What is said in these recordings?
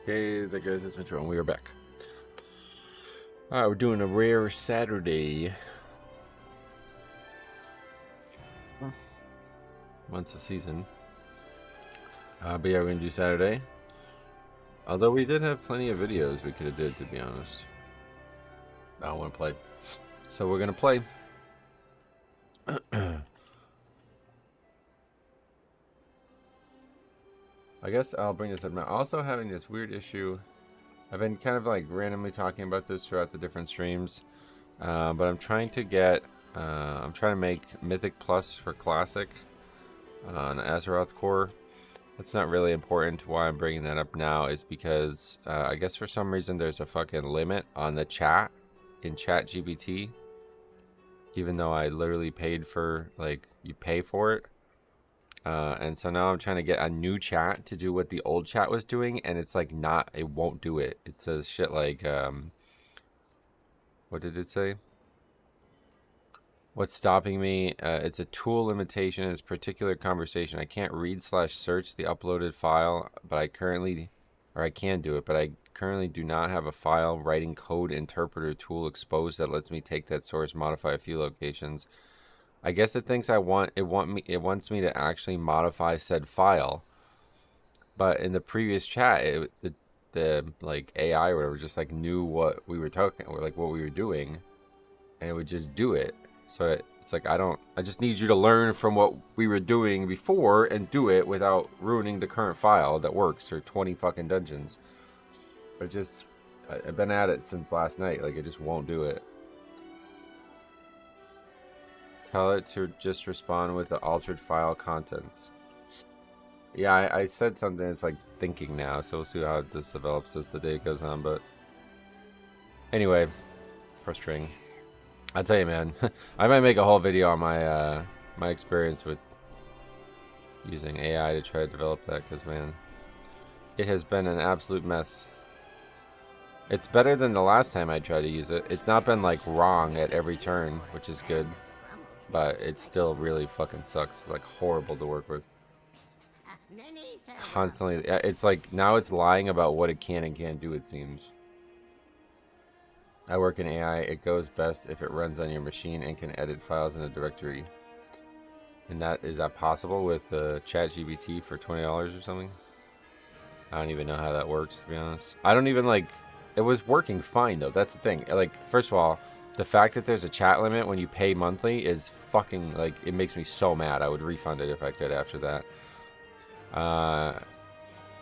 Hey there guys, it's Mythic Run. We are back. Alright, we're doing a rare Saturday. Once a season. But yeah, we're going to do Saturday. Although we did have plenty of videos we could have did, to be honest. I don't want to play. So we're going to play. I guess I'll bring this up now. Also having this weird issue. I've been kind of like randomly talking about this throughout the different streams. But I'm trying to get... I'm trying to make Mythic Plus for Classic on Azeroth Core. That's not really important. Why I'm bringing that up now is because I guess for some reason there's a fucking limit on the chat in ChatGPT. Even though I literally paid for, like, you pay for it. And so now I'm trying to get a new chat to do what the old chat was doing, and it's like not, it won't do it. It says shit like, what did it say? What's stopping me? It's a tool limitation in this particular conversation. I can't read/search the uploaded file, but I currently, or I can do it, but I currently do not have a file writing code interpreter tool exposed that lets me take that source, modify a few locations. I guess it thinks it wants me to actually modify said file. But in the previous chat, the like AI or whatever just like knew what we were talking, or like what we were doing, and it would just do it. So it's like I just need you to learn from what we were doing before and do it without ruining the current file that works for 20 fucking dungeons. But just I've been at it since last night. Like it just won't do it. Tell it to just respond with the altered file contents. Yeah, I said something. It's like thinking now, so we'll see how this develops as the day goes on. But anyway, frustrating. I'll tell you, man. I might make a whole video on my my experience with using AI to try to develop that, because man, it has been an absolute mess. It's better than the last time I tried to use it. It's not been like wrong at every turn, which is good. But it still really fucking sucks. It's like horrible to work with. Constantly, it's like now it's lying about what it can and can't do, it seems. I work in AI. It goes best if it runs on your machine and can edit files in a directory. And is that possible with ChatGPT for $20 or something? I don't even know how that works, to be honest. I don't even like. It was working fine though. That's the thing. Like, first of all, the fact that there's a chat limit when you pay monthly is fucking, like, it makes me so mad. I would refund it if I could after that.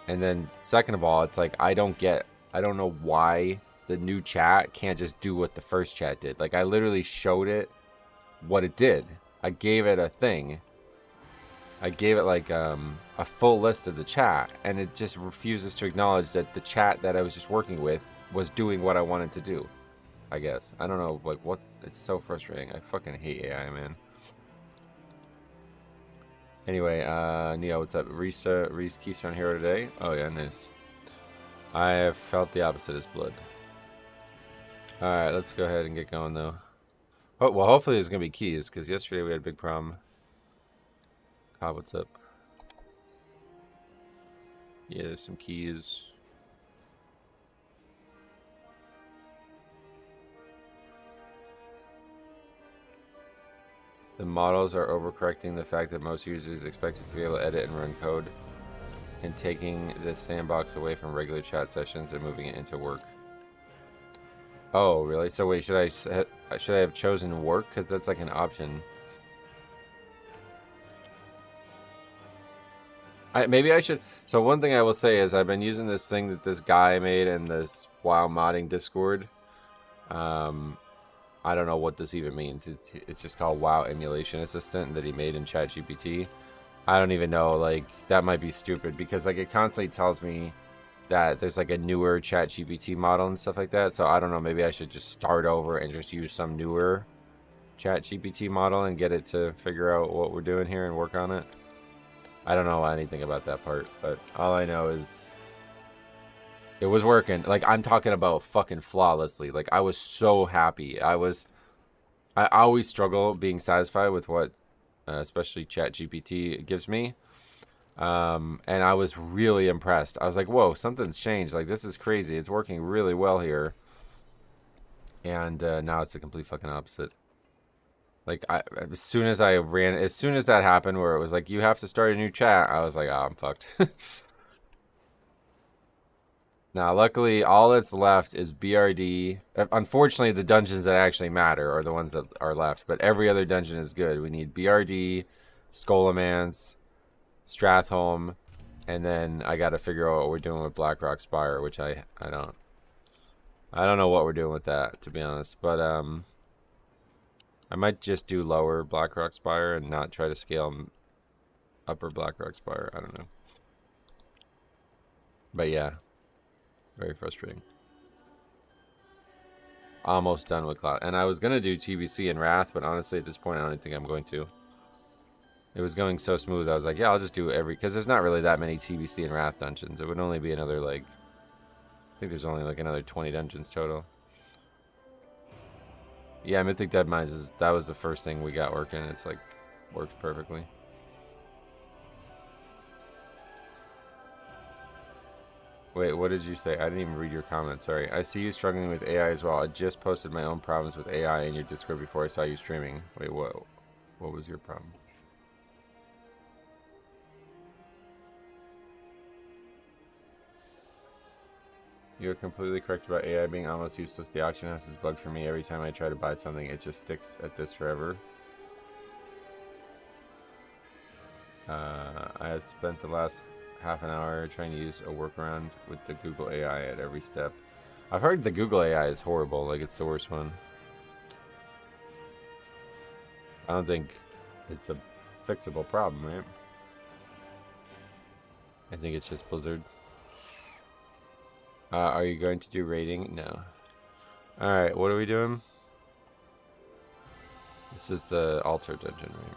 And then second of all, it's like I don't know why the new chat can't just do what the first chat did. Like, I literally showed it what it did. I gave it a thing. I gave it like a full list of the chat, and it just refuses to acknowledge that the chat that I was just working with was doing what I wanted to do. I guess. I don't know, like, what? It's so frustrating. I fucking hate AI, man. Anyway, Neo, what's up? Reese Keystone Hero today? Oh, yeah, nice. I have felt the opposite as blood. Alright, let's go ahead and get going, though. Oh, well, hopefully there's going to be keys, because yesterday we had a big problem. Cobb, what's up? Yeah, there's some keys. The models are overcorrecting the fact that most users expected to be able to edit and run code, and taking this sandbox away from regular chat sessions and moving it into work. Oh, really? So wait, should I have chosen work? Because that's like an option. Maybe I should. So one thing I will say is I've been using this thing that this guy made in this WoW modding Discord. I don't know what this even means. It's just called WoW Emulation Assistant that he made in ChatGPT. I don't even know, like, that might be stupid because, like, it constantly tells me that there's, like, a newer ChatGPT model and stuff like that. So I don't know, maybe I should just start over and just use some newer ChatGPT model and get it to figure out what we're doing here and work on it. I don't know anything about that part, but all I know is it was working. Like, I'm talking about fucking flawlessly. Like, I was so happy. I always struggle being satisfied with what, especially ChatGPT gives me. And I was really impressed. I was like, whoa, something's changed. Like, this is crazy. It's working really well here. And now it's the complete fucking opposite. Like, as soon as that happened, where it was like, you have to start a new chat, I was like, oh, I'm fucked. Now, luckily, all that's left is BRD. Unfortunately, the dungeons that actually matter are the ones that are left, but every other dungeon is good. We need BRD, Skolamance, Stratholme, and then I got to figure out what we're doing with Blackrock Spire, which I don't know what we're doing with that, to be honest. But I might just do lower Blackrock Spire and not try to scale upper Blackrock Spire. I don't know. But yeah, very frustrating. Almost done with Cloud. And I was going to do TBC and Wrath, but honestly, at this point, I don't think I'm going to. It was going so smooth, I was like, yeah, I'll just do because there's not really that many TBC and Wrath dungeons. It would only be another, like, I think there's only, like, another 20 dungeons total. Yeah, Mythic Dead Mines, that was the first thing we got working. It's, like, worked perfectly. Wait, what did you say? I didn't even read your comment. Sorry. I see you struggling with AI as well. I just posted my own problems with AI in your Discord before I saw you streaming. Wait, what was your problem? You're completely correct about AI being almost useless. The auction house is bugged for me. Every time I try to buy something, it just sticks at this forever. I have spent the last half an hour trying to use a workaround with the Google AI at every step. I've heard the Google AI is horrible, like it's the worst one. I don't think it's a fixable problem, right? I think it's just Blizzard. Are you going to do rating? No. Alright, what are we doing? This is the altar dungeon, right?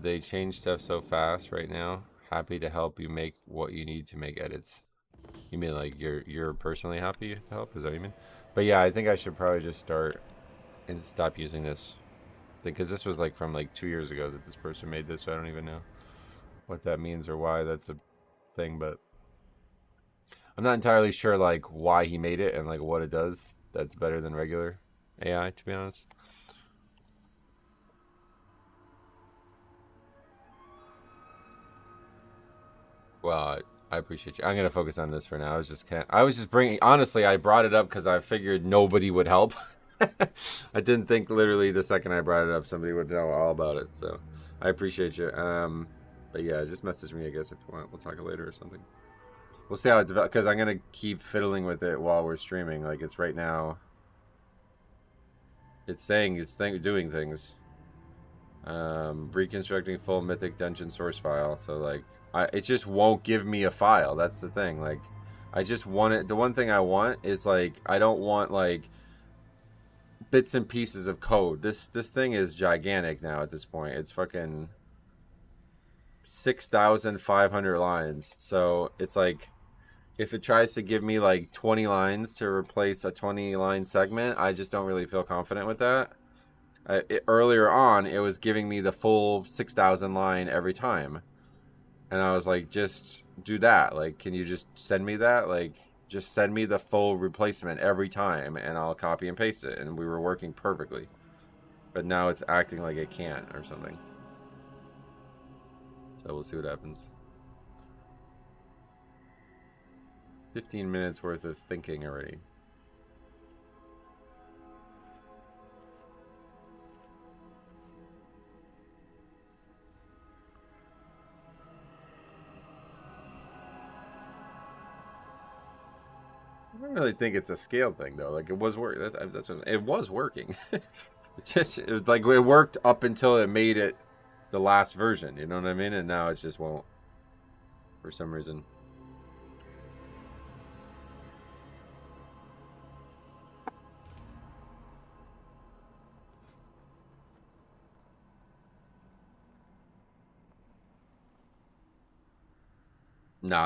They change stuff so fast right now. Happy to help you make what you need to make edits. You mean like you're personally happy to help? Is that what you mean? But yeah, I think I should probably just start and stop using this. Because this was like from like 2 years ago that this person made this, so I don't even know what that means or why that's a thing, but I'm not entirely sure like why he made it and like what it does that's better than regular AI, to be honest. Well, I appreciate you. I'm gonna focus on this for now. I was just bringing. Honestly, I brought it up because I figured nobody would help. I didn't think literally the second I brought it up, somebody would know all about it. So I appreciate you. But yeah, just message me, I guess, if you want. We'll talk later or something. We'll see how it develops because I'm gonna keep fiddling with it while we're streaming. Like it's right now. It's saying it's doing things. Reconstructing full Mythic Dungeon source file. So like. It just won't give me a file. That's the thing. Like, I just want it. The one thing I want is like, I don't want like bits and pieces of code. This thing is gigantic now at this point. It's fucking 6,500 lines. So it's like, if it tries to give me like 20 lines to replace a 20-line segment, I just don't really feel confident with that. Earlier on, it was giving me the full 6,000 line every time. And I was like, just do that. Like, can you just send me that? Like, just send me the full replacement every time and I'll copy and paste it. And we were working perfectly. But now it's acting like it can't or something. So we'll see what happens. 15 minutes worth of thinking already. I don't really think it's a scale thing though. Like it was it was working. It was like it worked up until it made it the last version. You know what I mean? And now it just won't for some reason. No,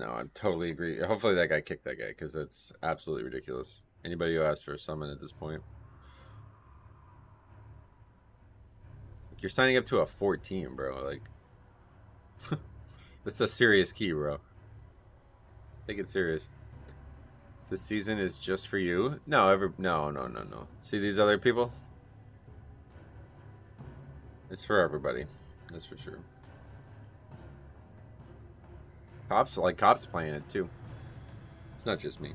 I totally agree. Hopefully that guy kicked that guy, because it's absolutely ridiculous. Anybody who asks for a summon at this point. You're signing up to a 14, bro. Like, that's a serious key, bro. Take it serious. This season is just for you. No, no. See these other people? It's for everybody. That's for sure. Cops playing it too. It's not just me.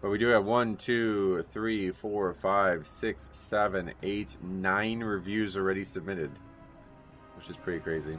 But we do have 1, 2, 3, 4, 5, 6, 7, 8, 9 reviews already submitted, which is pretty crazy.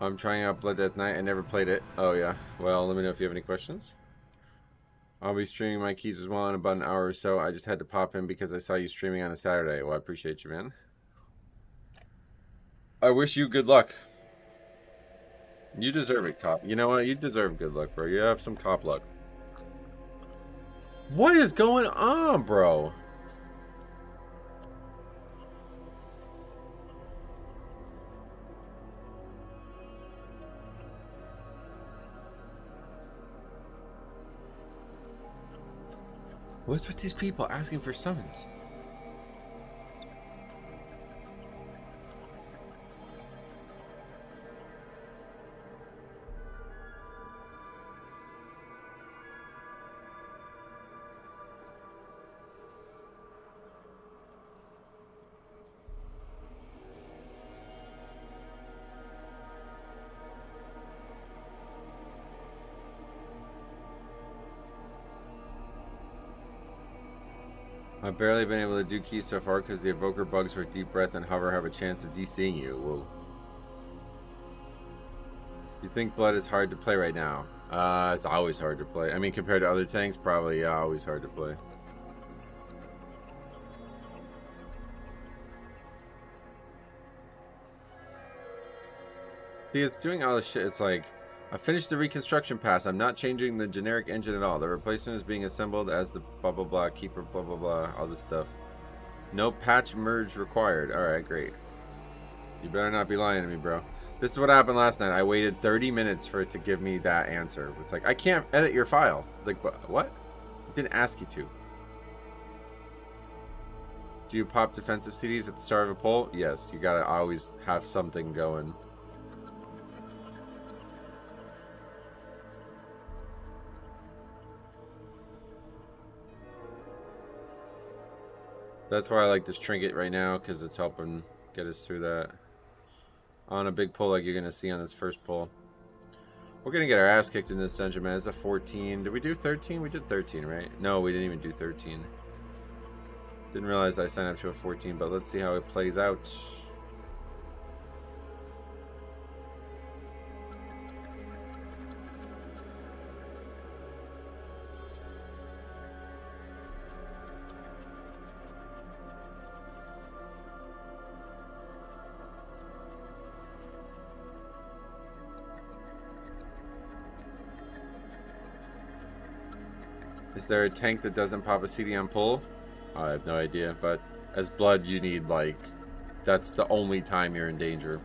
I'm trying out Blood Death Knight. I never played it. Oh, yeah. Well, let me know if you have any questions. I'll be streaming my keys as well in about an hour or so. I just had to pop in because I saw you streaming on a Saturday. Well, I appreciate you, man. I wish you good luck. You deserve it, cop. You know what? You deserve good luck, bro. You have some cop luck. What is going on, bro? What's with these people asking for summons? I've barely been able to do keys so far because the evoker bugs for deep breath and hover have a chance of DCing you. Whoa. You think blood is hard to play right now? It's always hard to play. I mean, compared to other tanks, probably, yeah, always hard to play. See, it's doing all this shit. It's like, I finished the reconstruction pass. I'm not changing the generic engine at all. The replacement is being assembled as the blah blah blah keeper blah blah blah, all this stuff. No patch merge required. Alright, great. You better not be lying to me, bro. This is what happened last night. I waited 30 minutes for it to give me that answer. It's like, I can't edit your file. Like, what? I didn't ask you to. Do you pop defensive CDs at the start of a poll? Yes, you gotta always have something going. That's why I like this trinket right now, because it's helping get us through that. On a big pull like you're going to see on this first pull. We're going to get our ass kicked in this dungeon, man. It's a 14. Did we do 13? We did 13, right? No, we didn't even do 13. Didn't realize I signed up to a 14, but let's see how it plays out. Is there a tank that doesn't pop a CD on pull? I have no idea, but as blood you need, like, that's the only time you're in danger.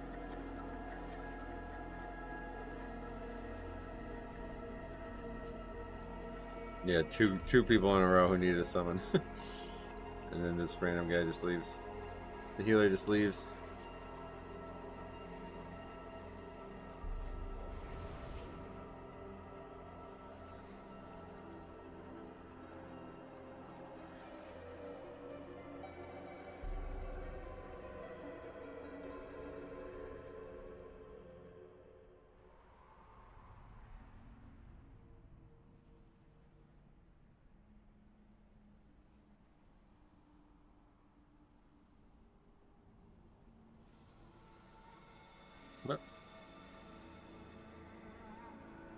Yeah, two people in a row who needed a summon. And then this random guy just leaves. The healer just leaves. What?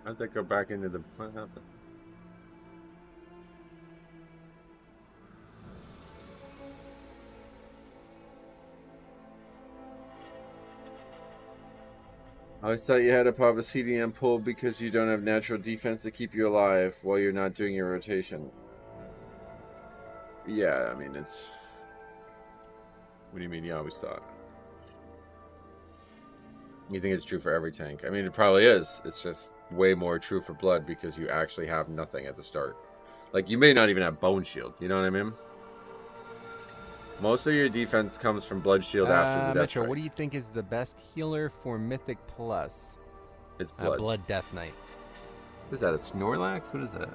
How'd that go back into the... What happened? I always thought you had to pop a CDM pull because you don't have natural defense to keep you alive while you're not doing your rotation. Yeah, I mean, it's... What do you mean you always thought? You think it's true for every tank? I mean, it probably is. It's just way more true for blood because you actually have nothing at the start. Like, you may not even have Bone Shield. You know what I mean? Most of your defense comes from Blood Shield after the Death Metro, Strike. what do you think is the best healer for Mythic Plus? It's Blood. Blood Death Knight. What is that, a Snorlax? What is that?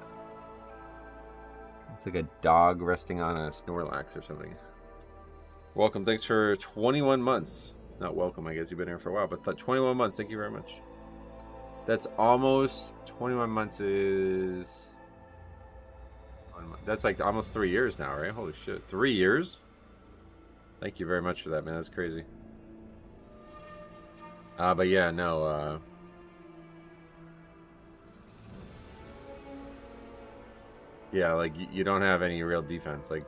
It's like a dog resting on a Snorlax or something. Welcome. Thanks for 21 months. Not welcome, I guess you've been here for a while, but 21 months. Thank you very much. That's almost 21 months is... That's like almost 3 years now, right? Holy shit. 3 years? Thank you very much for that, man. That's crazy. But yeah, no, yeah, like, you don't have any real defense. Like,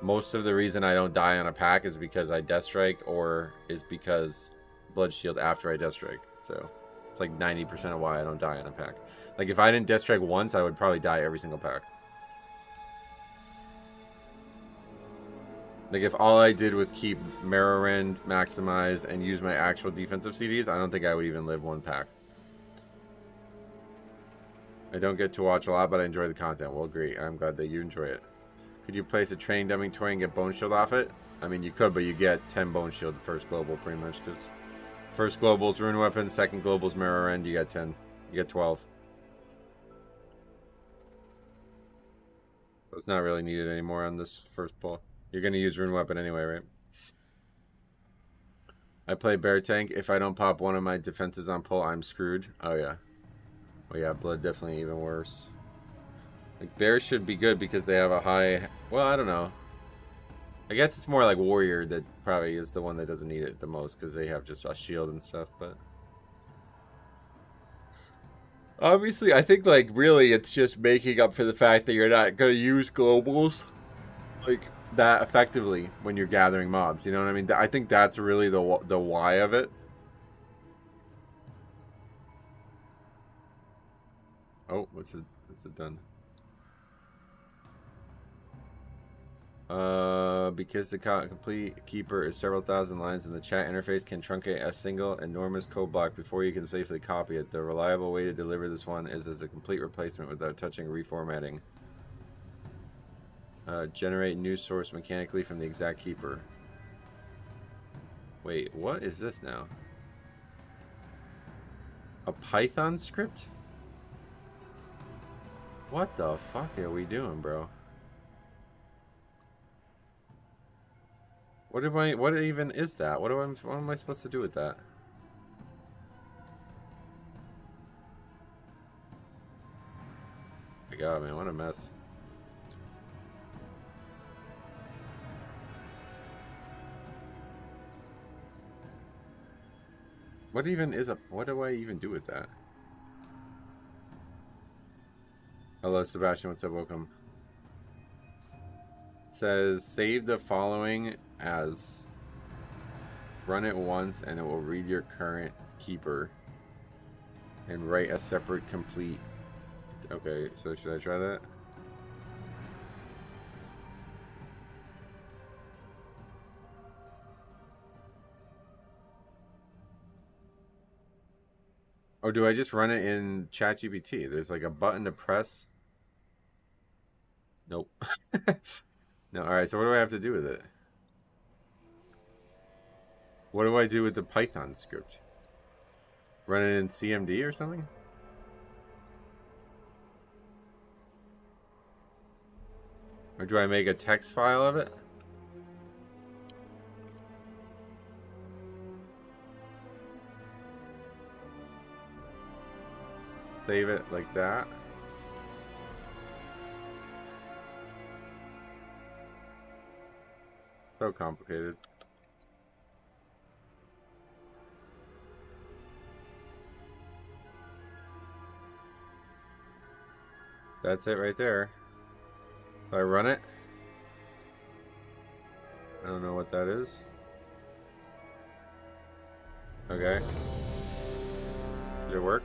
most of the reason I don't die on a pack is because I Death Strike or is because Blood Shield after I Death Strike. So, it's like 90% of why I don't die on a pack. Like, if I didn't Death Strike once, I would probably die every single pack. Like, if all I did was keep Mirror Rend maximized and use my actual defensive CDs, I don't think I would even live one pack. I don't get to watch a lot, but I enjoy the content. Well, great. I'm glad that you enjoy it. Could you place a train dumbing toy and get Bone Shield off it? I mean, you could, but you get 10 Bone Shield first global, pretty much, because first global's Rune Weapon, second global's Mirror Rend, you get 10. You get 12. So it's not really needed anymore on this first pull. You're going to use Rune Weapon anyway, right? I play Bear Tank. If I don't pop one of my defenses on pull, I'm screwed. Oh, yeah. Well, yeah, Blood definitely even worse. Like, Bears should be good because they have a high... Well, I don't know. I guess it's more like Warrior that probably is the one that doesn't need it the most because they have just a shield and stuff, but... Obviously, I think, like, really it's just making up for the fact that you're not going to use globals, like, that effectively when you're gathering mobs, you know what I mean? I think that's really the why of it. Oh, what's it done? Because the complete keeper is several thousand lines and the chat interface can truncate a single enormous code block before you can safely copy it. The reliable way to deliver this one is as a complete replacement without touching reformatting. Generate new source mechanically from the exact keeper. Wait, what is this now? A Python script? What the fuck are we doing, bro? What even is that? What am I supposed to do with that? My God, man, what a mess. What do I even do with that? Hello, Sebastian. What's up? Welcome. It says, save the following as run it once and it will read your current keeper and write a separate complete. Okay, so should I try that? Or do I just run it in ChatGPT? There's like a button to press. Nope. No, alright, so what do I have to do with it? What do I do with the Python script? Run it in CMD or something? Or do I make a text file of it? Save it like that. So complicated. That's it right there. Do I run it? I don't know what that is. Okay. Did it work?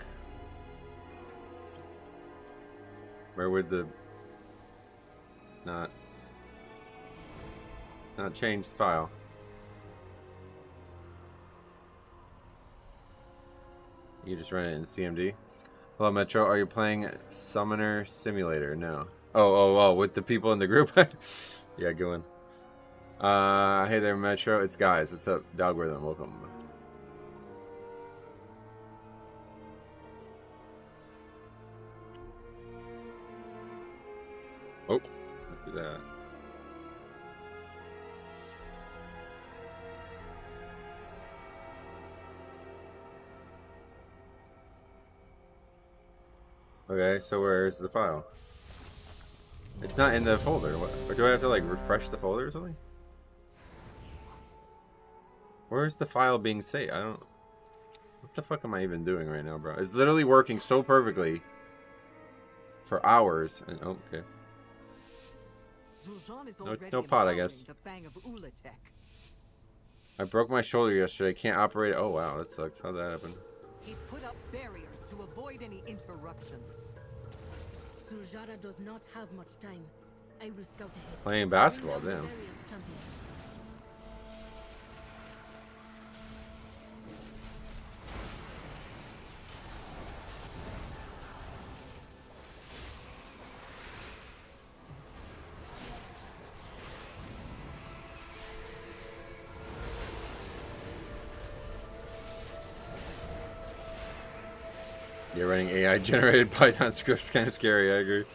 Where would the not change the file? You just run it in CMD. Hello, Metro. Are you playing Summoner Simulator? No. Oh, with the people in the group? Yeah, go in. Hey there, Metro. It's Guys. What's up? Dalgoritham, welcome. Oh, look at that. Okay, so where's the file? It's not in the folder. What? Or do I have to like refresh the folder or something? Where's the file being saved? I don't... What the fuck am I even doing right now, bro? It's literally working so perfectly for hours. And oh, okay. No pot, I guess. I broke my shoulder yesterday. Can't operate it. Oh wow, that sucks. How'd that happen? He's put up barriers to avoid any interruptions. Zujara does not have much time. I will scout ahead. Playing basketball, damn. Yeah, running AI generated Python scripts kind of scary, I agree.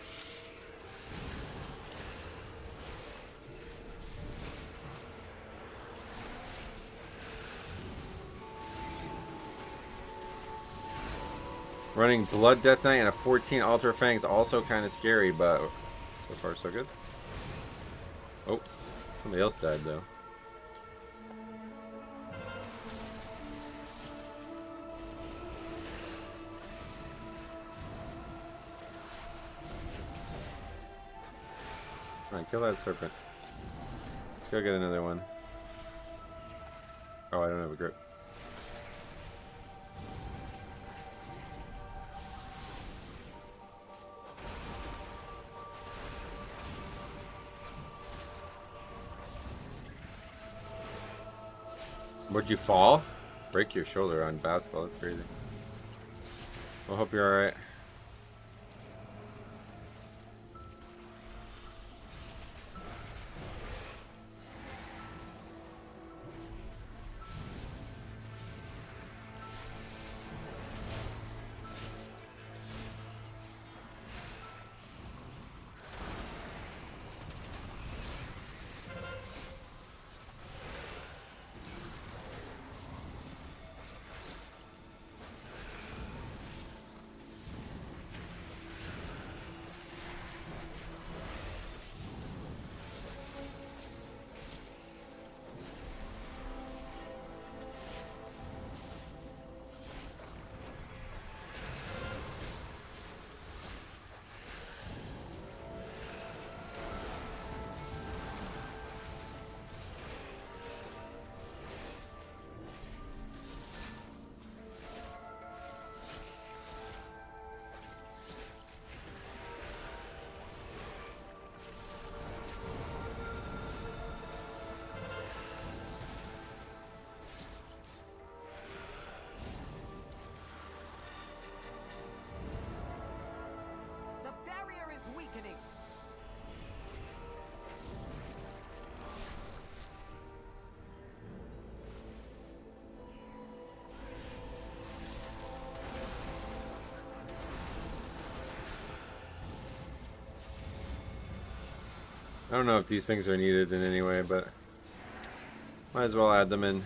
Running Blood Death Knight and a 14 Ultra Fang is also kind of scary, but so far so good. Oh, somebody else died though. Alright, kill that serpent. Let's go get another one. Oh, I don't have a grip. Would you fall? Break your shoulder on basketball, that's crazy. Well, hope you're alright. I don't know if these things are needed in any way, but might as well add them in.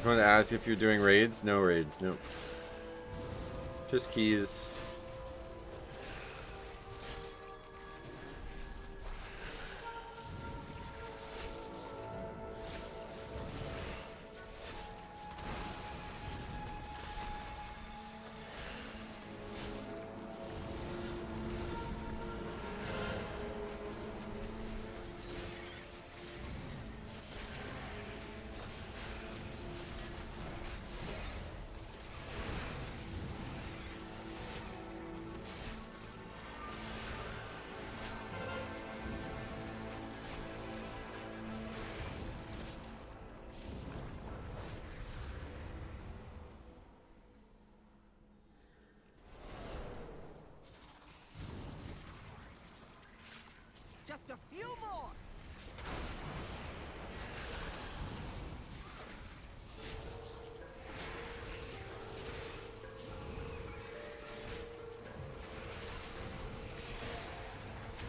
I wanted to ask if you're doing raids. No raids, nope. Just keys. Just a few more.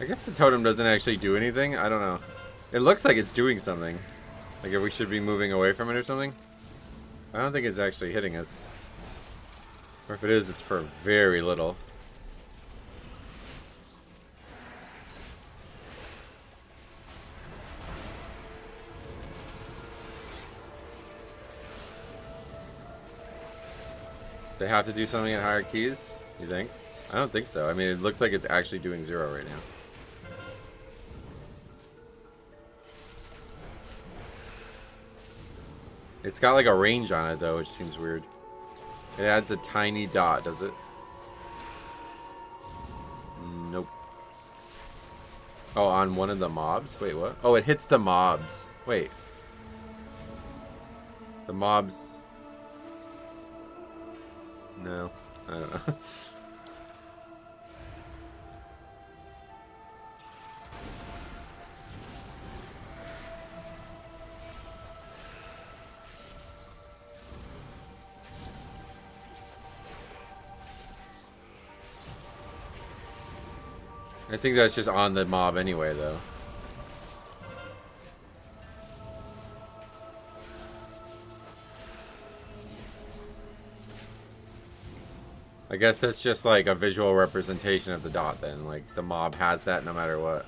I guess the totem doesn't actually do anything. I don't know. It looks like it's doing something. Like if we should be moving away from it or something. I don't think it's actually hitting us. Or if it is, it's for very little. They have to do something at higher keys, you think? I don't think so. I mean, it looks like it's actually doing 0 right now. It's got like a range on it though, which seems weird. It adds a tiny dot, does it? Nope. Oh, on one of the mobs? Wait, what? Oh, it hits the mobs. Wait. The mobs... No. I don't know. I think that's just on the mob anyway, though. I guess that's just like a visual representation of the dot then. Like the mob has that no matter what.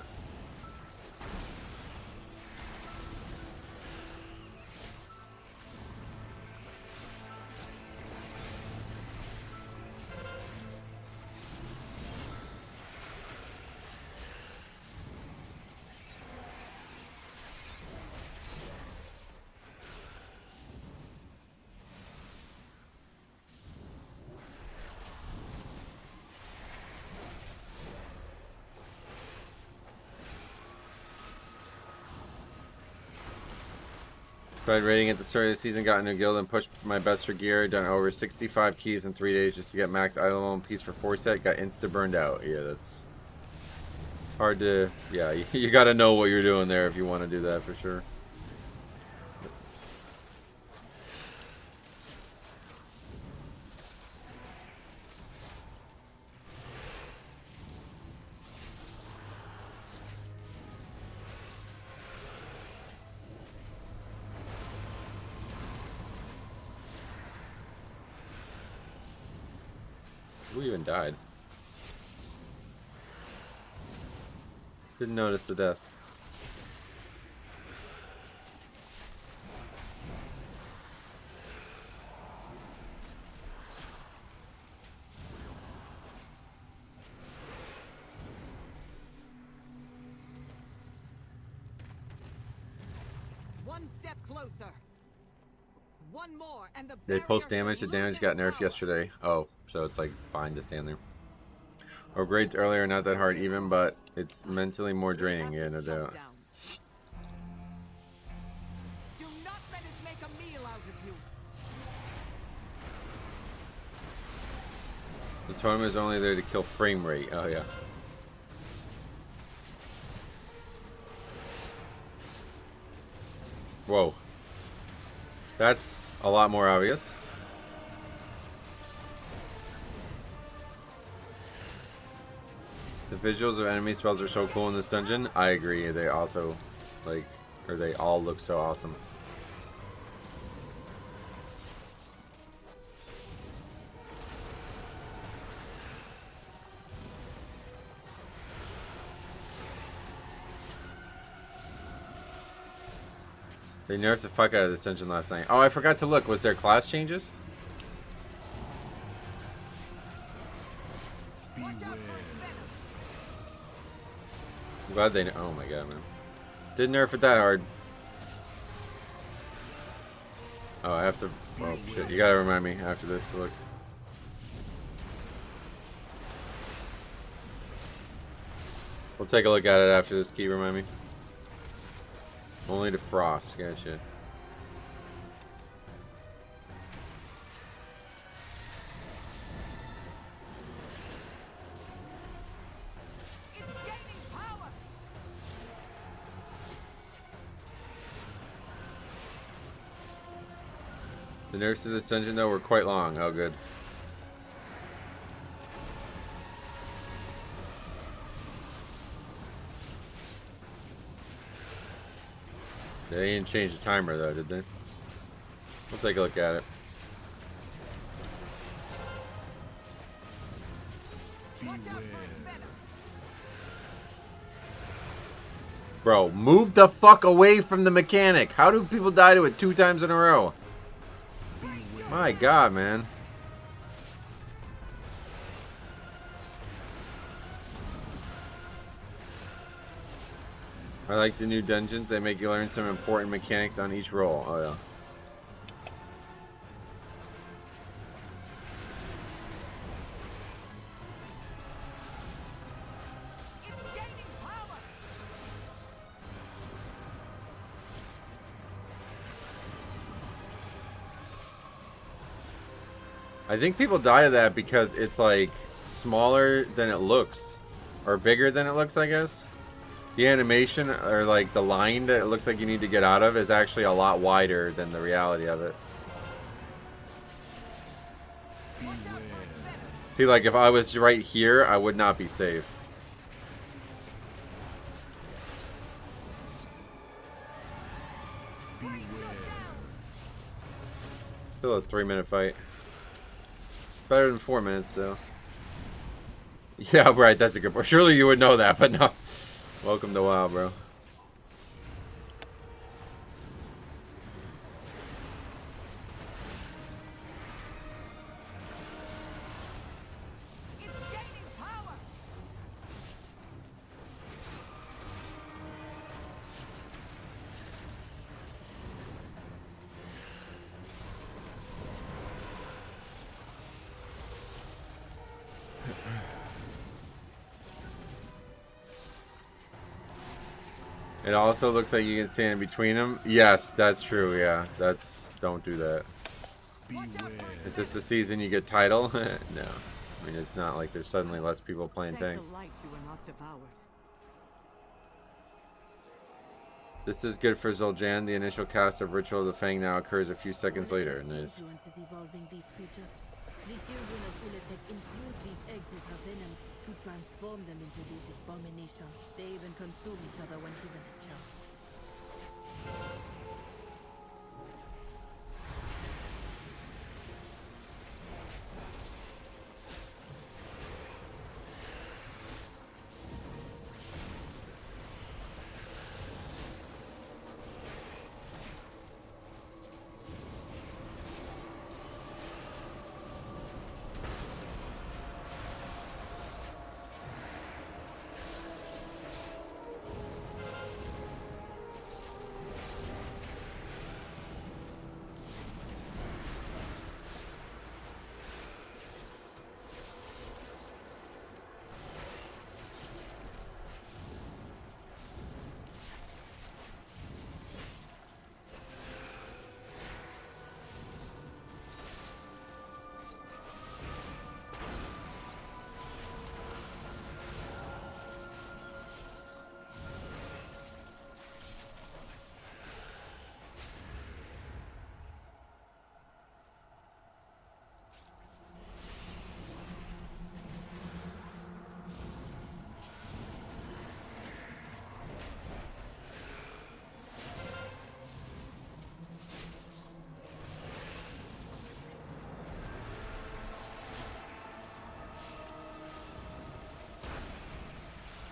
Tried raiding at the start of the season, got into a guild and pushed my best for gear. Done over 65 keys in 3 days just to get max item level piece for 4 set. Got insta burned out. Yeah, that's hard to... Yeah, you gotta know what you're doing there if you want to do that for sure. Who even died? Didn't notice the death. One step closer. One more, and the They post barrier damage. The shall damage lose got its nerfed power. yesterday. Oh, so it's like fine to stand there. Or grades earlier, not that hard even, but it's mentally more draining. Yeah, no doubt. Down. Do not let it make a meal out of you. The totem is only there to kill frame rate. Oh yeah. Whoa. That's a lot more obvious. The visuals of enemy spells are so cool in this dungeon. I agree. They also, like, or they all look so awesome. They nerfed the fuck out of this dungeon last night. Oh, I forgot to look. Was there class changes? I'm glad they. Oh my god, man. Didn't nerf it that hard. Oh, I have to. Oh shit! You gotta remind me after this to look. We'll take a look at it after this. Key, remind me. Only to frost. Gotcha. The nerfs to this dungeon, though, were quite long. Oh, good. They didn't change the timer, though, did they? We'll take a look at it. Bro, move the fuck away from the mechanic. How do people die to it 2 times in a row? My god, man. I like the new dungeons. They make you learn some important mechanics on each roll. Oh, yeah. I think people die to that because it's like smaller than it looks, or bigger than it looks, I guess. The animation, or like the line that it looks like you need to get out of, is actually a lot wider than the reality of it. See, like if I was right here, I would not be safe. Still a 3-minute fight. Better than 4 minutes, though. Yeah, right, that's a good point. Surely you would know that, but no. Welcome to WoW, bro. It also looks like you can stand in between them. Yes, that's true, yeah. Don't do that. Is this the season you get title? No. I mean, it's not like there's suddenly less people playing tanks. This is good for Zul'Jan. The initial cast of Ritual of the Fang now occurs a few seconds later. Nice. To transform them into these abominations. They even consume each other when given a chance.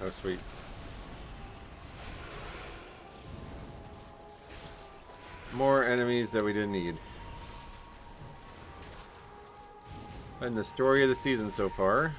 Oh, sweet. More enemies that we didn't need. And the story of the season so far.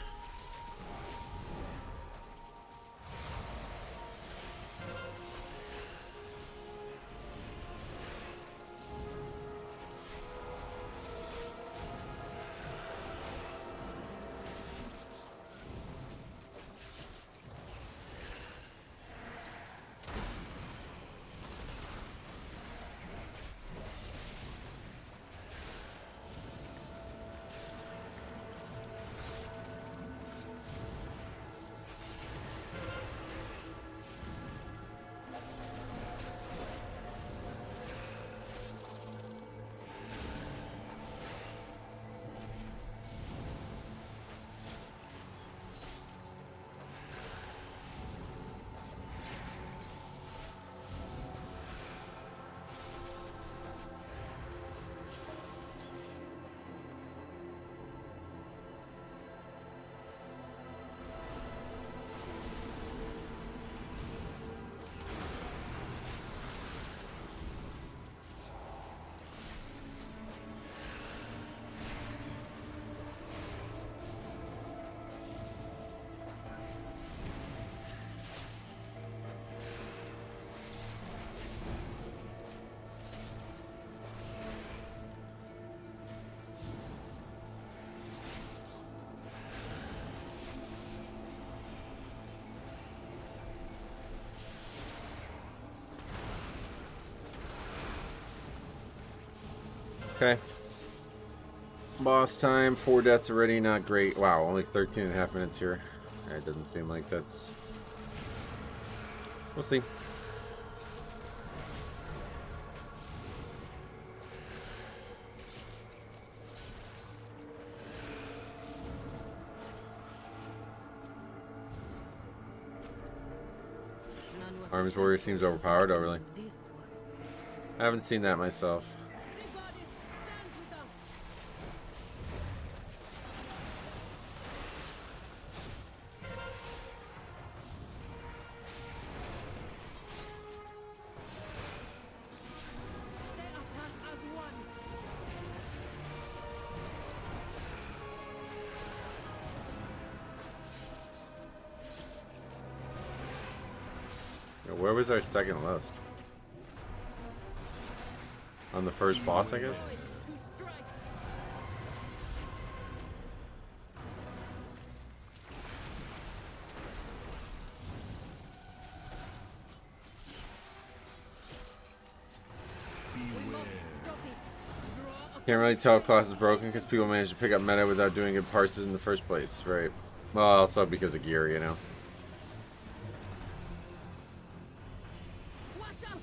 Okay. Boss time, 4 deaths already, not great. Wow, only 13 and a half minutes here. It doesn't seem like that's... We'll see. None was Arms Warrior seems overpowered, oh really? this one. I haven't seen that myself. The goddess stands with us. They attack as one. Yeah, where was our second list? On the first boss, I guess? To strike. We must stop it. Draw a Can't really tell if class is broken because people manage to pick up meta without doing good parses in the first place, right? Well, also because of gear, you know? watch out.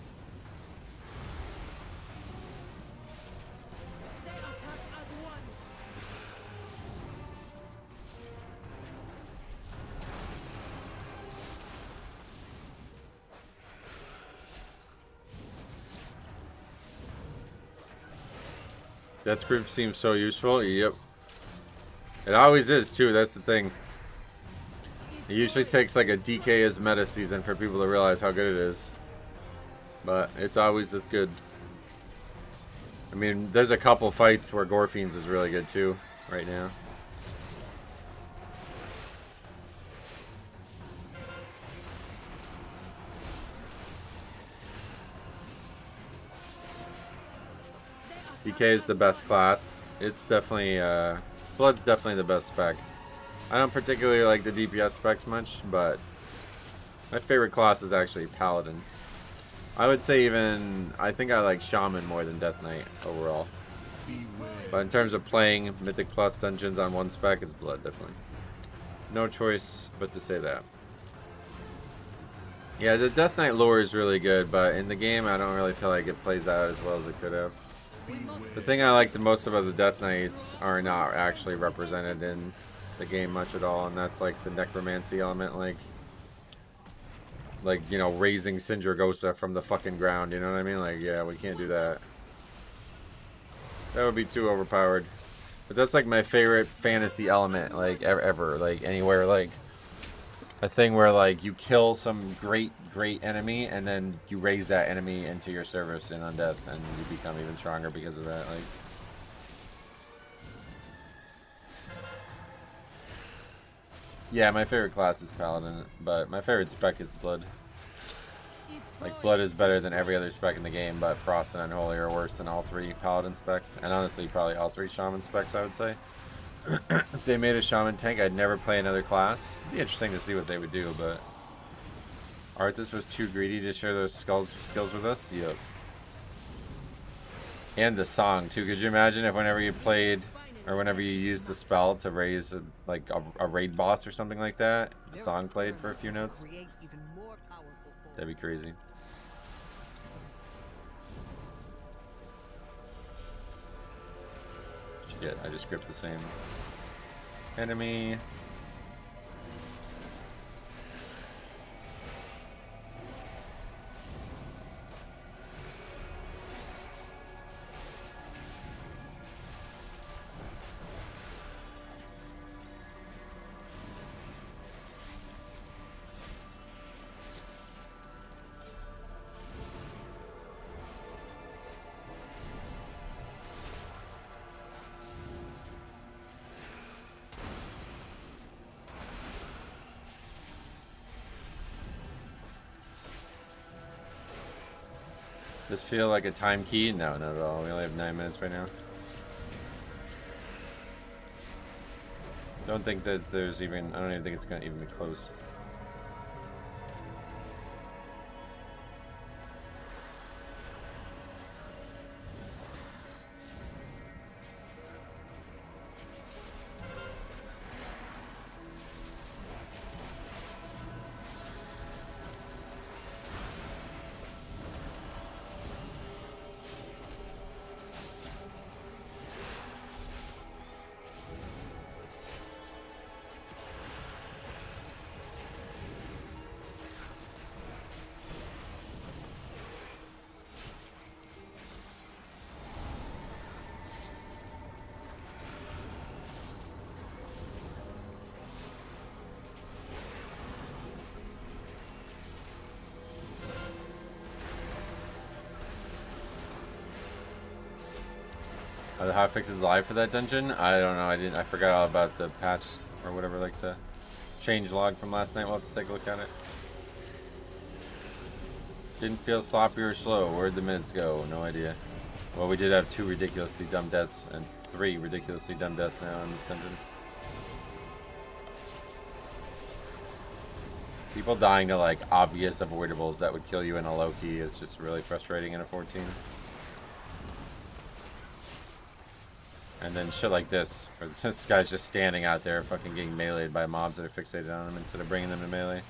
They attack as one. Death Group seems so useful. Yep. It always is, too. That's the thing. It usually takes like a DK as meta season for people to realize how good it is. But it's always this good. I mean, there's a couple fights where Gorfiends is really good, too, right now. DK is the best class. It's definitely, Blood's definitely the best spec. I don't particularly like the DPS specs much, but my favorite class is actually Paladin. I would say even, I think I like Shaman more than Death Knight overall. But in terms of playing Mythic Plus dungeons on one spec, it's Blood, definitely. No choice but to say that. Yeah, the Death Knight lore is really good, but in the game, I don't really feel like it plays out as well as it could have. The thing I like the most about the Death Knights are not actually represented in the game much at all, and that's like the necromancy element, like you know, raising Sindragosa from the fucking ground, you know what I mean? Like, yeah, we can't do that. That would be too overpowered. But that's like my favorite fantasy element, like ever, like anywhere, like a thing where like you kill some great enemy and then you raise that enemy into your service in Undeath and you become even stronger because of that. Like, yeah, my favorite class is Paladin, but my favorite spec is Blood. Like, Blood is better than every other spec in the game, but Frost and Unholy are worse than all 3 Paladin specs, and honestly probably all 3 Shaman specs, I would say. If they made a Shaman tank, I'd never play another class. It'd be interesting to see what they would do, but Arthas was too greedy to share those skills with us. Yep. And the song too. Could you imagine if whenever you played or whenever you used the spell to raise a raid boss or something like that, the song played for a few notes? That'd be crazy. Shit, I just gripped the same enemy. Does feel like a time key? No, not at all. We only have 9 minutes right now. Don't think that there's even... I don't even think it's going to even be close. Are the hotfixes live for that dungeon? I don't know. I forgot all about the patch or whatever, like the change log from last night. We'll have to take a look at it. Didn't feel sloppy or slow. Where'd the minutes go? No idea. Well, we did have 2 ridiculously dumb deaths and 3 ridiculously dumb deaths now in this dungeon. People dying to like obvious avoidables that would kill you in a low key is just really frustrating in a 14. And then shit like this, where this guy's just standing out there fucking getting meleeed by mobs that are fixated on him instead of bringing them to melee.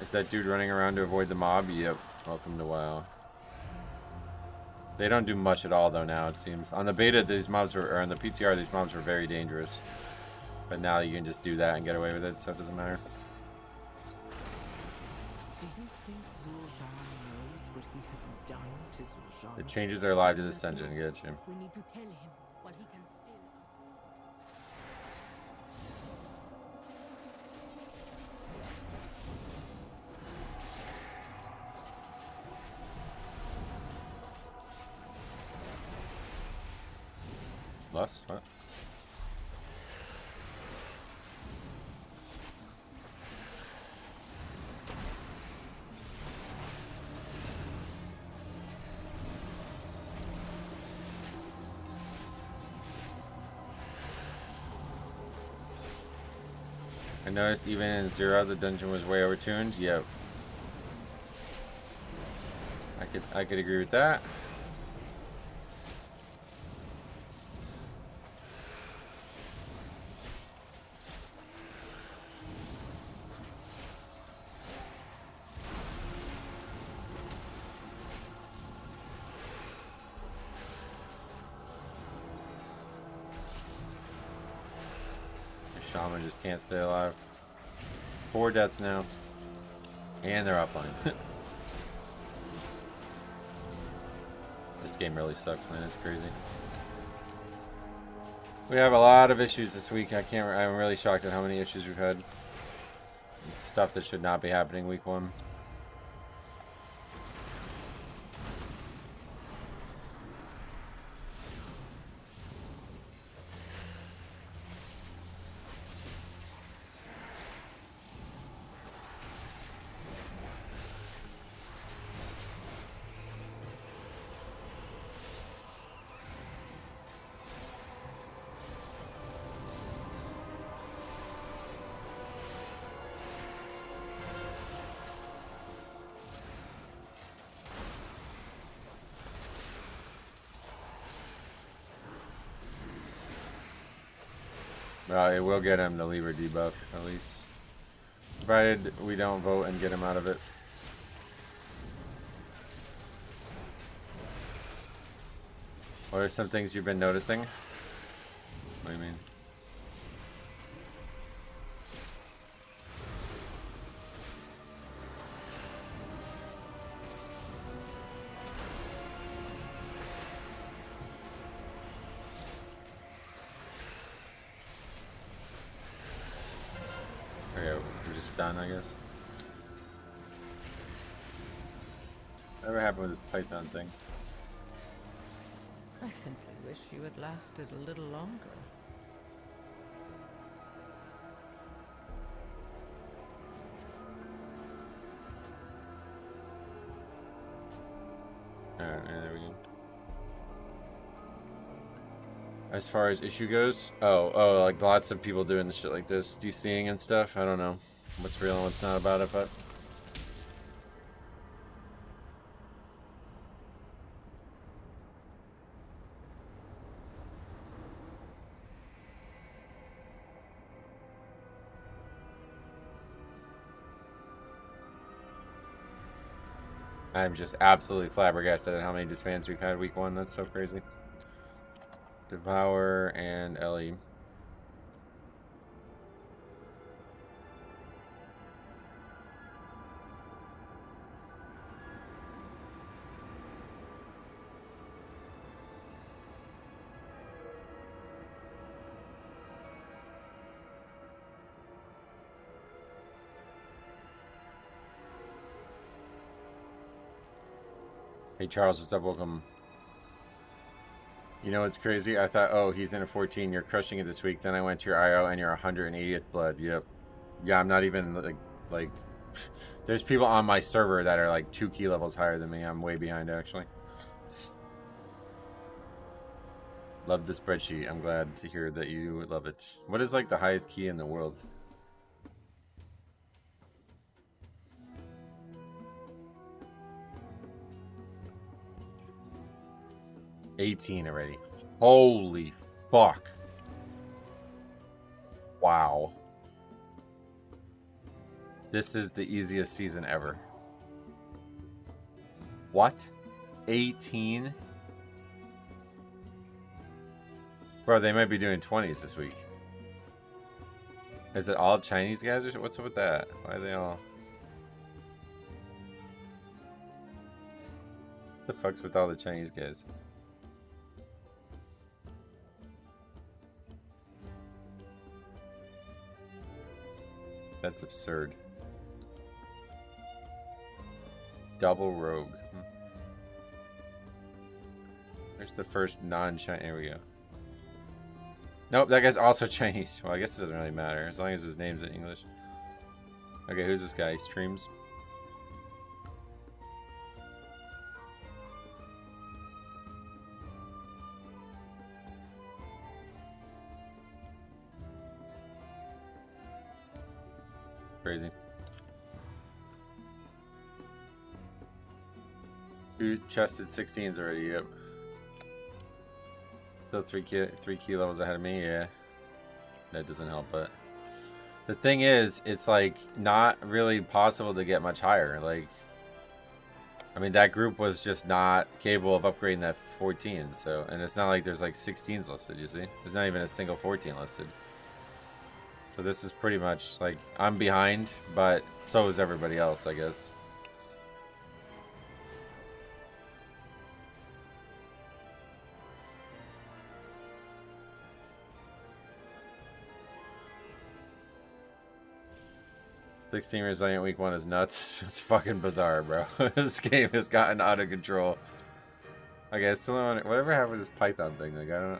Is that dude running around to avoid the mob? Yep. Welcome to WoW. They don't do much at all though now, it seems. On the beta, these mobs were, or on the PTR, these mobs were very dangerous. But now you can just do that and get away with it, so it doesn't matter. The changes are live to this dungeon. Get you. We need to tell him while he can still. Less? What? I noticed even in 0 the dungeon was way overtuned. Yep. I could agree with that. Shaman just can't stay alive. 4 deaths now. And they're offline. This game really sucks, man. It's crazy. We have a lot of issues this week. I'm really shocked at how many issues we've had. Stuff that should not be happening week 1. Well, it will get him the Libra debuff, at least. Provided we don't vote and get him out of it. What are some things you've been noticing? What do you mean? Okay, we're just done, I guess. Whatever happened with this Python thing? I simply wish you had lasted a little longer. Alright, yeah, there we go. As far as issue goes, like lots of people doing shit like this, DCing and stuff. I don't know what's real and what's not about it, but I'm just absolutely flabbergasted at how many disbands we've had week 1. That's so crazy. Devour and Ellie. Hey Charles, what's up? Welcome. You know what's crazy? I thought, oh, he's in a 14. You're crushing it this week. Then I went to your IO and you're 180th blood. Yep. Yeah, I'm not even like there's people on my server that are like 2 key levels higher than me. I'm way behind actually. Love the spreadsheet. I'm glad to hear that you love it. What is like the highest key in the world? $18 already. Holy fuck. Wow. This is the easiest season ever. What? 18? Bro, they might be doing 20s this week. Is it all Chinese guys or what's up with that? Why are they all... What the fuck's with all the Chinese guys? That's absurd. Double rogue. There's the first non-Chinese. Here we go. Nope, that guy's also Chinese. Well, I guess it doesn't really matter as long as his name's in English. Okay, who's this guy? He streams. Crazy. 2 chested 16s already, yep. Still 3 key levels ahead of me, yeah. That doesn't help, but... The thing is, it's like not really possible to get much higher. Like, I mean, that group was just not capable of upgrading that 14, so... And it's not like there's like 16s listed, you see? There's not even a single 14 listed. So this is pretty much like I'm behind, but so is everybody else, I guess. 16 resilient week 1 is nuts. It's fucking bizarre, bro. This game has gotten out of control. Okay, I still don't. Whatever happened to this Python thing? Like, I don't know.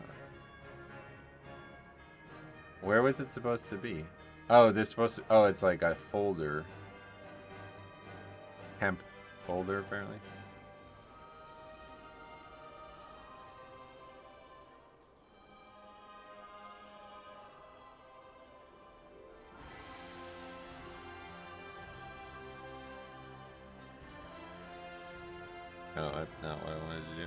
Where was it supposed to be? Oh, they're supposed to. Oh, it's like a folder. Hemp folder, apparently. No, that's not what I wanted to do.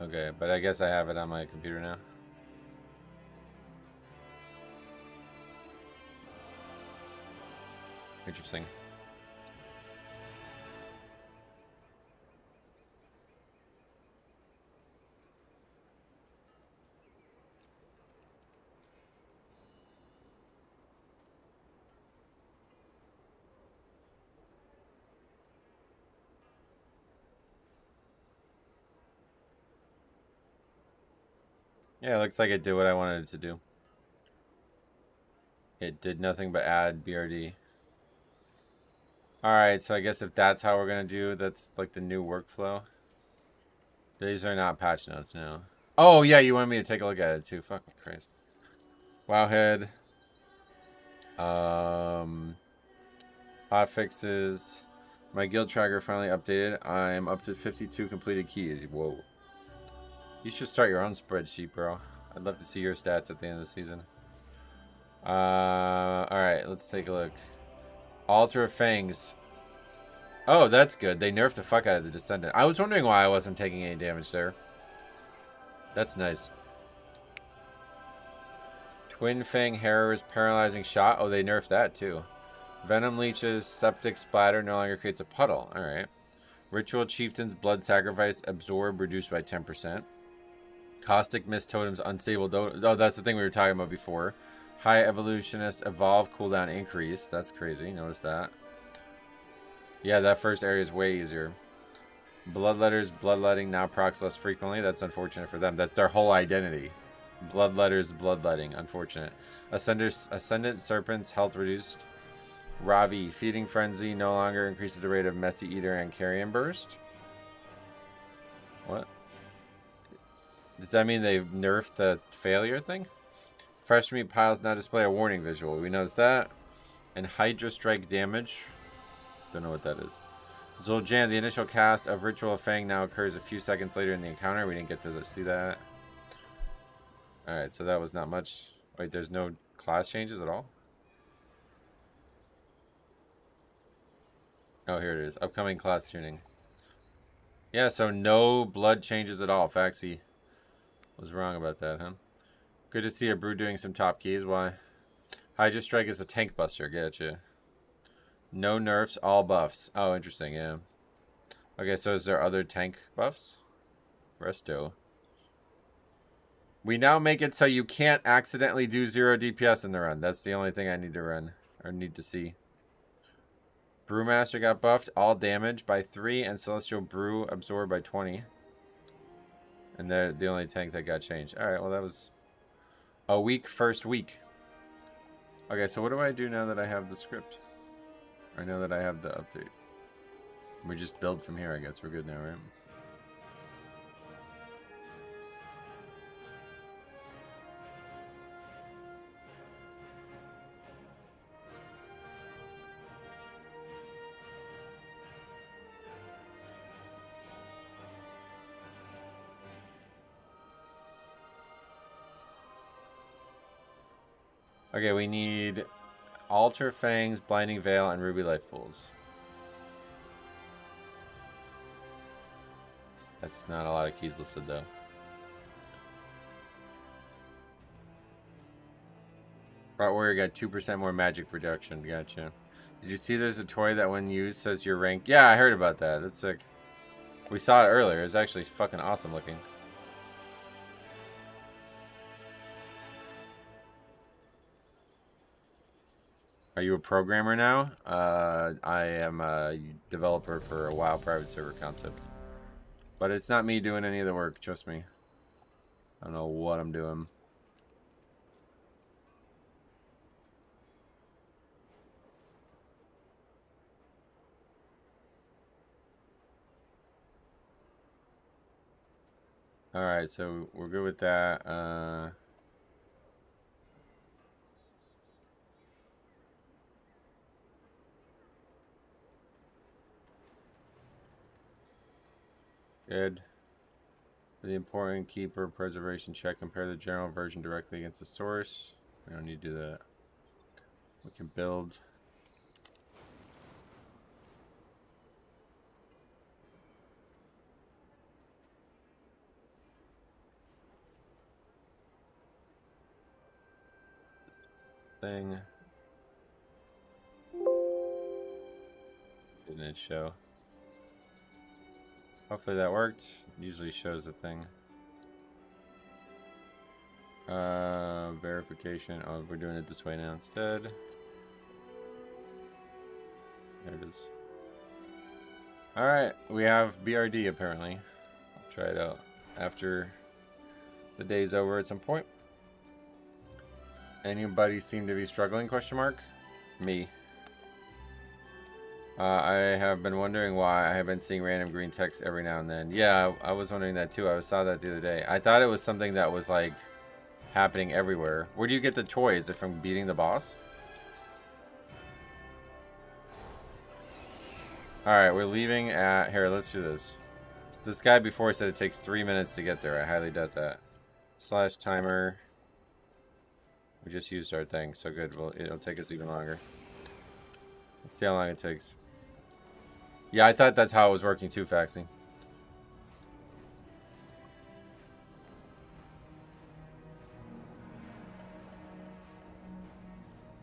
Okay, but I guess I have it on my computer now. Interesting. Yeah, it looks like it did what I wanted it to do. It did nothing but add BRD. Alright, so I guess if that's how we're going to do, that's like the new workflow. These are not patch notes now. Oh, yeah, you wanted me to take a look at it too. Fucking Christ. Wowhead. Hot fixes. My guild tracker finally updated. I'm up to 52 completed keys. Whoa. You should start your own spreadsheet, bro. I'd love to see your stats at the end of the season. Alright, let's take a look. Altar of Fangs. Oh, that's good. They nerfed the fuck out of the Descendant. I was wondering why I wasn't taking any damage there. That's nice. Twin Fang Harrow's Paralyzing Shot. Oh, they nerfed that too. Venom Leech's Septic Splatter no longer creates a puddle. Alright. Ritual Chieftain's Blood Sacrifice Absorb reduced by 10%. Caustic Mist Totem's Unstable Oh, that's the thing we were talking about before. High Evolutionist Evolve cooldown increase. That's crazy. Notice that. Yeah, that first area is way easier. Bloodletters, Bloodletting now procs less frequently. That's unfortunate for them. That's their whole identity. Bloodletters, Bloodletting. Unfortunate. Ascendant Serpent's health reduced. Ravi, Feeding Frenzy no longer increases the rate of Messy Eater and Carrion Burst. What? Does that mean they've nerfed the failure thing? Fresh meat piles now display a warning visual. We noticed that. And Hydra Strike damage. Don't know what that is. Zul'Jan, the initial cast of Ritual of Fang now occurs a few seconds later in the encounter. We didn't get to see that. Alright, so that was not much. Wait, there's no class changes at all? Oh, here it is. Upcoming class tuning. Yeah, so no blood changes at all. Faxi was wrong about that, huh? Good to see a brew doing some top keys. Why? Hydra Strike is a tank buster. Gotcha. No nerfs, all buffs. Oh, interesting, yeah. Okay, so is there other tank buffs? Resto. We now make it so you can't accidentally do 0 DPS in the run. That's the only thing I need to run, or need to see. Brewmaster got buffed, all damage by 3, and Celestial Brew absorbed by 20. And they're the only tank that got changed. Alright, well that was a week, first week. Okay, so what do I do now that I have the script? I know that I have the update. We just build from here, I guess. We're good now, right? Okay, we need Altar Fangs, Blinding Veil, and Ruby Life Pools. That's not a lot of keys listed, though. Bart Warrior got 2% more magic reduction. Gotcha. Did you see there's a toy that when used says your rank? Yeah, I heard about that. That's sick. We saw it earlier. It was actually fucking awesome looking. Are you a programmer now? I am a developer for a WoW private server concept. But it's not me doing any of the work, trust me. I don't know what I'm doing. Alright, so we're good with that. Good. For the important keeper preservation check, compare the general version directly against the source. We don't need to do that. We can build. Thing. Didn't it show? Hopefully that worked. Usually shows the thing. Verification. Oh, we're doing it this way now instead. There it is. Alright, we have BRD apparently. I'll try it out after the day's over at some point. Anybody seem to be struggling, question mark? Me. I have been wondering why I have been seeing random green text every now and then. Yeah, I was wondering that too. I saw that the other day. I thought it was something that was like happening everywhere. Where do you get the toy? Is it from beating the boss? Alright, we're leaving at... Here, let's do this. This guy before said it takes 3 minutes to get there. I highly doubt that. / timer. We just used our thing, so good. Well, it'll take us even longer. Let's see how long it takes. Yeah, I thought that's how it was working too, Faxing.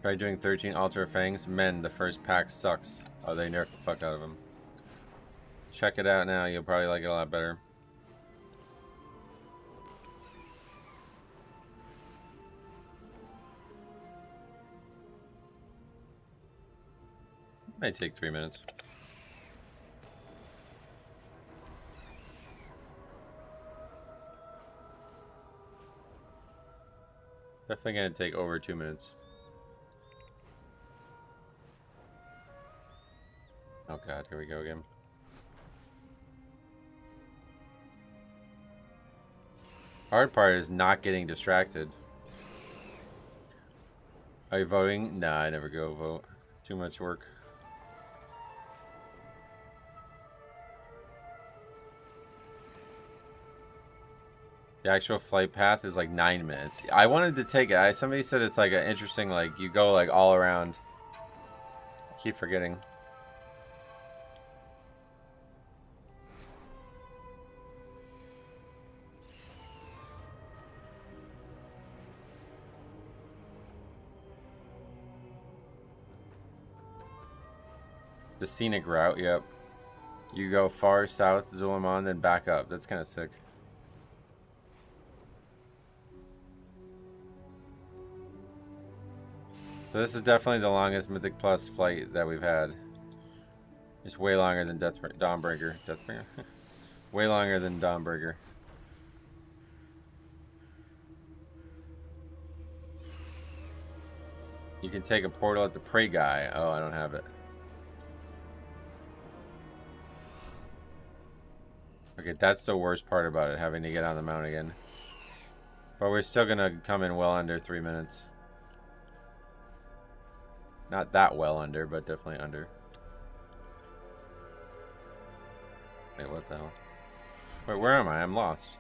Try doing 13 Altar Fangs. Men, the first pack sucks. Oh, they nerfed the fuck out of them. Check it out now. You'll probably like it a lot better. Might take 3 minutes. Definitely gonna take over 2 minutes. Oh god, here we go again. Hard part is not getting distracted. Are you voting? Nah, I never go vote. Too much work. The actual flight path is like 9 minutes. I wanted to take it. Somebody said it's like an interesting, like you go like all around. I keep forgetting. The scenic route, yep. You go far south, Zulamon, then back up. That's kind of sick. So this is definitely the longest Mythic Plus flight that we've had. It's way longer than Dawnbreaker. Deathbringer? Way longer than Dawnbreaker. You can take a portal at the Prey Guy. Oh, I don't have it. Okay, that's the worst part about it, having to get on the mount again. But we're still gonna come in well under 3 minutes. Not that well under, but definitely under. Wait, what the hell? Wait, where am I? I'm lost.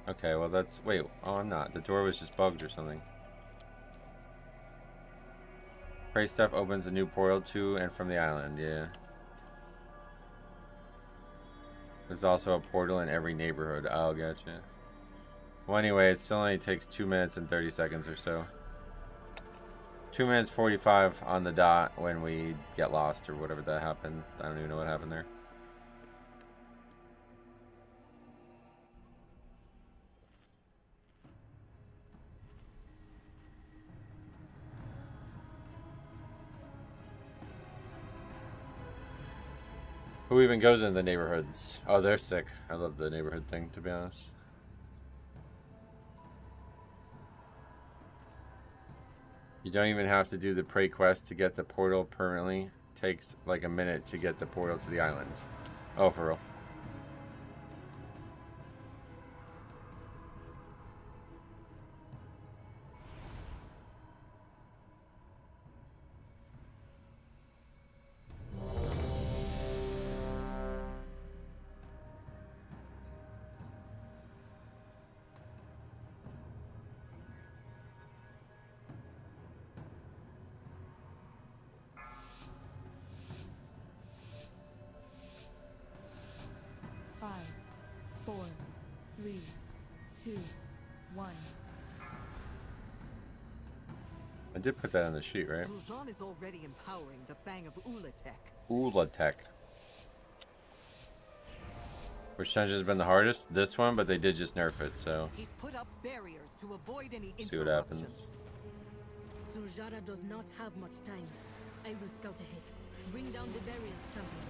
Okay, well that's... Wait, oh I'm not. The door was just bugged or something. Prey stuff opens a new portal to and from the island, yeah. There's also a portal in every neighborhood. Oh, gotcha. Well, anyway, it still only takes 2 minutes and 30 seconds or so. 2 minutes 45 on the dot when we get lost or whatever that happened. I don't even know what happened there. Who even goes in the neighborhoods? Oh, they're sick. I love the neighborhood thing, to be honest. You don't even have to do the Prey quest to get the portal permanently. Takes like a minute to get the portal to the island. Oh, for real. 3, 2, 1. I did put that on the sheet, right? Zul'jin is already empowering the Fang of Ulatek. Ulatek. Which dungeon has been the hardest? This one, but they did just nerf it, so He's put up barriers to avoid any see what happens. interruptions. Zuljara does not have much time. I will scout ahead. Bring down the barriers, champion.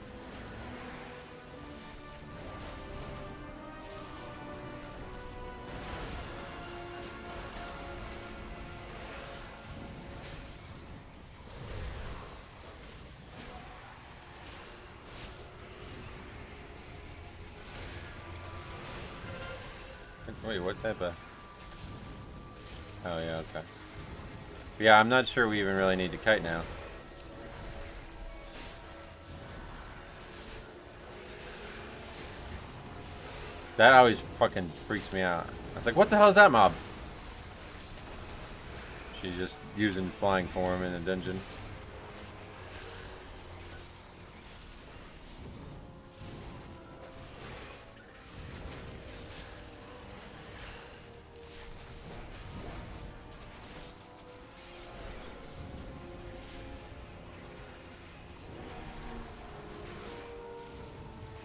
Wait, what type of... Oh, yeah, okay. Yeah, I'm not sure we even really need to kite now. That always fucking freaks me out. I was like, what the hell is that mob? She's just using flying form in a dungeon.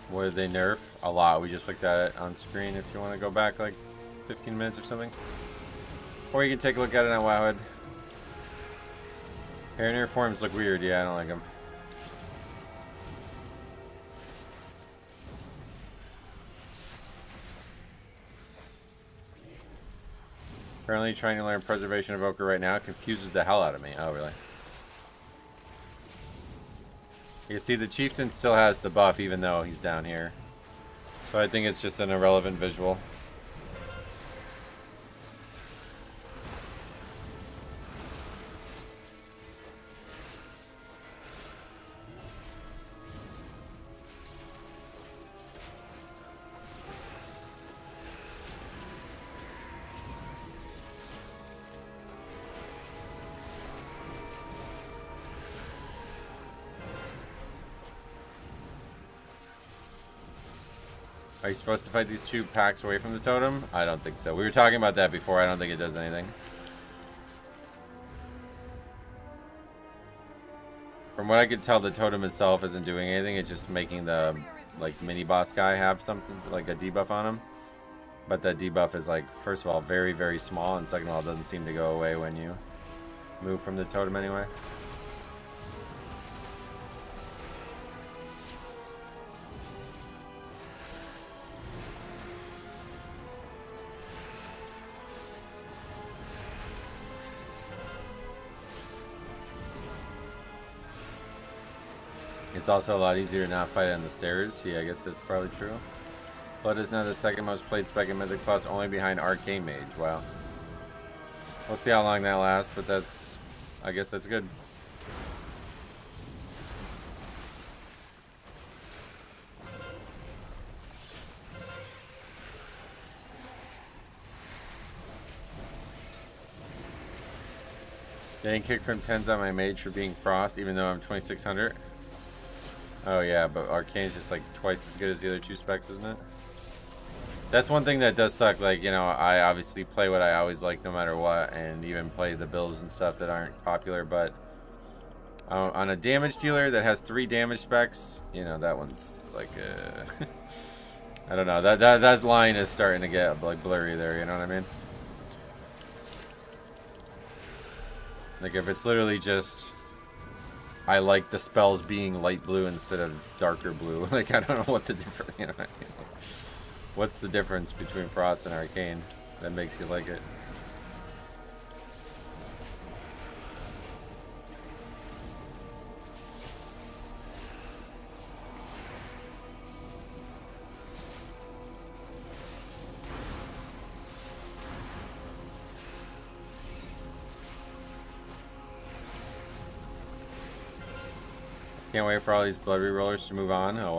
What did they nerf? A lot. We just looked at it on screen if you want to go back like 15 minutes or something. Or you can take a look at it on Wowhead. Harrier forms look weird. Yeah, I don't like them. Currently trying to learn Preservation Evoker right now. Confuses the hell out of me. Oh, really? You see, the Chieftain still has the buff even though he's down here. So I think it's just an irrelevant visual. Are you supposed to fight these two packs away from the totem? I don't think so. We were talking about that before. I don't think it does anything. From what I could tell, the totem itself isn't doing anything. It's just making the like mini boss guy have something like a debuff on him. But that debuff is like, first of all, very, very small, and second of all, it doesn't seem to go away when you move from the totem anyway. It's also a lot easier to not fight on the stairs. Yeah, I guess that's probably true. Blood is now the second most played spec in Mythic Plus, only behind Arcane Mage. Wow. We'll see how long that lasts, but that's... I guess that's good. Getting kicked from 10s on my mage for being Frost, even though I'm 2600. Oh yeah, but Arcane's just like twice as good as the other two specs, isn't it? That's one thing that does suck. Like, you know, I obviously play what I always like no matter what, and even play the builds and stuff that aren't popular, but on a damage dealer that has 3 damage specs, you know, that one's like I don't know, that line is starting to get like blurry there, you know what I mean? Like if it's literally just I like the spells being light blue instead of darker blue. Like, I don't know what the difference, you know, what's the difference between Frost and Arcane that makes you like it? Can't wait for all these blood rerollers to move on. Oh,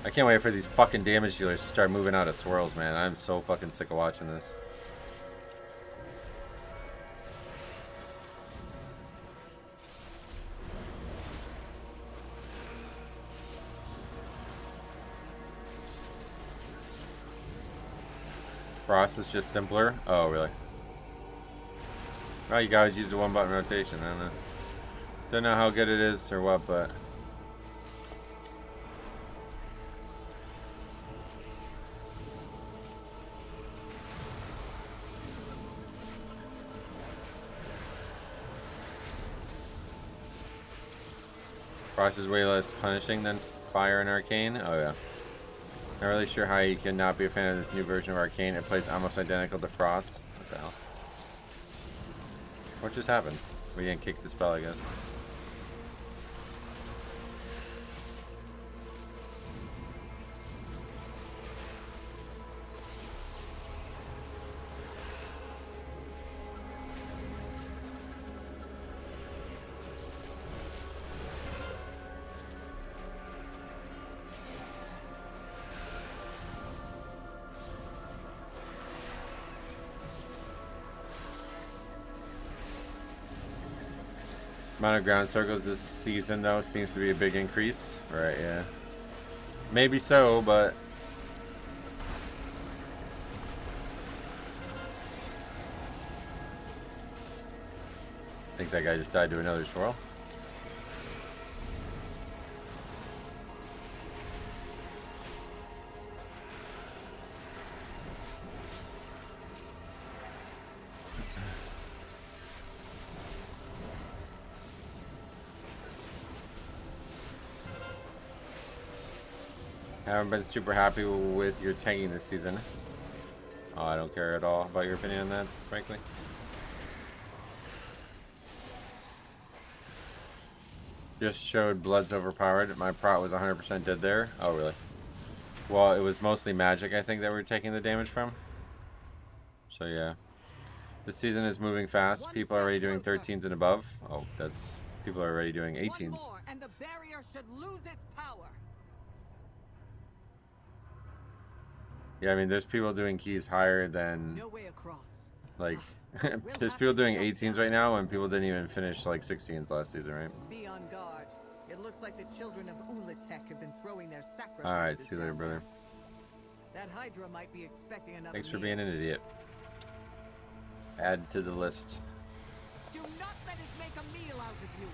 I can't wait for these fucking damage dealers to start moving out of swirls, man. I'm so fucking sick of watching this. Frost is just simpler. Oh, really? Well, you guys use the one button rotation. I don't know. Don't know how good it is or what, but. Frost is way less punishing than Fire and Arcane. Oh yeah. Not really sure how you can not be a fan of this new version of Arcane. It plays almost identical to Frost. What the hell? What just happened? We didn't kick the spell, I guess. Amount of ground circles this season though seems to be a big increase. Right, yeah. Maybe so, but I think that guy just died to another swirl. Haven't been super happy with your tanking this season. Oh, I don't care at all about your opinion on that, frankly. Just showed Blood's overpowered. My prot was 100% dead there. Oh, really? Well, it was mostly magic, I think, that we were taking the damage from. So, yeah. The season is moving fast. People are already doing 13s and above. Oh, that's... People are already doing 18s. One more, and the barrier should lose its power. Yeah, I mean, there's people doing keys higher than... No way across. Like, there's people doing 18s right now when people didn't even finish, like, 16s last season, right? Be on guard. It looks like the children of Ulatek have been throwing their sacrifices. Alright, see you later, brother. That Hydra might be expecting another Thanks for meal. being an idiot. Add to the list. Do not let it make a meal out of you.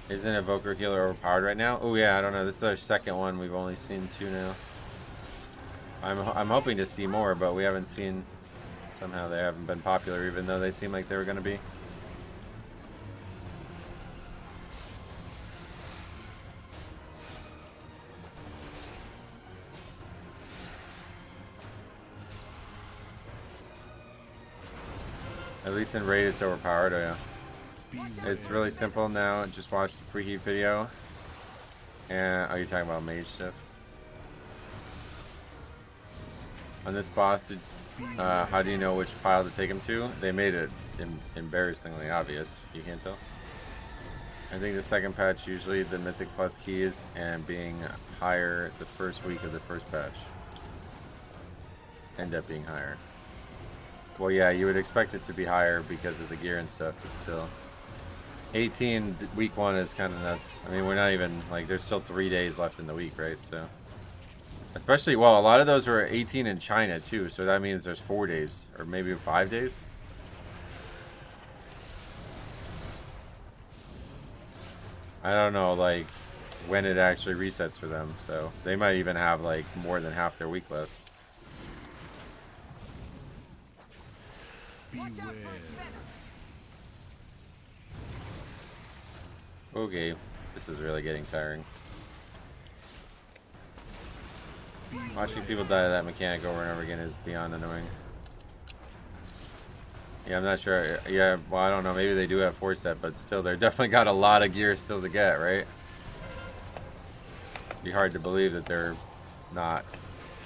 Isn't Evoker Healer overpowered right now? Oh yeah, I don't know. This is our second one. We've only seen 2 now. I'm hoping to see more, but we haven't seen... Somehow they haven't been popular, even though they seem like they were going to be. At least in raid it's overpowered. Oh yeah. It's really simple now. Just watch the preheat video. And are you talking about mage stuff? On this boss, how do you know which pile to take him to? They made it embarrassingly obvious. You can't tell. I think the second patch, usually the Mythic Plus keys and being higher the first week of the first patch end up being higher. Well, yeah, you would expect it to be higher because of the gear and stuff, but still. 18 week 1 is kind of nuts. I mean, we're not even, like, there's still 3 days left in the week, right? So, especially, well, a lot of those were 18 in China, too. So that means there's 4 days, or maybe 5 days. I don't know, like, when it actually resets for them. So they might even have, like, more than half their week left. Okay, this is really getting tiring. Watching people die to that mechanic over and over again is beyond annoying. Yeah, I'm not sure. Yeah, well, I don't know. Maybe they do have 4-step, but still, they're definitely got a lot of gear still to get, right? It'd be hard to believe that they're not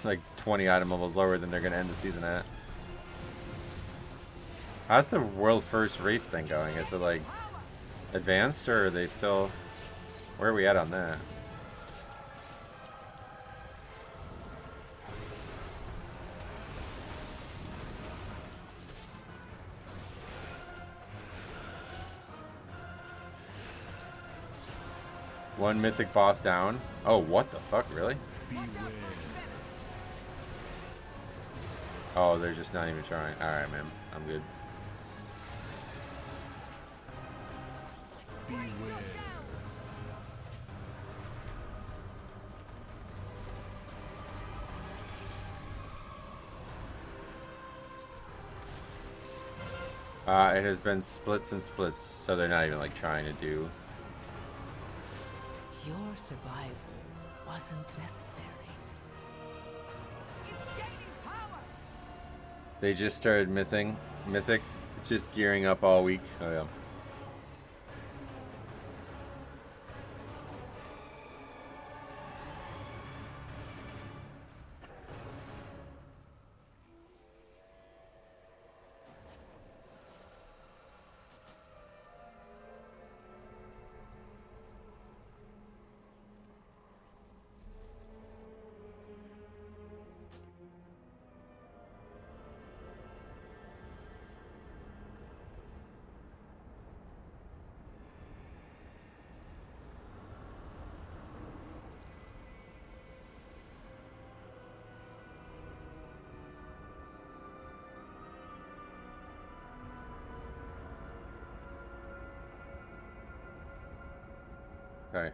like 20 item levels lower than they're going to end the season at. How's the world first race thing going? Is it like advanced, or are they still... Where are we at on that? One mythic boss down. Oh, what the fuck? Really? Oh, they're just not even trying. Alright, man. I'm good. It has been splits and splits, so they're not even like trying to do. Your survival wasn't necessary. They just started Mythic, just gearing up all week. Oh yeah. Okay.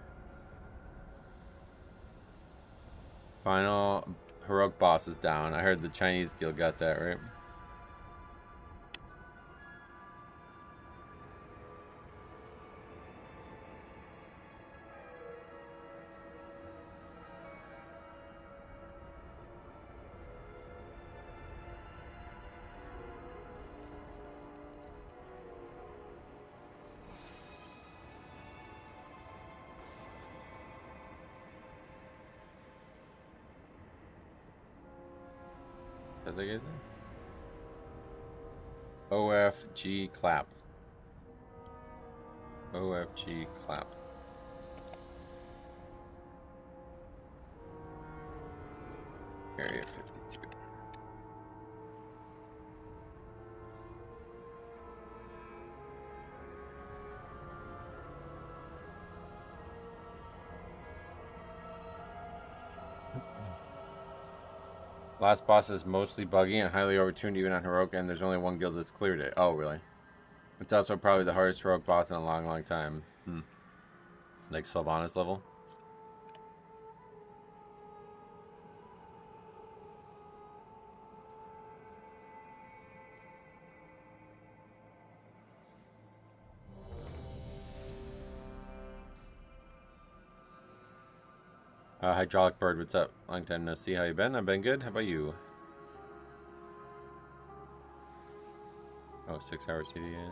Final heroic boss is down. I heard the Chinese guild got that, right? Did they get there? OFG clap. OFG clap. Area 52. Last boss is mostly buggy and highly overtuned even on heroic, and there's only one guild that's cleared it. Oh, really? It's also probably the hardest heroic boss in a long, long time. Like Sylvanas level. Hydraulic Bird, what's up? Long time no see. How you been? I've been good. How about you? Oh, 6 hours CD, yeah.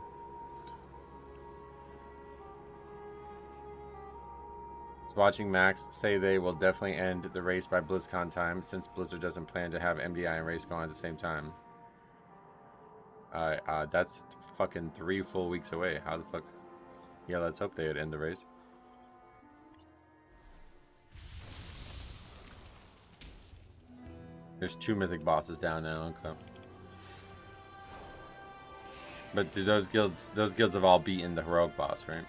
Watching Max say they will definitely end the race by BlizzCon time, since Blizzard doesn't plan to have MDI and race go on at the same time. That's fucking 3 full weeks away. How the fuck? Yeah, let's hope they would end the race. There's 2 mythic bosses down now. Okay. But do those guilds have all beaten the heroic boss, right?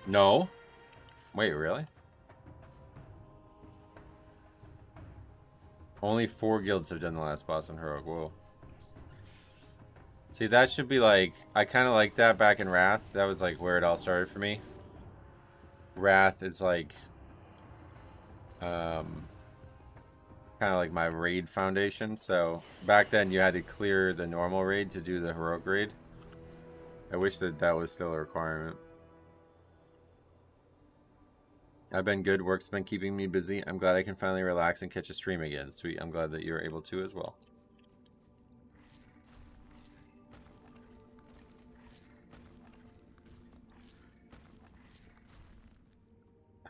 No. Wait, really? Only 4 guilds have done the last boss on heroic. Whoa. See, that should be like, I kind of like that back in Wrath. That was like where it all started for me. Wrath is like kind of like my raid foundation. So back then you had to clear the normal raid to do the heroic raid. I wish that was still a requirement. I've been good. Work's been keeping me busy. I'm glad I can finally relax and catch a stream again. Sweet. I'm glad that you're able to as well.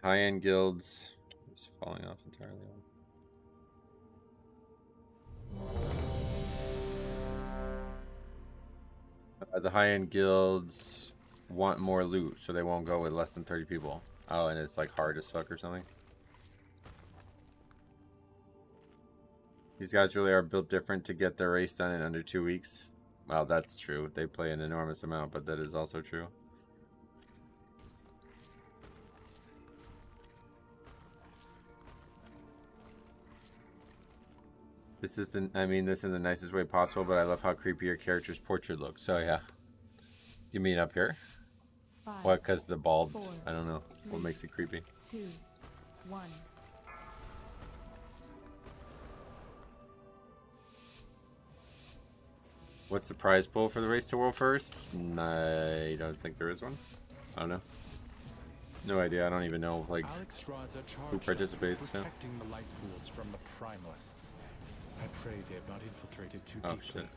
High-end guilds is falling off entirely. The high-end guilds want more loot, so they won't go with less than 30 people. Oh, and it's like hard as fuck or something. These guys really are built different to get their race done in under 2 weeks. Well, that's true. They play an enormous amount, but that is also true. This is the, I mean this in the nicest way possible, but I love how creepy your character's portrait looks. So yeah. You mean up here? 5, What, because the bald? 4, I don't know. What 3, makes it creepy? 2, 1. What's the prize pool for the Race to World First? I don't think there is one. I don't know. No idea. I don't even know like who participates. So. Protecting the light pools from the primalists. I pray they have not infiltrated too Oh deeply. shit.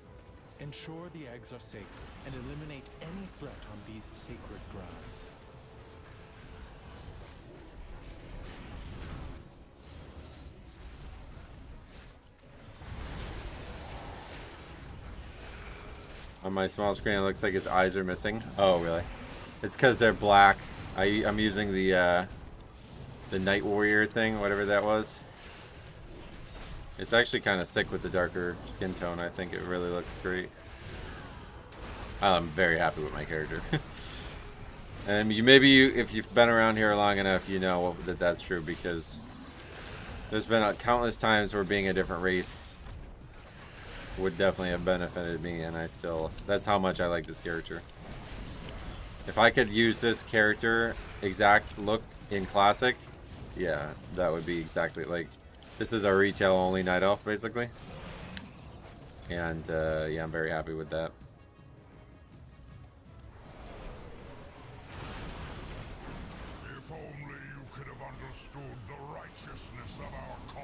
Ensure the eggs are safe and eliminate any threat on these sacred grounds. On my small screen, it looks like his eyes are missing. Oh, really? It's because they're black. I'm using the Night Warrior thing, whatever that was. It's actually kind of sick with the darker skin tone. I think it really looks great. I'm very happy with my character. And if you've been around here long enough, you know that that's true, because there's been countless times where being a different race would definitely have benefited me, and that's how much I like this character. If I could use this character exact look in Classic, yeah, that would be exactly like, this is a retail only Night Elf basically. And yeah, I'm very happy with that. If only you could have understood the righteousness of our cause.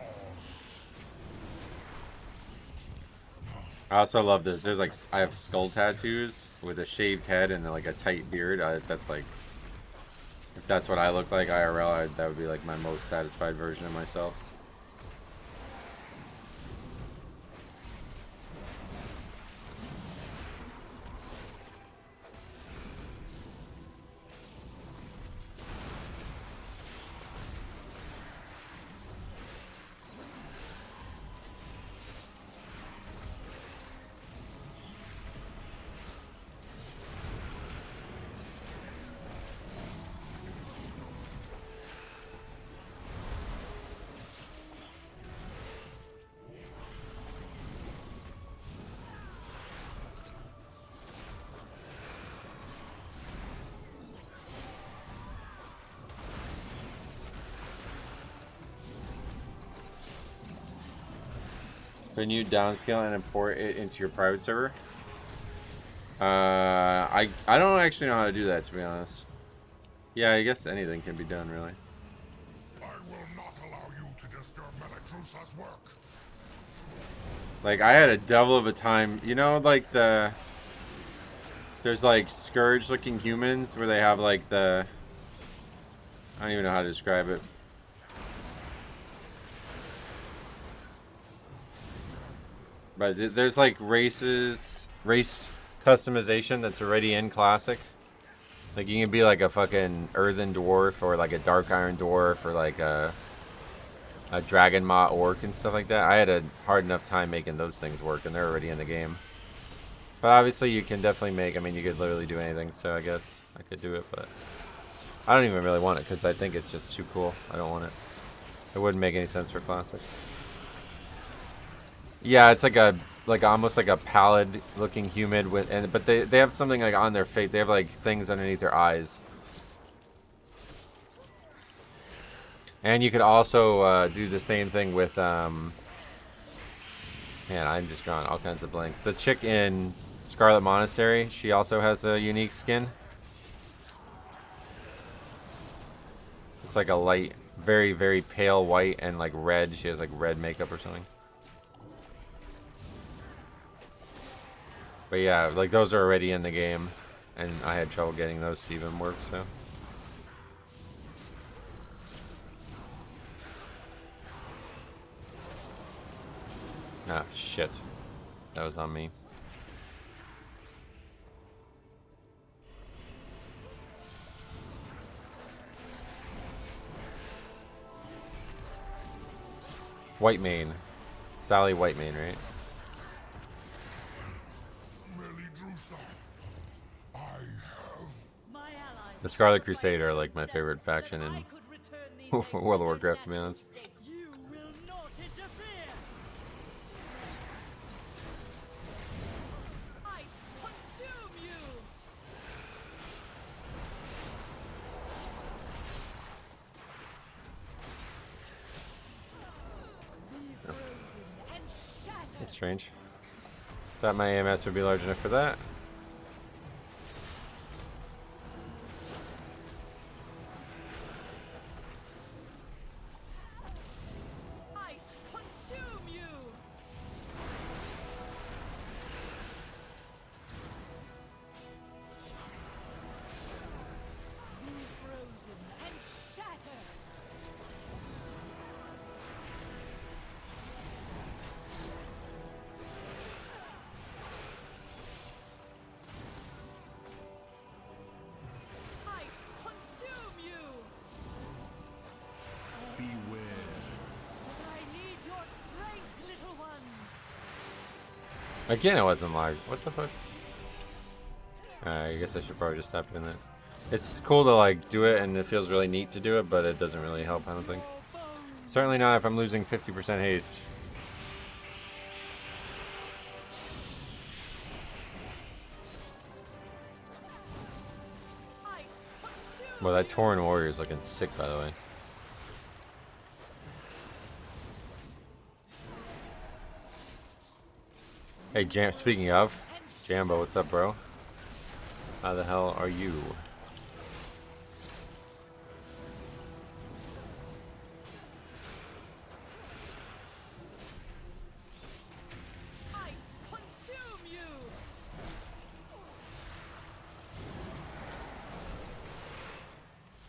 I also love this. There's like, I have skull tattoos with a shaved head and like a tight beard. That's like, if that's what I look like IRL, that would be like my most satisfied version of myself. Can you downscale and import it into your private server? I don't actually know how to do that, to be honest. Yeah, I guess anything can be done, really. I will not allow you to disturb Meladrusa's work. Like, I had a devil of a time. You know, like there's like Scourge-looking humans where they have like I don't even know how to describe it. But there's like race customization that's already in Classic. Like, you can be like a fucking earthen dwarf or like a dark iron dwarf or like a dragon maw orc and stuff like that. I had a hard enough time making those things work, and they're already in the game. But obviously you can definitely make, I mean, you could literally do anything, so I guess I could do it, but I don't even really want it because I think it's just too cool. I don't want it. It wouldn't make any sense for Classic. Yeah, it's like almost like a pallid looking humid but they have something like on their face. They have like things underneath their eyes. And you could also do the same thing with man, I'm just drawing all kinds of blanks. The chick in Scarlet Monastery, she also has a unique skin. It's like a light, very, very pale white and like red. She has like red makeup or something. But yeah, like those are already in the game, and I had trouble getting those to even work, so. Ah, shit. That was on me. White mane. Sally Whitemane, right? Melidrusa, I have My allies. The Scarlet Crusader are like my favorite faction in World of Warcraft, to be honest. You will not interfere. I consume you. Be frozen and shattered. That's strange. Thought my AMS would be large enough for that. I consume you. Be frozen and shattered. I consume you. Beware. But I need your strength, little ones. Again, it wasn't large. What the fuck? I guess I should probably just stop doing that. It's cool to like do it, and it feels really neat to do it, but it doesn't really help, I don't think. Certainly not if I'm losing 50% haste. I consume. Well, that Tauren Warrior is looking sick, by the way. Hey, speaking of, Jambo, what's up, bro? How the hell are you? I consume you.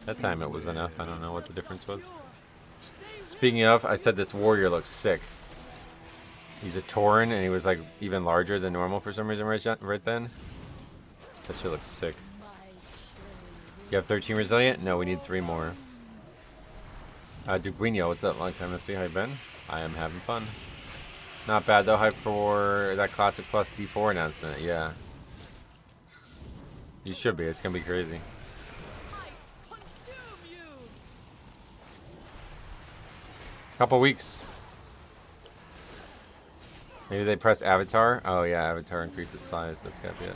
That time it was enough. I don't know what the difference was. Speaking of, I said this warrior looks sick. He's a Tauren, and he was like even larger than normal for some reason right then. That shit looks sick. You have 13 resilient? No, we need 3 more. Duguino, what's up? Long time no see. How you been? I am having fun. Not bad though. Hype for that Classic Plus D4 announcement. Yeah. You should be. It's gonna be crazy. I consume you. Couple weeks. Maybe they press Avatar. Oh yeah, Avatar increases size. That's gotta be it.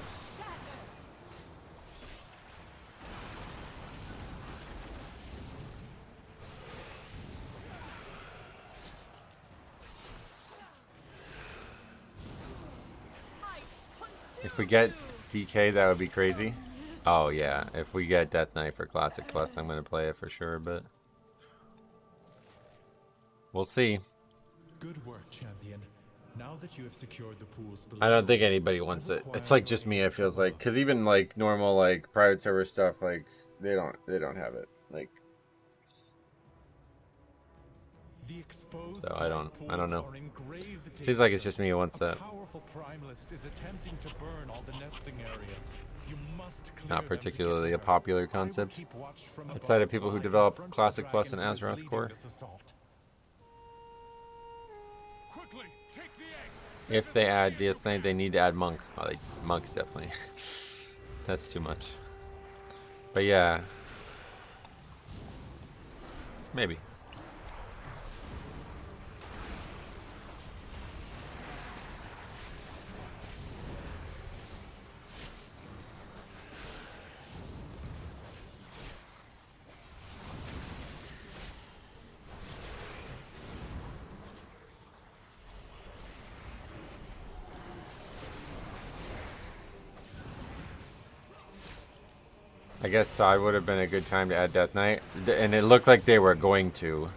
If we get DK, that would be crazy. Oh yeah, if we get Death Knight for Classic Plus, I'm gonna play it for sure, but we'll see. Good work, champion. Now that you have secured the pools below, I don't think anybody wants it. It's like just me. It feels like, because even like normal like private server stuff, like they don't have it. Like, the exposed so I don't know. are in grave Seems like it's just me who wants A that. powerful primalist is attempting to burn all the nesting areas. You must clear Not them to get particularly to a her. popular I will concept keep watch from outside of above people who while I develop confront the Classic Plus and dragon who is Azeroth leading Core. this assault. quickly take the eggs. If they add Death Knight, they need to add Monk. Oh, Monk's definitely. That's too much. But yeah. Maybe. I guess Side would have been a good time to add Death Knight. And it looked like they were going to.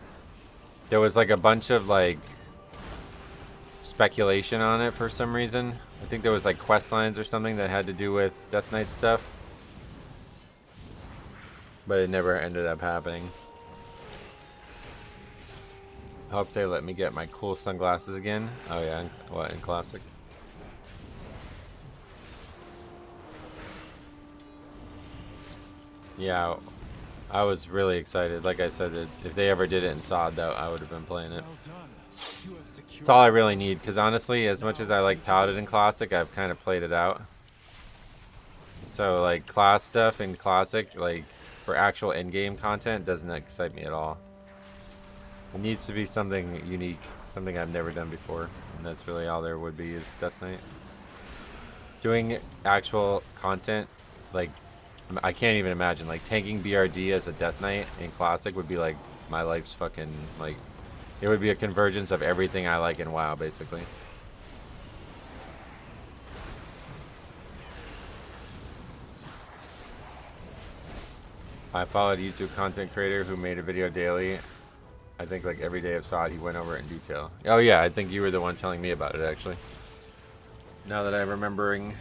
There was like a bunch of like speculation on it for some reason. I think there was like quest lines or something that had to do with Death Knight stuff. But it never ended up happening. I hope they let me get my cool sunglasses again. Oh yeah, what, in Classic? Yeah, I was really excited. Like I said, if they ever did it in SOD, though, I would have been playing it. Well done. You have secured That's all I really need, because honestly, as much as I like Paladin in Classic, I've kind of played it out. So, like, class stuff in Classic, like, for actual endgame content, doesn't excite me at all. It needs to be something unique, something I've never done before, and that's really all there would be is Death Knight. Doing actual content, like, I can't even imagine, like, tanking BRD as a Death Knight in Classic would be, like, my life's fucking, like, it would be a convergence of everything I like in WoW, basically. I followed a YouTube content creator who made a video daily. I think like every day I've saw it, he went over it in detail. Oh yeah, I think you were the one telling me about it actually. Now that I'm remembering.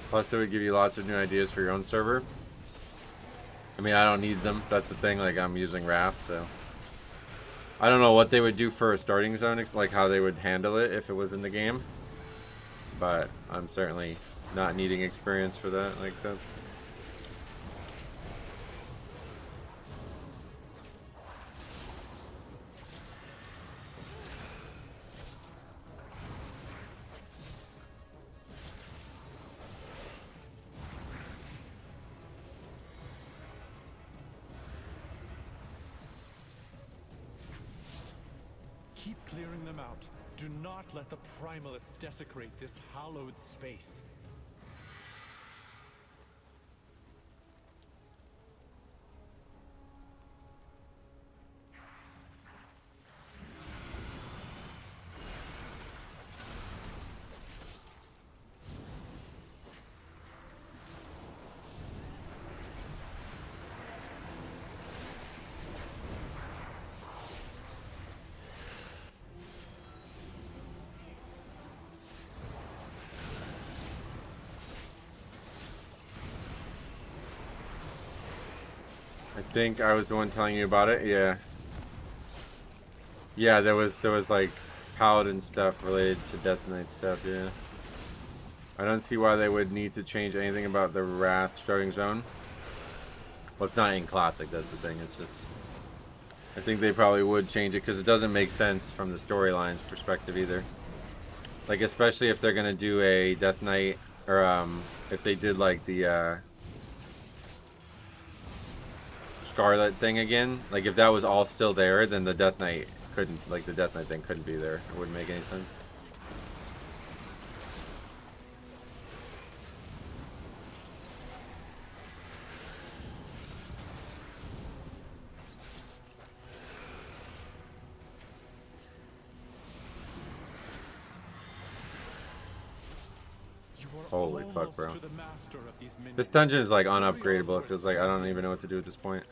Plus it would give you lots of new ideas for your own server. I mean, I don't need them. That's the thing. Like, I'm using Wrath, so I don't know what they would do for a starting zone, like how they would handle it if it was in the game. But I'm certainly not needing experience for that. Like, that's... Keep clearing them out. Do not let the Primalists desecrate this hallowed space. I think I was the one telling you about it. Yeah. Yeah, there was like Paladin stuff related to Death Knight stuff. Yeah. I don't see why they would need to change anything about the Wrath starting zone. Well, it's not in Classic. That's the thing. It's just. I think they probably would change it because it doesn't make sense from the storyline's perspective either. Like, especially if they're gonna do a Death Knight, or if they did like the Scarlet thing again. Like, if that was all still there, then the Death Knight couldn't, like, the Death Knight thing couldn't be there. It wouldn't make any sense. Holy fuck, bro. This dungeon is like unupgradable. It feels like I don't even know what to do at this point.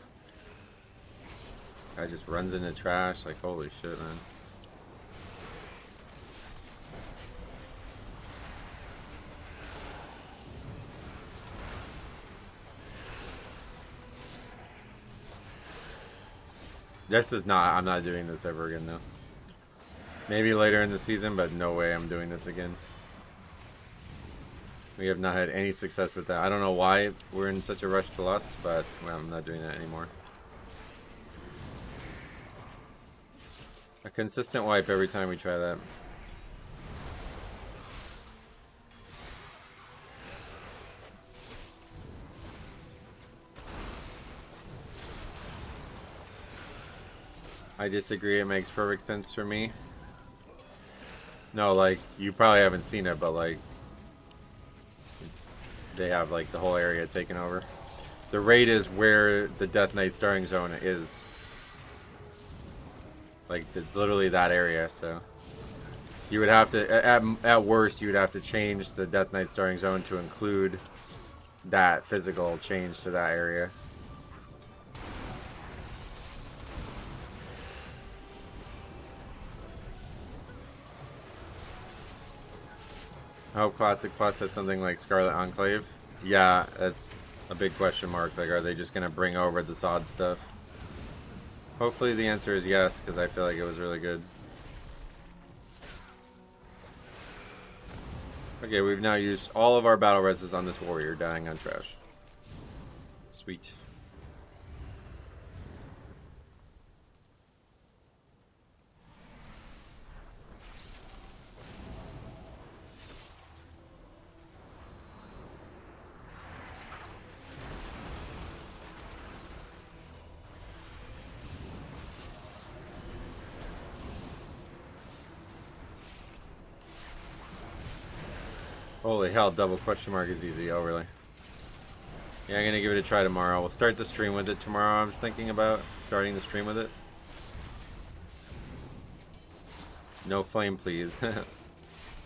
Guy just runs into trash. Like, holy shit, man. This is not, I'm not doing this ever again, though. Maybe later in the season, but no way I'm doing this again. We have not had any success with that. I don't know why we're in such a rush to lust, but well, I'm not doing that anymore. A consistent wipe every time we try that. I disagree. It makes perfect sense for me. No, like, you probably haven't seen it, but like, they have like the whole area taken over. The raid is where the Death Knight starting zone is. Like, it's literally that area, so you would have to, at worst, you would have to change the Death Knight starting zone to include that physical change to that area. I hope Classic Plus has something like Scarlet Enclave. Yeah, that's a big question mark. Like, are they just going to bring over the SOD stuff? Hopefully the answer is yes, because I feel like it was really good. Okay, we've now used all of our battle reses on this warrior dying on trash. Sweet. Holy hell, double question mark is easy. Oh, really? Yeah, I'm gonna give it a try tomorrow. We'll start the stream with it tomorrow. I was thinking about starting the stream with it. No flame, please.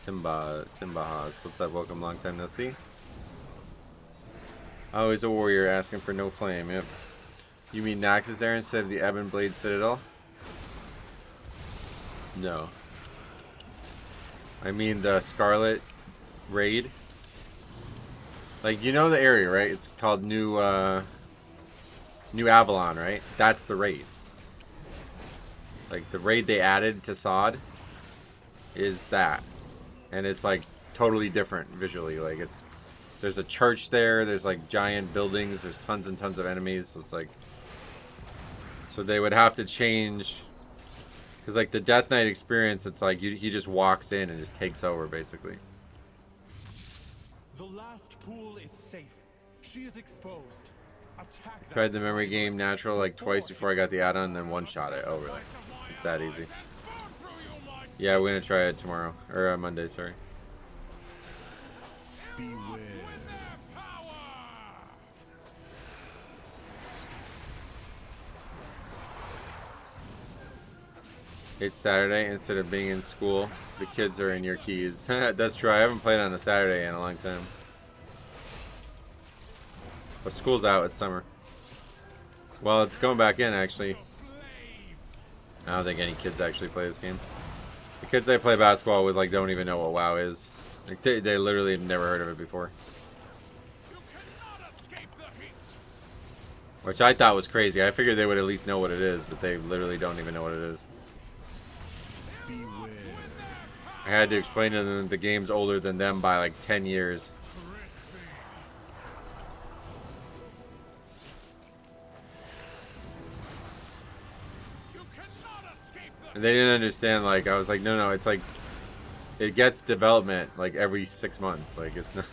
Timbahas. What's up? Welcome, long time no see. Always a warrior asking for no flame. Yep. You mean Nax is there instead of the Ebon Blade Citadel? No. I mean the Scarlet Raid. Like, you know the area, right? It's called New Avalon, right? That's the raid. Like, the raid they added to Sod is that. And it's, like, totally different visually. Like, there's a church there. There's, like, giant buildings. There's tons and tons of enemies. So it's, like... So they would have to change... Because, like, the Death Knight experience, it's like he just walks in and just takes over, basically. The last pool is safe. She is exposed. Attack. Tried the memory game natural like twice before I got the add-on, and then one-shot it. Oh, really? It's that easy. Yeah, we're gonna try it tomorrow. Or Monday, sorry. Beware. It's Saturday instead of being in school. The kids are in your keys. That's true. I haven't played on a Saturday in a long time. But school's out. It's summer. Well, it's going back in, actually. I don't think any kids actually play this game. The kids I play basketball with, like, don't even know what WoW is. Like, they literally have never heard of it before. Which I thought was crazy. I figured they would at least know what it is, but they literally don't even know what it is. I had to explain to them that the game's older than them by like 10 years. And they didn't understand, like, I was like, no, it's like, it gets development like every 6 months. Like, it's not,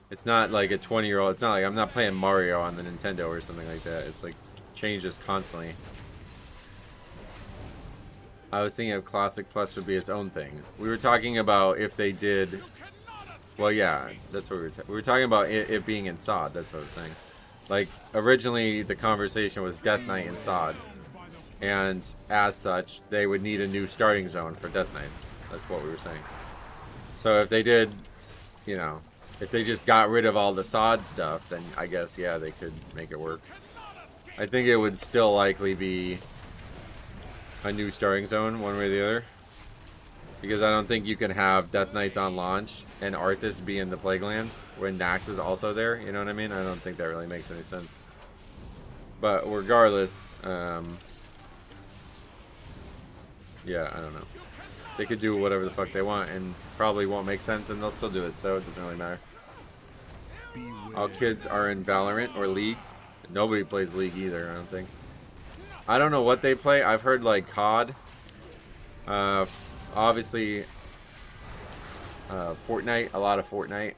it's not like a 20-year-old, it's not like, I'm not playing Mario on the Nintendo or something like that. It's like, changes constantly. I was thinking of Classic Plus would be its own thing. We were talking about if they did... Well, yeah, that's what we were talking about it being in Sod. That's what I was saying. Like, originally the conversation was Death Knight and Sod. And as such, they would need a new starting zone for Death Knights. That's what we were saying. So if they did, you know, if they just got rid of all the Sod stuff, then I guess, yeah, they could make it work. I think it would still likely be a new starting zone, one way or the other. Because I don't think you can have Death Knights on launch and Arthas be in the Plaguelands when Nax is also there. You know what I mean? I don't think that really makes any sense. But regardless, yeah, I don't know. They could do whatever the fuck they want and probably won't make sense, and they'll still do it, so it doesn't really matter. All kids are in Valorant or League. Nobody plays League either, I don't think. I don't know what they play. I've heard like COD. Obviously, Fortnite. A lot of Fortnite.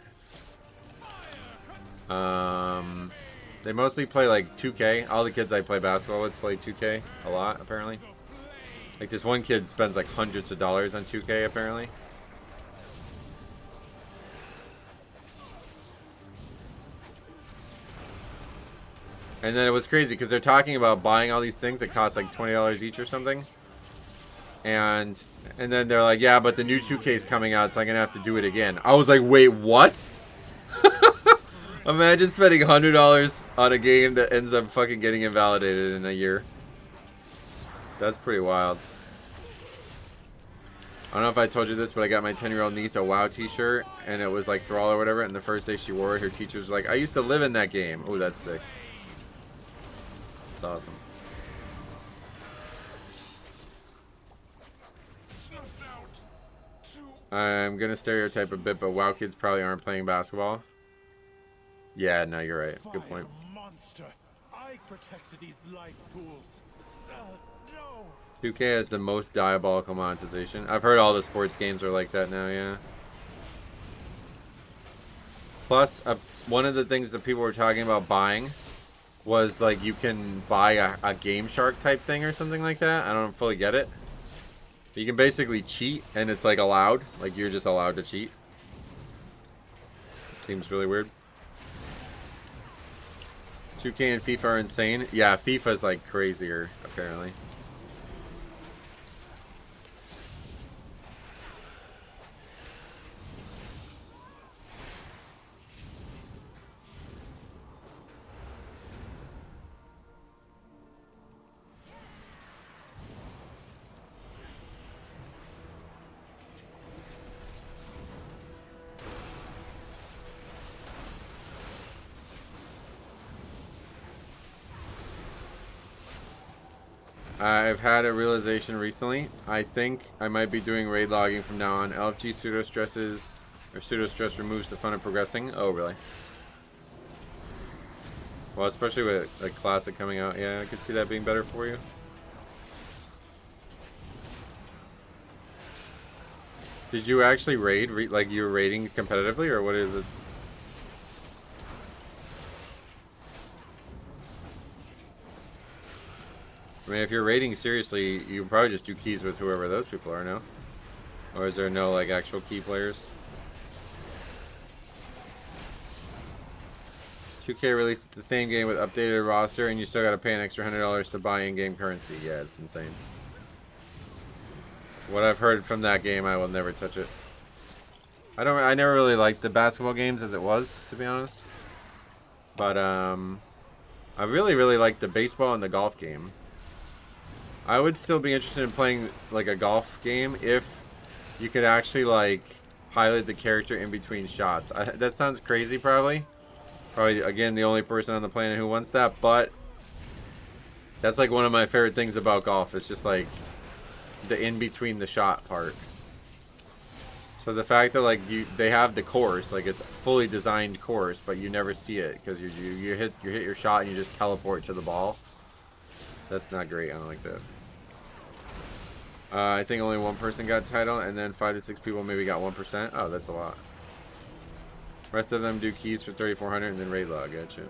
They mostly play like 2K. All the kids I play basketball with play 2K a lot, apparently. Like this one kid spends like hundreds of dollars on 2K, apparently. And then it was crazy because they're talking about buying all these things that cost like $20 each or something. And then they're like, yeah, but the new 2K is coming out, so I'm going to have to do it again. I was like, wait, what? Imagine spending $100 on a game that ends up fucking getting invalidated in a year. That's pretty wild. I don't know if I told you this, but I got my 10-year-old niece a WoW t-shirt, and it was like Thrall or whatever, and the first day she wore it, her teacher was like, I used to live in that game. Oh, that's sick. It's awesome. Snuffed out. Too I'm gonna stereotype a bit, but WoW kids probably aren't playing basketball. Yeah, no, you're right. Good point. Monster. I protect these life pools. No. 2K has the most diabolical monetization. I've heard all the sports games are like that now, yeah. Plus, one of the things that people were talking about buying was like you can buy a Game Shark type thing or something like that. I don't fully get it. You can basically cheat and it's like allowed. Like you're just allowed to cheat. Seems really weird. 2K and FIFA are insane. Yeah, FIFA's like crazier, apparently. I've had a realization recently. I think I might be doing raid logging from now on. LFG pseudo stresses or pseudo stress removes the fun of progressing. Oh, really? Well, especially with a classic coming out. Yeah, I could see that being better for you. Did you actually raid? Like you were raiding competitively, or what is it? I mean, if you're raiding seriously, you can probably just do keys with whoever those people are, no? Or is there no, like, actual key players? 2K released the same game with updated roster, and you still gotta pay an extra $100 to buy in-game currency. Yeah, it's insane. What I've heard from that game, I will never touch it. I never really liked the basketball games as it was, to be honest. But, I really liked the baseball and the golf game. I would still be interested in playing like a golf game if you could actually like pilot the character in between shots. That sounds crazy, probably again the only person on the planet who wants that, but that's like one of my favorite things about golf. It's just like the in between the shot part. So the fact that like they have the course, like it's a fully designed course, but you never see it because you hit your shot and you just teleport to the ball. That's not great. I don't like that. I think only one person got title, and then 5 to 6 people maybe got 1%. Oh, that's a lot. Rest of them do keys for 3,400 and then raid log. Gotcha.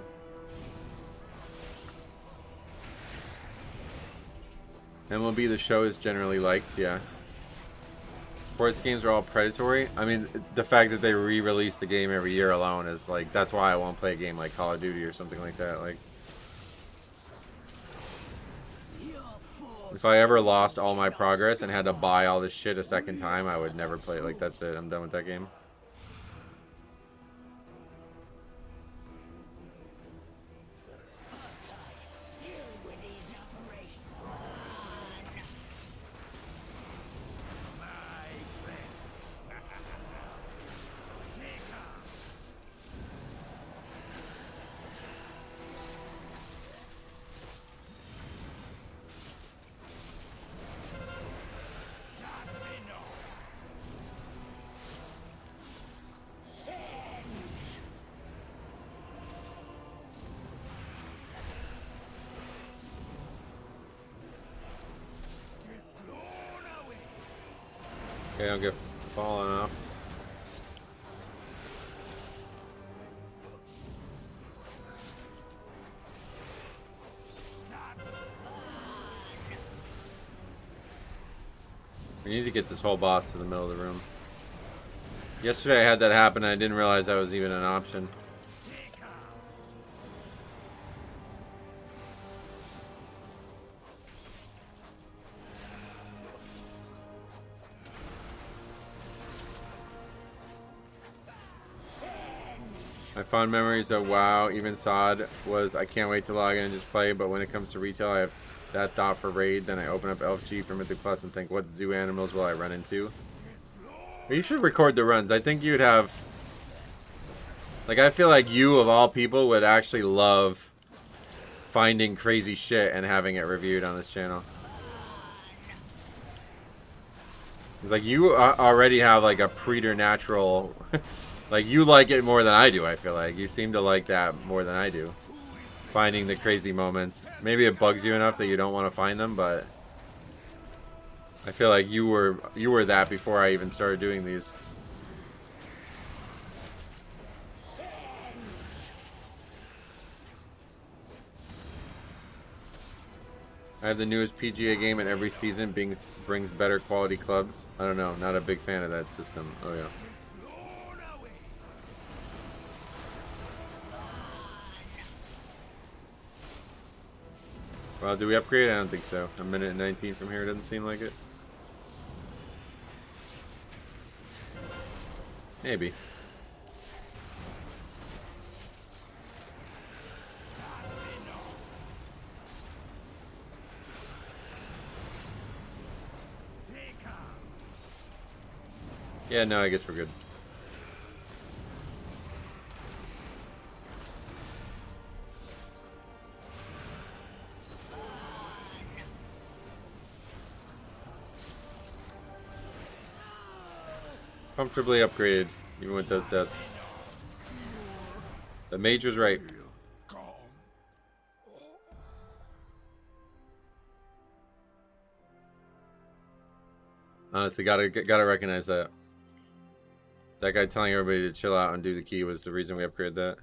MLB The Show is generally liked, yeah. Sports games are all predatory. I mean, the fact that they re-release the game every year alone is like, that's why I won't play a game like Call of Duty or something like that. Like, if I ever lost all my progress and had to buy all this shit a second time, I would never play it. Like, that's it. I'm done with that game. Okay, I'll get fallen off. We need to get this whole boss to the middle of the room. Yesterday I had that happen and I didn't realize that was even an option. My fond memories of WoW, even SOD, was I can't wait to log in and just play, but when it comes to retail, I have that thought for raid, then I open up LFG for Mythic Plus and think, what zoo animals will I run into? You should record the runs. I think you'd have... Like, I feel like you, of all people, would actually love finding crazy shit and having it reviewed on this channel. It's like you already have like a preternatural, like you like it more than I do. I feel like you seem to like that more than I do. Finding the crazy moments. Maybe it bugs you enough that you don't want to find them, but I feel like you were that before I even started doing these. I have the newest PGA game, and every season brings better quality clubs. I don't know, not a big fan of that system. Oh yeah. Well, do we upgrade? I don't think so. A minute and 19 from here doesn't seem like it. Maybe. Yeah, no, I guess we're good. Comfortably upgraded, even with those deaths. The mage was right. Honestly, gotta recognize that. That guy telling everybody to chill out and do the key was the reason we upgraded that.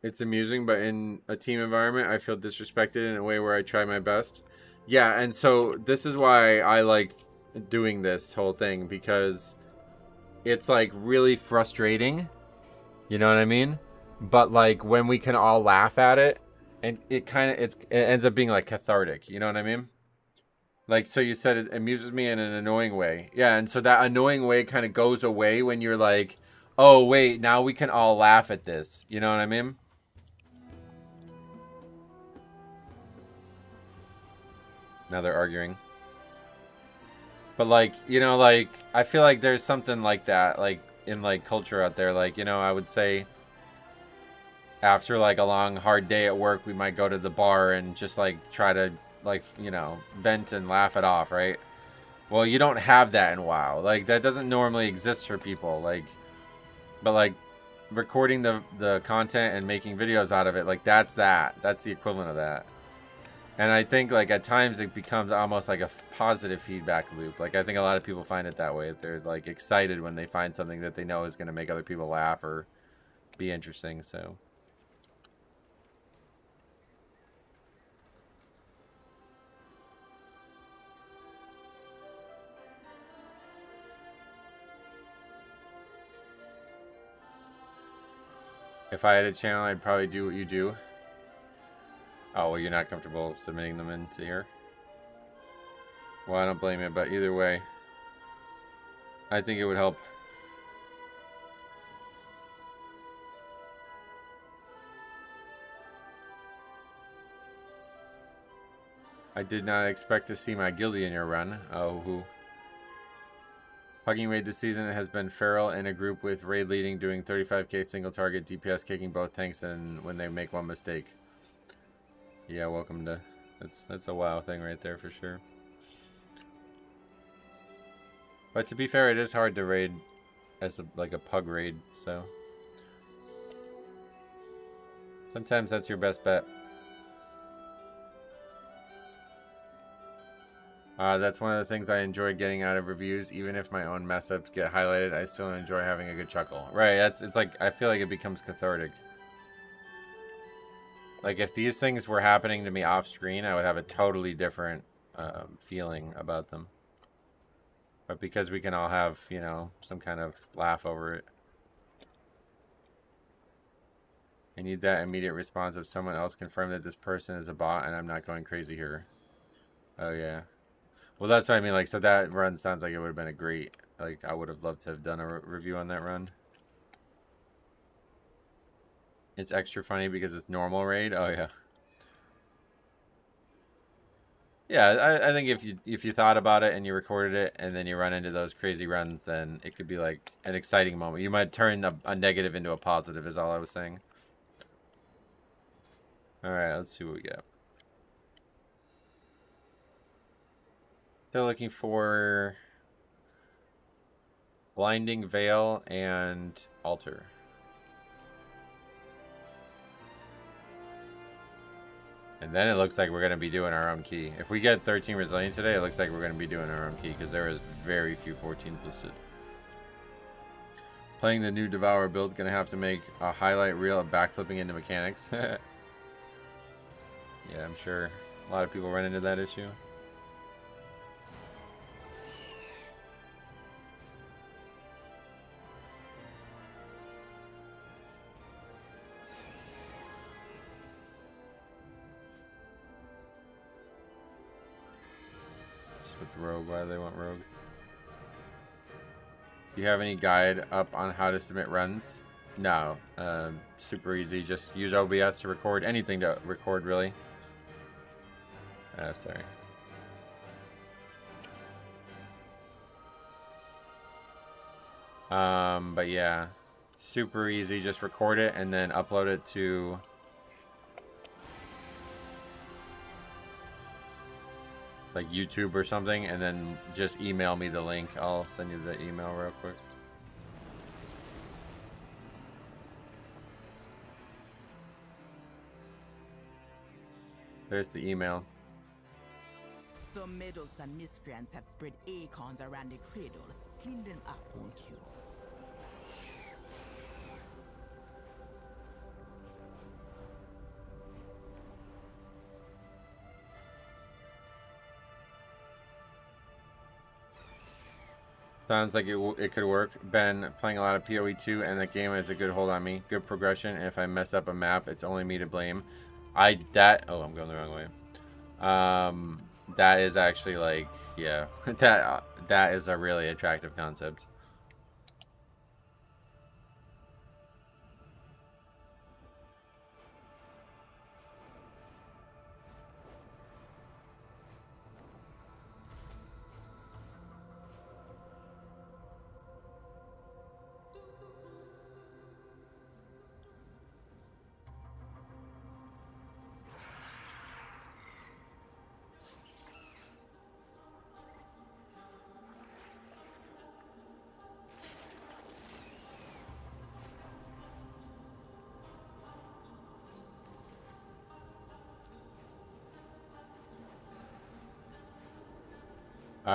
It's amusing, but in a team environment, I feel disrespected in a way where I try my best. Yeah, and so this is why I like doing this whole thing, because it's like really frustrating. You know what I mean? But like when we can all laugh at it, and it ends up being like cathartic. You know what I mean? Like, so you said it amuses me in an annoying way. Yeah, and so that annoying way kind of goes away when you're like, oh wait, now we can all laugh at this. You know what I mean? Now they're arguing. But like, you know, like I feel like there's something like that, like in like culture out there. Like, you know, I would say after like a long hard day at work, we might go to the bar and just like try to like, you know, vent and laugh it off, right? Well, you don't have that in WoW. Like that doesn't normally exist for people. Like, but like recording the content and making videos out of it, like that's the equivalent of that. And I think like at times it becomes almost like a positive feedback loop. Like I think a lot of people find it that way. They're like excited when they find something that they know is going to make other people laugh or be interesting. So if I had a channel, I'd probably do what you do. Oh, well, you're not comfortable submitting them into here? Well, I don't blame you, but either way, I think it would help. I did not expect to see my guildie in your run. Oh, who? Pugging raid this season has been feral in a group with raid leading, doing 35k single target, DPS kicking both tanks, and when they make one mistake. Yeah, welcome to... That's a WoW thing right there for sure. But to be fair, it is hard to raid as like a pug raid, so... sometimes that's your best bet. That's one of the things I enjoy getting out of reviews. Even if my own mess-ups get highlighted, I still enjoy having a good chuckle. Right, it's like, I feel like it becomes cathartic. Like, if these things were happening to me off-screen, I would have a totally different feeling about them. But because we can all have, you know, some kind of laugh over it. I need that immediate response of someone else confirm that this person is a bot and I'm not going crazy here. Oh, yeah. Well, that's what I mean. Like, so that run sounds like it would have been a great... like, I would have loved to have done a review on that run. It's extra funny because it's normal raid. Oh, yeah. Yeah, I think if you thought about it and you recorded it and then you run into those crazy runs, then it could be like an exciting moment. You might turn a negative into a positive is all I was saying. All right, let's see what we got. They're looking for Blinding Veil and Altar. And then it looks like we're going to be doing our own key. If we get 13 Resilient today, it looks like we're going to be doing our own key because there is very few 14s listed. Playing the new Devour build, going to have to make a highlight reel of backflipping into mechanics. Yeah, I'm sure a lot of people run into that issue. With Rogue, why do they want Rogue? Do you have any guide up on how to submit runs? No. Super easy. Just use OBS to record anything to record, really. Sorry. But yeah, super easy. Just record it and then upload it to like YouTube or something, and then just email me the link. I'll send you the email real quick. There's the email. Some meddlesome miscreants have spread acorns around the cradle. Clean them up, won't you? Sounds like it could work. Been playing a lot of PoE 2, and that game has a good hold on me. Good progression, and if I mess up a map, it's only me to blame. Oh, I'm going the wrong way. That is actually like, yeah, that is a really attractive concept.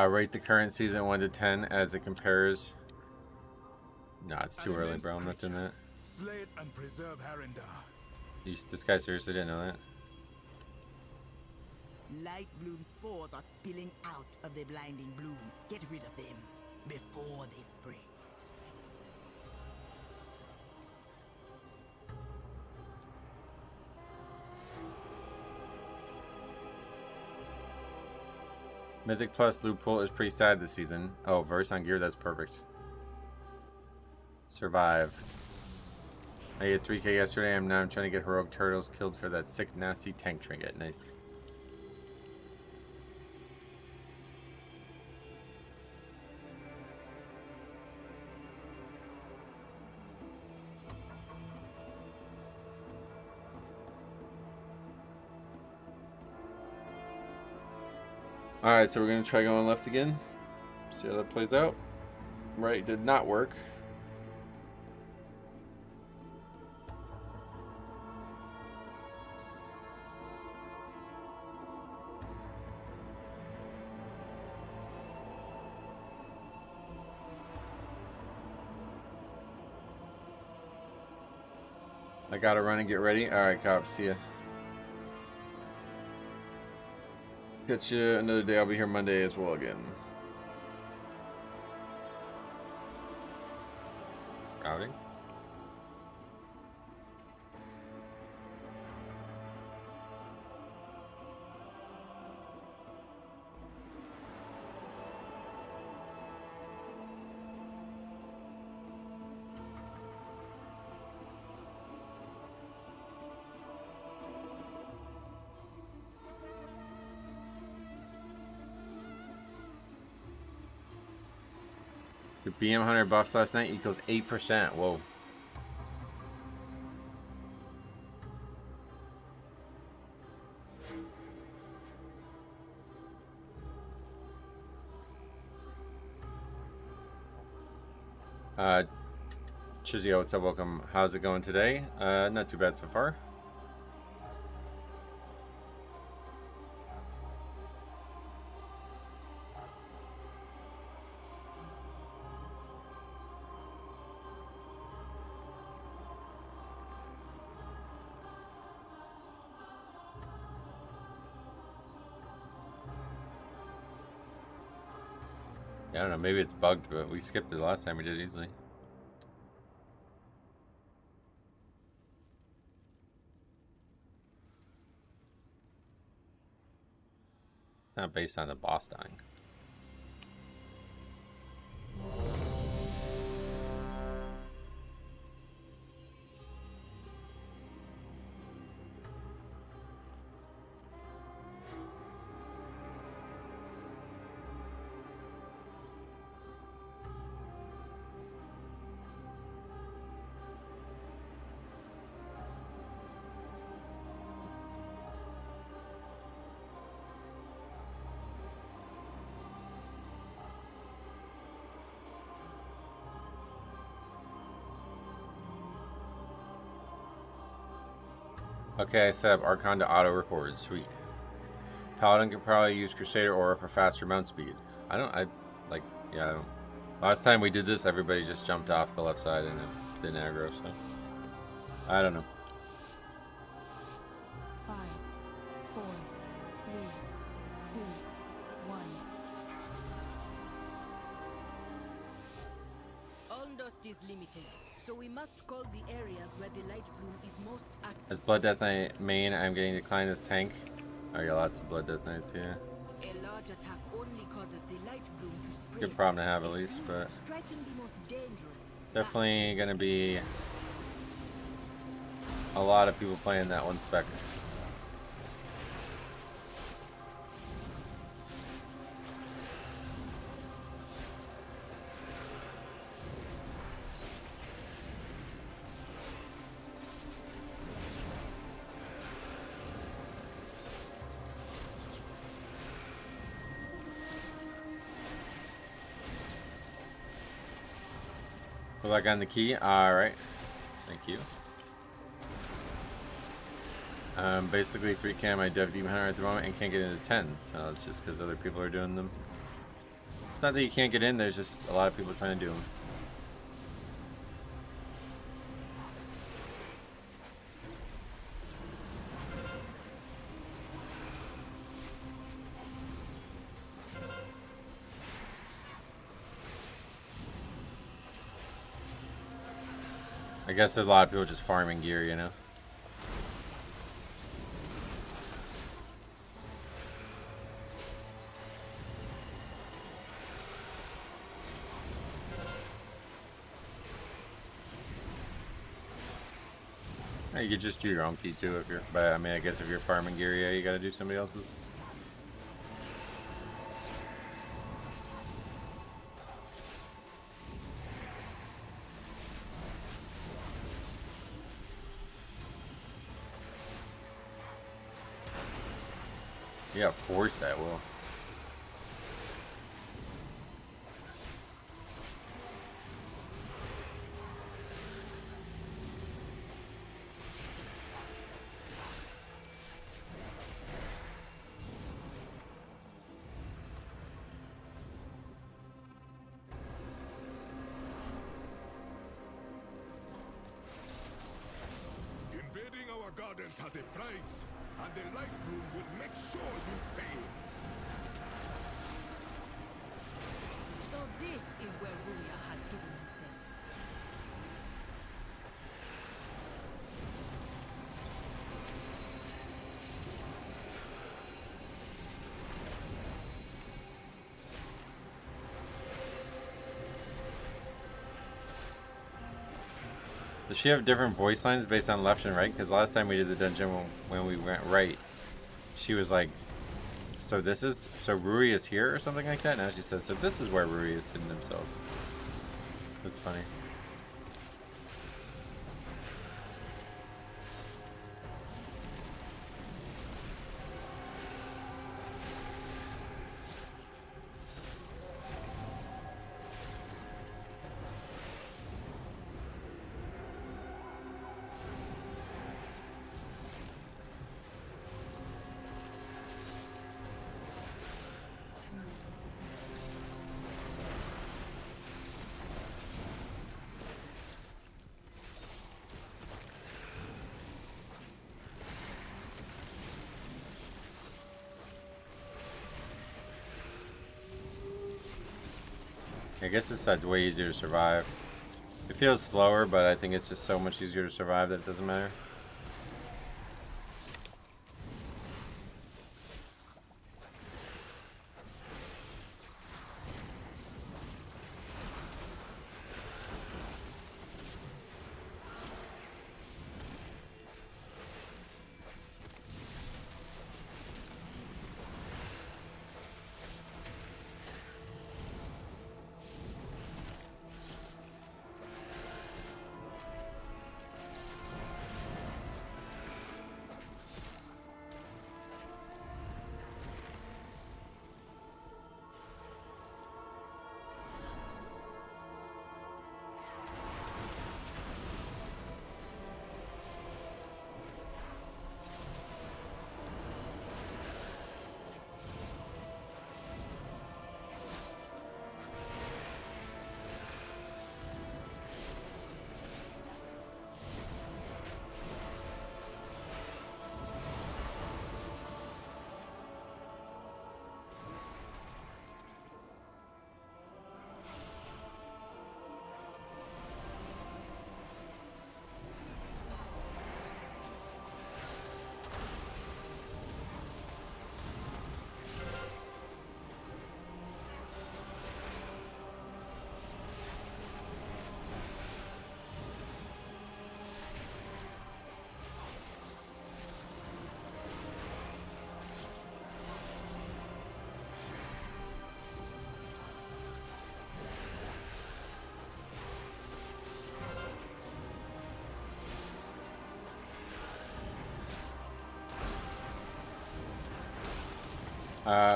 Rate the current season 1 to 10 as it compares. Nah, it's too early, bro. I'm not doing that. Slay and preserve Harindar. This guy seriously didn't know that. Light bloom spores are spilling out of the blinding bloom. Get rid of them before they spread. Mythic Plus loot pool is pretty sad this season. Oh, verse on gear, that's perfect. Survive. I hit 3k yesterday. Now I'm trying to get heroic turtles killed for that sick, nasty tank trinket. Nice. Alright, so we're going to try going left again. See how that plays out. Right did not work. I gotta run and get ready. Alright, cops, see ya. Catch you another day. I'll be here Monday as well again. Routing. Your BM Hunter buffs last night equals 8%. Whoa. Chizio, what's up? Welcome. How's it going today? Not too bad so far. Yeah, I don't know. Maybe it's bugged, but we skipped it the last time we did it easily. Not based on the boss dying. Okay, I set up Archon to auto-record. Sweet. Paladin could probably use Crusader Aura for faster mount speed. I don't. Last time we did this, everybody just jumped off the left side and it didn't aggro, so. I don't know. 5, 4, 3, 2, 1. Ondust is limited, so we must call the areas where the light bloom is most active. As Blood Death Knight main, I'm getting declined as tank. I got lots of Blood Death Knights here. A large attack only causes the light bloom to spread. Good problem to have at least, but Striking the most dangerous. definitely gonna be a lot of people playing that one spec. Put back on the key. Alright. Thank you. Basically 3K on my Dev Demon Hunter at the moment and can't get into 10. So it's just because other people are doing them. It's not that you can't get in, there's just a lot of people trying to do them. I guess there's a lot of people just farming gear, you know? Yeah, you could just do your own key too if you're, but I mean, I guess if you're farming gear, yeah, you gotta do somebody else's. You got force that will. Invading our gardens has a price, and the light room will make sure you pay it. So this is where Ruya has hidden himself. Does she have different voice lines based on left and right? Because last time we did the dungeon when we went right, she was like, so Rui is here or something like that. Now she says, so this is where Rui is hidden himself. That's funny. I guess this side's way easier to survive. It feels slower, but I think it's just so much easier to survive that it doesn't matter.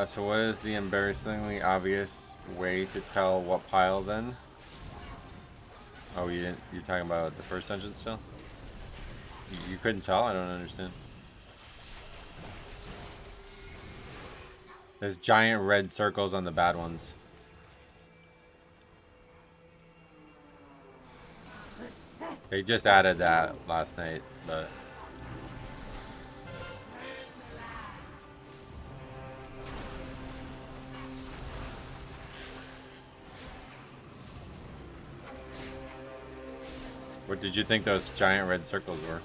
So what is the embarrassingly obvious way to tell what pile's in? Oh, you're talking about the first engine still? You couldn't tell? I don't understand. There's giant red circles on the bad ones. They just added that last night, but... What did you think those giant red circles were?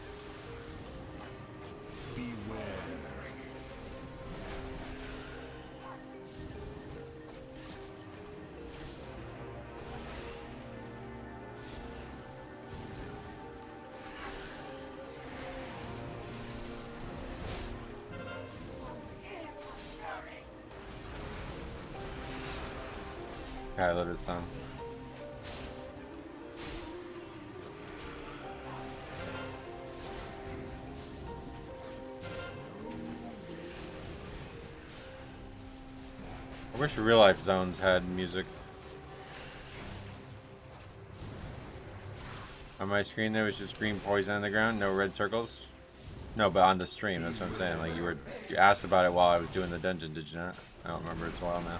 I loaded some. I wish real life zones had music. On my screen there was just green poison on the ground, no red circles. No, but on the stream, that's what I'm saying. Like you asked about it while I was doing the dungeon, did you not? I don't remember, it's a while now.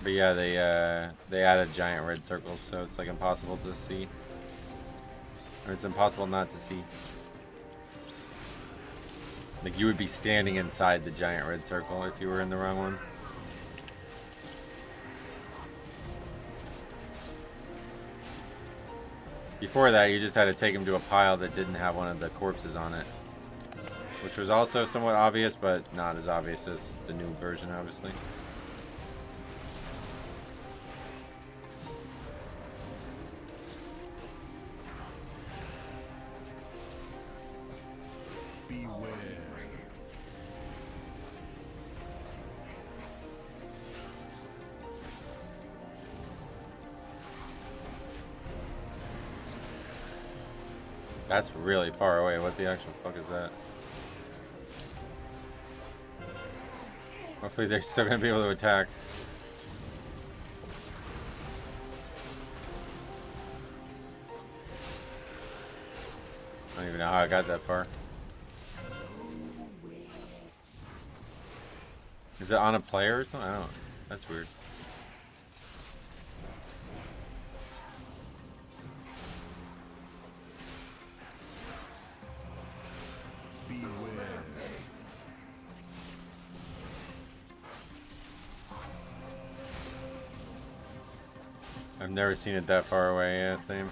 But yeah, they added giant red circles, so it's like impossible to see. Or it's impossible not to see. Like you would be standing inside the giant red circle if you were in the wrong one. Before that, you just had to take him to a pile that didn't have one of the corpses on it. Which was also somewhat obvious, but not as obvious as the new version, obviously. That's really far away. What the actual fuck is that? Hopefully they're still gonna be able to attack. I don't even know how I got that far. Is it on a player or something? I don't know. That's weird. I've never seen it that far away. Yeah, same.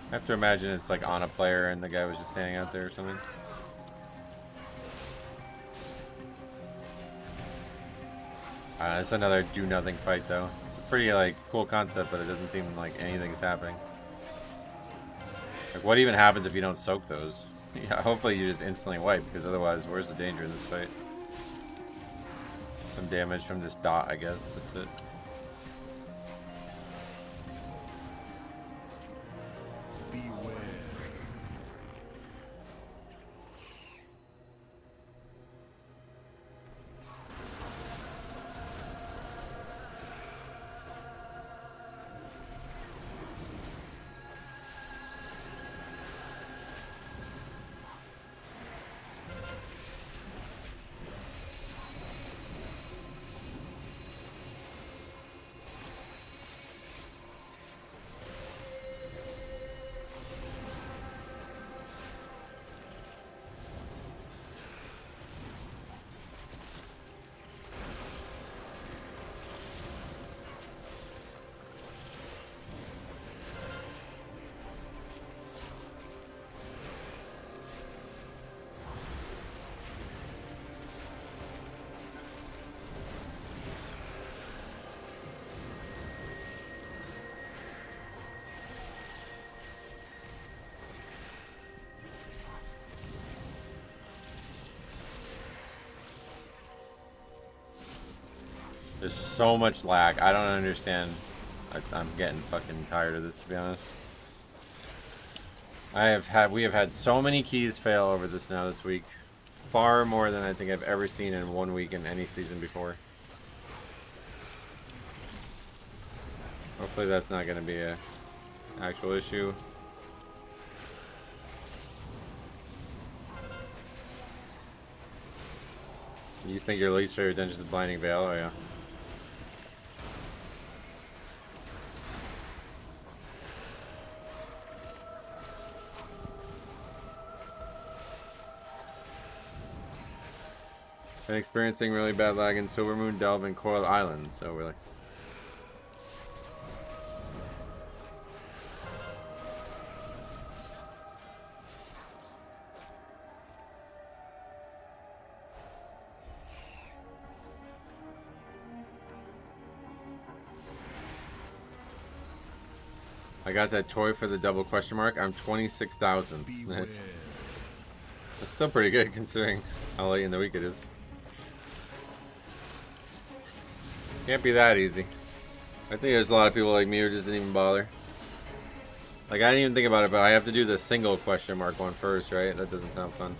I have to imagine it's like on a player and the guy was just standing out there or something. It's another do nothing fight though. It's a pretty like cool concept, but it doesn't seem like anything's happening. Like what even happens if you don't soak those? Yeah, hopefully you just instantly wipe, because otherwise where's the danger in this fight? Some damage from this dot, I guess. That's it. There's so much lag. I don't understand. I'm getting fucking tired of this, to be honest. We have had so many keys fail over this now this week. Far more than I think I've ever seen in 1 week in any season before. Hopefully that's not going to be a actual issue. You think your least favorite dungeon is Blinding Veil? Oh yeah. Been experiencing really bad lag in Silvermoon, Delve, and Coral Island, so we're like... I got that toy for the double question mark. I'm 26,000. Nice. That's still pretty good considering how late in the week it is. Can't be that easy. I think there's a lot of people like me who just didn't even bother. Like, I didn't even think about it, but I have to do the single question mark one first, right? That doesn't sound fun.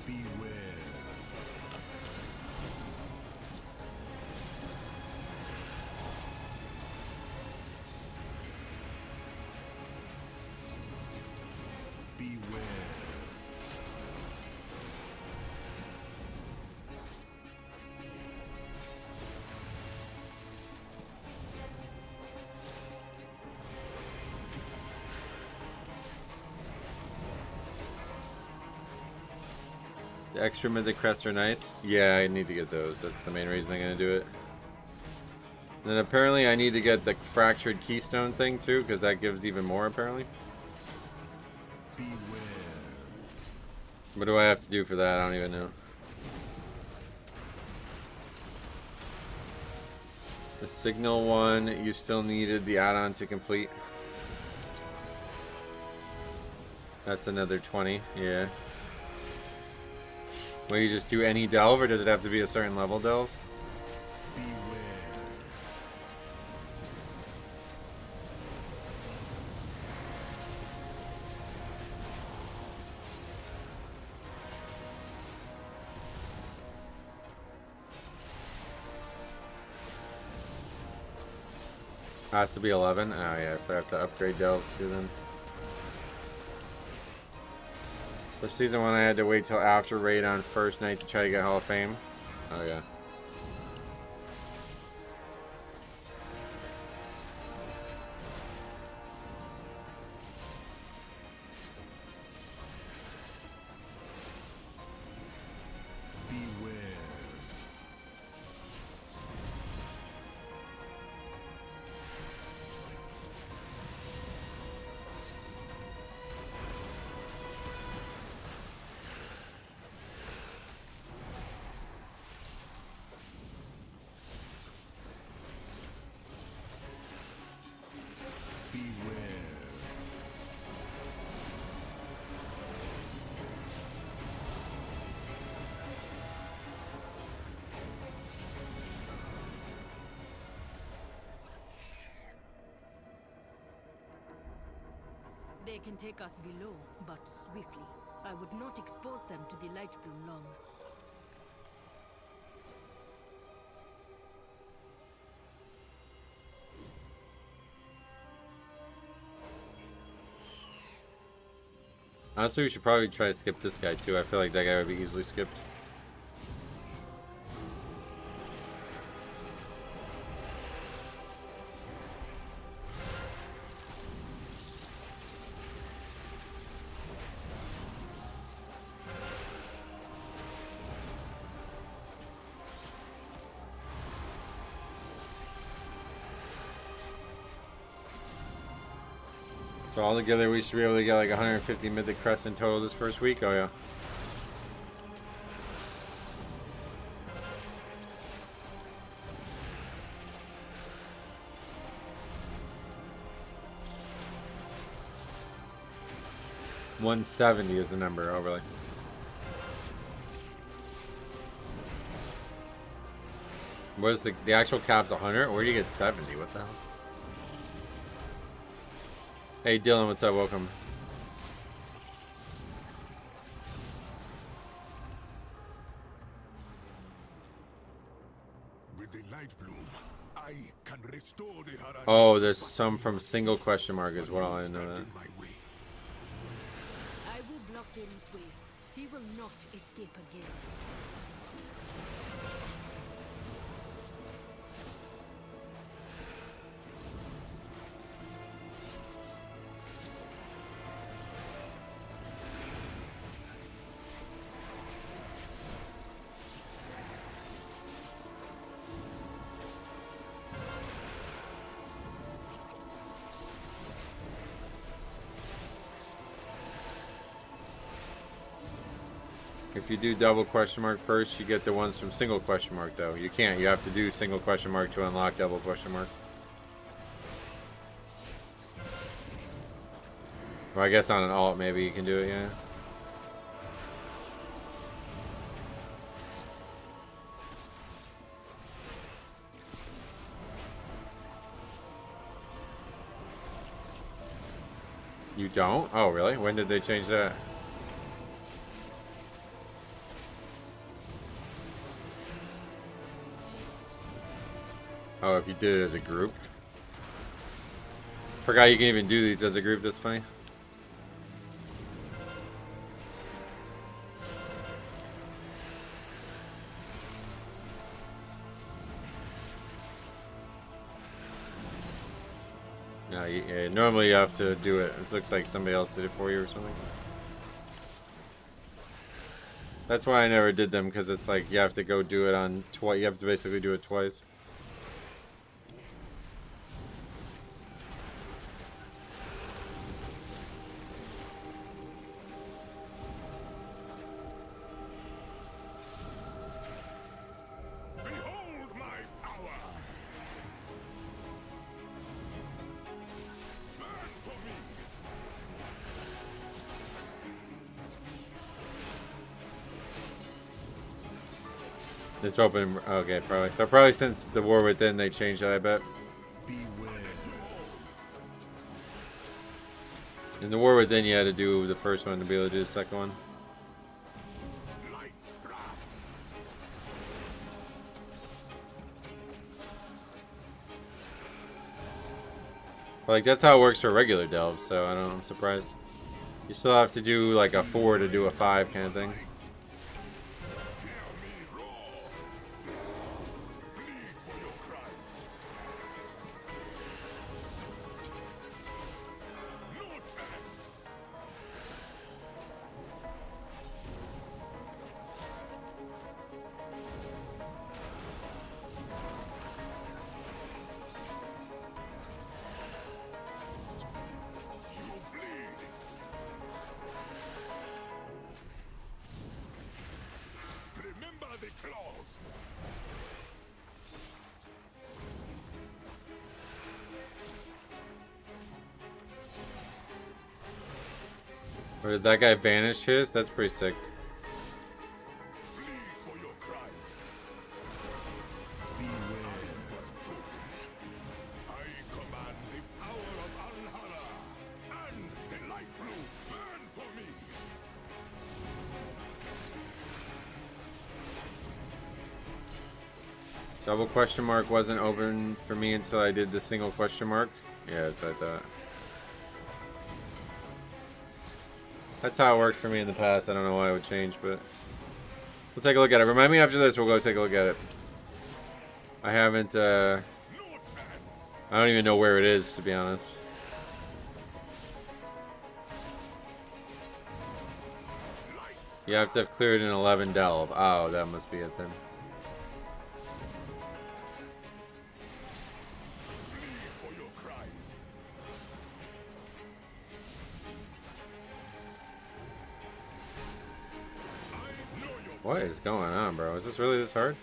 The extra mythic crests are nice. Yeah, I need to get those. That's the main reason I'm going to do it. And then apparently I need to get the fractured keystone thing too, because that gives even more apparently. Beware. What do I have to do for that? I don't even know. The signal one, you still needed the add-on to complete. That's another 20, yeah. Will you just do any delve, or does it have to be a certain level delve? Has to be 11? Oh yeah, so I have to upgrade delves too then. For season 1 I had to wait till after raid on first night to try to get Hall of Fame. Oh yeah. They can take us below, but swiftly. I would not expose them to the light bloom long. Honestly, we should probably try to skip this guy too. I feel like that guy would be easily skipped. So all together, we should be able to get like 150 Mythic Crests in total this first week. Oh yeah. $170 is the number. Oh really? What is the actual cap's 100? Where do you get 70? What the hell? Hey Dylan, what's up? Welcome. With the light bloom, I can restore the Harani. Oh, there's some from single question mark as well. I didn't know that. I will block Damon's ways. He will not escape again. If you do double question mark first, you get the ones from single question mark though. You can't. You have to do single question mark to unlock double question mark. Well, I guess on an alt maybe you can do it, yeah. You don't? Oh, really? When did they change that? Oh, if you did it as a group. Forgot you can even do these as a group. That's funny. No, yeah, normally you have to do it. It looks like somebody else did it for you or something. That's why I never did them, because it's like you have to go do it on twice. You have to basically do it twice. Behold my power! Burn for me! It's open. Okay, probably. So probably since the War Within, they changed that, I bet. In the War Within, you had to do the first one to be able to do the second one. But, like, that's how it works for regular delves, so I don't know, I'm surprised. You still have to do like a 4 to do a 5 kind of thing. Or did that guy vanish his? That's pretty sick. Double question mark wasn't open for me until I did the single question mark. Yeah, that's what I thought. That's how it worked for me in the past. I don't know why it would change, but we'll take a look at it. Remind me after this, we'll go take a look at it. I haven't, I don't even know where it is, to be honest. You have to have cleared an 11 delve. Oh, that must be it then. What is going on, bro? Is this really this hard?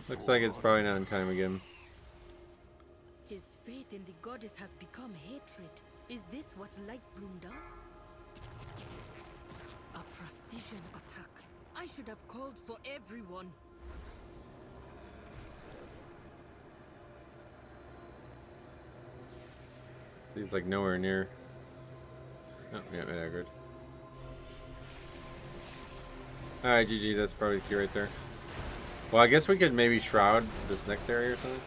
Looks like it's probably not in time again. His faith in the goddess has become hatred. Is this what Lightbloom does? A precision attack. I should have called for everyone. He's like nowhere near. Oh, yeah, good. Alright, GG, that's probably the key right there. Well, I guess we could maybe shroud this next area or something.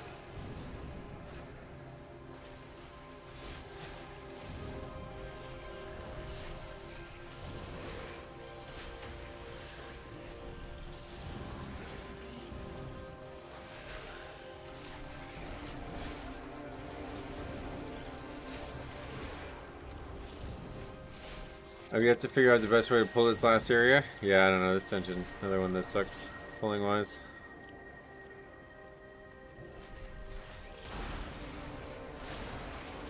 Have you have to figure out the best way to pull this last area? Yeah, I don't know, this tension. Another one that sucks, pulling wise.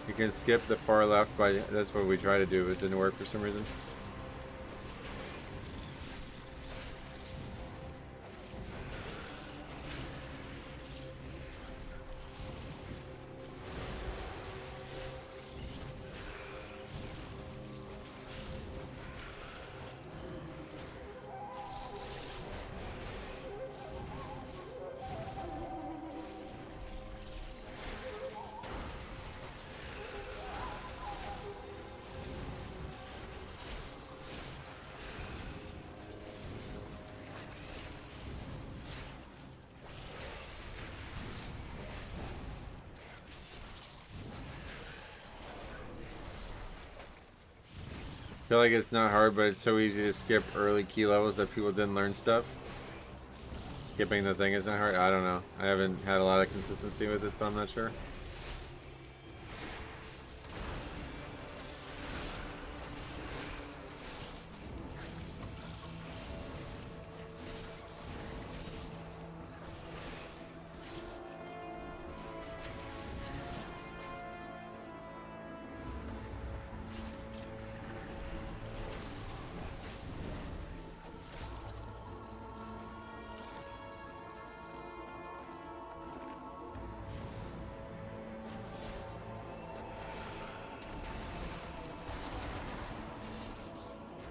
You can skip the far left by, that's what we tried to do, but it didn't work for some reason. I feel like it's not hard, but it's so easy to skip early key levels that people didn't learn stuff. Skipping the thing isn't hard. I don't know. I haven't had a lot of consistency with it, so I'm not sure.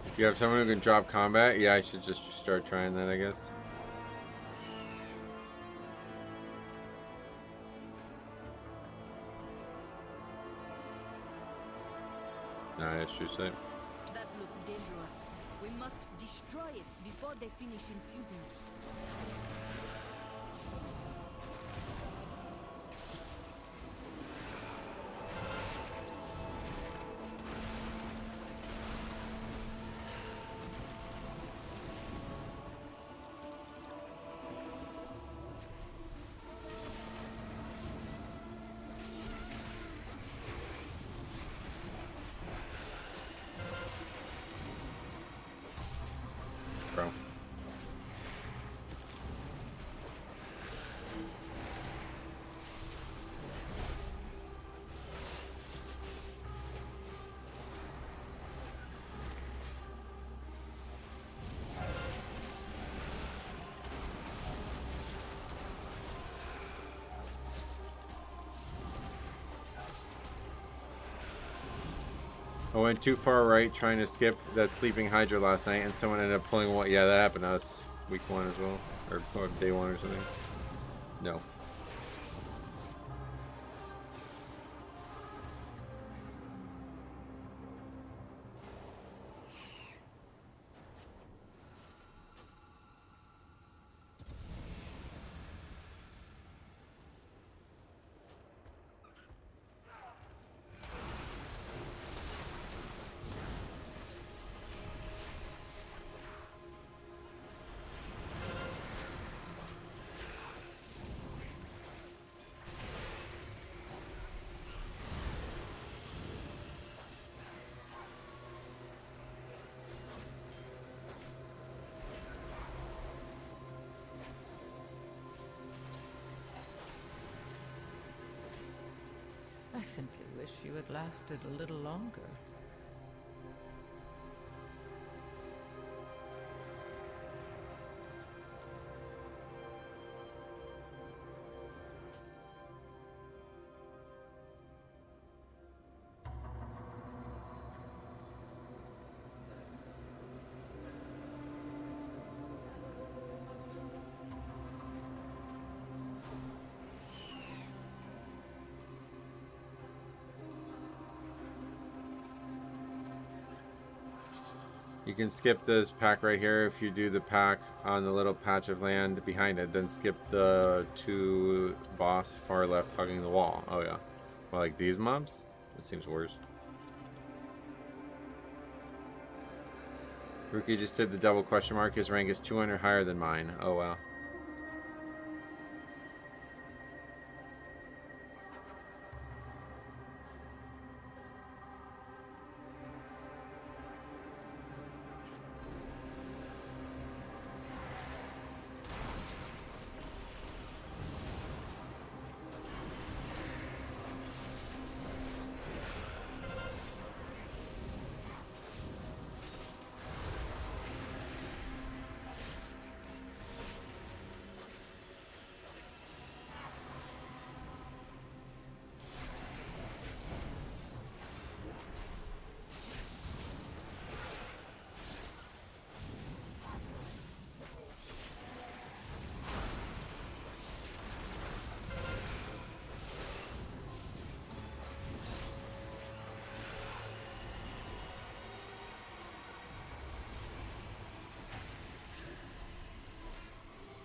If you have someone who can drop combat, yeah, I should just start trying that, I guess. Nah, that's true sight. That looks dangerous. We must destroy it before they finish infusing it. Bro. I went too far right trying to skip that sleeping Hydra last night, and someone ended up pulling one. Yeah, that happened to us week 1 as well, or day 1 or something. No. I simply wish you had lasted a little longer. You can skip this pack right here if you do the pack on the little patch of land behind it. Then skip the 2 boss far left hugging the wall. Oh yeah. Well, like these mobs? That seems worse. Rookie just did the double question mark. His rank is 200 higher than mine. Oh wow.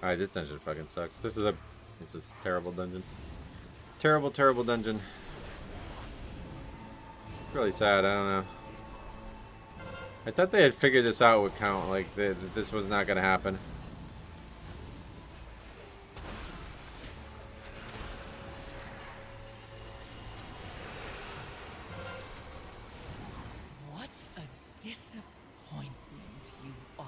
Alright, this dungeon fucking sucks. This is a terrible dungeon. Terrible, terrible dungeon. Really sad, I don't know. I thought they had figured this out with count, like that this was not gonna happen. What a disappointment you are.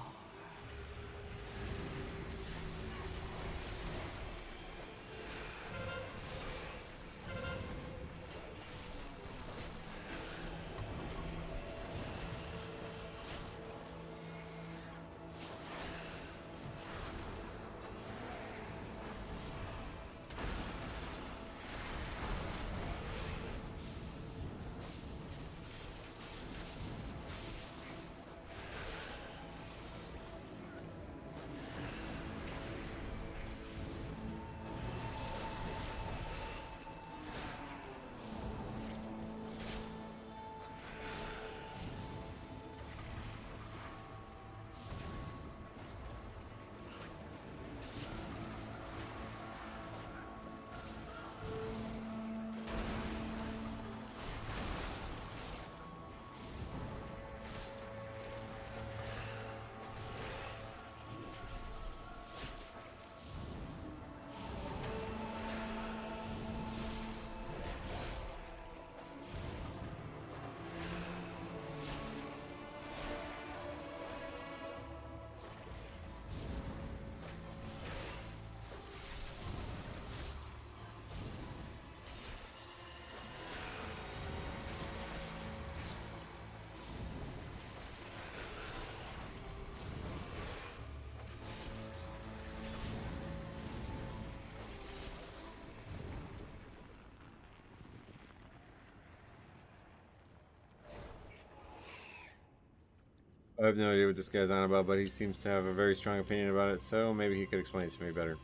I have no idea what this guy's on about, but he seems to have a very strong opinion about it, so maybe he could explain it to me better.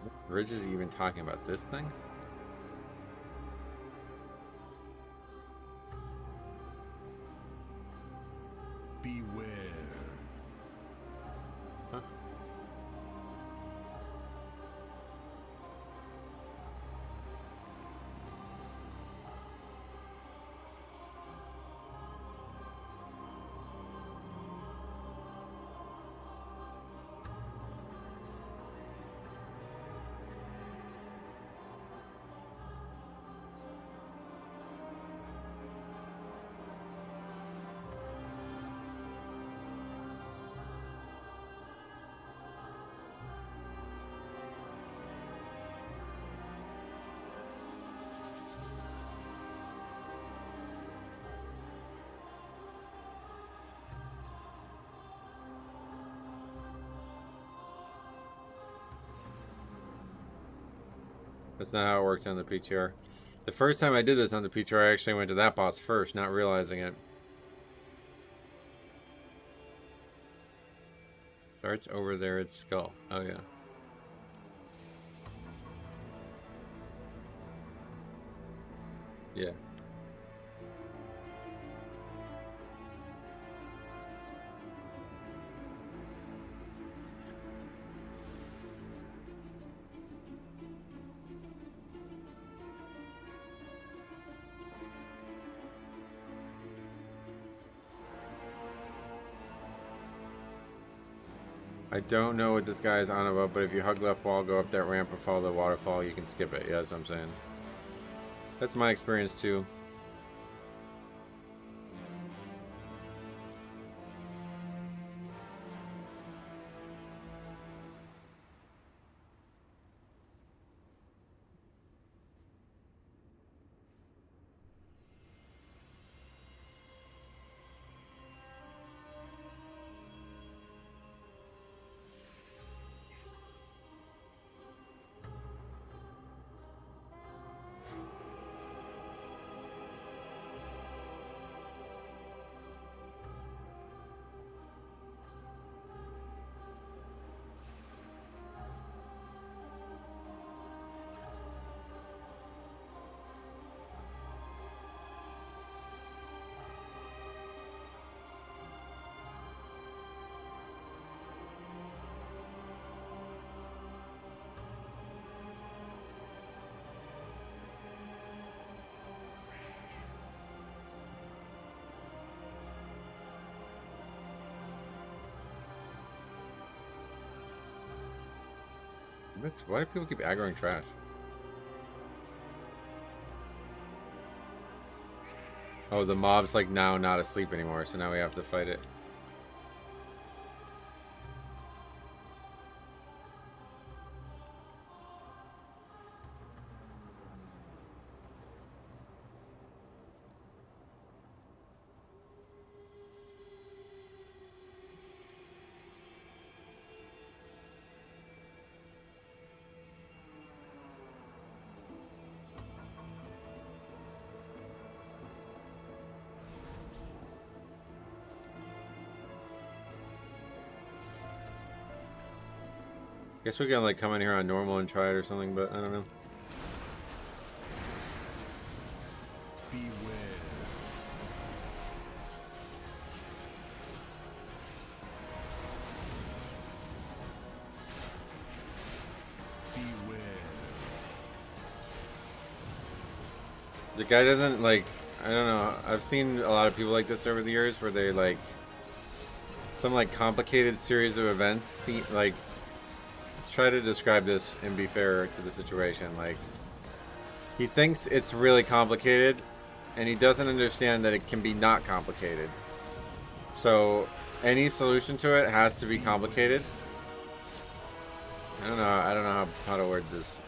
What bridge is he even talking about? This thing? Beware. Huh? That's not how it works on the PTR. The first time I did this on the PTR, I actually went to that boss first, not realizing it. Starts over there at Skull. Oh, yeah. Yeah. I don't know what this guy is on about, but if you hug left wall, go up that ramp, or follow the waterfall, you can skip it. Yeah, that's what I'm saying. That's my experience too. Why do people keep aggroing trash? Oh, the mob's like now not asleep anymore, so now we have to fight it. Guess we can like come in here on normal and try it or something, but I don't know. Beware. Beware. The guy doesn't like, I don't know, I've seen a lot of people like this over the years where they like some like complicated series of events. See, like, let's try to describe this and be fair to the situation. Like, he thinks it's really complicated and he doesn't understand that it can be not complicated. So any solution to it has to be complicated. I don't know how to word this.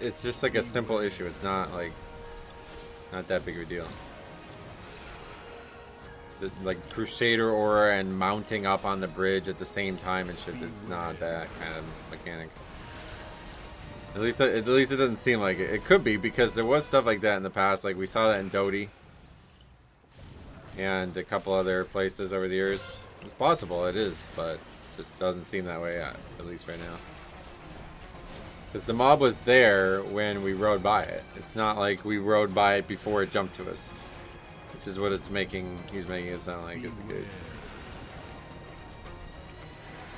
It's just like a simple issue. It's not like not that big of a deal. like Crusader aura and mounting up on the bridge at the same time and shit. It's not that kind of mechanic. At least it doesn't seem like it. It could be, because there was stuff like that in the past. Like we saw that in Dodie and a couple other places over the years. It's possible, it is, but it just doesn't seem that way at least right now. Because the mob was there when we rode by it. It's not like we rode by it before it jumped to us, which is what he's making it sound like is the case.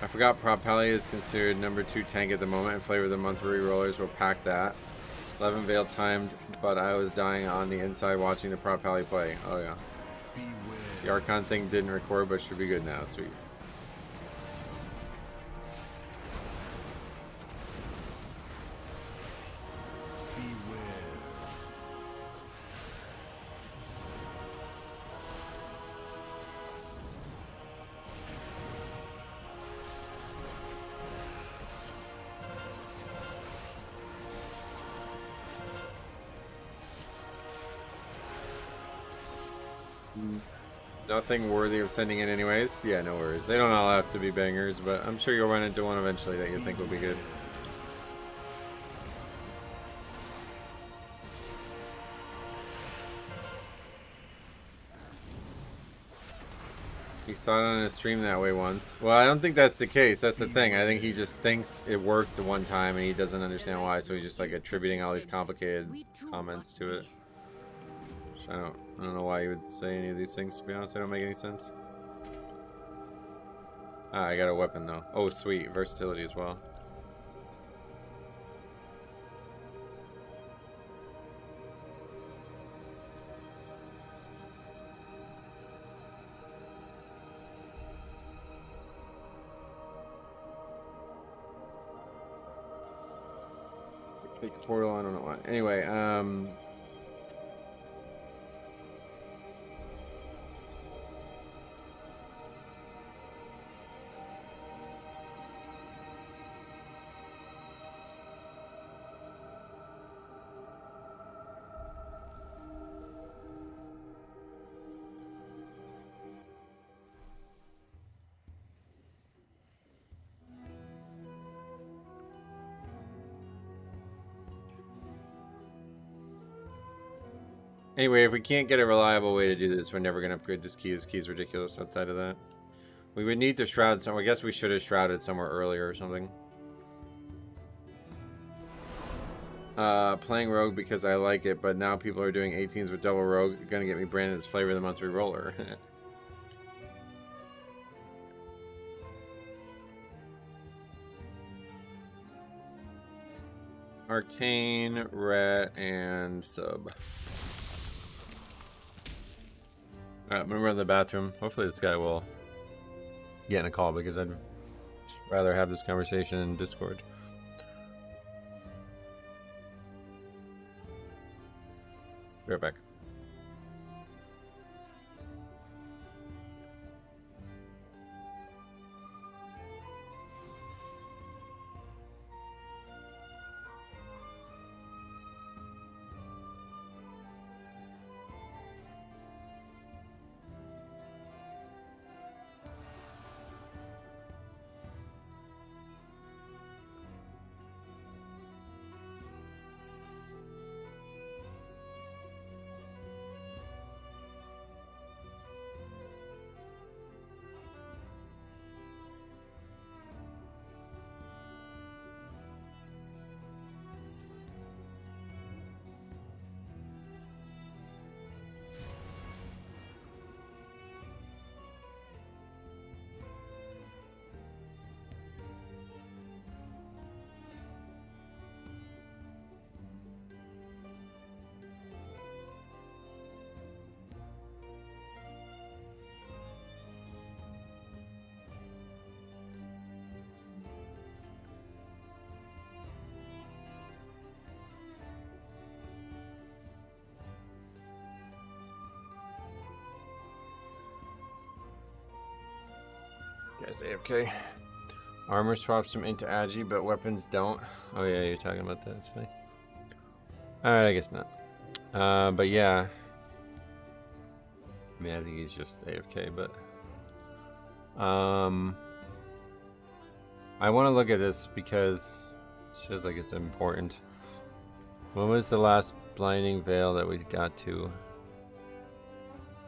I forgot Propelli is considered number 2 tank at the moment, and Flavor of the Month re-rollers will pack that. 11 Veil timed, but I was dying on the inside watching the Propelli play. Oh yeah. The Archon thing didn't record, but should be good now. Sweet. Nothing worthy of sending in anyways. Yeah, no worries. They don't all have to be bangers, but I'm sure you'll run into one eventually that you think will be good. He saw it on a stream that way once. Well, I don't think that's the case. That's the thing. I think he just thinks it worked one time and he doesn't understand why, so he's just like attributing all these complicated comments to it. I don't know why you would say any of these things, to be honest. They don't make any sense. Ah, I got a weapon though. Oh, sweet. Versatility as well. Take the portal, I don't know why. Anyway, anyway, if we can't get a reliable way to do this, we're never going to upgrade this key. This key is ridiculous outside of that. We would need to shroud somewhere. I guess we should have shrouded somewhere earlier or something. Playing Rogue because I like it, but now people are doing 18s with double Rogue. Gonna get me branded as Flavor of the Month Reroller. Arcane, Ret, and Sub. Alright, I'm gonna run to the bathroom. Hopefully this guy will get in a call, because I'd rather have this conversation in Discord. Be right back. Guys, AFK. Armor swaps them into Agi, but weapons don't. Oh yeah, you're talking about that. That's funny. Alright, I guess not. But yeah. I mean, I think he's just AFK, but I want to look at this because it feels like it's important. When was the last blinding veil that we got to?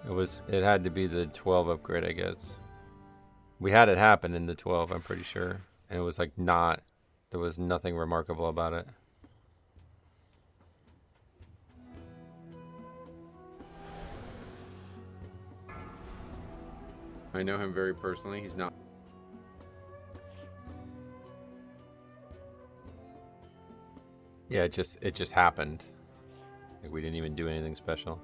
It had to be the 12 upgrade, I guess. We had it happen in the 12, I'm pretty sure. And it was like there was nothing remarkable about it. I know him very personally. He's not. Yeah, it just happened. Like we didn't even do anything special.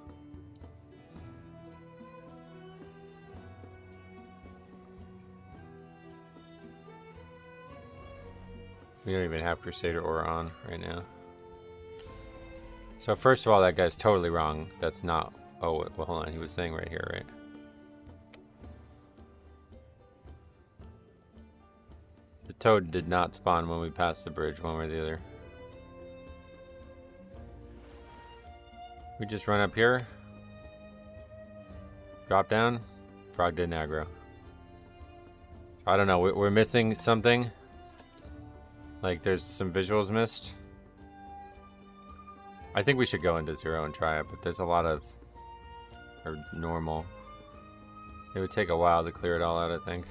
We don't even have Crusader Aura on right now. So first of all, that guy's totally wrong. That's not... Oh, well, hold on. He was saying right here, right? The toad did not spawn when we passed the bridge, one way or the other. We just run up here. Drop down. Frog didn't aggro. I don't know. We're missing something. Like, there's some visuals missed. I think we should go into 0 and try it, but there's a lot of... Or normal. It would take a while to clear it all out, I think.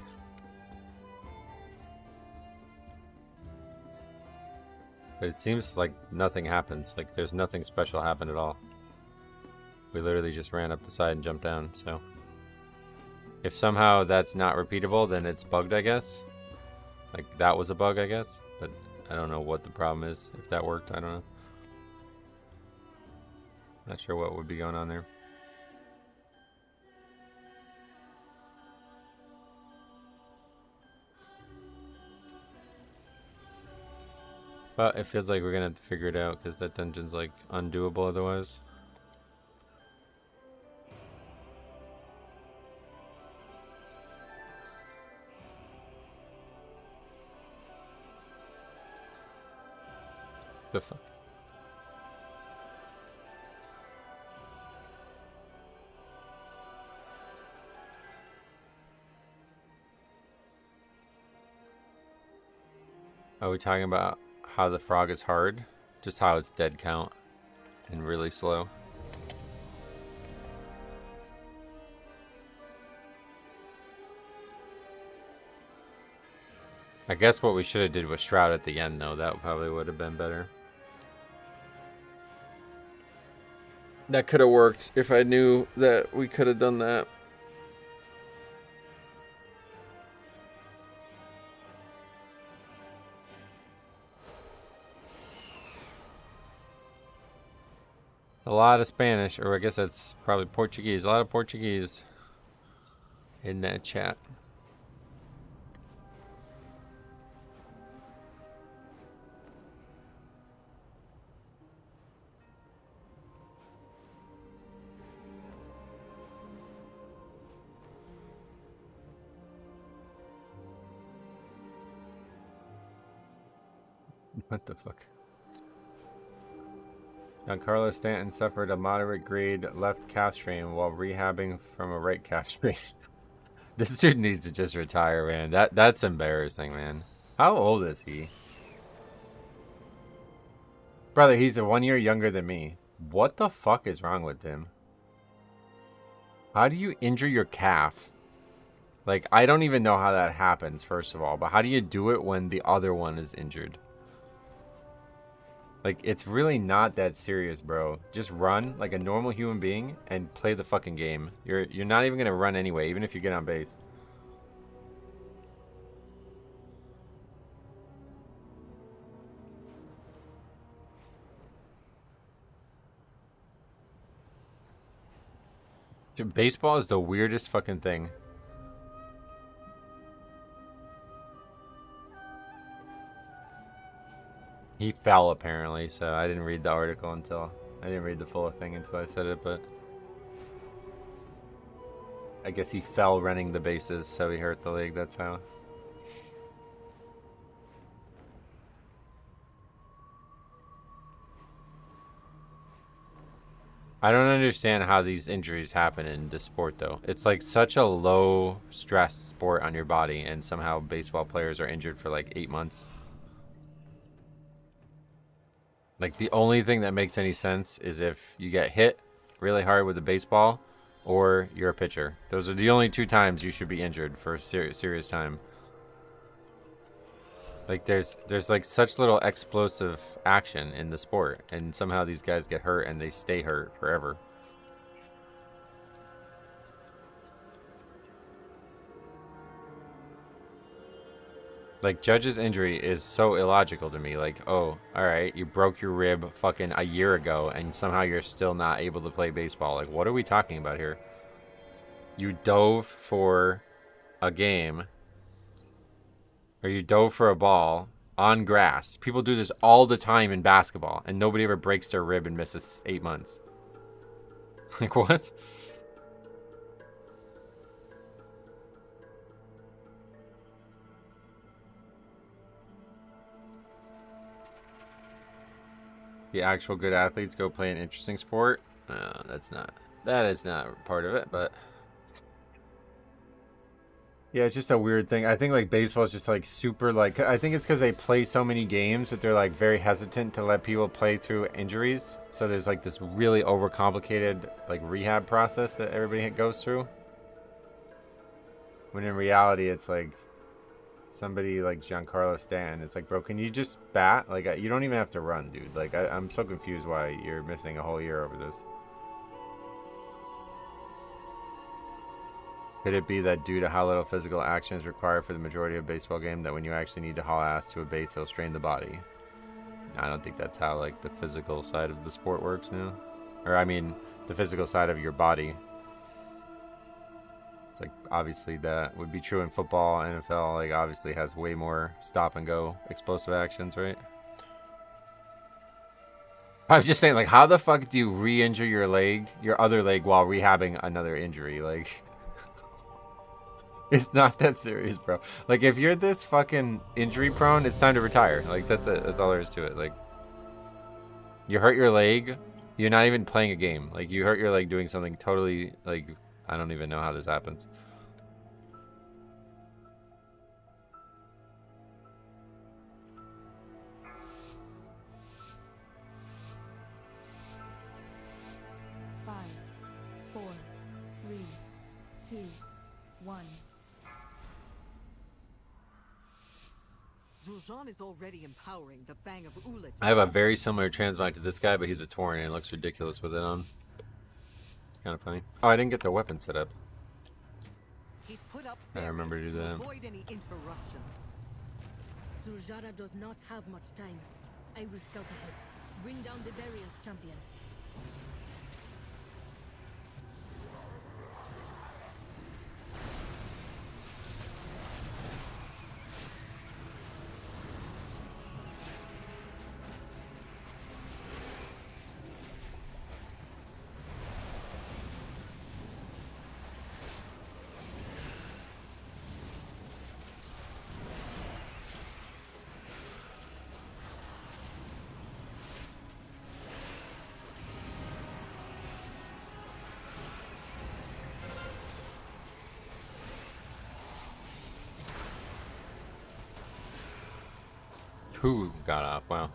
But it seems like nothing happens. Like, there's nothing special happened at all. We literally just ran up the side and jumped down, so... If somehow that's not repeatable, then it's bugged, I guess. Like, that was a bug, I guess. But I don't know what the problem is. If that worked, I don't know. Not sure what would be going on there. But it feels like we're gonna have to figure it out because that dungeon's like undoable otherwise. The fuck? Are we talking about how the frog is hard? Just how it's dead count and really slow? I guess what we should have did was Shroud at the end though. That probably would have been better. That could have worked if I knew that we could have done that. A lot of Spanish, or I guess that's probably Portuguese. A lot of Portuguese in that chat. What the fuck? Giancarlo Stanton suffered a moderate grade left calf strain while rehabbing from a right calf strain. This dude needs to just retire, man. That's embarrassing, man. How old is he? Brother, he's 1 year younger than me. What the fuck is wrong with him? How do you injure your calf? Like, I don't even know how that happens, first of all. But how do you do it when the other one is injured? Like, it's really not that serious, bro. Just run like a normal human being and play the fucking game. You're not even gonna run anyway, even if you get on base. Dude, baseball is the weirdest fucking thing. He fell, apparently, so I didn't read the article until... I didn't read the full thing until I said it, but... I guess he fell running the bases, so he hurt the leg, that's how. I don't understand how these injuries happen in this sport, though. It's like such a low stress sport on your body, and somehow baseball players are injured for like 8 months. Like, the only thing that makes any sense is if you get hit really hard with a baseball or you're a pitcher. Those are the only 2 times you should be injured for a serious time. Like, there's like such little explosive action in the sport, and somehow these guys get hurt and they stay hurt forever. Like, Judge's injury is so illogical to me. Like, oh, alright, you broke your rib fucking a year ago, and somehow you're still not able to play baseball. Like, what are we talking about here? You dove for a game, or you dove for a ball on grass. People do this all the time in basketball, and nobody ever breaks their rib and misses 8 months. Like, what? The actual good athletes go play an interesting sport. That is not part of it, but yeah, it's just a weird thing. I think like baseball is just like super like, I think it's because they play so many games that they're like very hesitant to let people play through injuries. So there's like this really overcomplicated like rehab process that everybody goes through. When in reality, it's like somebody like Giancarlo Stanton. It's like, bro, can you just bat? Like, you don't even have to run, dude. Like, I'm so confused why you're missing a whole year over this. Could it be that due to how little physical action is required for the majority of a baseball game, that when you actually need to haul ass to a base, it'll strain the body? I don't think that's how, like, the physical side of the sport works now. Or, I mean, the physical side of your body. It's like, obviously that would be true in football. NFL, like, obviously has way more stop and go explosive actions, right? I was just saying, like, how the fuck do you re-injure your other leg while rehabbing another injury? Like, it's not that serious, bro. Like, if you're this fucking injury prone, it's time to retire. Like, that's it. That's all there is to it. Like, you hurt your leg, you're not even playing a game. Like, you hurt your leg doing something totally, like, I don't even know how this happens. Five, 4, 3, 2, 1. Zul'Jin is already empowering the Fang of Ulit. I have a very similar transmog to this guy, but he's a Tauren and it looks ridiculous with it on. It's kind of funny. Oh, I didn't get the weapon set up. He's put up I remember to do that. avoid any interruptions. Zul'Jara does not have much time. I will scout ahead. Bring down the barriers, champion. Who got off? Wow.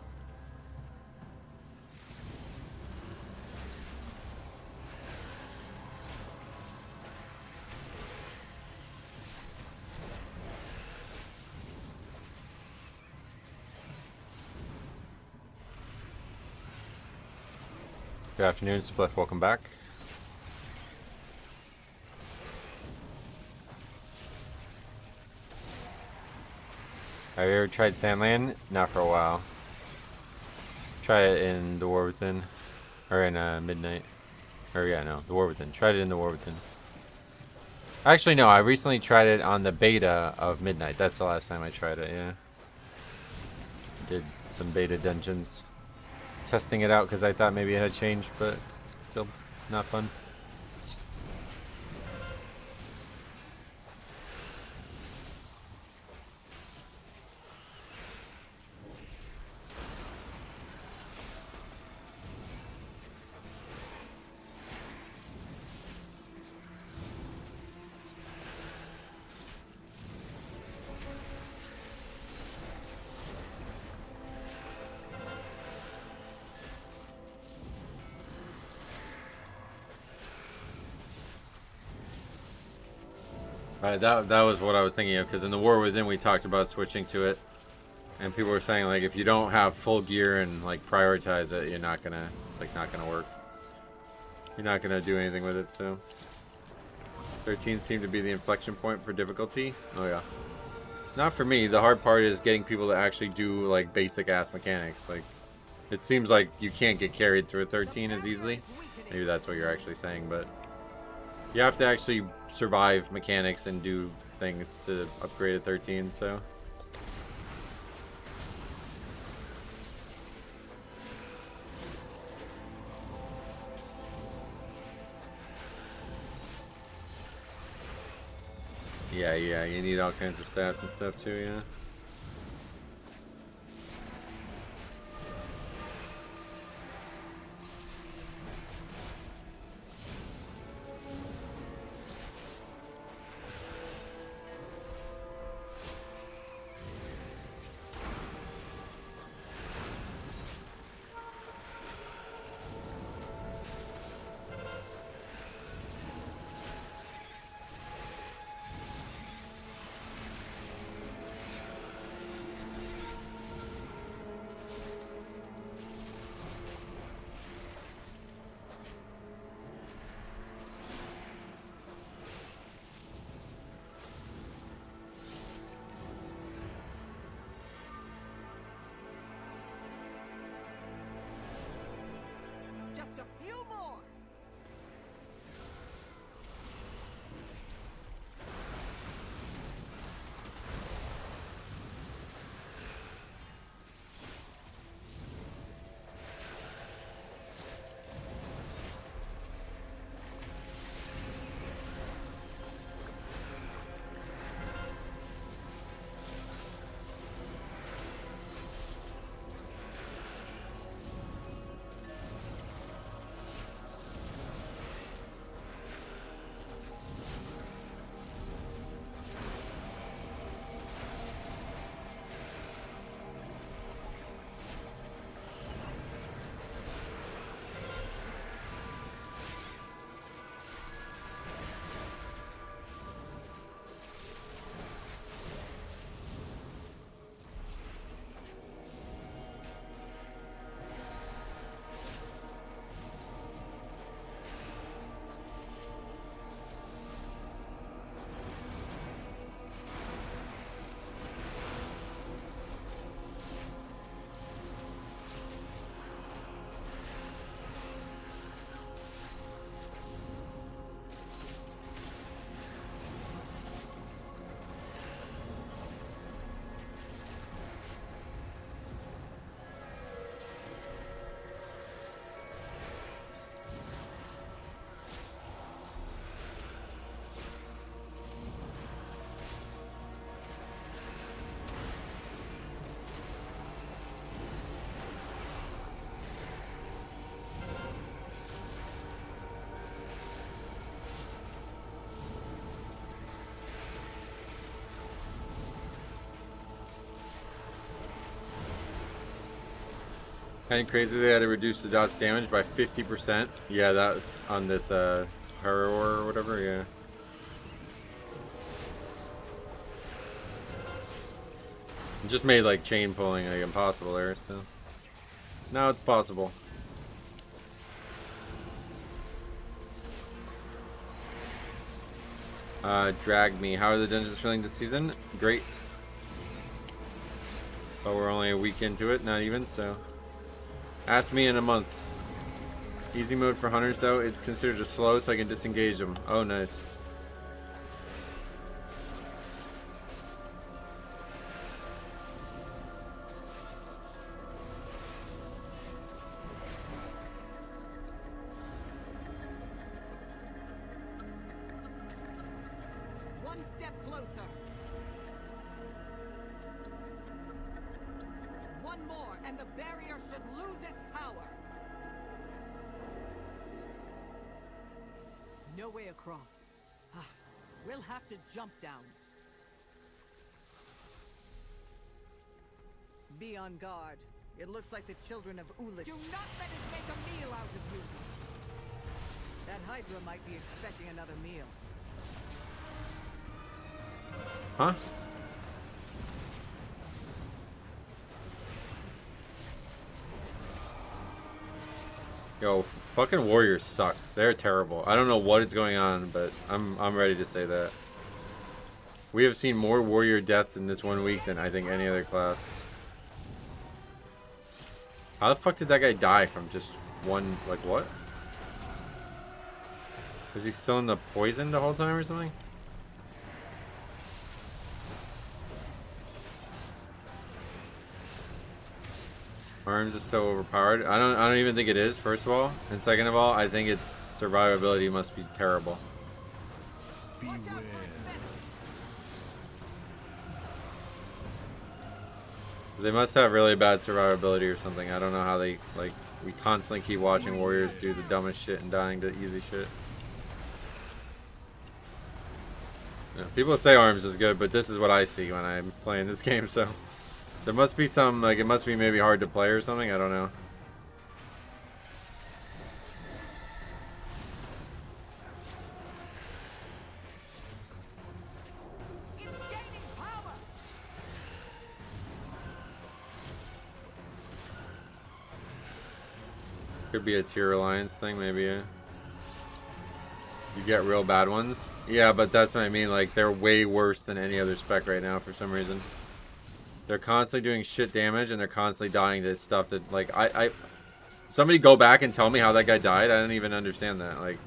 Good afternoon, Spliff. Welcome back. Have you ever tried Sandland? Not for a while. Try it in the War Within. Or in Midnight. Or yeah, no, the War Within. Tried it in the War Within. Actually, no, I recently tried it on the beta of Midnight. That's the last time I tried it, yeah. Did some beta dungeons. Testing it out because I thought maybe it had changed, but it's still not fun. Right, that was what I was thinking of, because in the War Within we talked about switching to it, and people were saying like if you don't have full gear and like prioritize it, you're not gonna. It's like not gonna work. You're not gonna do anything with it. So 13 seemed to be the inflection point for difficulty. Oh yeah. Not for me. The hard part is getting people to actually do like basic ass mechanics. Like it seems like you can't get carried through a 13 as easily. Maybe that's what you're actually saying, but you have to actually survive mechanics and do things to upgrade a 13, so. Yeah, you need all kinds of stats and stuff too, yeah. Just a few more. Kind of crazy they had to reduce the dot's damage by 50%. Yeah, that on this horror or whatever, yeah. It just made like chain pulling like impossible there, so now it's possible. Drag me. How are the dungeons feeling this season? Great. But we're only a week into it, not even, so. Ask me in a month. Easy mode for hunters though, it's considered a slow so I can disengage them. Oh, nice. One step closer. One more, and the barrier should lose its power. No way across. We'll have to jump down. Be on guard. It looks like the children of Ulit. Do not let it make a meal out of you. That Hydra might be expecting another meal. Huh? Yo, fucking Warriors sucks. They're terrible. I don't know what is going on, but I'm ready to say that. We have seen more Warrior deaths in this 1 week than I think any other class. How the fuck did that guy die from just one, like what? Is he still in the poison the whole time or something? Arms is so overpowered. I don't even think it is, first of all. And second of all, I think its survivability must be terrible. Beware. They must have really bad survivability or something. I don't know how they, like, we constantly keep watching Warriors do the dumbest shit and dying to easy shit. Yeah, people say Arms is good, but this is what I see when I'm playing this game, so... There must be some, like, it must be maybe hard to play or something, I don't know. Could be a tier alliance thing, maybe, yeah. You get real bad ones. Yeah, but that's what I mean, like, they're way worse than any other spec right now for some reason. They're constantly doing shit damage, and they're constantly dying to stuff that, like, somebody go back and tell me how that guy died. I don't even understand that. Like,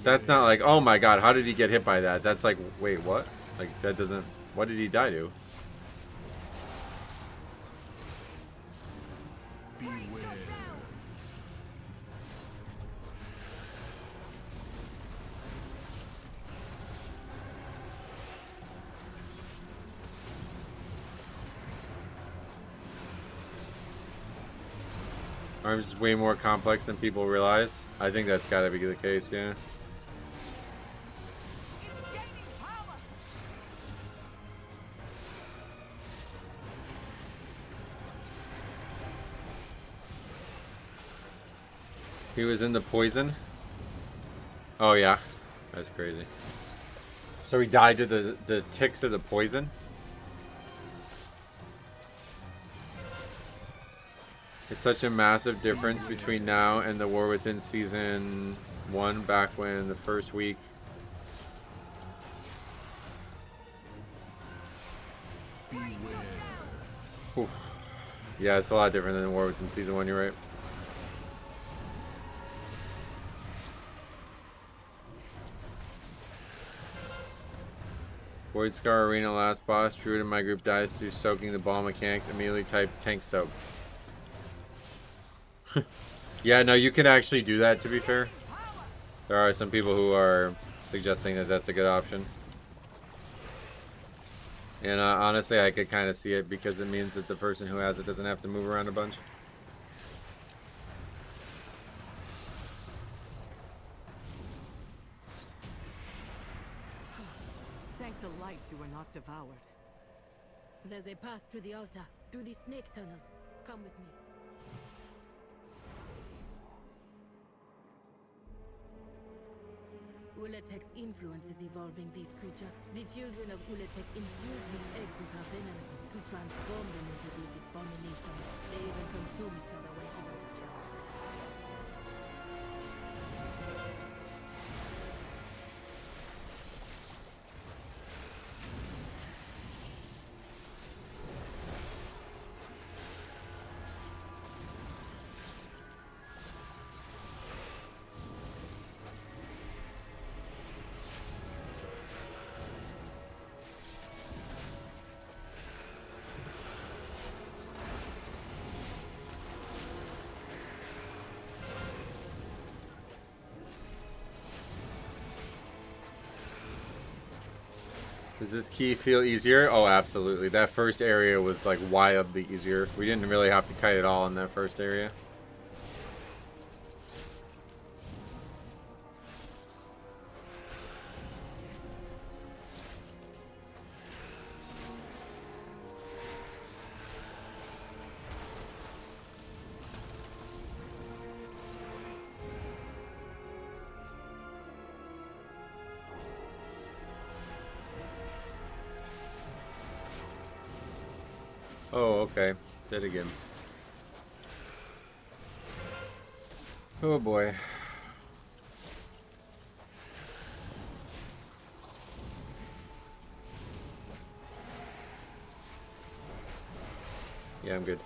that's not like, oh my god, how did he get hit by that? That's like, wait, what? Like, that doesn't, what did he die to? Arms is way more complex than people realize. I think that's gotta be the case, yeah. He was in the poison? Oh yeah. That's crazy. So he died to the ticks of the poison? It's such a massive difference between now and the War Within Season 1 back when the first week. Oof. Yeah, it's a lot different than War Within Season 1, you're right. Void Scar Arena last boss. Druid in my group dies through soaking the ball mechanics. Immediately type tank soak. Yeah, no, you can actually do that, to be fair. There are some people who are suggesting that that's a good option. And honestly, I could kind of see it because it means that the person who has it doesn't have to move around a bunch. Thank the light you were not devoured. There's a path to the altar, through the snake tunnels. Come with me. Uletek's influence is evolving these creatures. The children of Uletek infuse these eggs with our venom to transform them into these abominations. They even consume each other when given the chance. Does this key feel easier? Oh, absolutely. That first area was like wildly easier. We didn't really have to kite at all in that first area. Oh, okay. Dead again. Oh boy. Yeah, I'm good.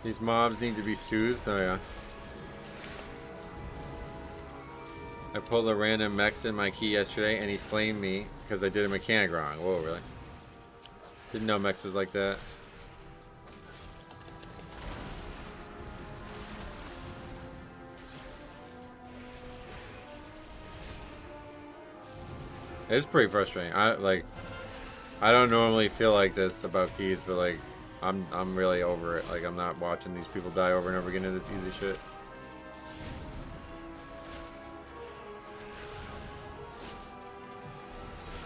These mobs need to be soothed. Oh yeah. I pulled a random Mex in my key yesterday and he flamed me because I did a mechanic wrong. Whoa, really? Didn't know Mex was like that. It's pretty frustrating. I don't normally feel like this about keys, but like I'm really over it. Like I'm not watching these people die over and over again in this easy shit.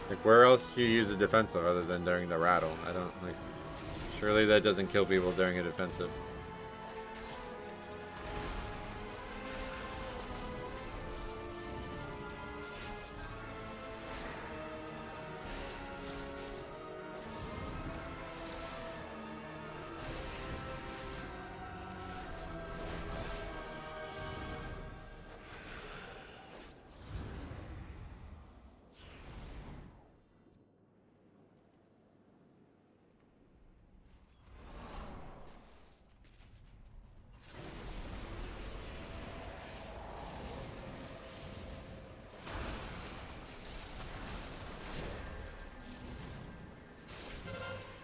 Like where else do you use a defensive other than during the rattle? I don't like. Surely that doesn't kill people during a defensive.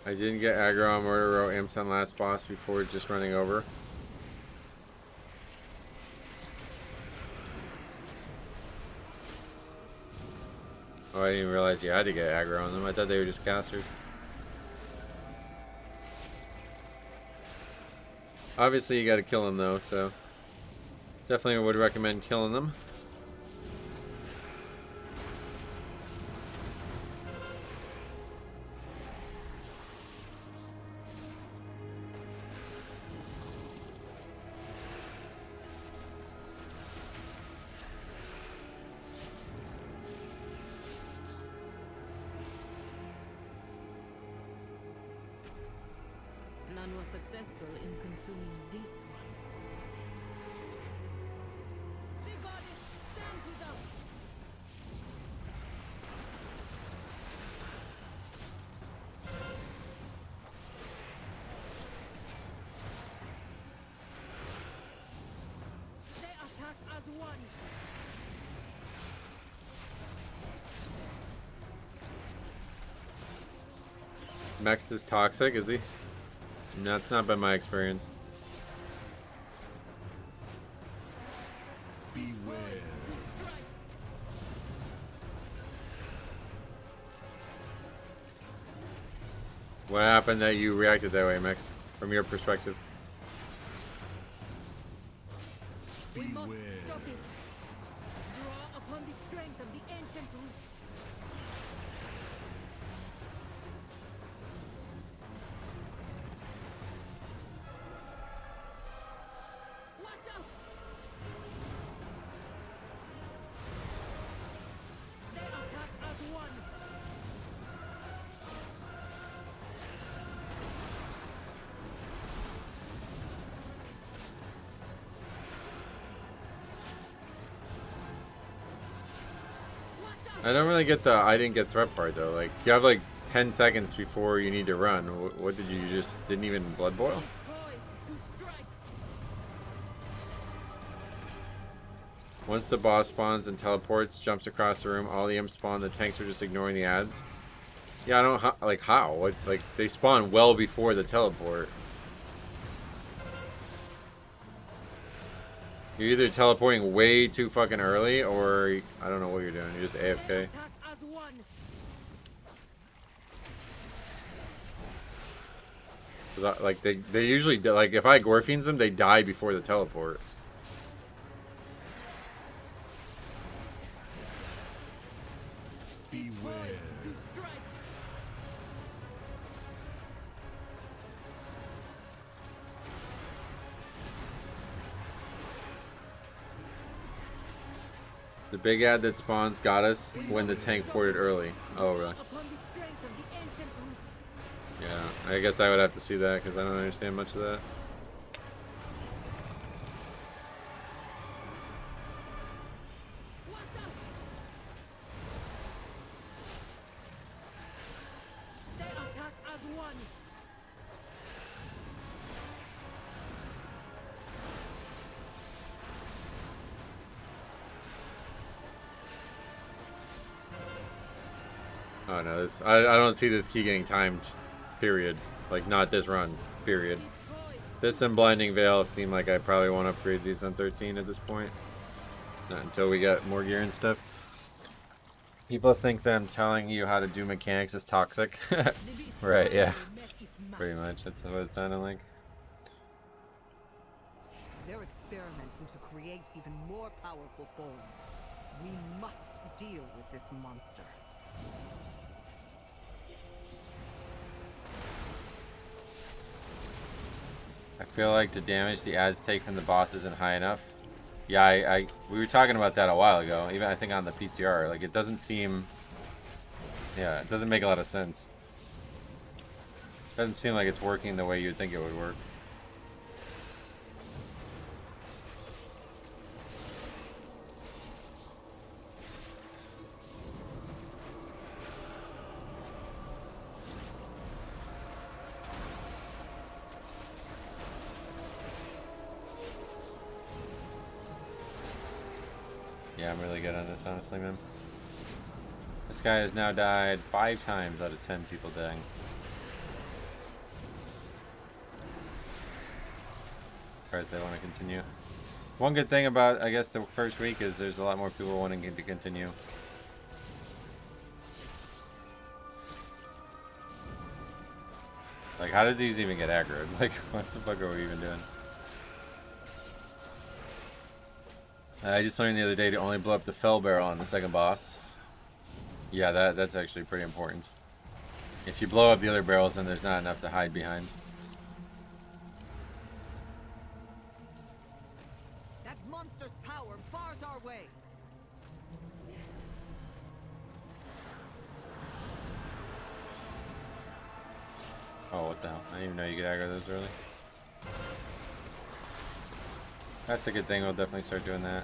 I didn't get aggro on Murder Row imps on last boss before just running over. Oh, I didn't realize you had to get aggro on them. I thought they were just casters. Obviously, you gotta kill them though, so definitely would recommend killing them. None was successful in consuming this one. The goddess stands with us! They attack as one! Mex is toxic, is he? That's not been my experience. Beware. What happened that you reacted that way, Mex? From your perspective. We must Beware. stop it! Draw upon the strength of the ancient roots! Watch out! They attack as one! I don't really get the I didn't get threat part though. Like you have like 10 seconds before you need to run. What did you just didn't even blood boil? Poised to strike! Once the boss spawns and teleports, jumps across the room, all the imps spawn. The tanks are just ignoring the ads. Yeah, I don't like how. What like they spawn well before the teleport. You're either teleporting way too fucking early, or I don't know what you're doing. You're just AFK. They attack as one! 'Cause like they usually like if I gore fiends them, they die before the teleport. Beware. To strike! The big ad that spawns got us when the tank ported early. Oh, really? Upon the strength of the ancient roots. Yeah, I guess I would have to see that because I don't understand much of that. Watch out! They attack as one. Oh no, this I don't see this key getting timed. Period. Like not this run. Period. This and Blinding Veil seem like I probably won't upgrade these on 13 at this point. Not until we get more gear and stuff. People think them telling you how to do mechanics is toxic. Right, yeah. Pretty much. That's what it sounded like. They're experimenting to create even more powerful forms. We must deal with this monster. I feel like the damage the ads take from the boss isn't high enough. Yeah, we were talking about that a while ago. Even I think on the PTR, like it doesn't seem. Yeah, it doesn't make a lot of sense. Doesn't seem like it's working the way you'd think it would work. Yeah, I'm really good on this, honestly, man. This guy has now died 5 times out of 10 people dying. Surprised they want to continue. One good thing about, I guess, the first week is there's a lot more people wanting to continue. Like, how did these even get aggroed? Like, what the fuck are we even doing? I just learned the other day to only blow up the fell barrel on the second boss. Yeah, that's actually pretty important. If you blow up the other barrels, then there's not enough to hide behind. That monster's power bars our way. Oh, what the hell? I didn't even know you could aggro those early. That's a good thing. We'll definitely start doing that.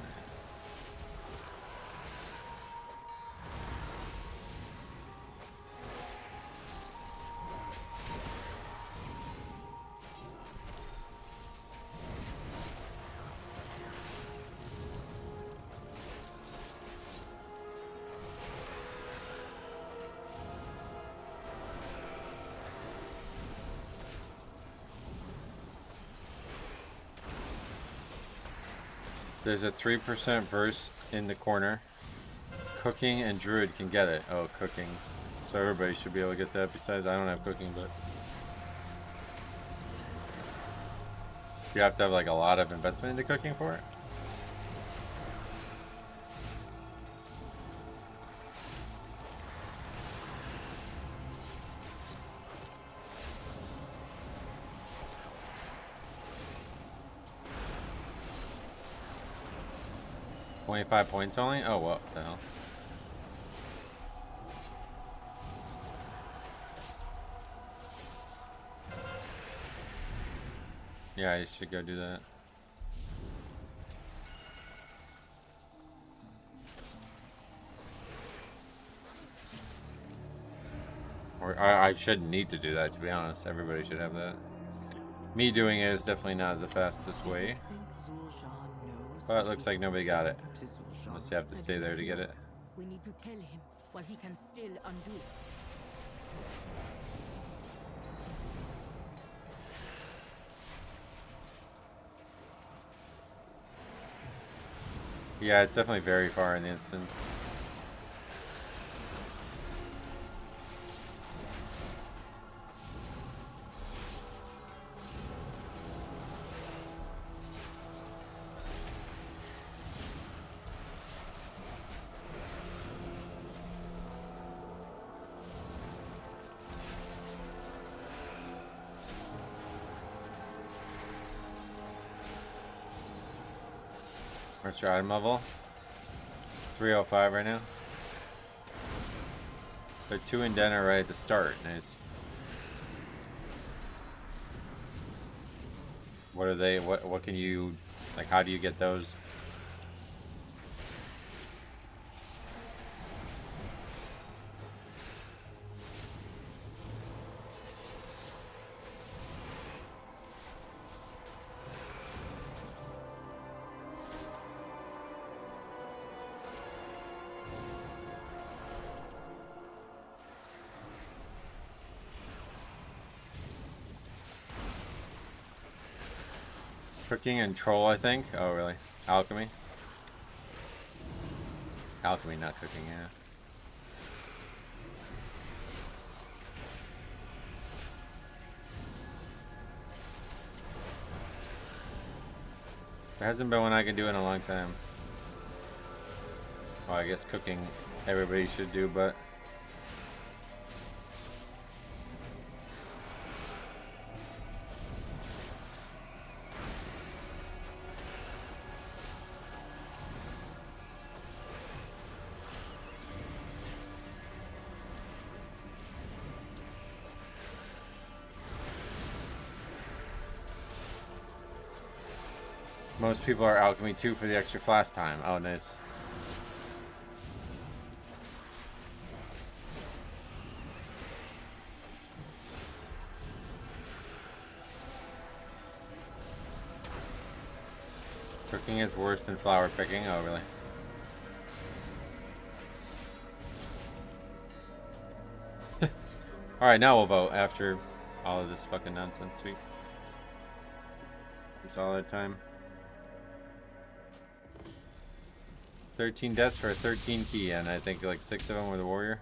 There's a 3% verse in the corner. Cooking and Druid can get it. Oh, cooking. So everybody should be able to get that. Besides, I don't have cooking, but you have to have like a lot of investment into cooking for it. $25 points only? Oh, what the hell? Yeah, you should go do that. Or I shouldn't need to do that, to be honest. Everybody should have that. Me doing it is definitely not the fastest way. But it looks like nobody got it. Unless you have to stay there to get it. We need to tell him while he can still undo it. Yeah, it's definitely very far in the instance. What's your item level? 305 right now. They're 2 in dinner right at the start. Nice. What are they? What can you, like, how do you get those? Cooking and troll, I think. Oh, really? Alchemy? Alchemy, not cooking, yeah. There hasn't been one I can do in a long time. Well, I guess cooking everybody should do, but... Most people are alchemy too for the extra flash time. Oh, nice. Cooking is worse than flower picking. Oh, really? Alright, now we'll vote after all of this fucking nonsense. Sweet. It's all that time. 13 deaths for a 13 key, and I think like 6 of them were the warrior.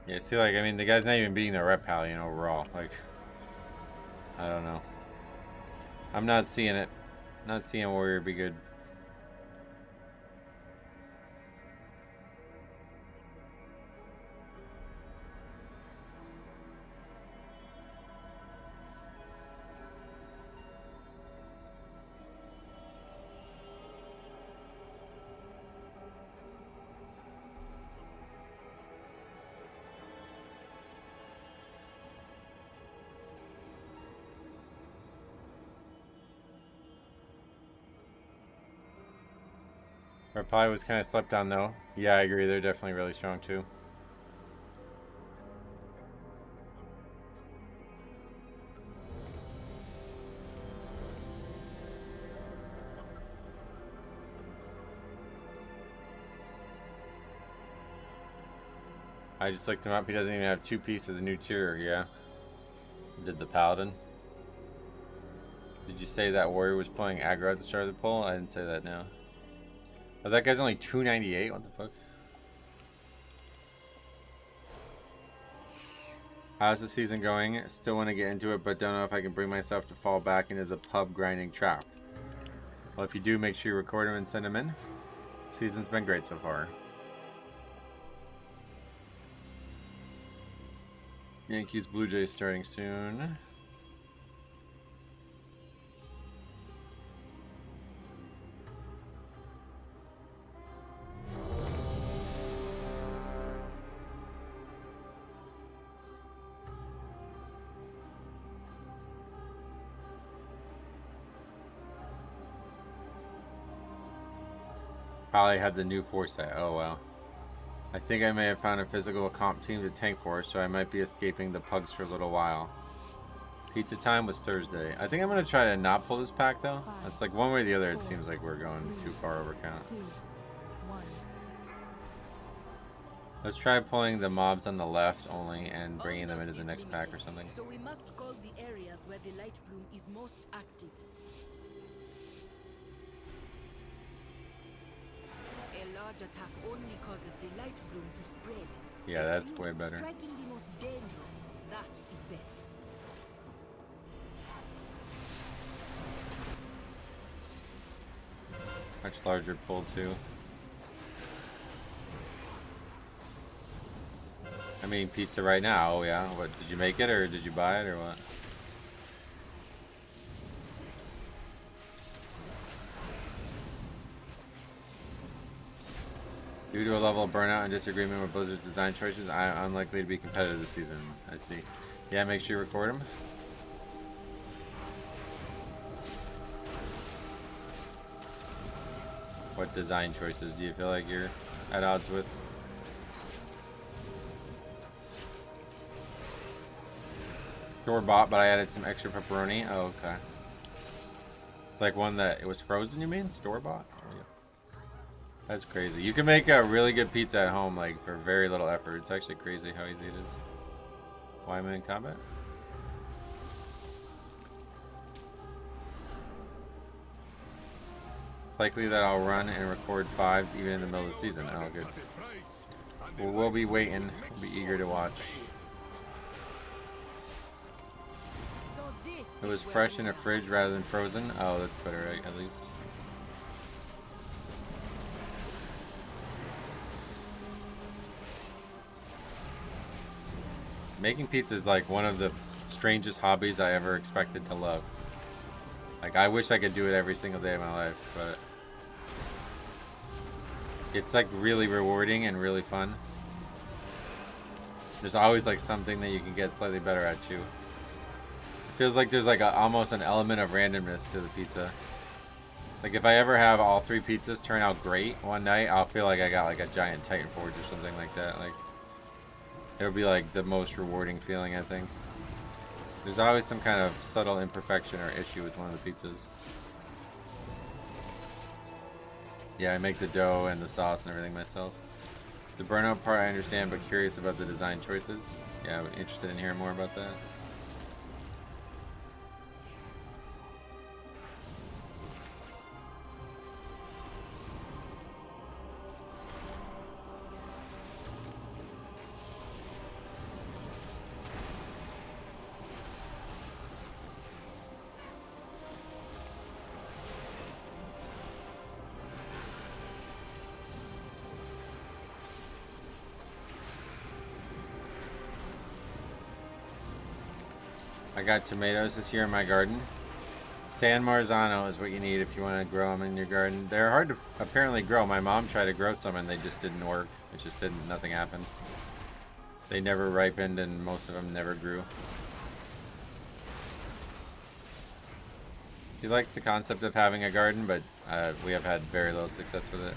Yeah, see, like, I mean, the guy's not even beating the rep Paladin overall. Like, I don't know. I'm not seeing it. Not seeing warrior be good. Reply was kind of slept on though. Yeah, I agree. They're definitely really strong too. I just looked him up. He doesn't even have 2 pieces of the new tier. Yeah. Did the Paladin. Did you say that warrior was playing aggro at the start of the poll? I didn't say that, no. Oh, that guy's only 298? What the fuck? How's the season going? Still want to get into it, but don't know if I can bring myself to fall back into the pub grinding trap. Well, if you do, make sure you record them and send them in. Season's been great so far. Yankees Blue Jays starting soon. Probably had the new foresight. Oh wow. I think I may have found a physical comp team to tank for, so I might be escaping the pugs for a little while. Pizza time was Thursday. I think I'm going to try to not pull this pack, though. It's like one way or the other, it seems like we're going too far over count. 2, 1. Let's try pulling the mobs on the left only and bringing them into the next pack or something. So we must call the areas where the light bloom is most active. A large attack only causes the light bloom to spread. Yeah, that's way better. Striking the most dangerous, that is best. Much larger pull, too. I mean, pizza right now. Oh, yeah. What, did you make it or did you buy it or what? Due to a level of burnout and disagreement with Blizzard's design choices, I am unlikely to be competitive this season. I see. Yeah, make sure you record them. What design choices do you feel like you're at odds with? Store bought, but I added some extra pepperoni. Oh, okay. Like one that it was frozen, you mean? Store bought? Yeah. That's crazy. You can make a really good pizza at home, like for very little effort. It's actually crazy how easy it is. Why am I in combat? It's likely that I'll run and record fives even in the middle of the season. Oh, good. Well, we'll be waiting. We'll be eager to watch. It was fresh in a fridge rather than frozen. Oh, that's better, right, at least. Making pizza is like one of the strangest hobbies I ever expected to love. Like, I wish I could do it every single day of my life, but it's like really rewarding and really fun. There's always like something that you can get slightly better at too. It feels like there's like almost an element of randomness to the pizza. Like if I ever have all three pizzas turn out great one night, I'll feel like I got like a giant Titan Forge or something like that. Like it'll be like the most rewarding feeling, I think. There's always some kind of subtle imperfection or issue with one of the pizzas. Yeah, I make the dough and the sauce and everything myself. The burnout part I understand, but curious about the design choices. Yeah, I'm interested in hearing more about that. I got tomatoes this year in my garden. San Marzano is what you need if you want to grow them in your garden. They're hard to apparently grow. My mom tried to grow some and they just didn't work. It just didn't, nothing happened. They never ripened and most of them never grew. He likes the concept of having a garden, but we have had very little success with it.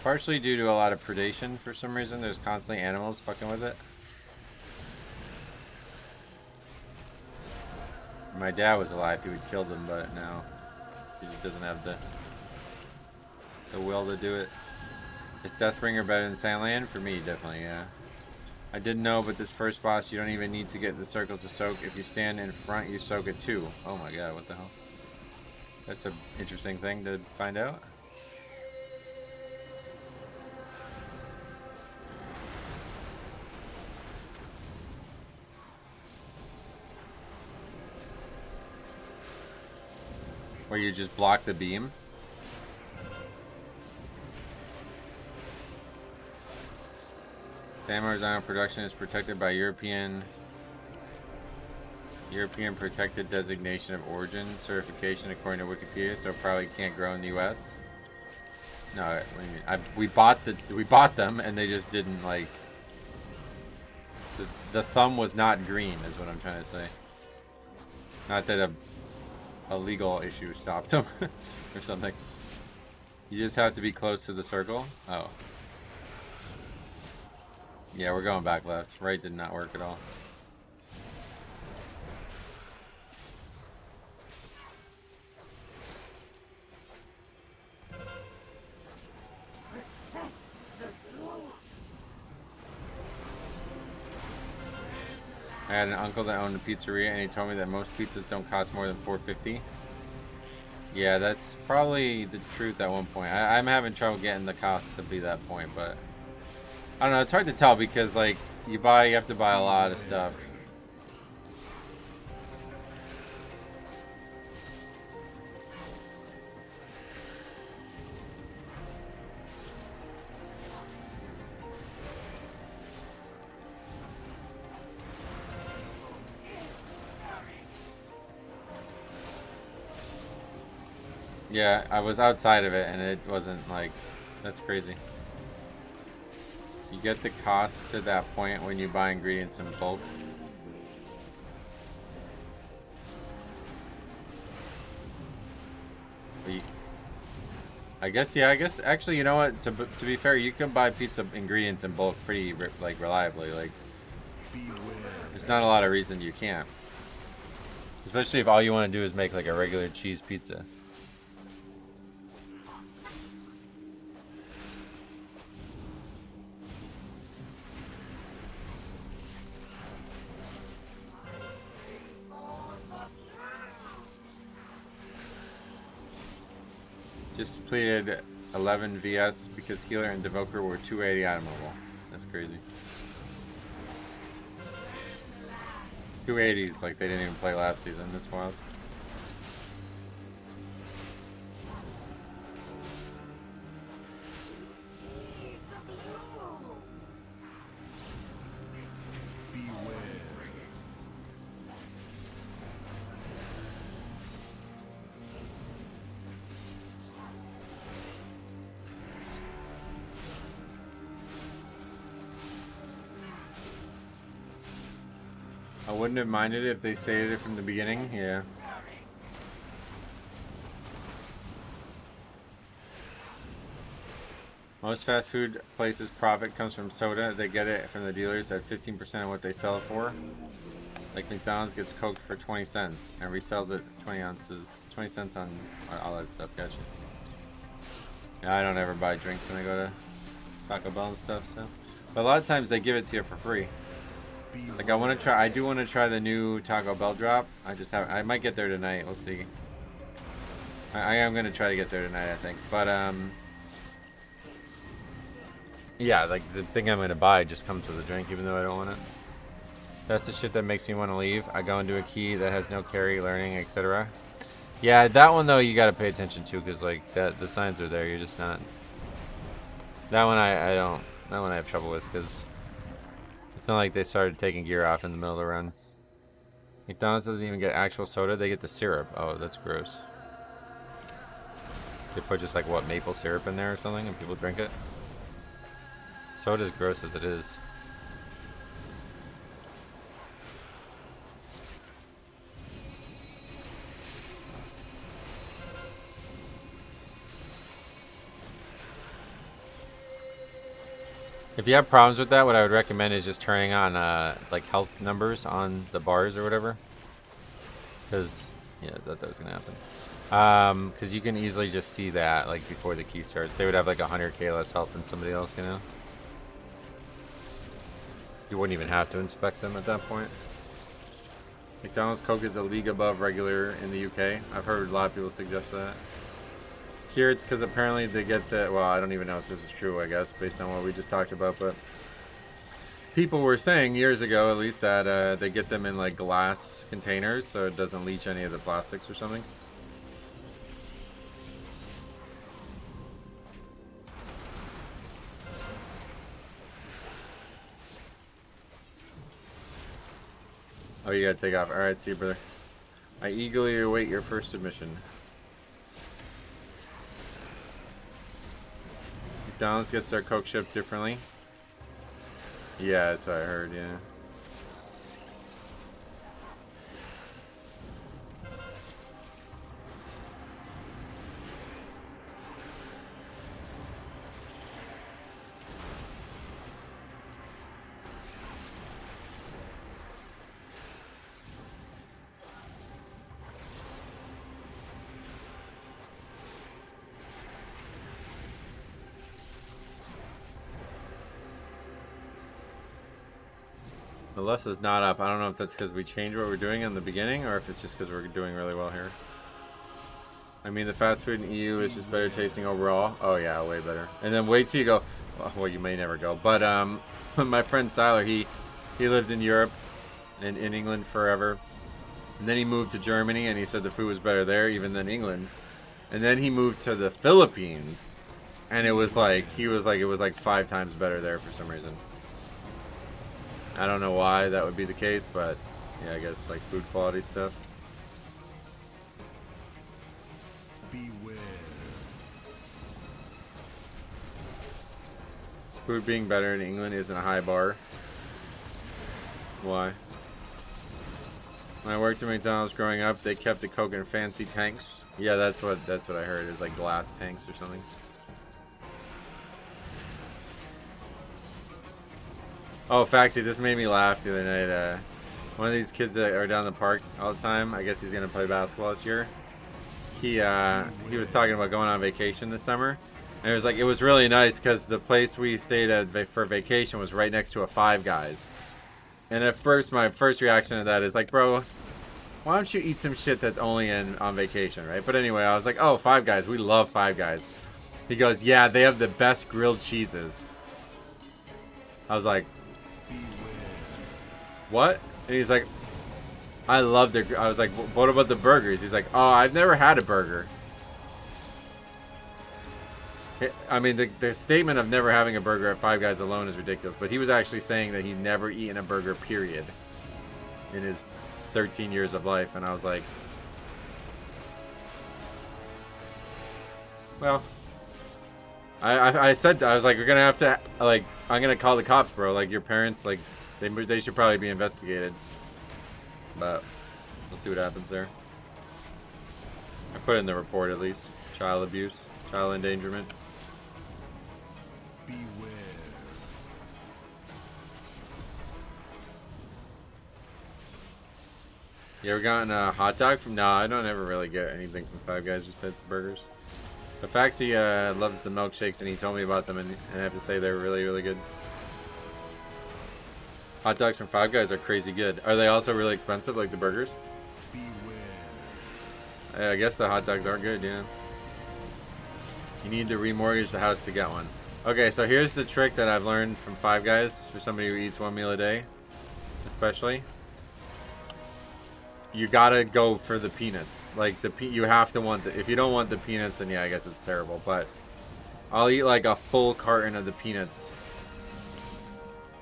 Partially due to a lot of predation for some reason. There's constantly animals fucking with it. My dad was alive, he would kill them, but now he just doesn't have the will to do it. Is Deathbringer better than Sandland? For me, definitely, yeah. I didn't know, but this first boss, you don't even need to get the circles to soak. If you stand in front, you soak it too. Oh my god, what the hell? That's an interesting thing to find out. Where you just block the beam. San Marzano production is protected by European protected designation of origin certification according to Wikipedia, so it probably can't grow in the US. No, what do you mean? We bought them and they just didn't like the thumb was not green is what I'm trying to say. Not that a legal issue stopped them or something. You just have to be close to the circle. Oh. Yeah, we're going back left. Right did not work at all. I had an uncle that owned a pizzeria, and he told me that most pizzas don't cost more than $4.50. Yeah, that's probably the truth at one point. I'm having trouble getting the cost to be that point, but I don't know. It's hard to tell because like you have to buy a lot of stuff. Yeah, I was outside of it and it wasn't like, that's crazy. You get the cost to that point when you buy ingredients in bulk. I guess, yeah, I guess actually, you know what, to be fair, you can buy pizza ingredients in bulk pretty like reliably. Like, there's not a lot of reason you can't. Especially if all you want to do is make like a regular cheese pizza. Just depleted 11 VS because Healer and Devoker were 280 itemable. That's crazy. 280s, like they didn't even play last season. That's wild. I wouldn't have minded if they stated it from the beginning, yeah. Most fast food places' profit comes from soda. They get it from the dealers at 15% of what they sell it for. Like McDonald's gets Coke for 20 cents and resells it 20 cents on all that stuff, gotcha. Yeah, I don't ever buy drinks when I go to Taco Bell and stuff, so. But a lot of times they give it to you for free. Like I do want to try the new Taco Bell drop. I might get there tonight. We'll see. I am gonna try to get there tonight, I think. But yeah, like the thing I'm gonna buy just comes with a drink, even though I don't want it. That's the shit that makes me want to leave. I go into a key that has no carry, learning, etc. Yeah, that one though you gotta pay attention to because like the signs are there. You're just not. That one I don't. That one I have trouble with because. It's not like they started taking gear off in the middle of the run. McDonald's doesn't even get actual soda, they get the syrup. Oh, that's gross. They put just like, what, maple syrup in there or something and people drink it? Soda's gross as it is. If you have problems with that, what I would recommend is just turning on like health numbers on the bars or whatever. Because, yeah, that was going to happen. Because you can easily just see that like before the key starts. They would have like 100k less health than somebody else, you know? You wouldn't even have to inspect them at that point. McDonald's Coke is a league above regular in the UK. I've heard a lot of people suggest that. Here it's because apparently they get the, well, I don't even know if this is true, I guess, based on what we just talked about, but people were saying years ago, at least, that they get them in like glass containers so it doesn't leach any of the plastics or something. Oh, you gotta take off. Alright, see you, brother. I eagerly await your first submission. McDonald's gets their Coke shipped differently. Yeah, that's what I heard, yeah. Alessa's not up. I don't know if that's because we changed what we're doing in the beginning or if it's just because we're doing really well here. I mean, the fast food in EU is just better tasting overall. Oh, yeah, way better. And then wait till you go. Well, you may never go. But my friend Siler, he lived in Europe and in England forever. And then he moved to Germany, and he said the food was better there even than England. And then he moved to the Philippines, and it was like, it was like 5 times better there for some reason. I don't know why that would be the case, but yeah, I guess like food quality stuff. Beware. Food being better in England isn't a high bar. Why? When I worked at McDonald's growing up, they kept the Coke in fancy tanks. Yeah, that's what I heard. Is like glass tanks or something. Oh, Faxi, this made me laugh the other night. One of these kids that are down the park all the time, I guess he's gonna play basketball this year. He was talking about going on vacation this summer, and it was really nice because the place we stayed at for vacation was right next to a Five Guys. And at first, my first reaction to that is like, bro, why don't you eat some shit that's only on vacation, right? But anyway, I was like, oh, Five Guys, we love Five Guys. He goes, yeah, they have the best grilled cheeses. I was like, what? And he's like, I love their. I was like, what about the burgers? He's like, oh, I've never had a burger. I mean, the statement of never having a burger at Five Guys alone is ridiculous, but he was actually saying that he'd never eaten a burger, period, in his 13 years of life, and I was like, well, I said, I was like, we're gonna have to, like, I'm gonna call the cops, bro. Like, your parents, like, they should probably be investigated. But we'll see what happens there. I put it in the report at least. Child abuse, child endangerment. Beware. You ever gotten a hot dog from? No, I don't ever really get anything from Five Guys besides burgers. But Faxi loves the milkshakes, and he told me about them, and I have to say they're really, really good. Hot dogs from Five Guys are crazy good. Are they also really expensive, like the burgers? Beware. I guess the hot dogs are good, yeah. You need to remortgage the house to get one. Okay, so here's the trick that I've learned from Five Guys for somebody who eats 1 meal a day, especially. You gotta go for the peanuts. Like you have to want the. If you don't want the peanuts, then yeah, I guess it's terrible. But I'll eat like a full carton of the peanuts.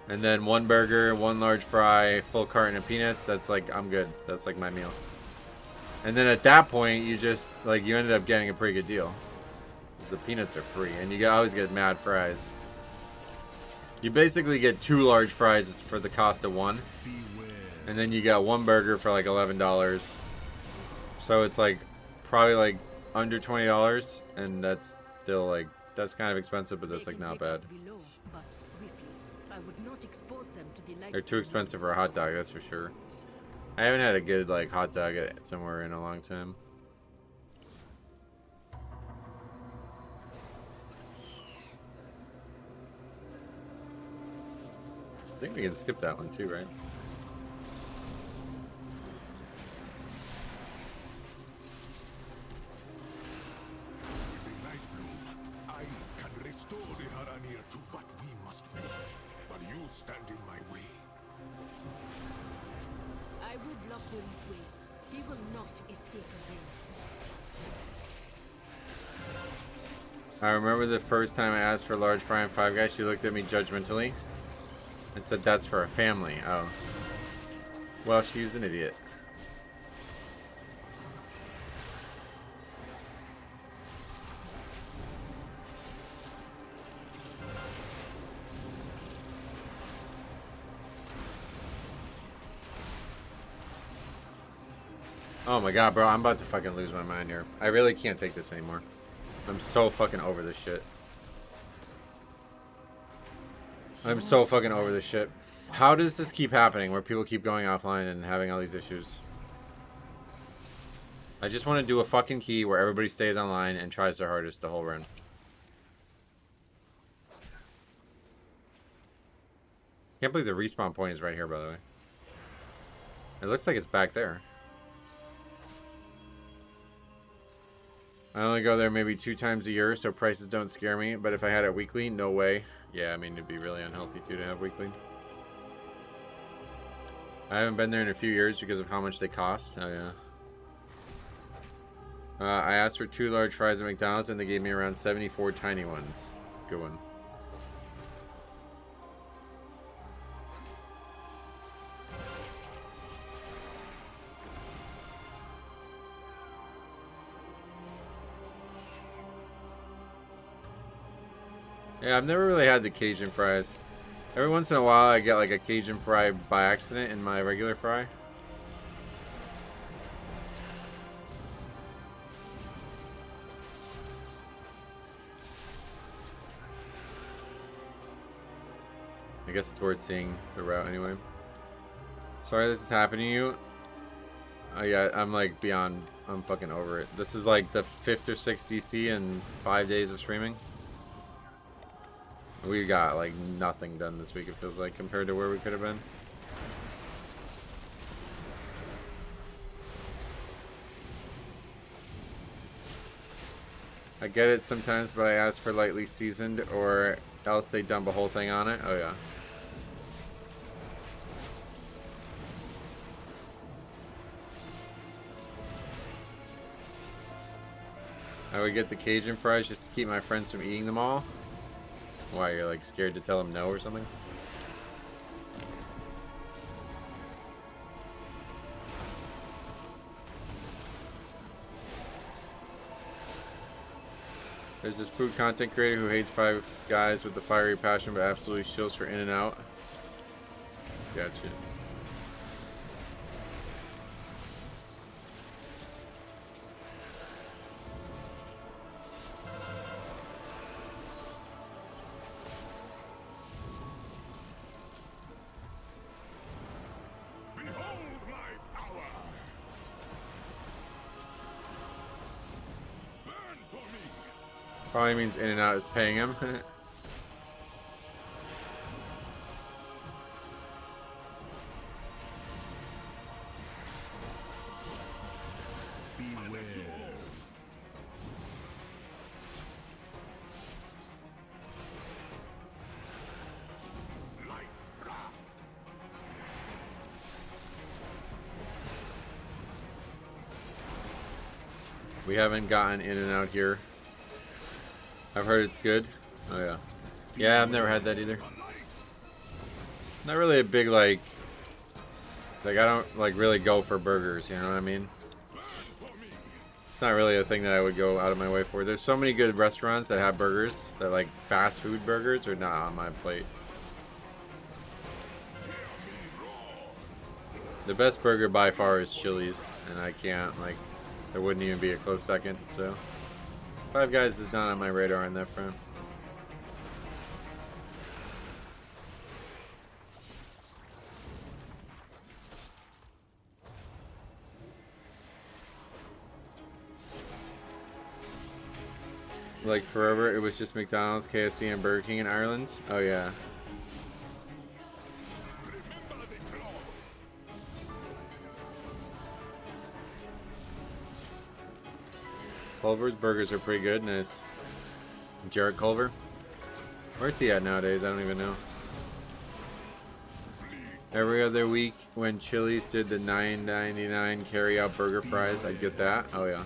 And then 1 burger, 1 large fry, full carton of peanuts. That's like, I'm good. That's like my meal. And then at that point, you just, like, you ended up getting a pretty good deal. The peanuts are free. And you always get mad fries. You basically get 2 large fries for the cost of 1. Beware. And then you got 1 burger for like $11. So it's like, probably like under $20. And that's still like, that's kind of expensive, but that's like not bad. They're too expensive for a hot dog, that's for sure. I haven't had a good like hot dog somewhere in a long time. I think we can skip that one too, right? I can restore the Haranir to what we must be, but you stand in my way. I will block the ways. He will not escape again. I remember the first time I asked for a large fry and Five Guys, she looked at me judgmentally and said, that's for a family. Oh. Well, she's an idiot. Oh my god, bro, I'm about to fucking lose my mind here. I really can't take this anymore. I'm so fucking over this shit. I'm so fucking over this shit. How does this keep happening where people keep going offline and having all these issues? I just want to do a fucking key where everybody stays online and tries their hardest the whole run. Can't believe the respawn point is right here, by the way. It looks like it's back there. I only go there maybe 2 times a year, so prices don't scare me. But if I had it weekly, no way. Yeah, I mean, it'd be really unhealthy, too, to have weekly. I haven't been there in a few years because of how much they cost. Oh, yeah. I asked for 2 large fries at McDonald's, and they gave me around 74 tiny ones. Good one. Yeah, I've never really had the Cajun fries. Every once in a while, I get like a Cajun fry by accident in my regular fry. I guess it's worth seeing the route anyway. Sorry this is happening to you. Oh yeah, I'm like beyond, I'm fucking over it. This is like the 5th or 6th DC in 5 days of streaming. We got like nothing done this week, it feels like, compared to where we could have been. I get it sometimes, but I ask for lightly seasoned or else they dump a whole thing on it. Oh yeah. I would get the Cajun fries just to keep my friends from eating them all. Why, you're like scared to tell them no or something? There's this food content creator who hates Five Guys with the fiery passion but absolutely shills for In-N-Out. Gotcha. Probably means In-N-Out is paying him. Beware. We haven't gotten In-N-Out here. I've heard it's good. Oh yeah. Yeah, I've never had that either. Not really a big like I don't like really go for burgers, you know what I mean? It's not really a thing that I would go out of my way for. There's so many good restaurants that have burgers that like fast food burgers are not on my plate. The best burger by far is Chili's, and I can't like there wouldn't even be a close second, so Five Guys is not on my radar on that front. Like forever, it was just McDonald's, KFC, and Burger King in Ireland. Oh yeah. Culver's burgers are pretty good. Nice. Jared Culver. Where's he at nowadays? I don't even know. Every other week when Chili's did the $9.99 carry-out burger fries, I'd get that. Oh yeah.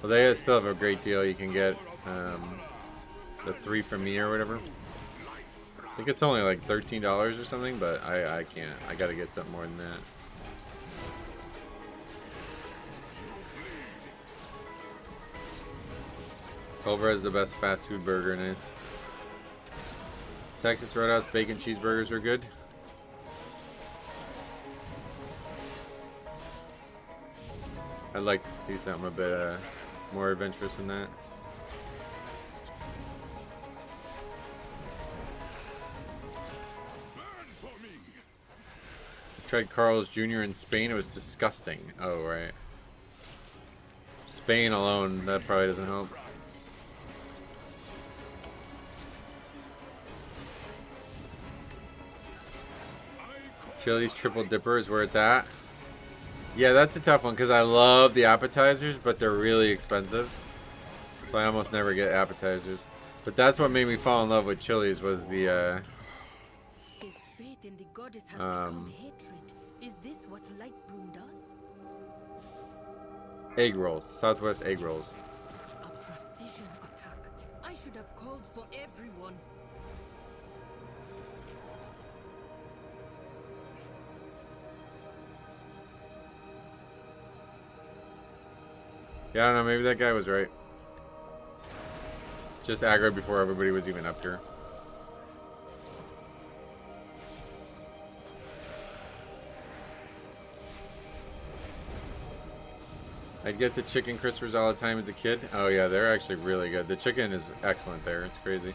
Well, they still have a great deal. You can get the 3 for me or whatever. I think it's only like $13 or something, but I can't. I gotta get something more than that. Culver has the best fast food burger, nice. Texas Roadhouse bacon cheeseburgers are good. I'd like to see something a bit more adventurous than that. I tried Carl's Jr. in Spain. It was disgusting. Oh, right. Spain alone, that probably doesn't help. Chili's Triple Dipper is where it's at. Yeah, that's a tough one because I love the appetizers, but they're really expensive. So I almost never get appetizers. But that's what made me fall in love with Chili's was the His faith in the goddess has become hatred. Is this what Lightbroom does? egg rolls. Southwest egg rolls. A precision attack. I should have called for everyone. Yeah, I don't know. Maybe that guy was right. Just aggro before everybody was even up here. I'd get the chicken crispers all the time as a kid. Oh yeah, they're actually really good. The chicken is excellent there. It's crazy.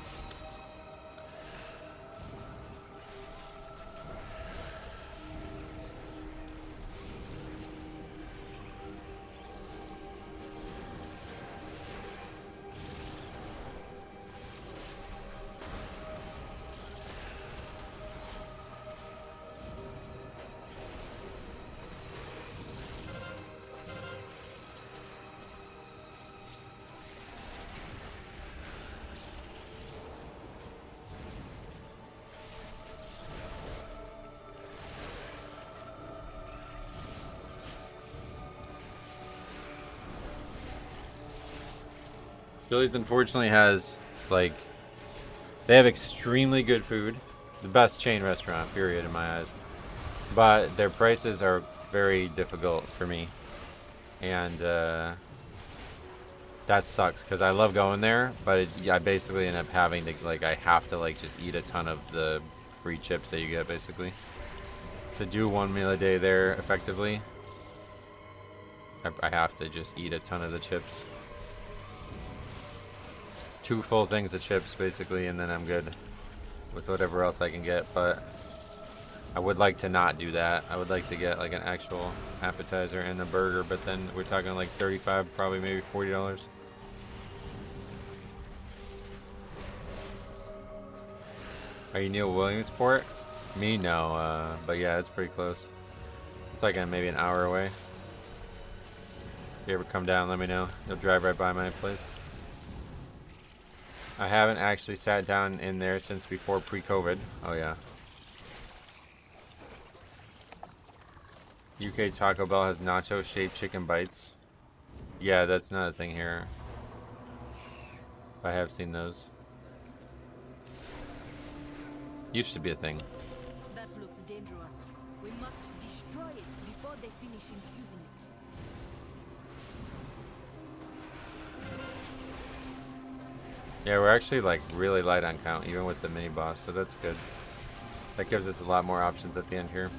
Chili's unfortunately has, like, they have extremely good food. The best chain restaurant, period, in my eyes. But their prices are very difficult for me. And that sucks, because I love going there, but I basically end up having to, like, I have to, like, just eat a ton of the free chips that you get, basically. To do one meal a day there, effectively, I have to just eat a ton of the chips. 2 full things of chips, basically, and then I'm good with whatever else I can get. But I would like to not do that. I would like to get like an actual appetizer and a burger, but then we're talking like $35, probably maybe $40. Are you Neil Williamsport? Me, no. But yeah, it's pretty close. It's like maybe an hour away. If you ever come down, let me know. You'll drive right by my place. I haven't actually sat down in there since before pre-COVID. Oh yeah. UK Taco Bell has nacho-shaped chicken bites. Yeah, that's not a thing here. I have seen those. Used to be a thing. That looks dangerous. We must destroy it before they finish infusing it. Yeah, we're actually like really light on count, even with the mini boss, so that's good. That gives us a lot more options at the end here.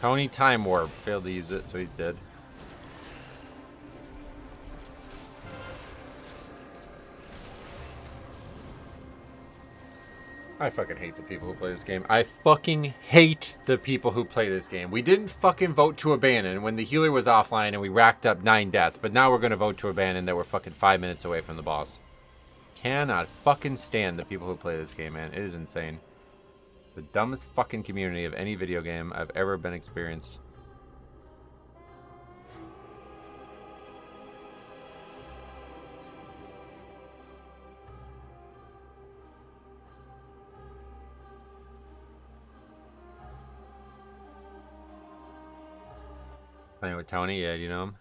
Tony Time Warp failed to use it, so he's dead. I fucking hate the people who play this game. I fucking hate the people who play this game. We didn't fucking vote to abandon when the healer was offline and we racked up 9 deaths, but now we're gonna vote to abandon that we're fucking 5 minutes away from the boss. Cannot fucking stand the people who play this game, man. It is insane. The dumbest fucking community of any video game I've ever been experienced. Playing with Tony, yeah, do you know him?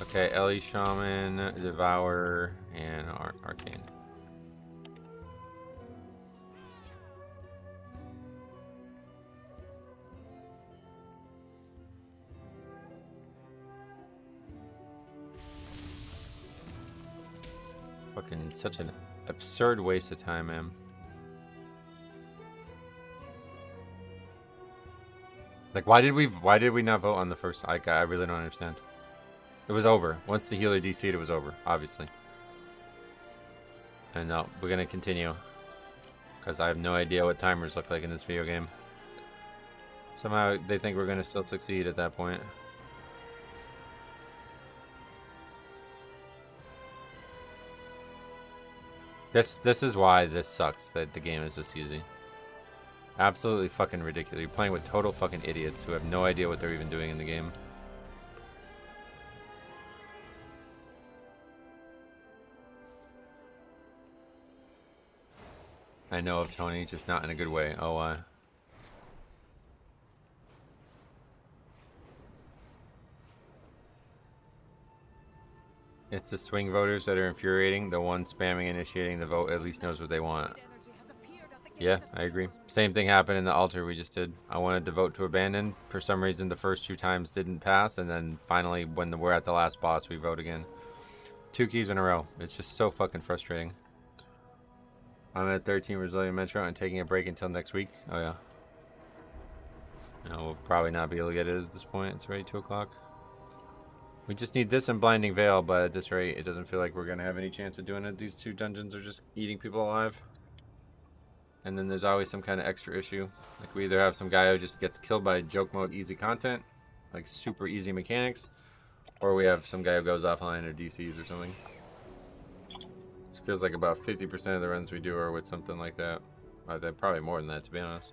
Okay, Ellie Shaman, Devourer, and Arcane. Fucking such an absurd waste of time, man. Like, why did we not vote on the first? I really don't understand. It was over. Once the healer DC'd, it was over, obviously. And no, we're gonna continue. Because I have no idea what timers look like in this video game. Somehow they think we're gonna still succeed at that point. This is why this sucks, that the game is this easy. Absolutely fucking ridiculous. You're playing with total fucking idiots who have no idea what they're even doing in the game. I know of Tony, just not in a good way. Oh, why? It's the swing voters that are infuriating. The one spamming initiating the vote at least knows what they want. Yeah, I agree. Same thing happened in the altar we just did. I wanted to vote to abandon. For some reason, the first 2 times didn't pass, and then finally, when we're at the last boss, we vote again. 2 keys in a row. It's just so fucking frustrating. I'm at 13 Brazilian Metro and taking a break until next week. Oh, yeah. No, we'll probably not be able to get it at this point. It's already 2 o'clock. We just need this and Blinding Veil, but at this rate, it doesn't feel like we're going to have any chance of doing it. These 2 dungeons are just eating people alive. And then there's always some kind of extra issue. Like we either have some guy who just gets killed by joke mode easy content, like super easy mechanics, or we have some guy who goes offline or DCs or something. It feels like about 50% of the runs we do are with something like that. Probably more than that, to be honest.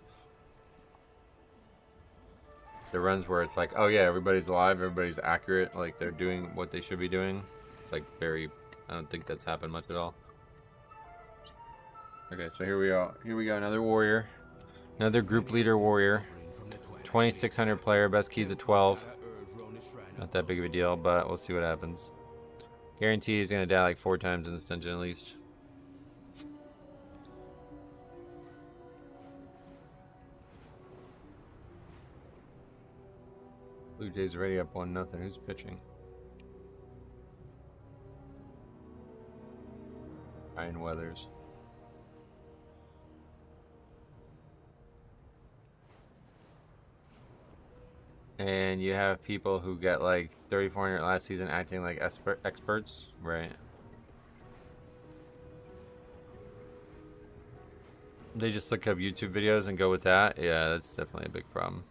The runs where it's like, oh yeah, everybody's alive, everybody's accurate, like they're doing what they should be doing. It's like very, I don't think that's happened much at all. Okay, so here we are. Here we go, another warrior. Another group leader warrior. 2,600 player, best keys at 12. Not that big of a deal, but we'll see what happens. Guarantee he's gonna die like 4 times in this dungeon at least. Blue Jays already up 1-0. Who's pitching? Ryan Weathers. And you have people who get like 3,400 last season acting like experts, right? They just look up YouTube videos and go with that. Yeah, that's definitely a big problem.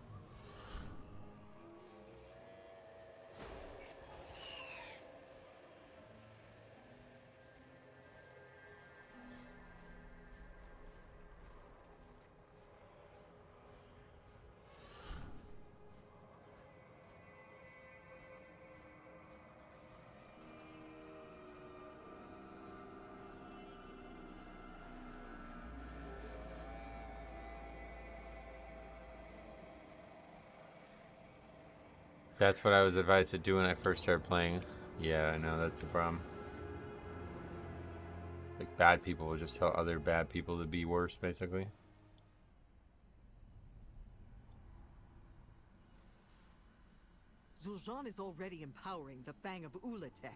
That's what I was advised to do when I first started playing. Yeah, I know, that's the problem. It's like bad people will just tell other bad people to be worse, basically. Zul'Jin is already empowering the Fang of Ulatek.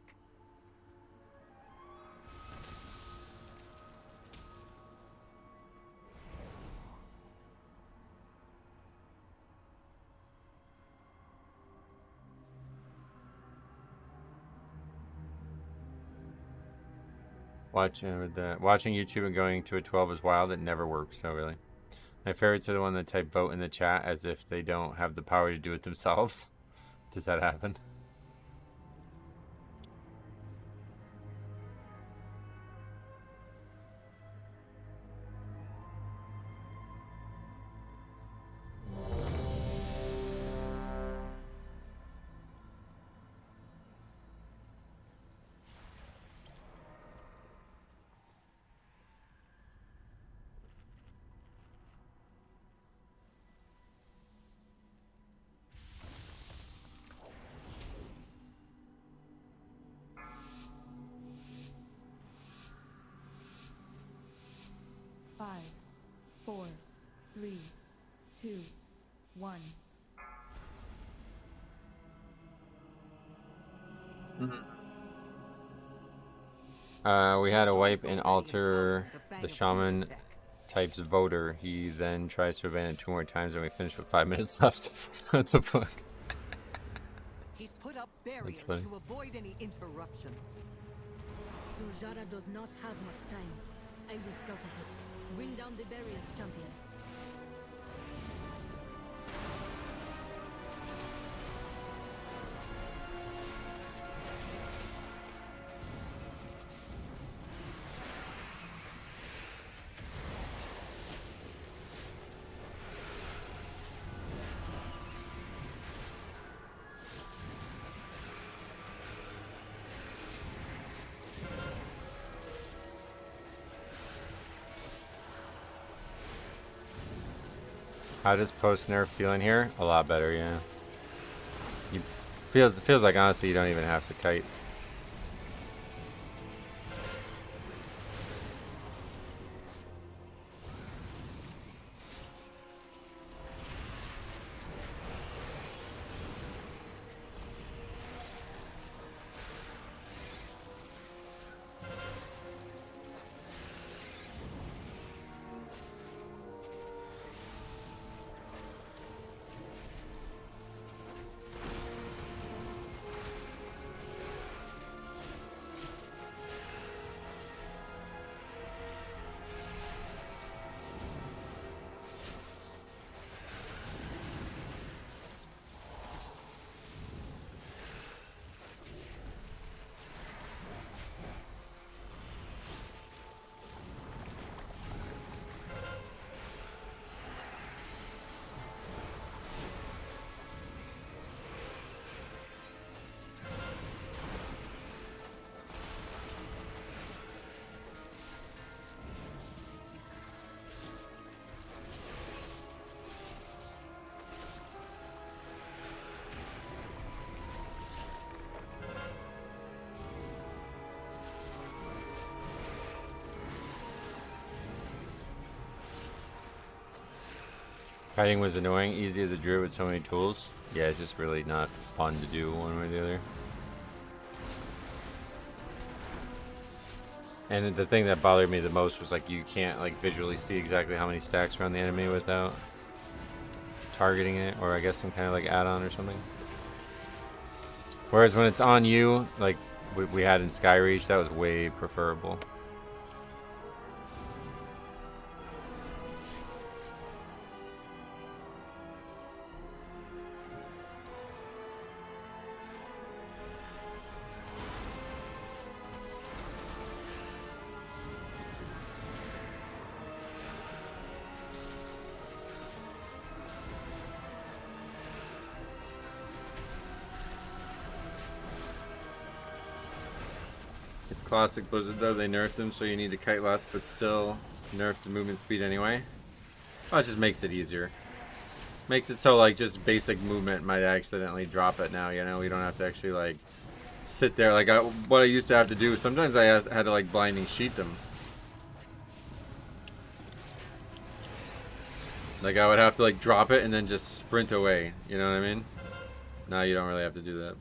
Watching YouTube and going to a 12 is wild. It never works, so really. My favorites are the one that type vote in the chat as if they don't have the power to do it themselves. Does that happen? Five, 4, 3, 2, 1. We had a wipe in altar. The shaman types voter. He then tries to abandon 2 more times, and we finish with 5 minutes left. That's a book. He's put up barriers funny. to avoid any interruptions. Zul'Jin does not have much time. I will scout ahead. Bring down the barriers, champion. How does post nerf feel in here? A lot better, yeah. You feels like honestly you don't even have to kite. Kiting was annoying, easy as a druid with so many tools. Yeah, it's just really not fun to do one way or the other. And the thing that bothered me the most was like you can't like visually see exactly how many stacks are on the enemy without targeting it, or I guess some kind of like add-on or something. Whereas when it's on you, like we had in Skyreach, that was way preferable. It's classic Blizzard though, they nerfed them so you need to kite less, but still nerfed the movement speed anyway. Oh, it just makes it easier. Makes it so like just basic movement might accidentally drop it now, you know? We don't have to actually like sit there. Like what I used to have to do, sometimes I had to like blinding sheet them. Like I would have to like drop it and then just sprint away, you know what I mean? Now you don't really have to do that.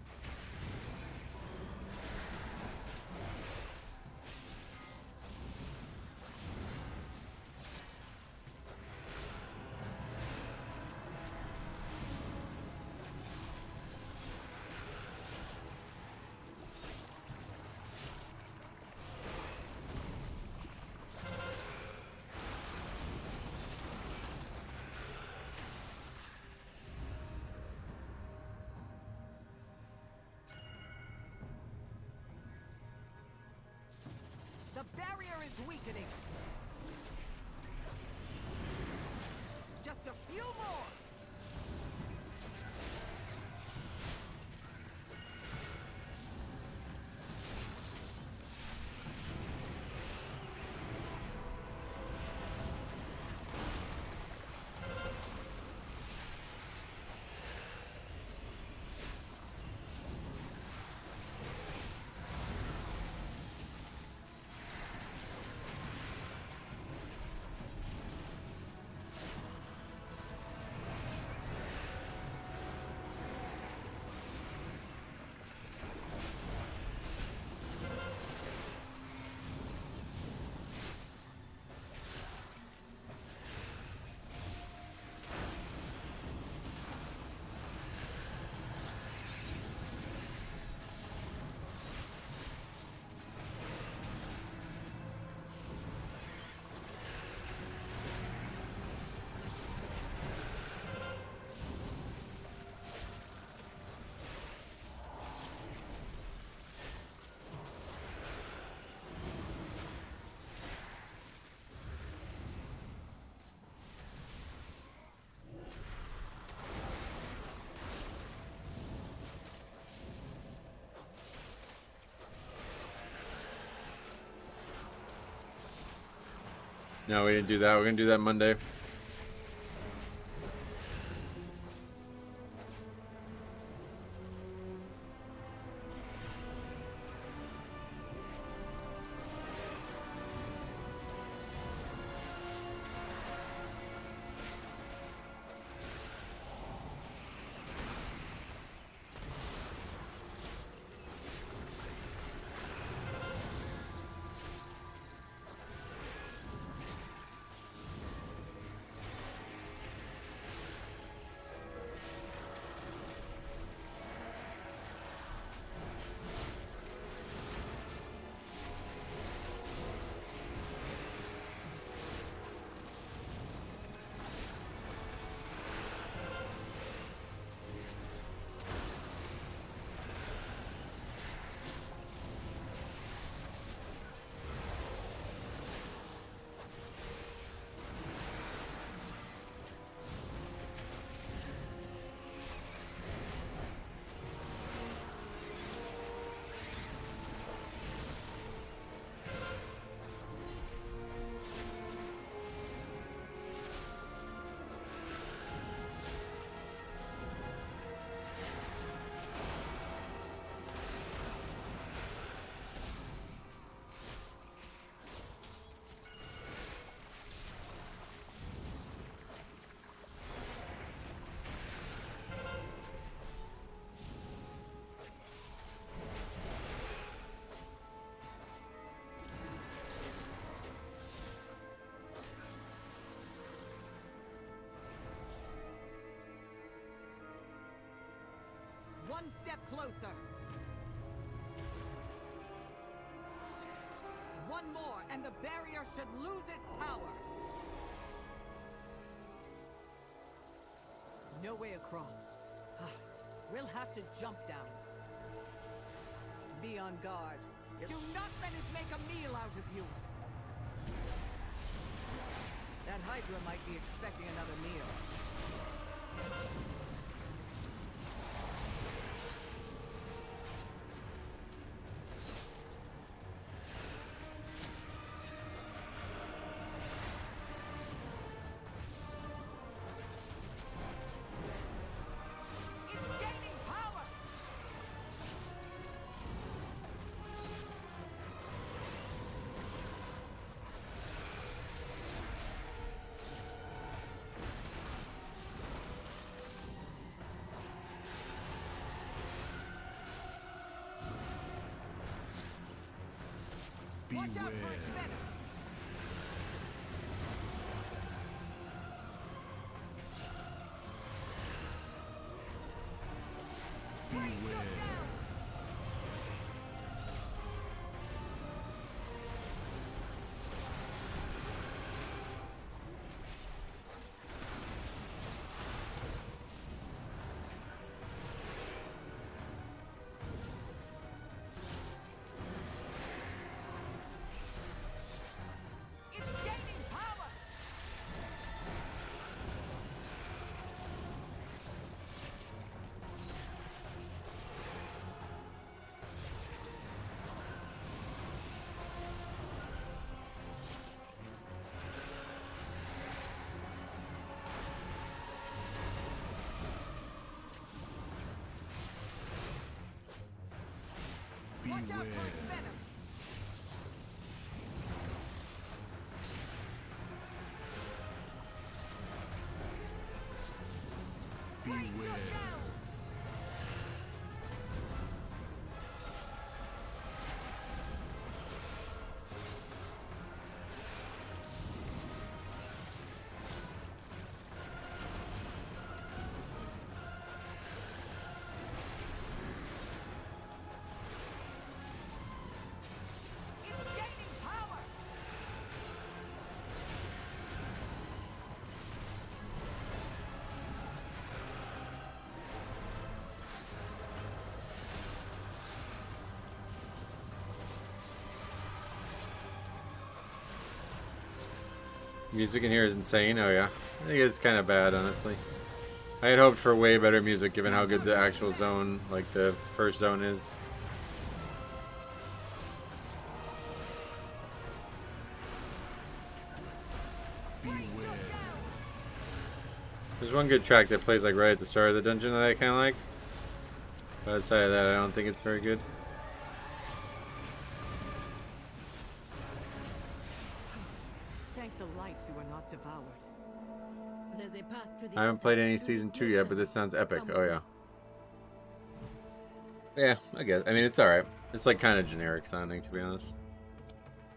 The barrier is weakening. Just a few more. No, we didn't do that. We're gonna do that Monday. one step closer. One more, and the barrier should lose its power. No way across. We'll have to jump down. Be on guard. Do not let it make a meal out of you. That Hydra might be expecting another meal. It's gaining power! Watch out for its venom! It's gaining power! Watch out for its venom! Beware! It's gaining power! Music in here is insane. Oh yeah, I think it's kind of bad, honestly. I had hoped for way better music given how good the actual zone, like the first zone, is. There's one good track that plays like right at the start of the dungeon that I kind of like. But outside of that, I don't think it's very good. Thank the light you were not devoured. There's a path to the I haven't played any season 2 yet, but this sounds epic. Oh yeah. Yeah, I guess. I mean, it's alright. It's like kind of generic sounding, to be honest.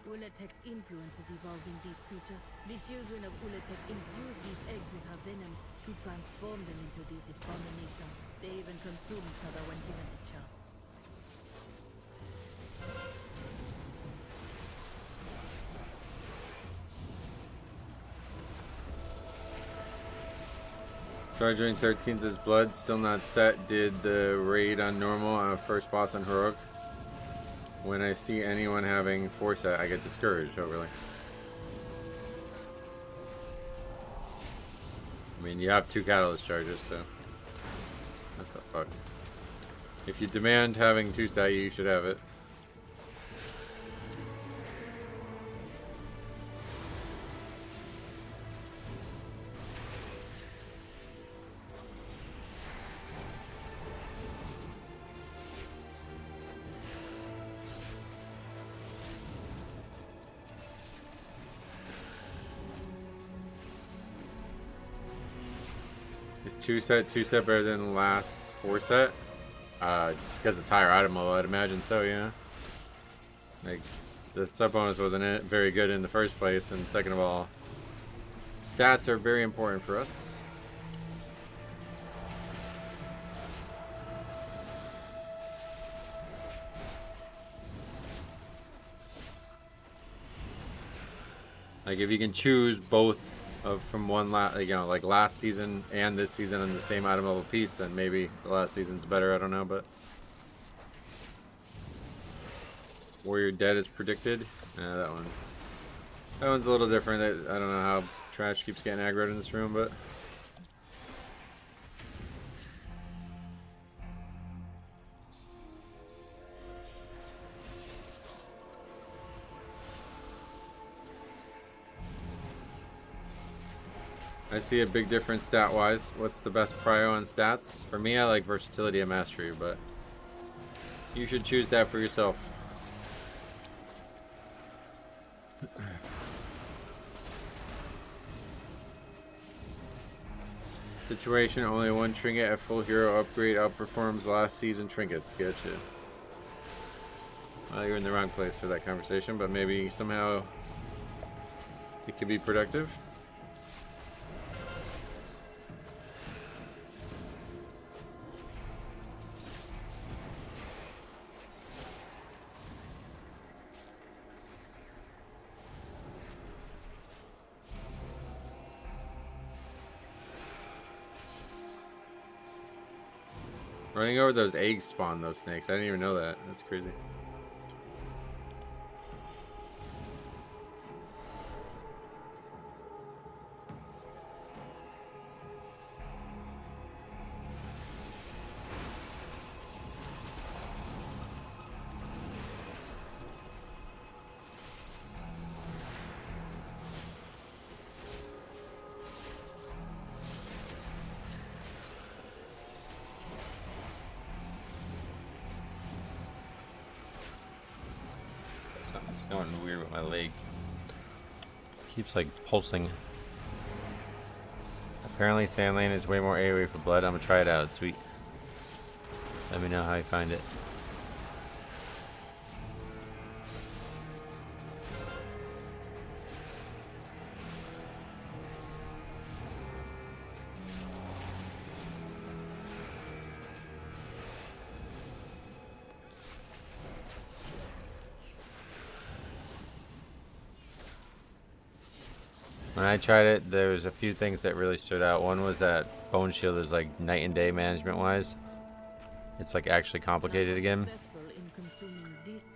Uletek's influence is evolving these creatures. The children of Uletek infuse these eggs with her venom to transform them into these abominations. They even consume each other when given the chance. Charging 13's his blood, still not set. Did the raid on normal on a first boss on heroic. When I see anyone having 4 set, I get discouraged overly. I mean, you have 2 catalyst charges, so what the fuck? If you demand having 2 set, you should have it. Is 2 set better than the last 4 set? Just because it's higher item level, I'd imagine so, yeah. Like, the sub bonus wasn't very good in the first place, and second of all, stats are very important for us. Like if you can choose both of from one like last season and this season on the same item level piece, then maybe the last season's better. I don't know, but Warrior Dead is predicted. That one's a little different. I don't know how Trash keeps getting aggroed in this room, but I see a big difference stat-wise. What's the best prio on stats? For me, I like versatility and mastery, but you should choose that for yourself. Situation, only one trinket at full hero upgrade outperforms last season trinkets. Getcha. Well, you're in the wrong place for that conversation, but maybe somehow it could be productive. Running over those eggs spawn those snakes. I didn't even know that. That's crazy. Something's going weird with my leg. Keeps like pulsing. Apparently Sand Lane is way more AoE for blood. I'm gonna try it out. Sweet. Let me know how you find it. When I tried it, there was a few things that really stood out. One was that Bone Shield is like night and day management wise. It's like actually complicated again,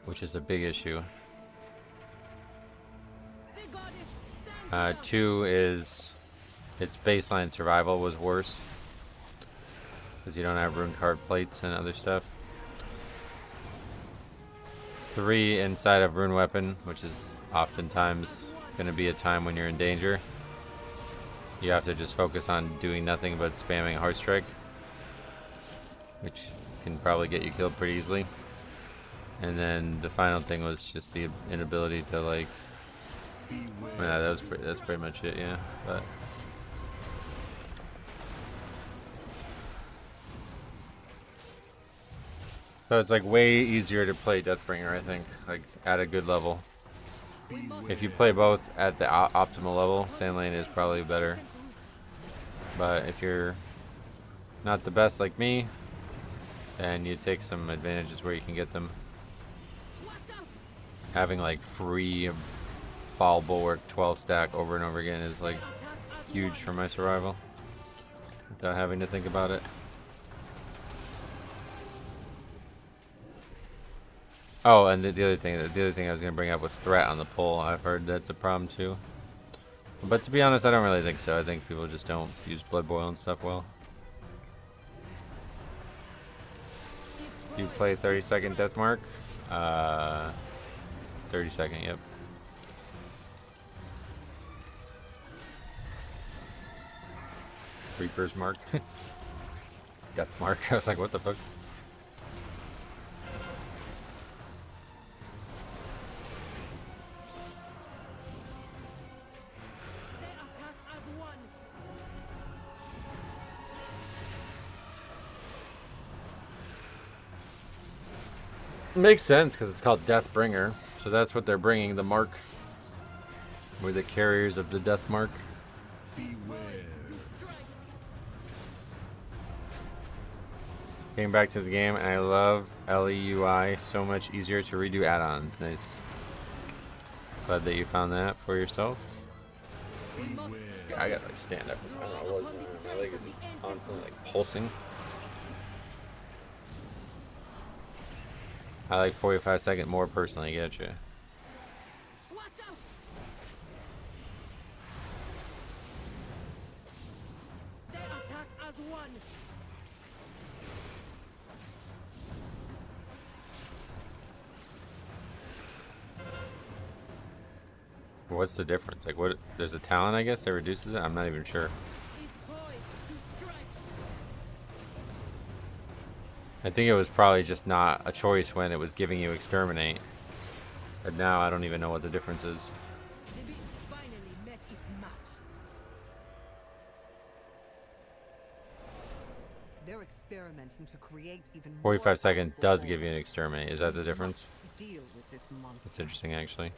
which is a big issue. Two is its baseline survival was worse because you don't have rune card plates and other stuff. 3, inside of rune weapon, which is oftentimes going to be a time when you're in danger. You have to just focus on doing nothing but spamming Heart Strike, which can probably get you killed pretty easily. And then the final thing was just the inability to like. Yeah, that's pretty much it. Yeah, but. So it's like way easier to play Deathbringer, I think, like at a good level. If you play both at the optimal level, Sand Lane is probably better. But if you're not the best like me, then you take some advantages where you can get them. Having like free Fall Bulwark 12 stack over and over again is like huge for my survival without having to think about it. Oh, and the other thing I was gonna bring up was threat on the pole. I've heard that's a problem too. But to be honest, I don't really think so. I think people just don't use Blood Boil and stuff well. You play 30-second Death Mark? 30-second, yep. Reaper's Mark. Death Mark. I was like, what the fuck? Makes sense because it's called Deathbringer, so that's what they're bringing. The mark, we're the carriers of the Death Mark. Getting back to the game, and I love LEUI. So much easier to redo add-ons. Nice. Glad that you found that for yourself. I gotta like stand up. I don't know what's going on. My leg is just constantly like pulsing. I like 45-second more personally, getcha. Watch out! They attack as one. What's the difference? Like, what? There's a talent, I guess, that reduces it. I'm not even sure. Is poised to strike. I think it was probably just not a choice when it was giving you exterminate. But now I don't even know what the difference is. The beast finally met its match. They're experimenting to create even more 45-second powerful does give you an forms. exterminate. Is that the We difference? must deal with this monster. That's interesting, actually.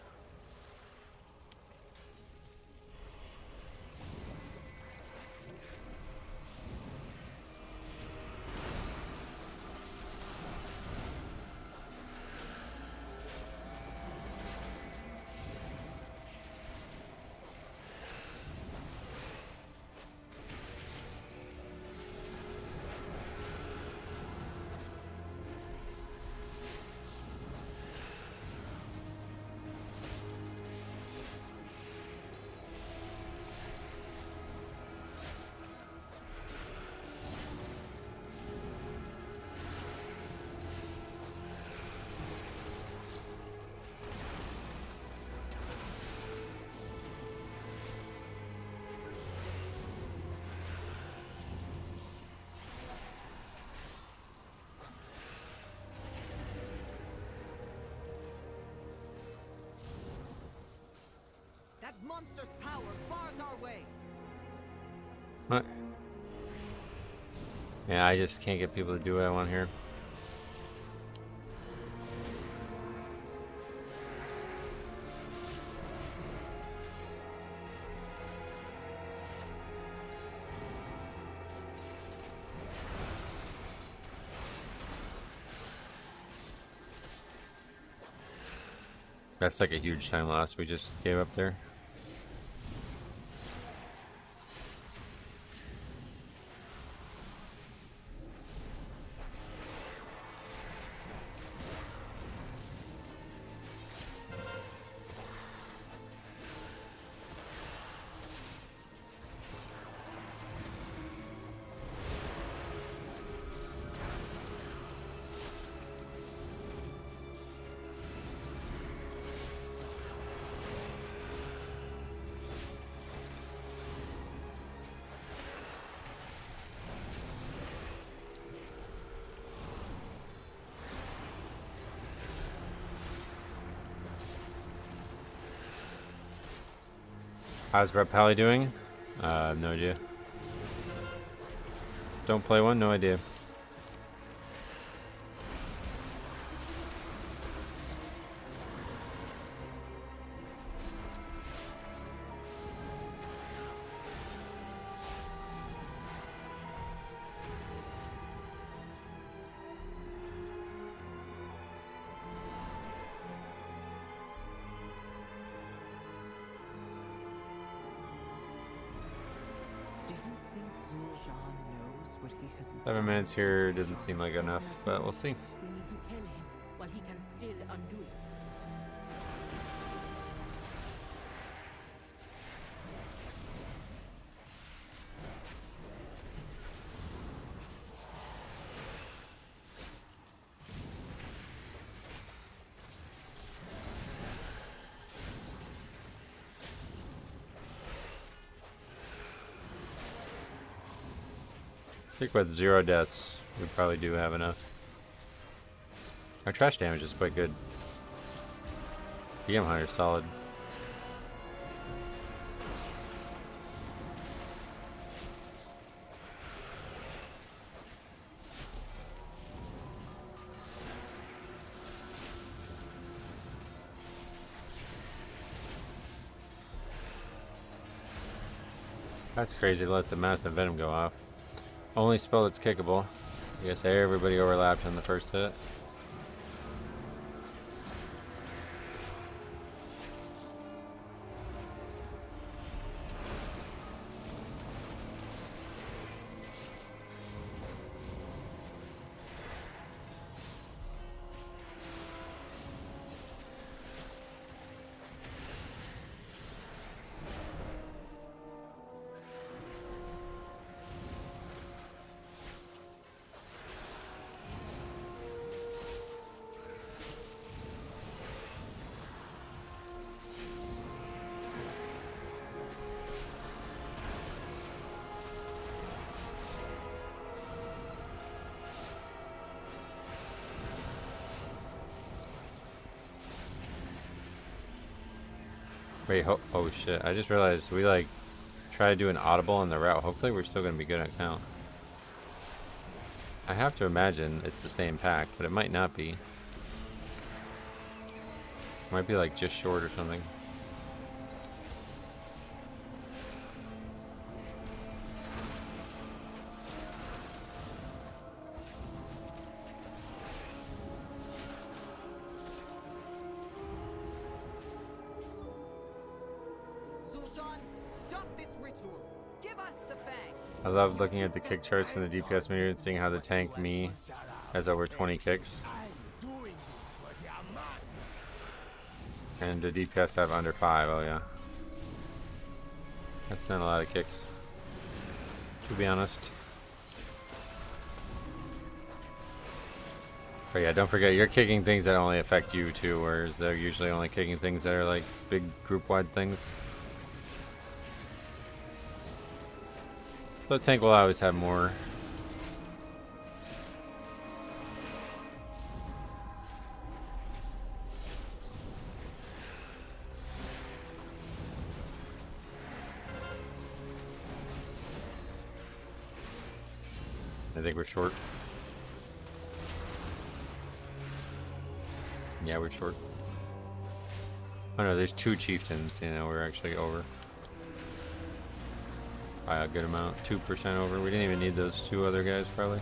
That monster's power bars our way. What? Yeah, I just can't get people to do what I want here. That's like a huge time loss we just gave up there. How's Rep Pally doing? I have no idea. Don't play one? No idea. Do you think Zul'Jin knows what he has 7 minutes here doesn't seem like enough, but we'll see. We need to tell him while he can still undo it. I think with 0 deaths, we probably do have enough. Our trash damage is quite good. BM Hunter's solid. That's crazy to let the massive venom go off. Only spell that's kickable. I guess everybody overlapped on the first hit. Wait, oh shit. I just realized we like try to do an audible on the route. Hopefully we're still going to be good at count. I have to imagine it's the same pack, but it might not be. It might be like just short or something. Zul'Shan, stop this ritual. Give us the fang. I love looking at the kick charts in the DPS meter and seeing how the tank me has over 20 kicks. And the DPS have under 5, oh yeah. That's not a lot of kicks, to be honest. But yeah, don't forget, you're kicking things that only affect you too, whereas they're usually only kicking things that are like big group-wide things. So the tank will always have more. I think we're short. Yeah, we're short. Oh no, there's 2 chieftains, you know, we're actually over. By a good amount, 2% over. We didn't even need those 2 other guys, probably.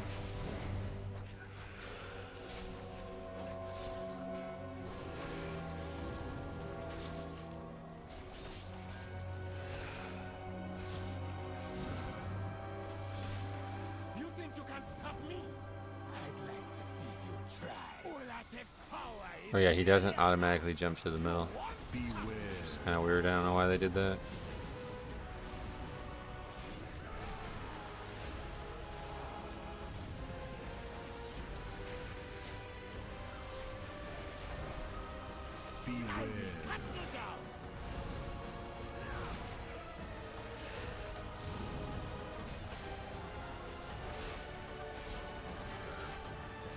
You think you can stop me? I'd like to see you try. Ulatek's power is Oh yeah, he doesn't automatically jump to the middle. It's kind of weird. I don't know why they did that.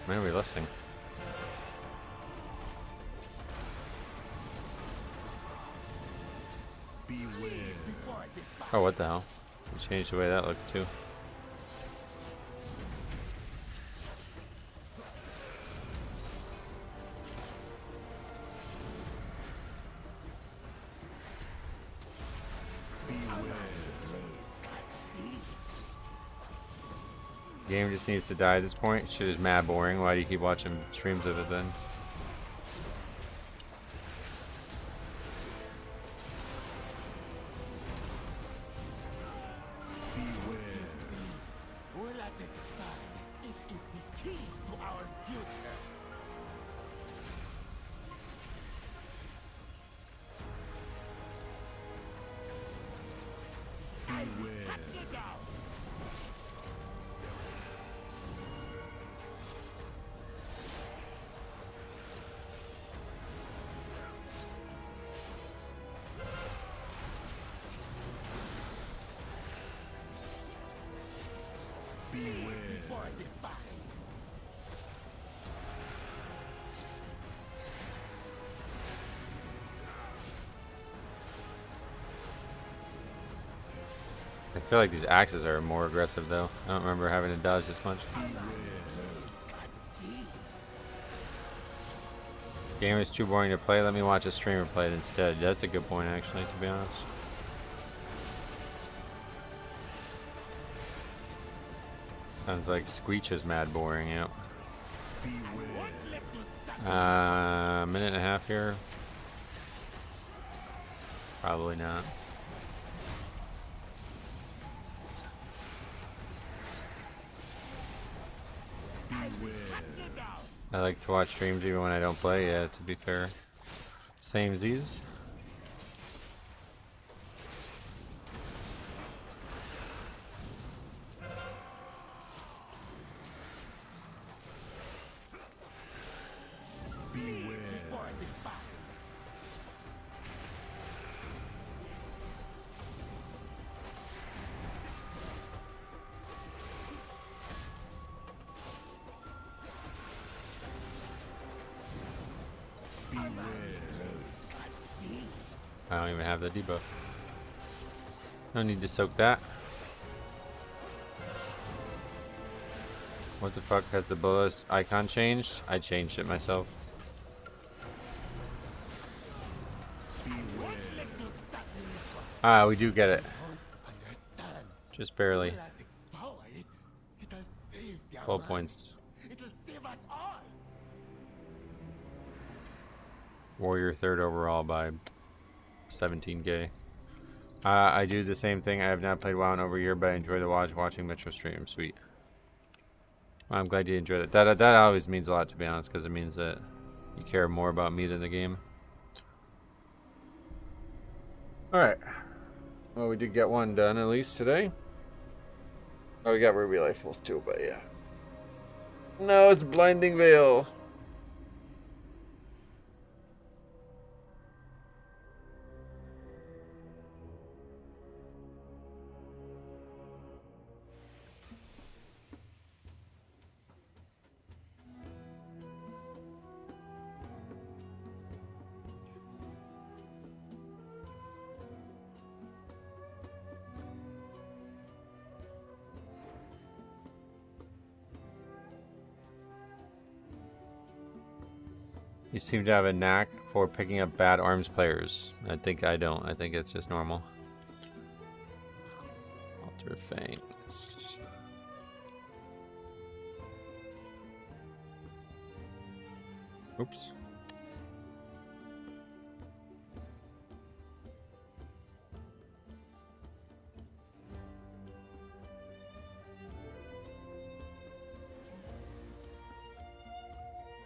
When are we listening? Oh, what the hell? We changed the way that looks too. Game just needs to die at this point. Shit is mad boring. Why do you keep watching streams of it then? Ulatek's fire. It is the key to our future. I feel like these axes are more aggressive though. I don't remember having to dodge this much. Game is too boring to play. Let me watch a streamer play it instead. That's a good point actually, to be honest. Sounds like Squeech is mad boring, yep. Minute and a half here. Probably not. I like to watch streams even when I don't play, yeah, to be fair. Same Z's. I don't even have the debuff. No need to soak that. What the fuck, has the bonus icon changed? I changed it myself. Ah, we do get it. Just barely. 12 points. Warrior third overall by 17k. I do the same thing. I have not played WoW in over a year, but I enjoy the watching Metro stream. Sweet. Well, I'm glad you enjoyed it. That always means a lot, to be honest, because it means that you care more about me than the game. Alright. Well, we did get one done at least today. Oh, we got Ruby Lifeless too, but yeah. No, it's Blinding Veil. You seem to have a knack for picking up bad arms players. I think I don't. I think it's just normal. Alter Fangs. Oops.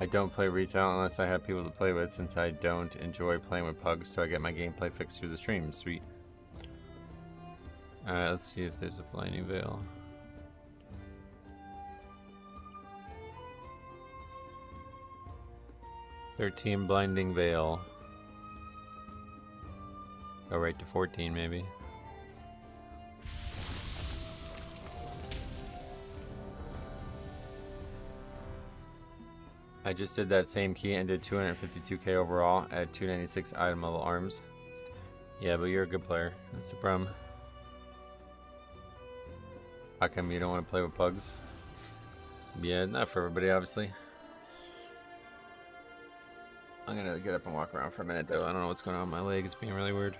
I don't play retail unless I have people to play with, since I don't enjoy playing with pugs, so I get my gameplay fixed through the stream. Sweet. Alright, let's see if there's a Blinding Veil. $13 Blinding Veil. Go right to 14 maybe. I just did that same key and did 252k overall at 296 item level arms. Yeah, but you're a good player. That's the problem. How come you don't want to play with pugs? Yeah, not for everybody, obviously. I'm gonna get up and walk around for a minute, though. I don't know what's going on with my leg. It's being really weird.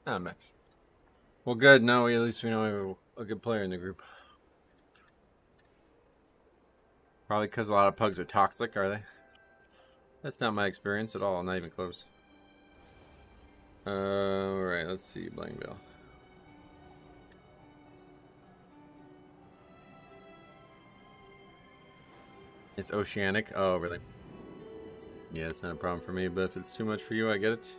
Ah, Max. Well, good. Now at least we know we have a good player in the group. Probably because a lot of pugs are toxic, are they? That's not my experience at all. Not even close. Alright, let's see. Blinding Veil. It's oceanic. Oh, really? Yeah, it's not a problem for me, but if it's too much for you, I get it.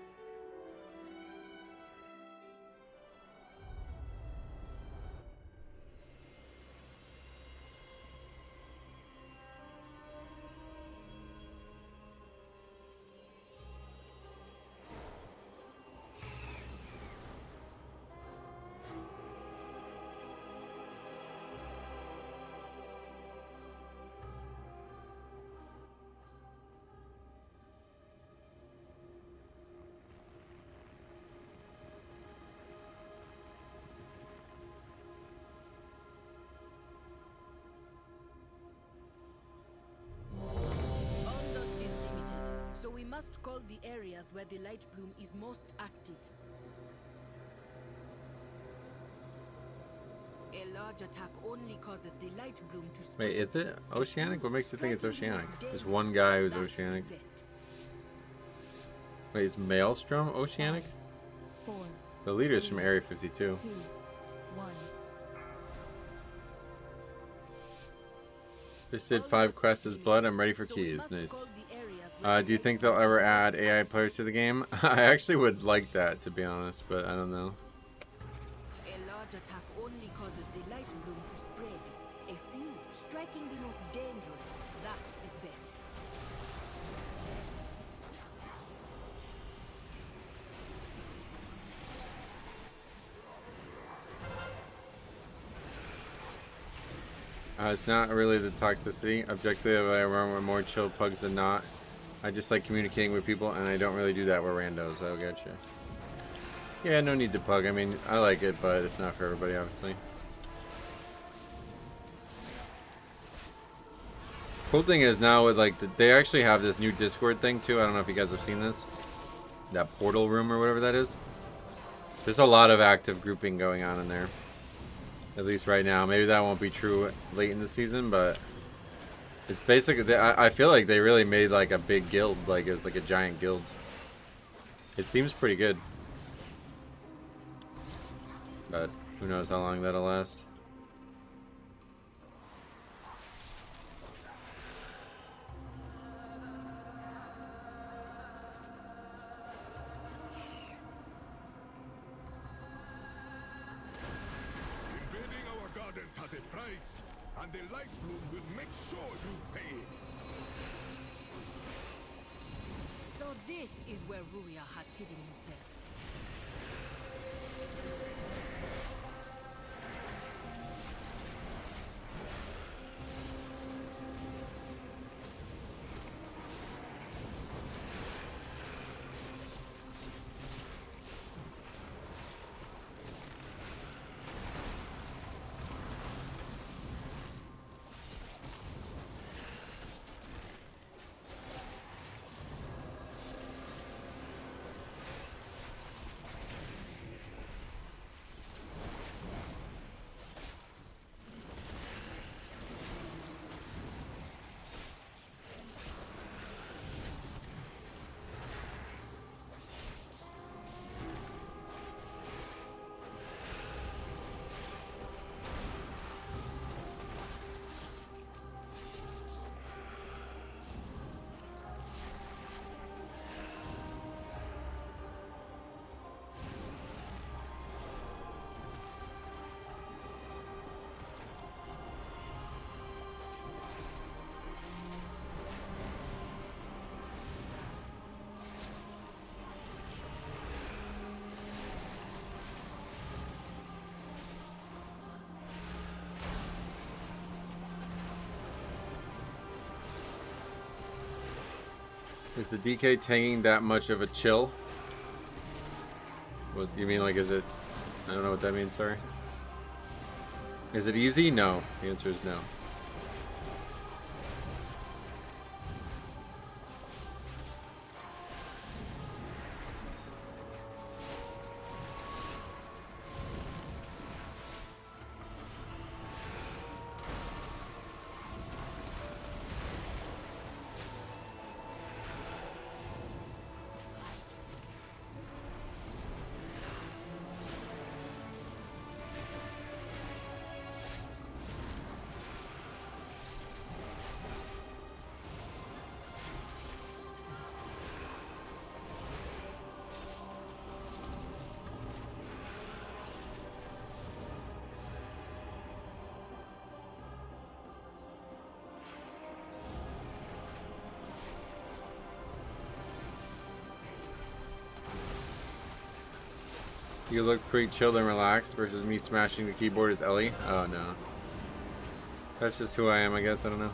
All dust is limited, so we must call the areas where the light bloom is most active. A large attack only causes the light bloom to spread. Wait, is it oceanic? What makes you think it's Striking the oceanic? most There's dangerous, one guy who's that is oceanic. best. Wait, is Maelstrom oceanic? 4, The leader's from Area 52. 2, 1. Just did 5 quests as blood. I'm ready for keys. Nice. Do you think they'll ever add AI players to the game? I actually would like that, to be honest, but I don't know. A large attack only causes the light bloom to spread. A few striking the most dangerous. That is best. It's not really the toxicity. Objectively, I run with more chill pugs than not. I just like communicating with people, and I don't really do that with randos. I'll get you. Yeah, no need to pug. I mean, I like it, but it's not for everybody, obviously. Cool thing is now with like they actually have this new Discord thing too. I don't know if you guys have seen this. That portal room or whatever that is. There's a lot of active grouping going on in there. At least right now. Maybe that won't be true late in the season, but it's basically, I feel like they really made like a big guild. Like it was like a giant guild. It seems pretty good. But who knows how long that'll last. Invading our gardens has a price, and the light bloom will make sure you pay it. So this is where Ruya has hidden himself. Is the DK taking that much of a chill? What you mean, like, is it? I don't know what that means, sorry. Is it easy? No. The answer is no. You look pretty chilled and relaxed versus me smashing the keyboard as Ellie. Oh no. That's just who I am, I guess. I don't know.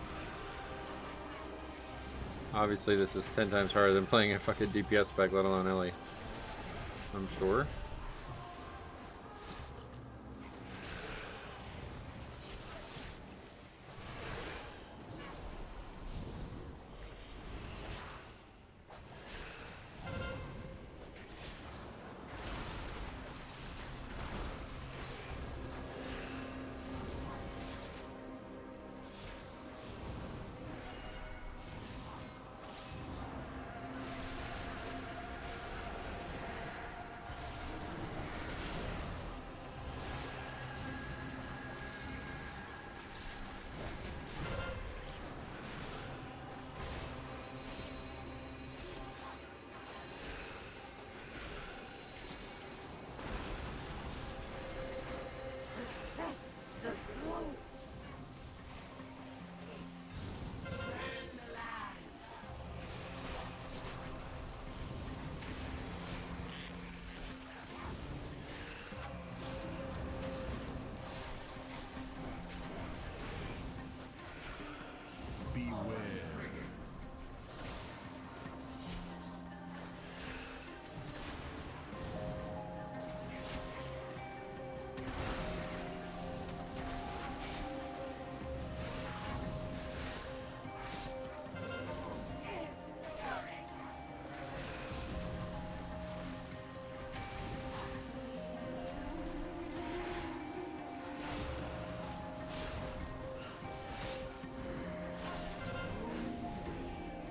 Obviously, this is 10 times harder than playing a fucking DPS spec, let alone Ellie. I'm sure.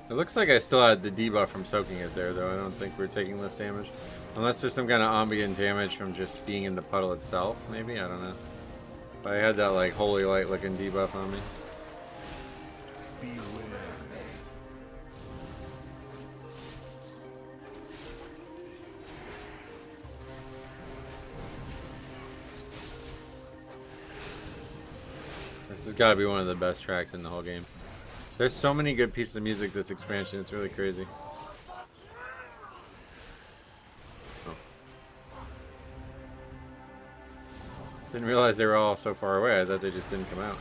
It looks like I still had the debuff from soaking it there, though. I don't think we're taking less damage. Unless there's some kind of ambient damage from just being in the puddle itself, maybe? I don't know. But I had that, like, holy light looking debuff on me. This has got to be one of the best tracks in the whole game. There's so many good pieces of music this expansion, it's really crazy. Oh. Didn't realize they were all so far away, I thought they just didn't come out.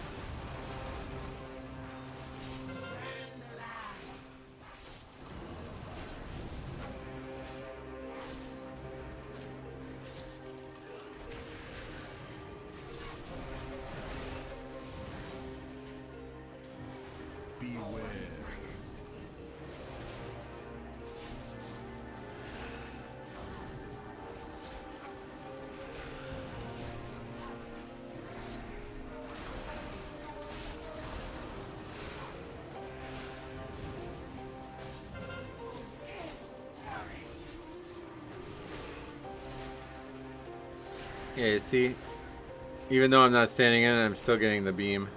Yeah, you see, even though I'm not standing in it, I'm still getting the beam.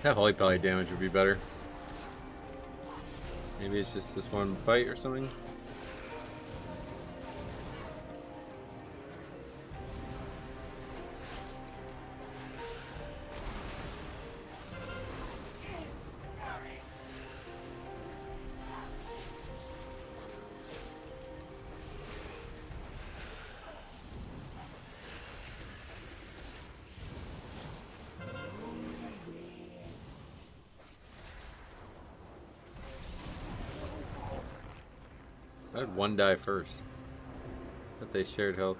That holy pally damage would be better. Maybe it's just this one fight or something. I had one die first. But they shared health.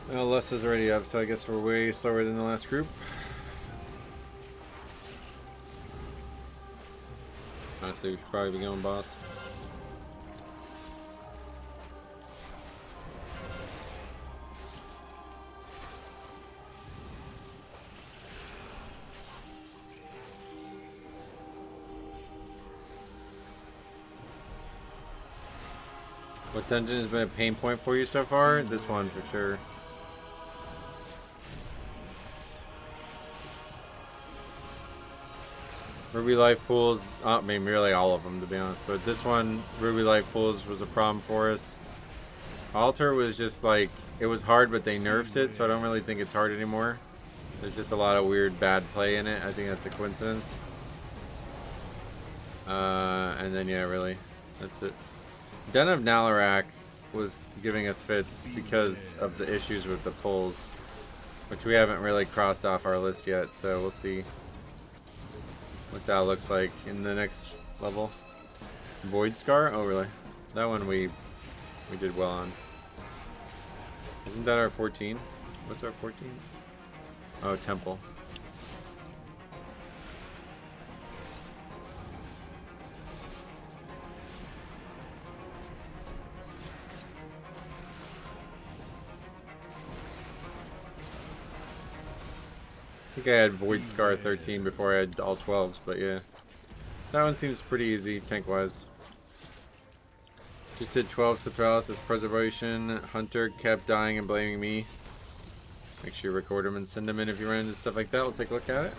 Well, Les is already up, so I guess we're way slower than the last group. Honestly, we should probably be going boss. What dungeon has been a pain point for you so far? This one for sure. Ruby Life Pools, I mean really all of them to be honest, but this one, Ruby Life Pools, was a problem for us. Altar was just like, it was hard but they nerfed it, so I don't really think it's hard anymore. There's just a lot of weird bad play in it. I think that's a coincidence. And then yeah, really, that's it. Den of Nalarak was giving us fits because of the issues with the pulls, which we haven't really crossed off our list yet, so we'll see what that looks like in the next level. Void Scar? Oh really? That one we did well on. Isn't that our 14? What's our 14? Oh, Temple. I think I had Void Scar 13 before I had all 12s, but yeah. That one seems pretty easy, tank-wise. Just did 12 Paralysis Preservation. Hunter kept dying and blaming me. Make sure you record them and send them in if you run into stuff like that. We'll take a look at it.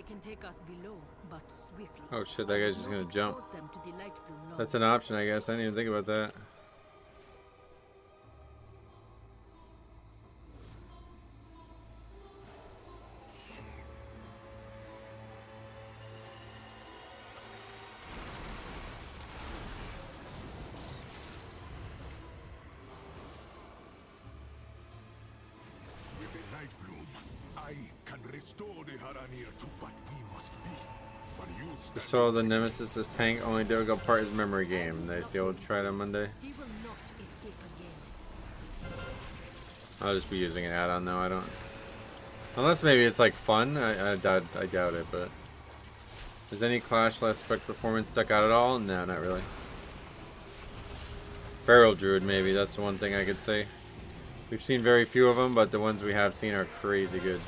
They can take us below, but swiftly. Oh shit, that guy's just Not gonna jump. expose them to the light bloom long. That's an option, I guess. I didn't even think about that. With the light bloom, I can restore the Haranir to what we must be. But you The stand soul of the Nemesis, this tank, only difficult part is memory game. Nice, the old try it on Monday. He will not escape again. I'll just be using an add-on though, I don't... Unless maybe it's like fun, I doubt it, but... Has any Clash last spec performance stuck out at all? No, not really. Feral Druid maybe, that's the one thing I could say. We've seen very few of them, but the ones we have seen are crazy good.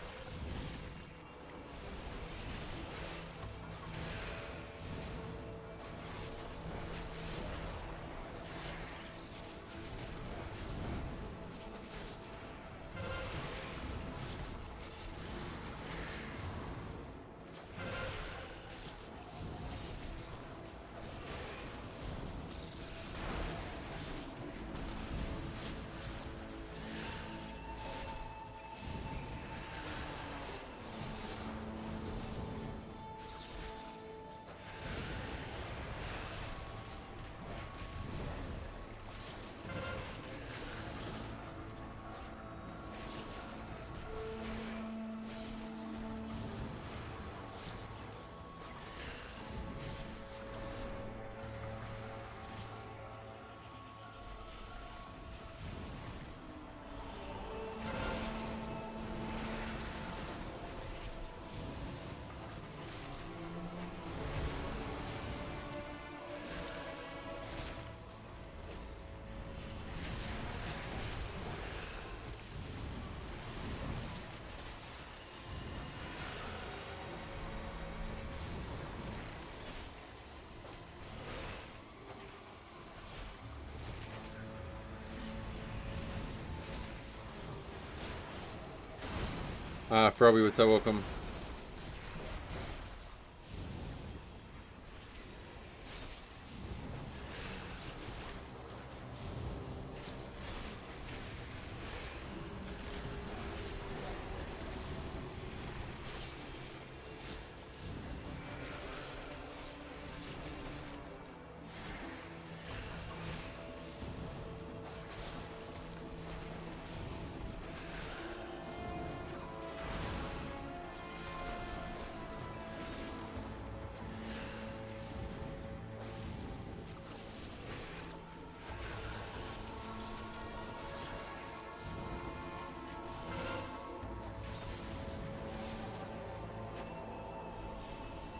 Froby, what's up? Welcome.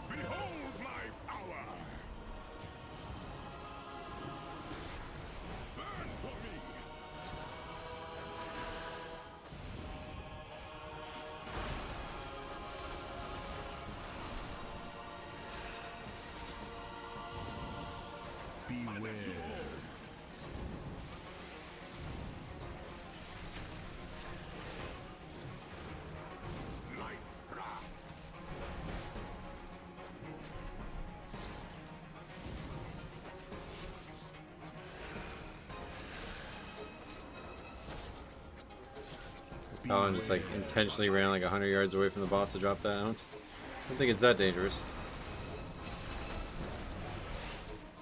behold my power! Burn for me! Beware. Light's craft. Oh, and just like intentionally ran like 100 yards away from the boss to drop that. I don't think it's that dangerous.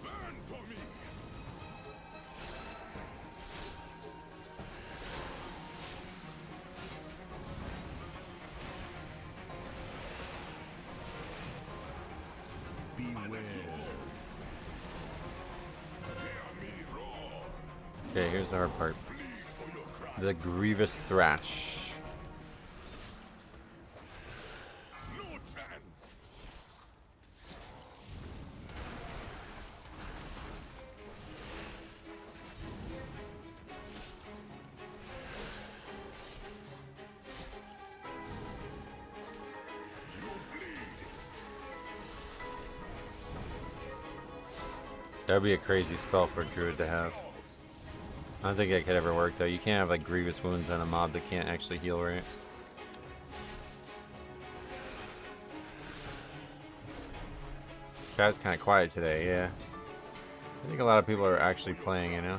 Burn for me! Beware. Hear me roar. Okay, here's the hard part. Bleed for your cry. The Grievous Thrash. No chance. You bleed. That would be a crazy spell for a druid to have. I don't think that could ever work though. You can't have like grievous wounds on a mob that can't actually heal right. Chat's kind of quiet today, yeah. I think a lot of people are actually playing, you know?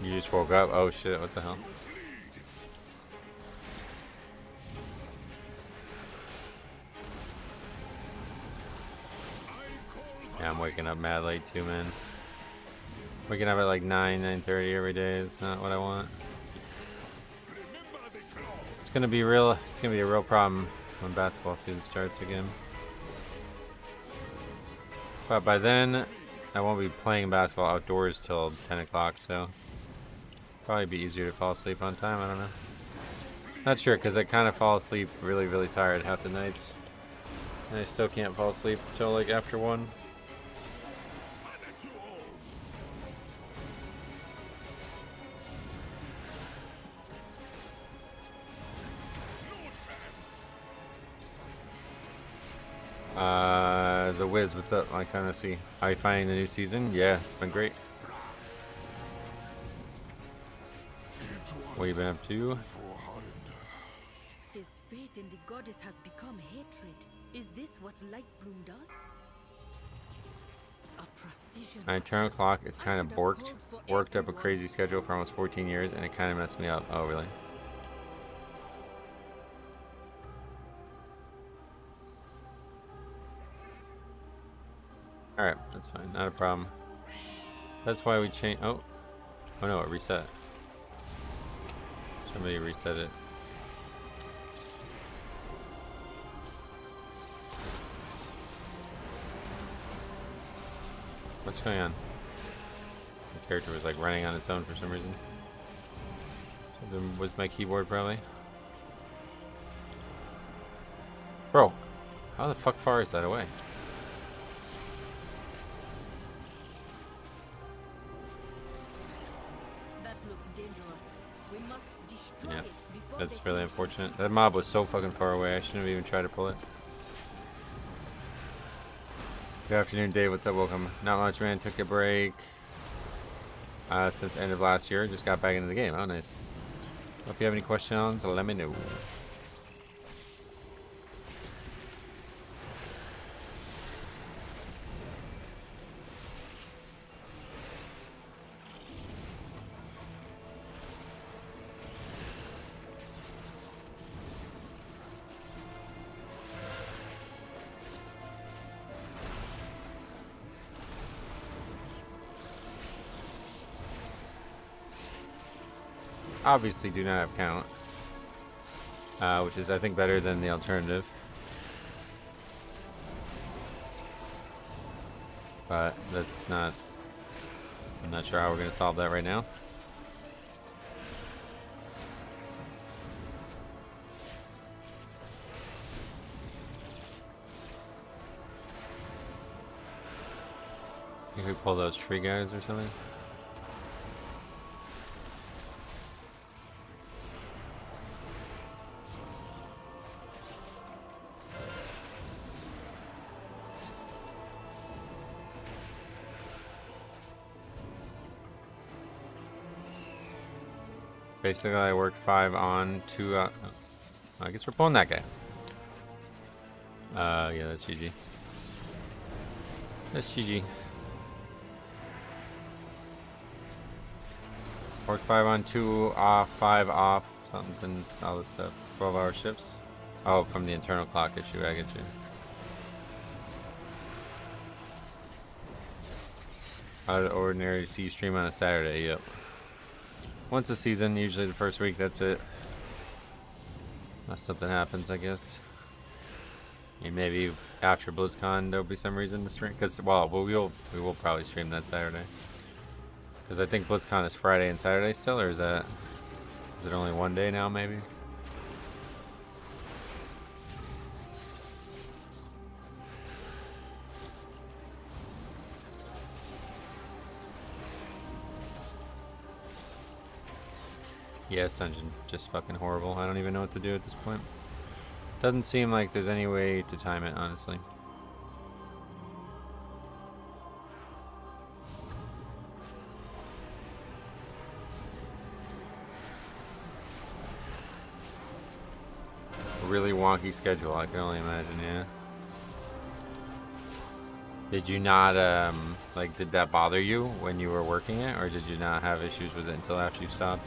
You just woke up? Oh shit, what the hell? Yeah, I'm waking up mad late too, man. Waking up at like 9:30 every day. It's not what I want. It's gonna be a real problem when basketball season starts again. But by then, I won't be playing basketball outdoors till 10 o'clock, so probably be easier to fall asleep on time. I don't know. Not sure, because I kind of fall asleep really, really tired half the nights. And I still can't fall asleep till like after 1. The Wiz, what's up? Long time no see. How you finding the new season? Yeah, it's been great. What you been up to? His faith in the goddess has become hatred. Is this what Lightbloom does? A precision. My internal clock is kind of worked up a crazy schedule for almost 14 years, and it kind of messed me up. Oh, really? Alright, that's fine. Not a problem. That's why we changed. Oh no, it reset. Somebody reset it. What's going on? The character was like running on its own for some reason. Something with my keyboard probably. Bro, how the fuck far is that away? Yeah, that's really unfortunate. That mob was so fucking far away, I shouldn't have even tried to pull it. Good afternoon, Dave. What's up? Welcome. Not much, man. Took a break since the end of last year. Just got back into the game. Oh, nice. If you have any questions, let me know. Obviously do not have count, which is I think better than the alternative, but that's not, I'm not sure how we're going to solve that right now. I think we pull those tree guys or something. Basically, I worked 5 on, 2 out. Oh, I guess we're pulling that guy. Yeah, that's GG. That's GG. Worked 5 on, 2 off, 5 off, something, all this stuff. 12-hour shifts. Oh, from the internal clock issue, I get you. Out of ordinary to see you stream on a Saturday, yep. Once a season, usually the first week, that's it. Unless something happens, I guess. And maybe after BlizzCon, there'll be some reason to stream. Because, well, we will probably stream that Saturday. Because I think BlizzCon is Friday and Saturday still, or is it only one day now, maybe? Yeah, this dungeon just fucking horrible. I don't even know what to do at this point. Doesn't seem like there's any way to time it, honestly. Really wonky schedule, I can only imagine, yeah. Did you not, like, did that bother you when you were working it, or did you not have issues with it until after you stopped?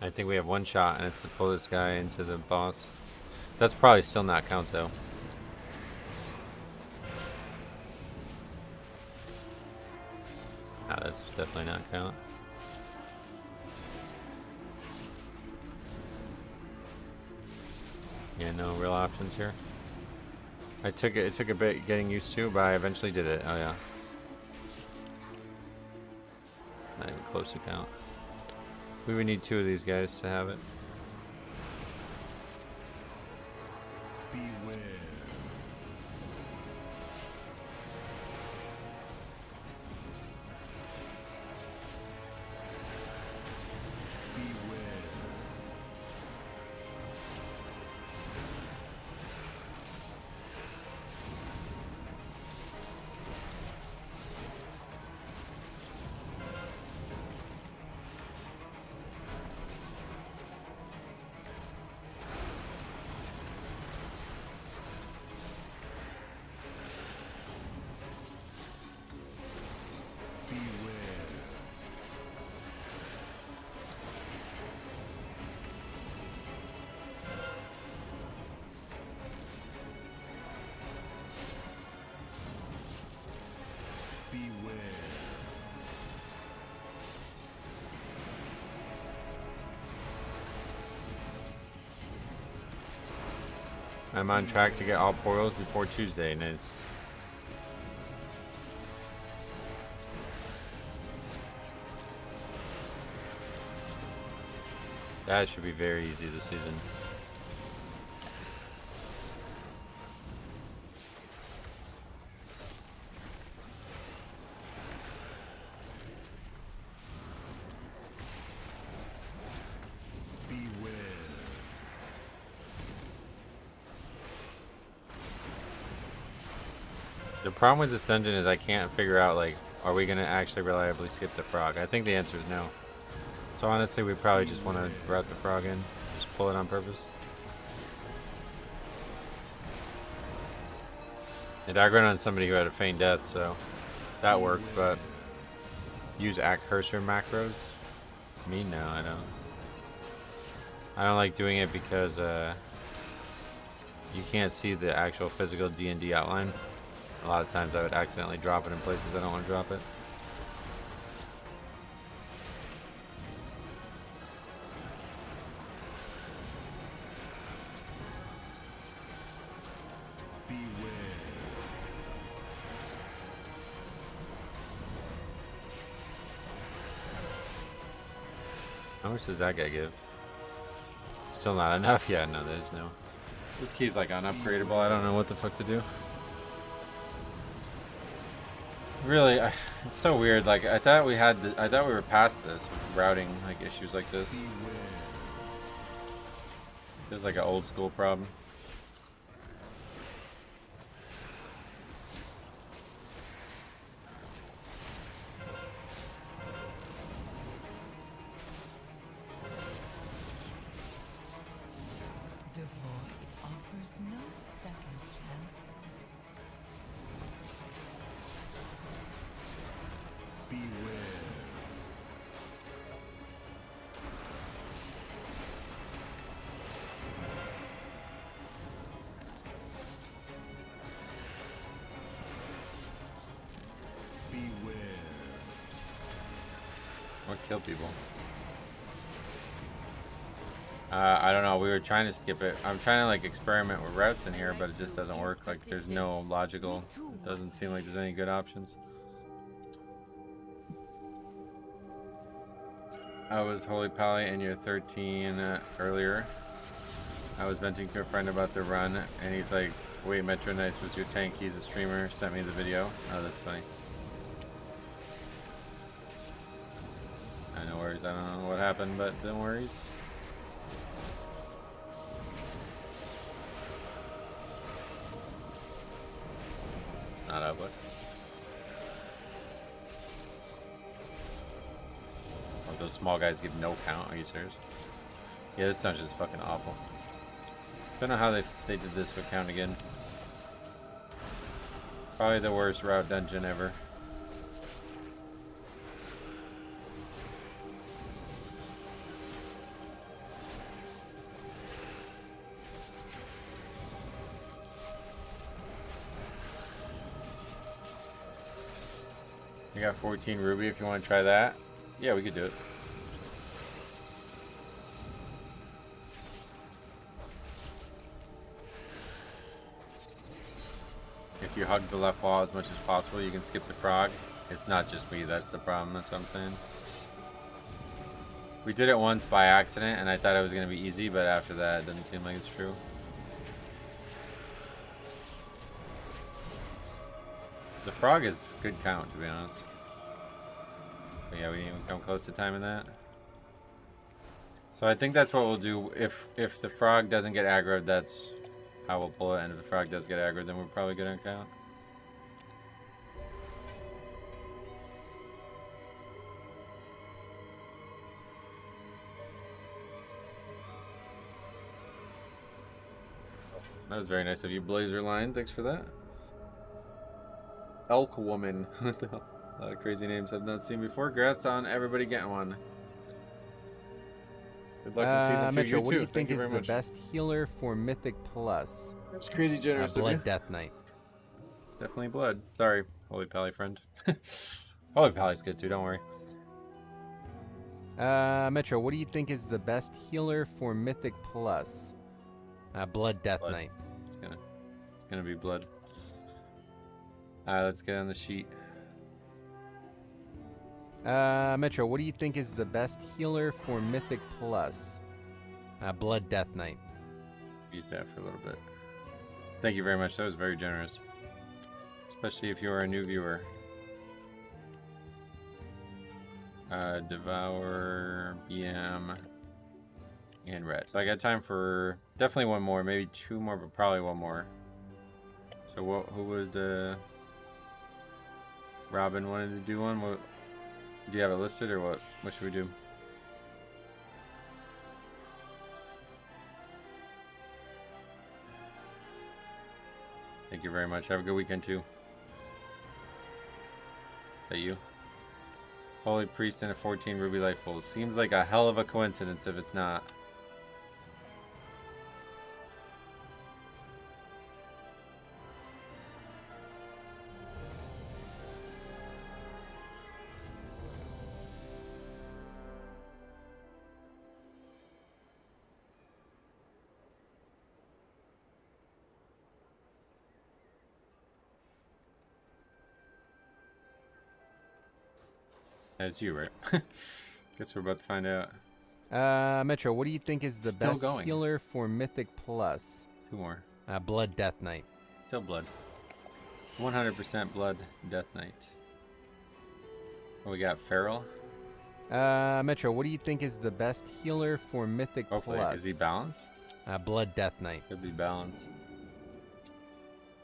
I think we have one shot, and it's to pull this guy into the boss. That's probably still not count, though. No, that's definitely not count. Yeah, no real options here. It took a bit getting used to, but I eventually did it. Oh yeah. It's not even close to count. We would need 2 of these guys to have it. Beware. Beware. I'm on track to get all portals before Tuesday, and it's... That should be very easy this season. The problem with this dungeon is I can't figure out, like, are we going to actually reliably skip the frog? I think the answer is no. So honestly, we probably just want to route the frog in. Just pull it on purpose. It aggroed on somebody who had a feigned death, so that worked, but use at cursor macros? Me? No, I don't. I don't like doing it because you can't see the actual physical D&D outline. A lot of times I would accidentally drop it in places I don't want to drop it. How much does that guy give? Still not enough? Yeah, no, there's no. This key's like unupgradable. I don't know what the fuck to do. Really, it's so weird. Like, I thought we were past this with routing, like, issues like this. Feels like an old school problem. The void offers no second chances. Beware. Beware. Or kill people. I don't know. We were trying to skip it. I'm trying to like experiment with routes in here, but it just doesn't work. Like there's no logical. It doesn't seem like there's any good options. I was Holy Pally and you're 13 earlier. I was venting to a friend about the run, and he's like, "Wait, Metro Nice was your tank. He's a streamer. Sent me the video." Oh, that's funny. No worries. I don't know what happened, but no worries. Not up, but. Oh, those small guys give no count. Are you serious? Yeah, this dungeon is fucking awful. Don't know how they did this with count again. Probably the worst route dungeon ever. I got 14 ruby if you want to try that. Yeah, we could do it. If you hug the left wall as much as possible, you can skip the frog. It's not just me, that's the problem, that's what I'm saying. We did it once by accident, and I thought it was going to be easy, but after that, it doesn't seem like it's true. The frog is good count, to be honest. But yeah, we didn't even come close to timing that. So I think that's what we'll do. If the frog doesn't get aggroed, that's how we'll pull it. And if the frog does get aggroed, then we're probably good on count. That was very nice of you, Blazer Line. Thanks for that. Elk Woman. What the hell? A lot of crazy names I've not seen before. Congrats on everybody getting one. Good luck in season 2. Metro, You what do too. you think Thank you is very the much. best healer for Mythic Plus? It's crazy generous of you. Blood Death Knight. Definitely blood. Sorry, Holy Pally friend. Holy Pally's good too, don't worry. Metro, what do you think is the best healer for Mythic Plus? Blood Death Blood. Knight. It's gonna be blood. Alright, let's get on the sheet. Metro, what do you think is the best healer for Mythic Plus? Blood Death Knight. Beat that for a little bit. Thank you very much. That was very generous. Especially if you are a new viewer. Devour, BM, and Red. So I got time for definitely one more, maybe two more, but probably one more. So who would Robin wanted to do one? What, do you have it listed or what? What should we do? Thank you very much. Have a good weekend too. Is that you? Holy Priest and a 14 Ruby Life Pool. Seems like a hell of a coincidence if it's not. That's you, right? Guess we're about to find out. Metro, what do you think is the Still best going. healer for Mythic Plus? Two more. Blood Death Knight. Still blood. 100% blood, Death Knight. We got Feral. Metro, what do you think is the best healer for Mythic Hopefully, Plus? is he balanced? Blood Death Knight. Could be balanced.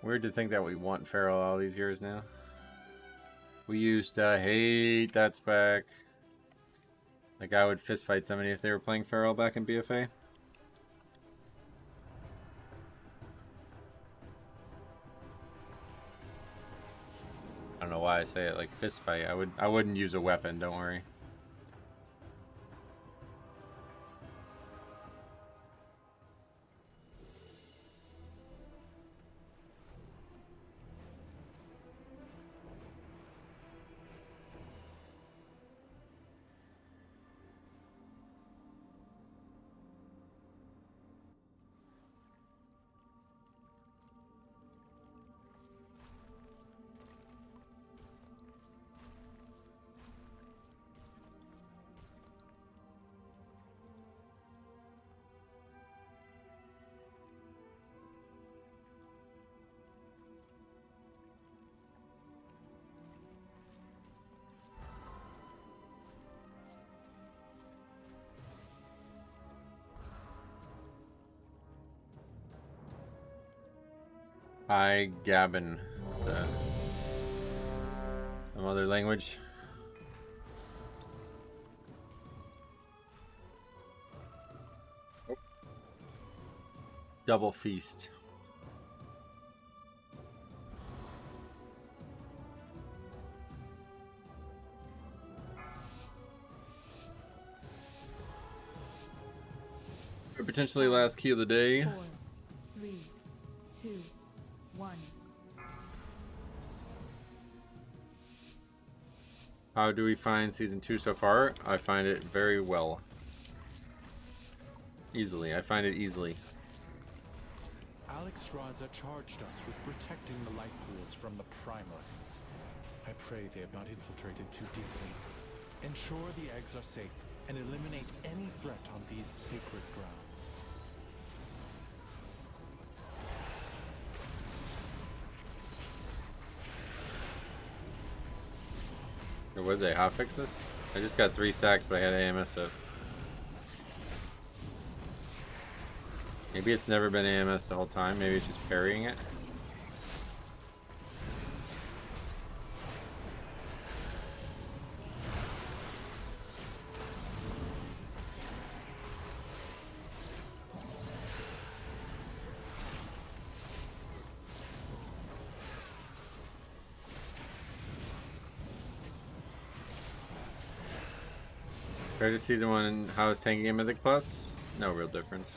Weird to think that we want Feral all these years now. We used to hate that spec. Like I would fist fight somebody if they were playing Feral back in BFA. I don't know why I say it like fist fight. I wouldn't use a weapon, don't worry. Hi, Gabin. Is that some other language? Double feast. Or potentially last key of the day. 4, 3, 2, 1. How do we find season 2 so far? I find it very well. Easily. I find it easily. Alex Raza charged us with protecting the light pools from the primalists. I pray they have not infiltrated too deeply. Ensure the eggs are safe and eliminate any threat on these sacred grounds. Or what did they hotfix this? I just got 3 stacks, but I had AMS up. Maybe it's never been AMS the whole time. Maybe it's just parrying it. Compared to season 1, how is tanking in Mythic Plus? No real difference.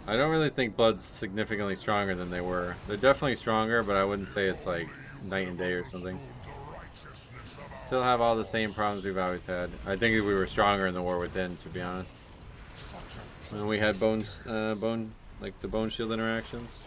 I don't really think Blood's significantly stronger than they were. They're definitely stronger, but I wouldn't say it's like night and day or something. Still have all the same problems we've always had. I think we were stronger in the War Within, to be honest. When we had like the Bone Shield interactions.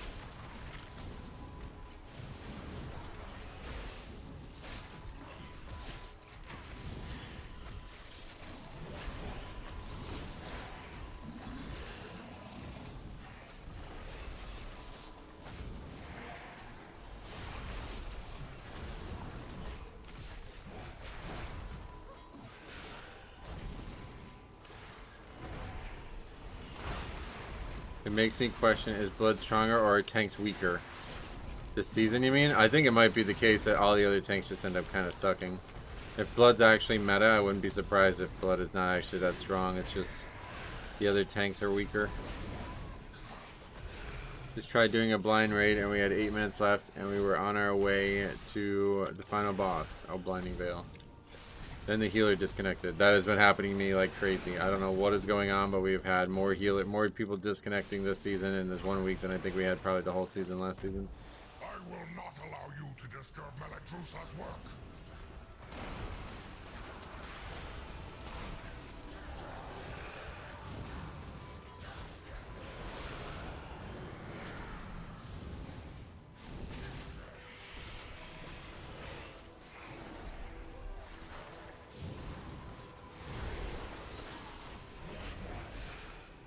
It makes me question, is Blood stronger or are tanks weaker? This season, you mean? I think it might be the case that all the other tanks just end up kind of sucking. If Blood's actually meta, I wouldn't be surprised if Blood is not actually that strong. It's just the other tanks are weaker. Just tried doing a blind raid and we had 8 minutes left and we were on our way to the final boss, our Blinding Veil. Then the healer disconnected. That has been happening to me like crazy. I don't know what is going on, but we've had more people disconnecting this season in this 1 week than I think we had probably the whole season last season. I will not allow you to disturb Meladrusa's work.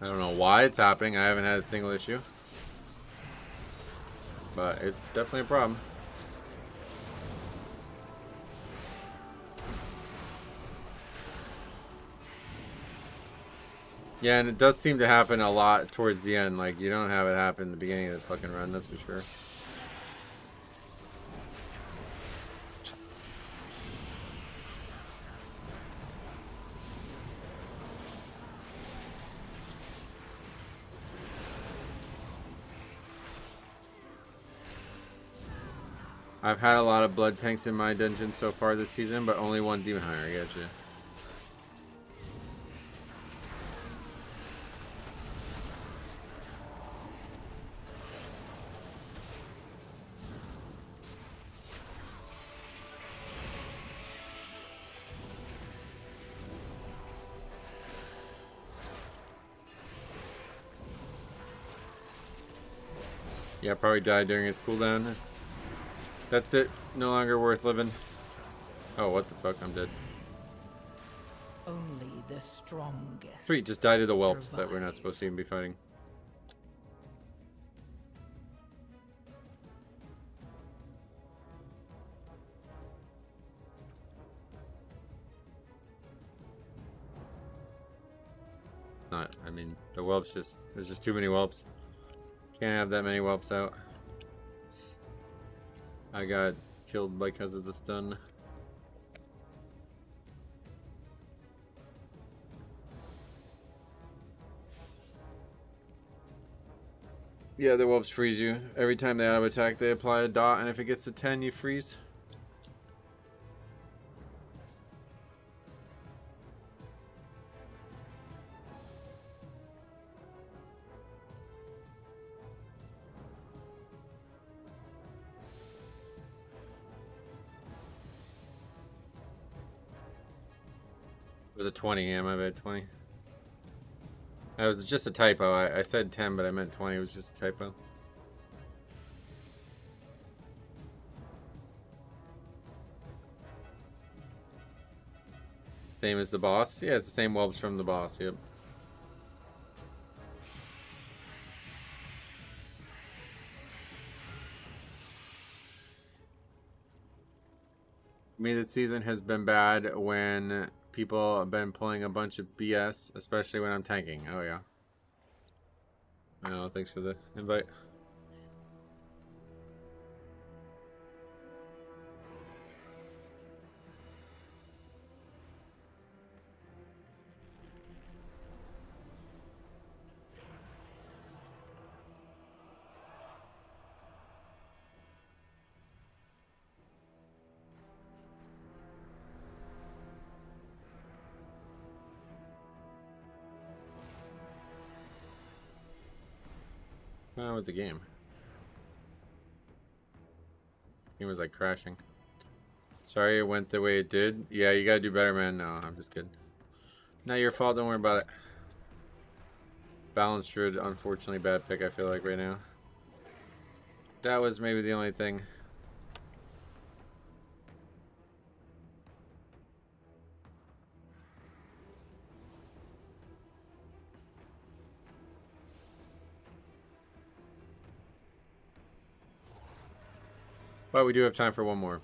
I don't know why it's happening. I haven't had a single issue. But it's definitely a problem. Yeah, and it does seem to happen a lot towards the end. Like, you don't have it happen in the beginning of the fucking run, that's for sure. I've had a lot of blood tanks in my dungeon so far this season, but only 1 demon hunter. I gotcha. Yeah, probably died during his cooldown. That's it. No longer worth living. Oh, what the fuck? I'm dead. Only the strongest. Sweet, just died to the whelps that we're not supposed to even be fighting. I mean, the whelps there's just too many whelps. Can't have that many whelps out. I got killed because of the stun. Yeah, the whelps freeze you. Every time they auto attack, they apply a dot, and if it gets to 10, you freeze. It was a 20, yeah, my bad, 20. That was just a typo. I said 10, but I meant 20. It was just a typo. Same as the boss? Yeah, it's the same whelps from the boss, yep. Me, this season has been bad when people have been pulling a bunch of BS, especially when I'm tanking. Oh, yeah. Oh, thanks for the invite. With the game. Game was like crashing. Sorry it went the way it did. Yeah, you gotta do better, man. No, I'm just kidding. Not your fault, don't worry about it. Balanced Druid, unfortunately bad pick, I feel like, right now. That was maybe the only thing. But we do have time for one more.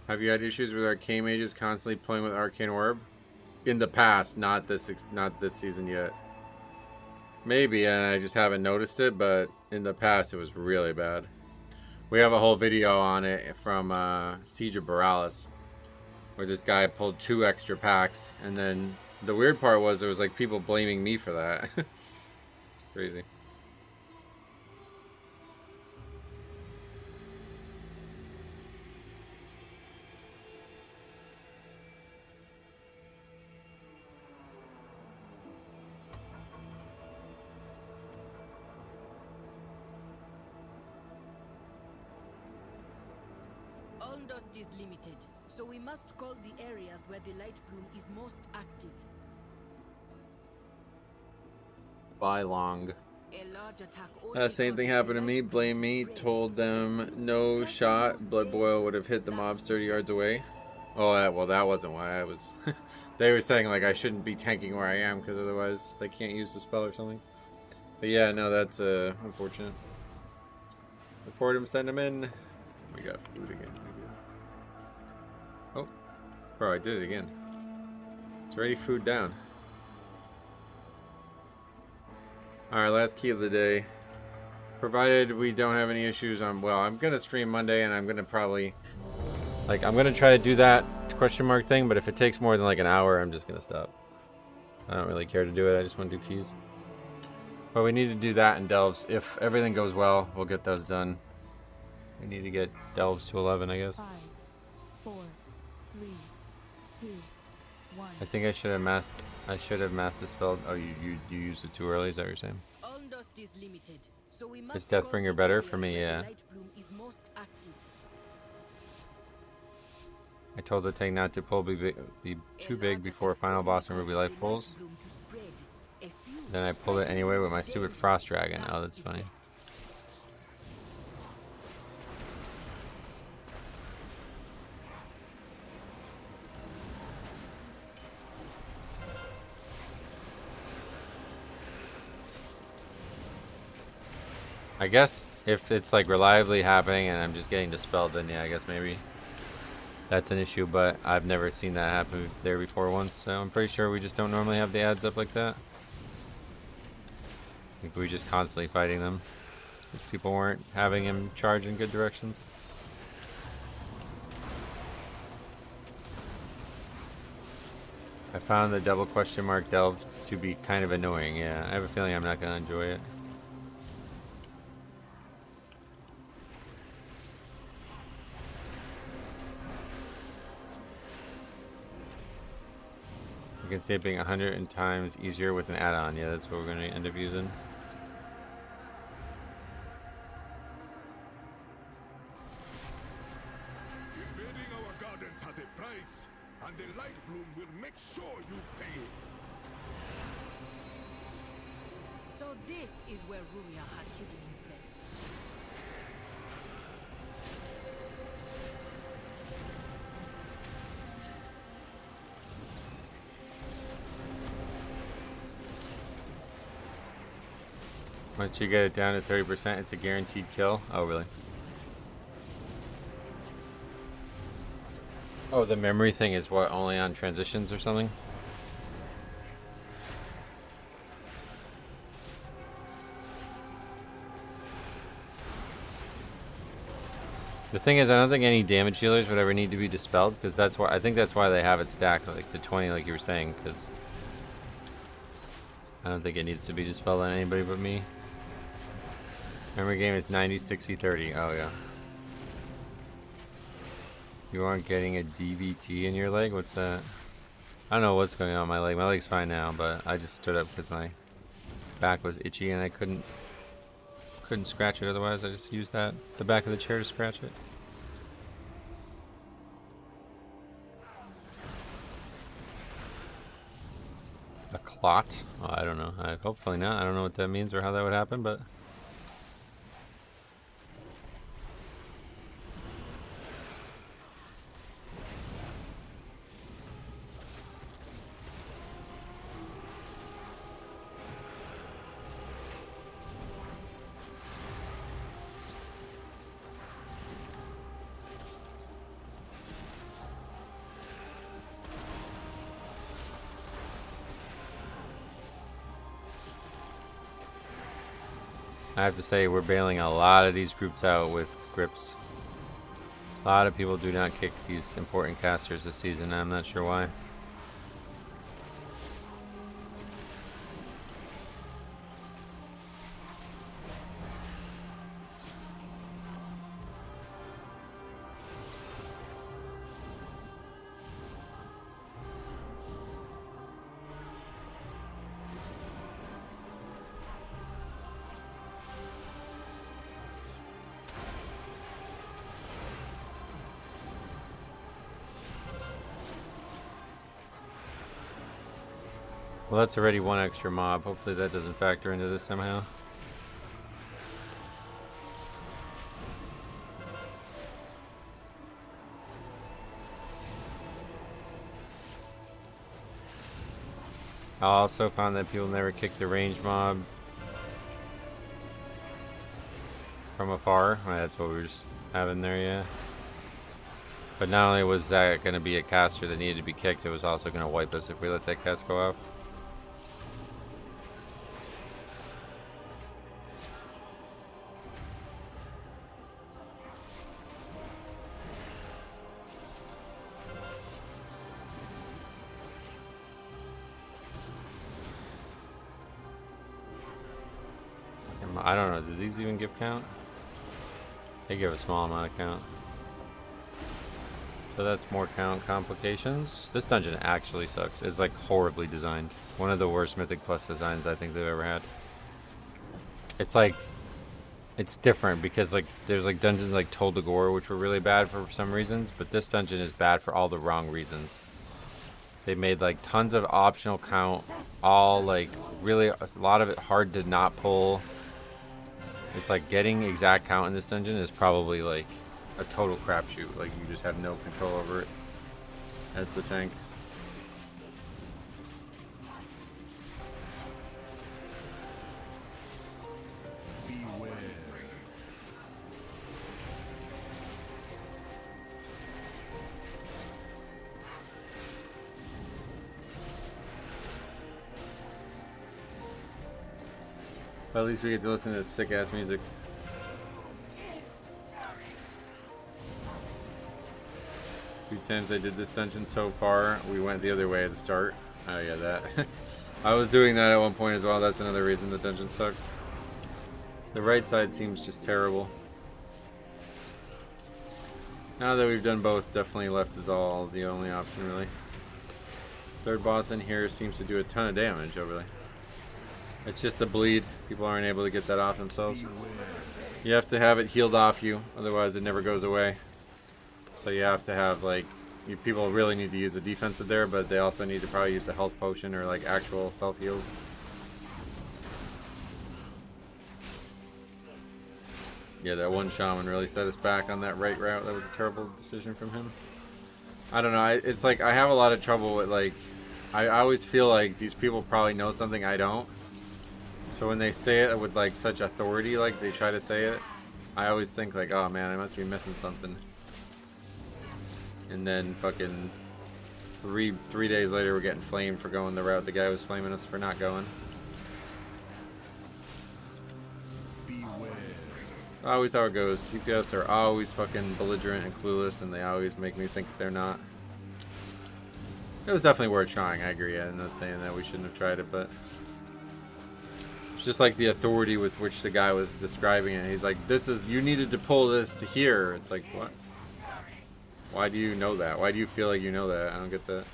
Have you had issues with arcane mages constantly playing with Arcane Orb? In the past, not this season yet. Maybe, and I just haven't noticed it, but in the past it was really bad. We have a whole video on it from Siege of Borealis, where this guy pulled 2 extra packs, and then the weird part was there was like people blaming me for that. Crazy. Dust is limited, so we must call the areas where the light bloom is most active. Bye, Long. A large attack Same thing happened to me. Blame me. Told them no shot. Blood Boil would have hit the mobs 30 yards away. Oh, well, that wasn't why I was... They were saying, like, I shouldn't be tanking where I am, because otherwise they can't use the spell or something. But yeah, no, that's unfortunate. Report him, send him in. We got food again. Oh, bro, I did it again. It's already food down. Alright, last key of the day. Provided we don't have any issues on, well, I'm gonna stream Monday and I'm gonna probably, like, I'm gonna try to do that question mark thing, but if it takes more than like an hour, I'm just gonna stop. I don't really care to do it, I just want to do keys. But we need to do that in delves. If everything goes well, we'll get those done. We need to get delves to 11, I guess. 5, 4, 3, 2, 1. I think I should have mass dispelled. Oh, you used it too early, is that what you're saying? Undust is limited, so we must Is go Deathbringer to better areas for me? where the Yeah. light bloom is most active. I told the tank not to pull be too big before final boss and Ruby Life pulls. Then I pulled it anyway with my stupid Frost Dragon. Oh, that's funny. I guess if it's like reliably happening and I'm just getting dispelled, then yeah, I guess maybe that's an issue, but I've never seen that happen there before once, so I'm pretty sure we just don't normally have the ads up like that. I think we're just constantly fighting them if people weren't having him charge in good directions. I found the double question mark delve to be kind of annoying, yeah. I have a feeling I'm not going to enjoy it. You can see it being 100 times easier with an add-on. Yeah, that's what we're going to end up using. Invading our gardens has a price, and the light bloom will make sure you pay it. So this is where Ruria has hidden himself. Once you get it down to 30%, it's a guaranteed kill. Oh, really? Oh, the memory thing is what, only on transitions or something? The thing is, I don't think any damage healers would ever need to be dispelled, because that's why I think that's why they have it stacked like the 20, like you were saying, because I don't think it needs to be dispelled on anybody but me. Memory game is 90, 60, 30. Oh yeah. You aren't getting a DVT in your leg? What's that? I don't know what's going on with my leg. My leg's fine now, but I just stood up because my back was itchy and I couldn't scratch it otherwise. I just used the back of the chair to scratch it. A clot? Oh, I don't know. Hopefully not. I don't know what that means or how that would happen, but I have to say we're bailing a lot of these groups out with grips. A lot of people do not kick these important casters this season. I'm not sure why. Well, that's already one extra mob. Hopefully that doesn't factor into this somehow. I also found that people never kick the range mob from afar. Right, that's what we were just having there, yeah. But not only was that going to be a caster that needed to be kicked, it was also going to wipe us if we let that cast go off. I don't know. Do these even give count? They give a small amount of count. So that's more count complications. This dungeon actually sucks. It's like horribly designed. One of the worst Mythic Plus designs I think they've ever had. It's like, it's different because like there's like dungeons like Tol de Gore which were really bad for some reasons, but this dungeon is bad for all the wrong reasons. They made like tons of optional count, all like really a lot of it hard to not pull. It's like getting exact count in this dungeon is probably like a total crapshoot. Like you just have no control over it as the tank. But at least we get to listen to this sick ass music. Few times I did this dungeon so far, we went the other way at the start. Oh yeah, that. I was doing that at one point as well. That's another reason the dungeon sucks. The right side seems just terrible. Now that we've done both, definitely left is all the only option really. Third boss in here seems to do a ton of damage over there. It's just the bleed. People aren't able to get that off themselves. You have to have it healed off you, otherwise it never goes away. So you have to have like, people really need to use a defensive there, but they also need to probably use a health potion or like actual self heals. Yeah, that one shaman really set us back on that right route. That was a terrible decision from him. I don't know. It's like I have a lot of trouble with like, I always feel like these people probably know something I don't. So when they say it with like such authority, like they try to say it, I always think like, oh man, I must be missing something. And then fucking three days later, we're getting flamed for going the route the guy was flaming us for not going. Always how it goes. CPS are always fucking belligerent and clueless, and they always make me think they're not. It was definitely worth trying, I agree. I'm not saying that we shouldn't have tried it, but it's just like the authority with which the guy was describing it. He's like, this is, you needed to pull this to here. It's like, what? Why do you know that? Why do you feel like you know that? I don't get that.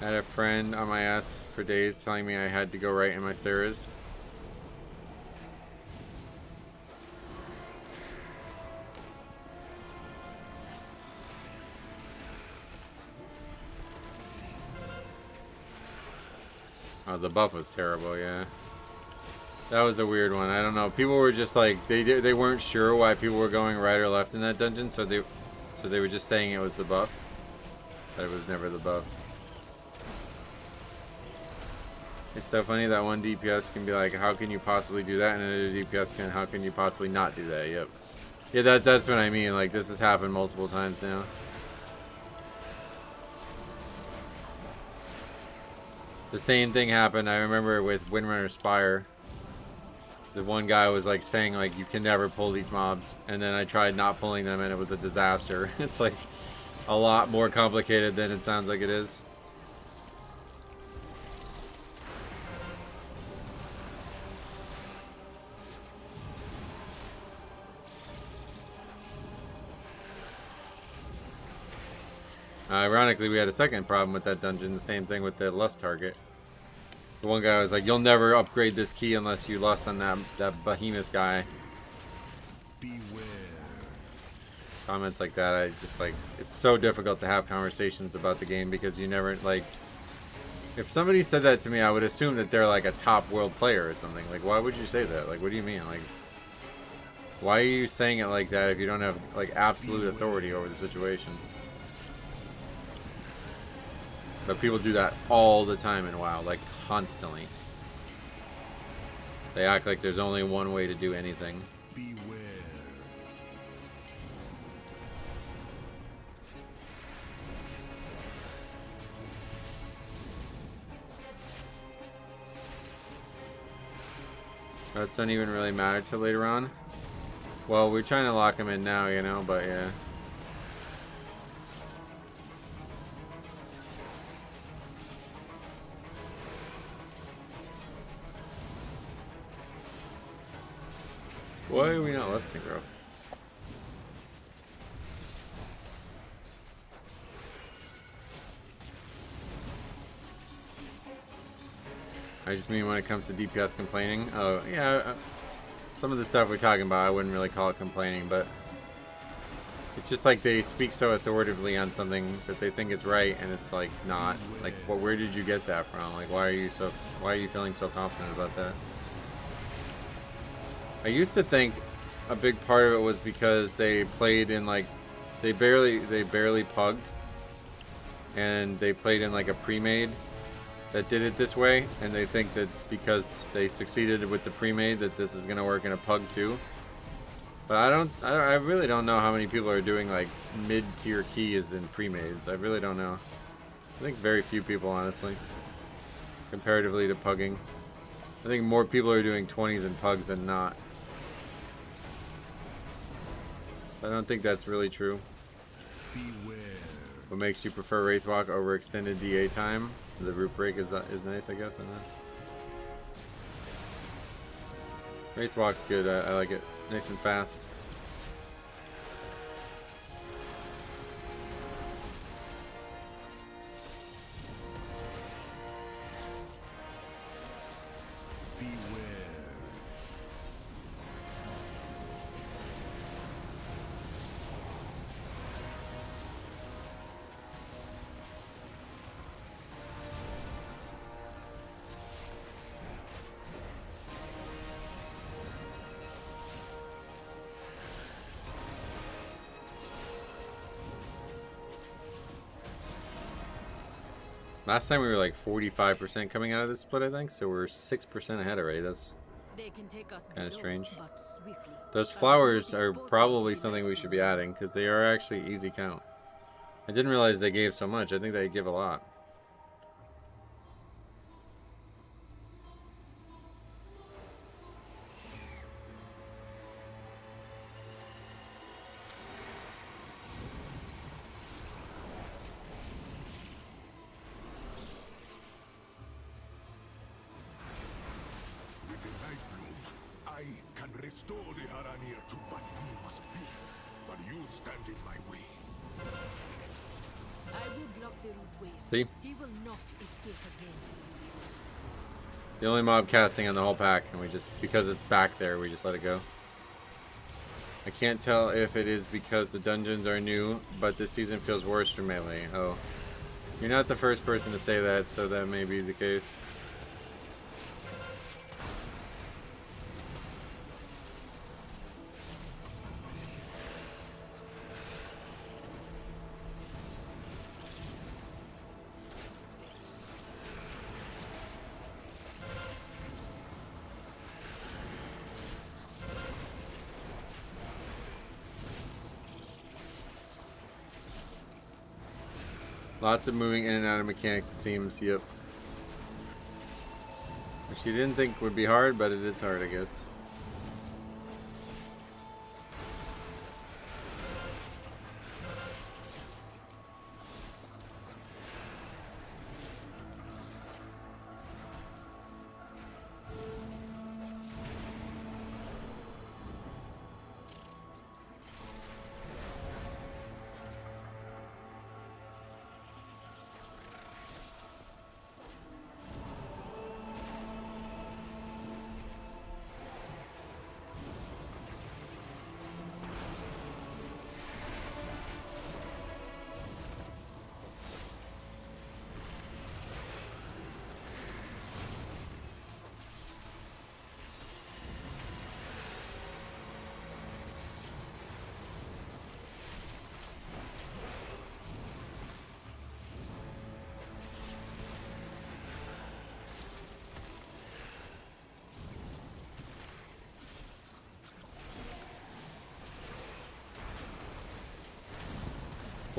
I had a friend on my ass for days telling me I had to go right in my Sarah's. Oh, the buff was terrible, yeah. That was a weird one. I don't know. People were just like, they weren't sure why people were going right or left in that dungeon, so they were just saying it was the buff. But it was never the buff. It's so funny that one DPS can be like, how can you possibly do that? And another DPS can, how can you possibly not do that? Yep. Yeah, that's what I mean. Like, this has happened multiple times now. The same thing happened, I remember, with Windrunner Spire. The one guy was like saying like, you can never pull these mobs. And then I tried not pulling them and it was a disaster. It's like a lot more complicated than it sounds like it is. Ironically, we had a second problem with that dungeon, the same thing with the lust target. The one guy was like, you'll never upgrade this key unless you lust on that behemoth guy. Beware. Comments like that, I just like, it's so difficult to have conversations about the game because you never, like, if somebody said that to me, I would assume that they're like a top world player or something. Like, why would you say that? Like, what do you mean? Like, Why are you saying it like that if you don't have like absolute authority over the situation? But people do that all the time in WoW, like constantly. They act like there's only one way to do anything. Beware. That don't even really matter till later on. Well, we're trying to lock him in now, you know, but yeah. Why are we not listening, bro? I just mean when it comes to DPS complaining. Oh, yeah. Some of the stuff we're talking about, I wouldn't really call it complaining, but it's just like they speak so authoritatively on something that they think is right, and it's like not. Like, where did you get that from? Like, why are you feeling so confident about that? I used to think a big part of it was because they played in like they barely pugged, and they played in like a pre-made that did it this way, and they think that because they succeeded with the pre-made that this is gonna work in a pug too. But I really don't know how many people are doing like mid-tier keys in pre-mades. I really don't know. I think very few people, honestly, comparatively to pugging. I think more people are doing 20s and pugs than not. I don't think that's really true. Beware. What makes you prefer Wraithwalk over extended DA time? The root break is nice, I guess. I don't know. Wraithwalk's good. I like it. Nice and fast. Last time we were like 45% coming out of this split, I think, so we're 6% ahead already. That's kind of strange. Those flowers are probably something we should be adding, because they are actually easy count. I didn't realize they gave so much. I think they give a lot. See? He will not escape again. The only mob casting on the whole pack, and we just, because it's back there, we just let it go. I can't tell if it is because the dungeons are new, but this season feels worse for melee. Oh. You're not the first person to say that, so that may be the case. Lots of moving in and out of mechanics, it seems. Yep. Which you didn't think would be hard, but it is hard, I guess.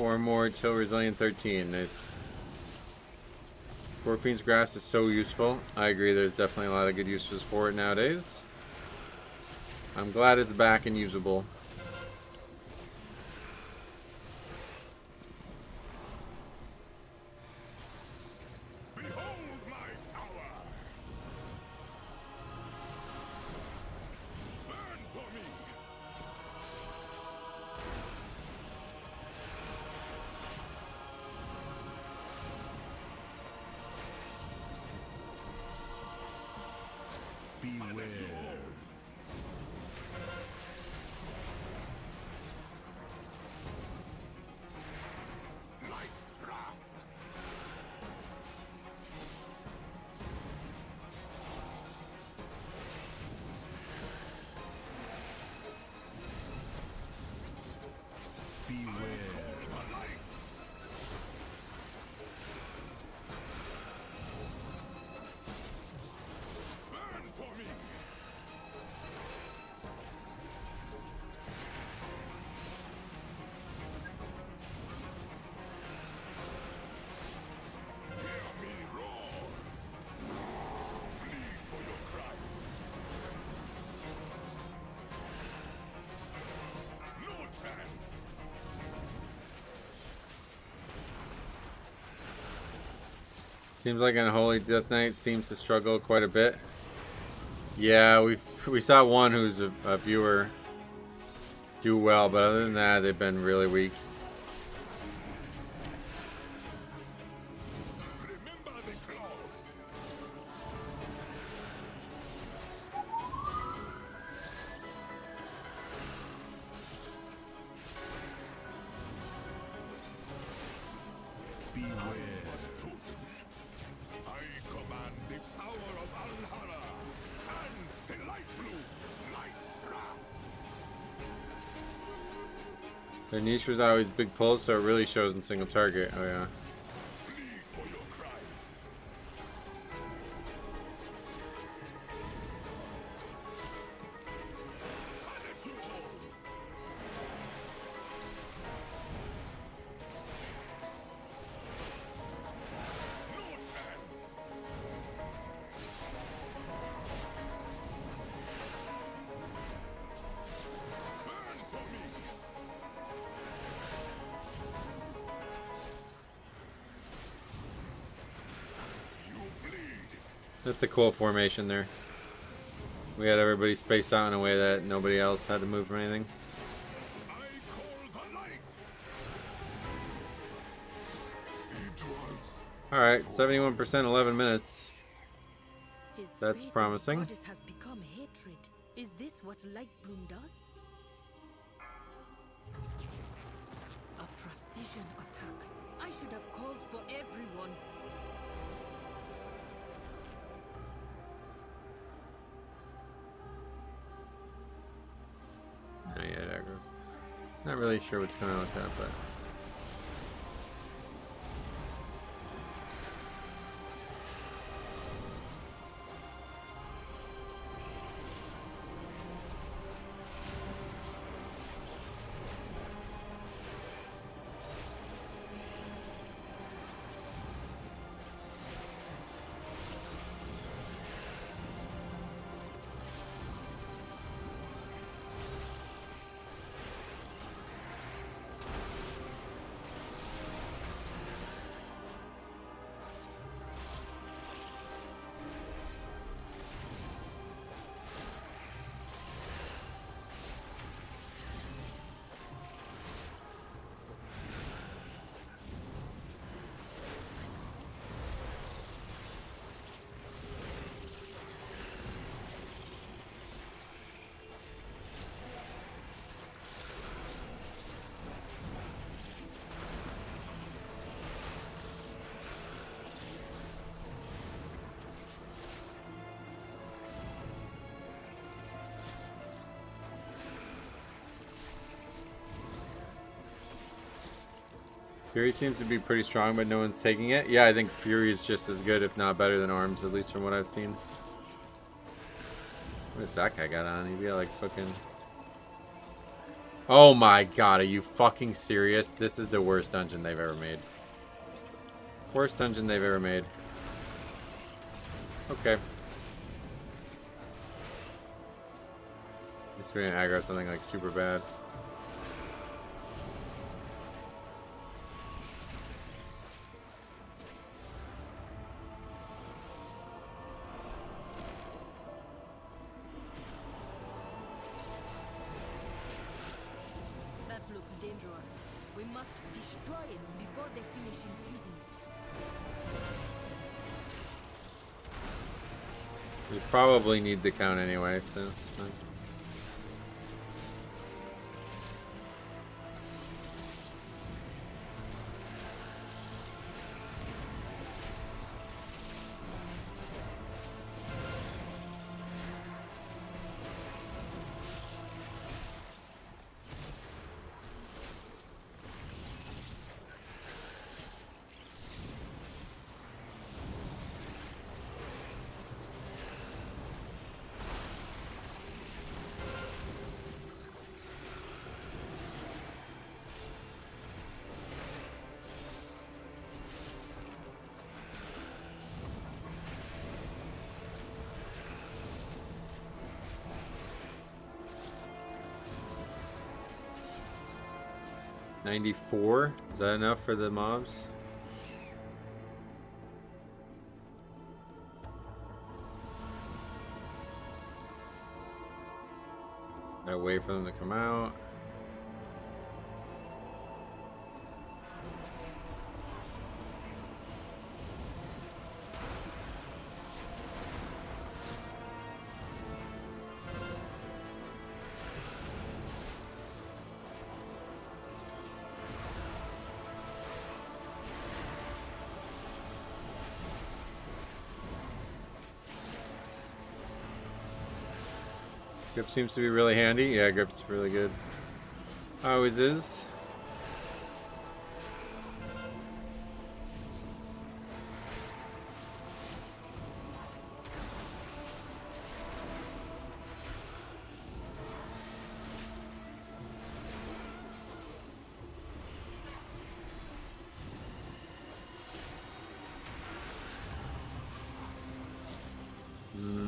4 more till Resilient 13. Nice. Fiend's Grass is so useful. I agree, there's definitely a lot of good uses for it nowadays. I'm glad it's back and usable. Seems like Unholy Death Knight seems to struggle quite a bit. Yeah, we saw one who's a viewer do well, but other than that, they've been really weak. Their niche was always big pulls, so it really shows in single target. Oh yeah. That's a cool formation there. We had everybody spaced out in a way that nobody else had to move or anything. Alright, 71%, 11 minutes. That's promising. Has become hatred. Is this what Lightbloom does? A precision attack. I should have called for everyone. Oh yeah, daggers. Not really sure what's going on with that, but... Fury seems to be pretty strong, but no one's taking it. Yeah, I think Fury is just as good, if not better than Arms, at least from what I've seen. What's that guy got on? He got like fucking... Oh my god, are you fucking serious? This is the worst dungeon they've ever made. Worst dungeon they've ever made. Okay. Guess we're gonna aggro something like super bad. That looks dangerous. We must destroy it before they finish infusing it. We probably need the count anyway, so it's fine. $94? Is that enough for the mobs? I wait for them to come out. Grip seems to be really handy. Yeah, grip's really good. Always is.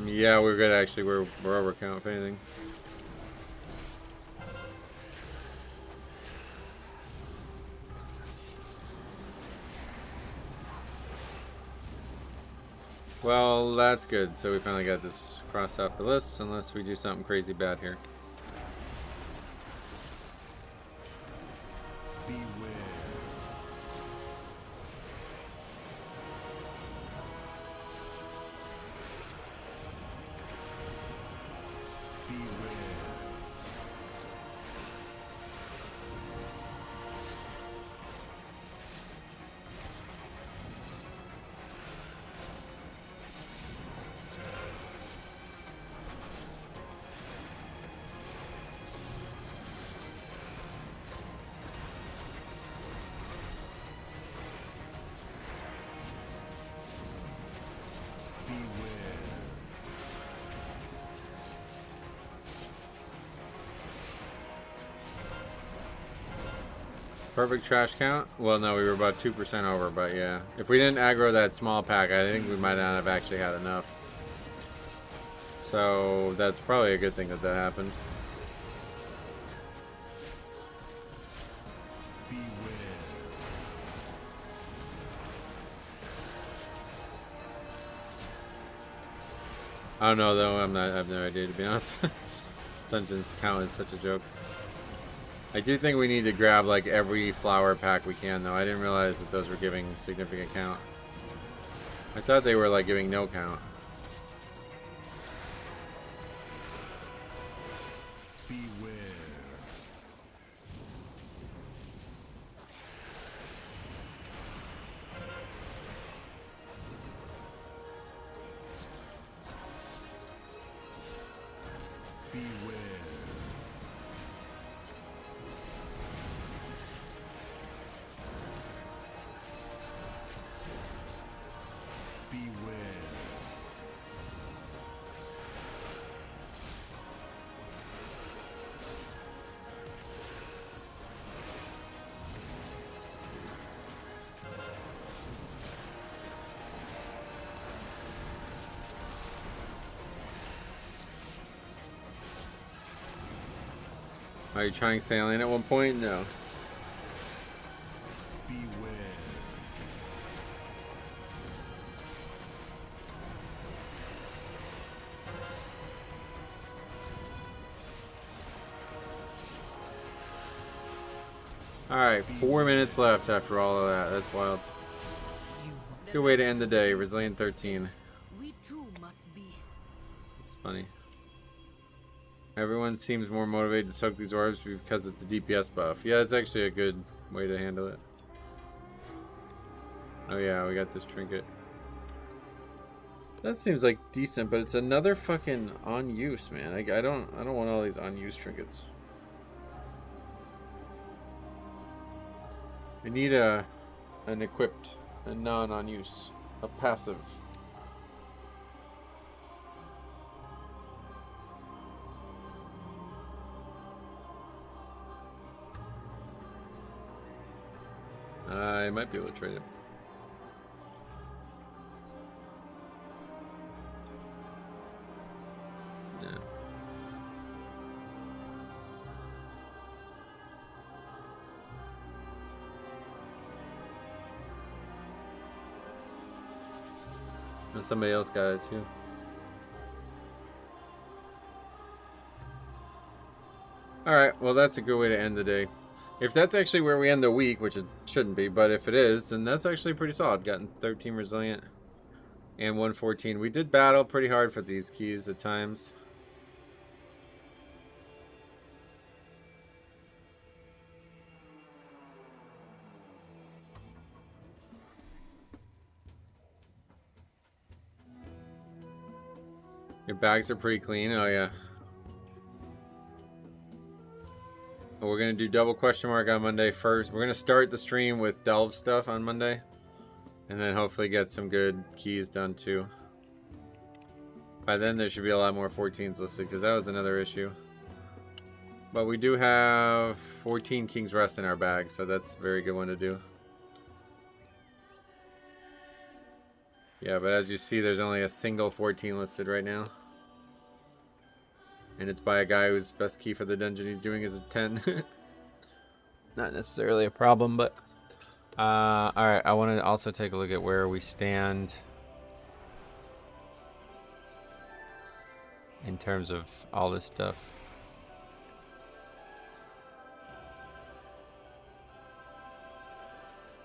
Yeah, we're good actually. We're over count if anything. Well, that's good. So we finally got this crossed off the list, unless we do something crazy bad here. Perfect trash count? Well, no, we were about 2% over, but yeah. If we didn't aggro that small pack, I think we might not have actually had enough. So that's probably a good thing that that happened. I don't know though, I have no idea to be honest. This dungeon's count is such a joke. I do think we need to grab like every flower pack we can though. I didn't realize that those were giving significant count. I thought they were like giving no count. Are you trying sailing at one point? No. Beware. Alright, 4 minutes left after all of that. That's wild. Good way to end the day. Resilient 13. We too must be. It's funny. Everyone seems more motivated to soak these orbs because it's a DPS buff. Yeah, it's actually a good way to handle it. Oh yeah, we got this trinket. That seems like decent, but it's another fucking on use, man. I don't want all these on use trinkets. I need an equipped, a non-on use, a passive. I might be able to trade it. Yeah. And somebody else got it too. Alright, well that's a good way to end the day. If that's actually where we end the week, which it shouldn't be, but if it is, then that's actually pretty solid. Gotten 13 resilient and 114. We did battle pretty hard for these keys at times. Your bags are pretty clean. Oh yeah. We're going to do double question mark on Monday first. We're going to start the stream with delve stuff on Monday. And then hopefully get some good keys done too. By then there should be a lot more 14s listed because that was another issue. But we do have 14 King's Rest in our bag, so that's a very good one to do. Yeah, but as you see, there's only a single 14 listed right now. And it's by a guy whose best key for the dungeon he's doing is a 10. Not necessarily a problem, but... Alright, I want to also take a look at where we stand in terms of all this stuff.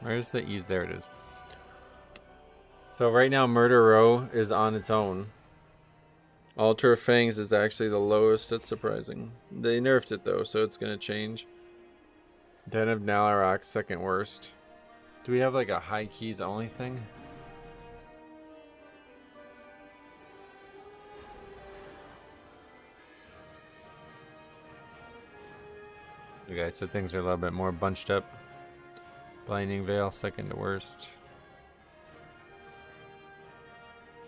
Where's the ease? There it is. So right now Murder Row is on its own. Altar of Fangs is actually the lowest. That's surprising. They nerfed it though, so it's gonna change. Den of Nalarok, second worst. Do we have like a high keys only thing? Okay, so things are a little bit more bunched up. Blinding Veil, second to worst.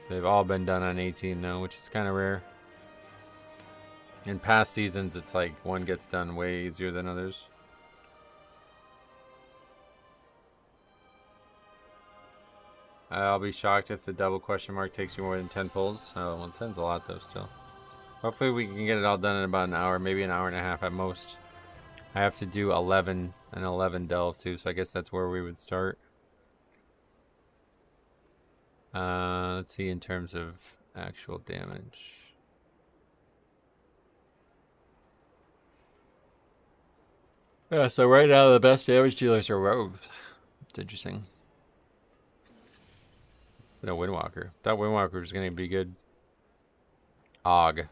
They've all been done on 18 now, which is kind of rare. In past seasons, it's like one gets done way easier than others. I'll be shocked if the double question mark takes you more than 10 pulls. Oh, well, 10's a lot though still. Hopefully we can get it all done in about an hour, maybe an hour and a half at most. I have to do 11 and 11 delve too, so I guess that's where we would start. Let's see in terms of actual damage. Yeah, so right now the best damage dealers are rogues. It's interesting. No, Windwalker. That Windwalker was going to be good. Og.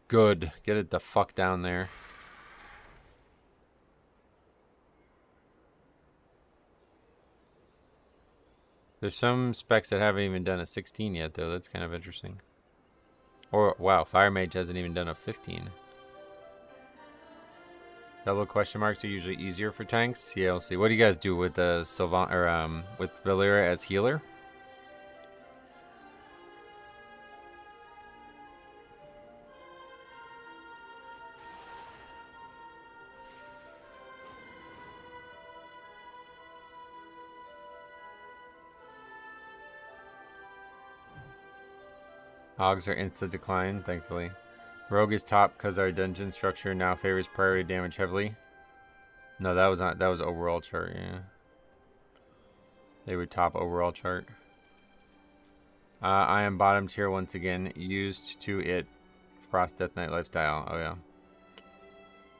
Good. Get it the fuck down there. There's some specs that haven't even done a 16 yet, though. That's kind of interesting. Or, wow, Fire Mage hasn't even done a 15. Double question marks are usually easier for tanks. Yeah, we'll see. What do you guys do with the Sylvan or with Valera as healer? Hogs are instant decline, thankfully. Rogue is top because our dungeon structure now favors priority damage heavily. No, that was not. That was overall chart. Yeah, they would top overall chart. I am bottom tier once again. Used to it. Frost Death Knight lifestyle. Oh yeah.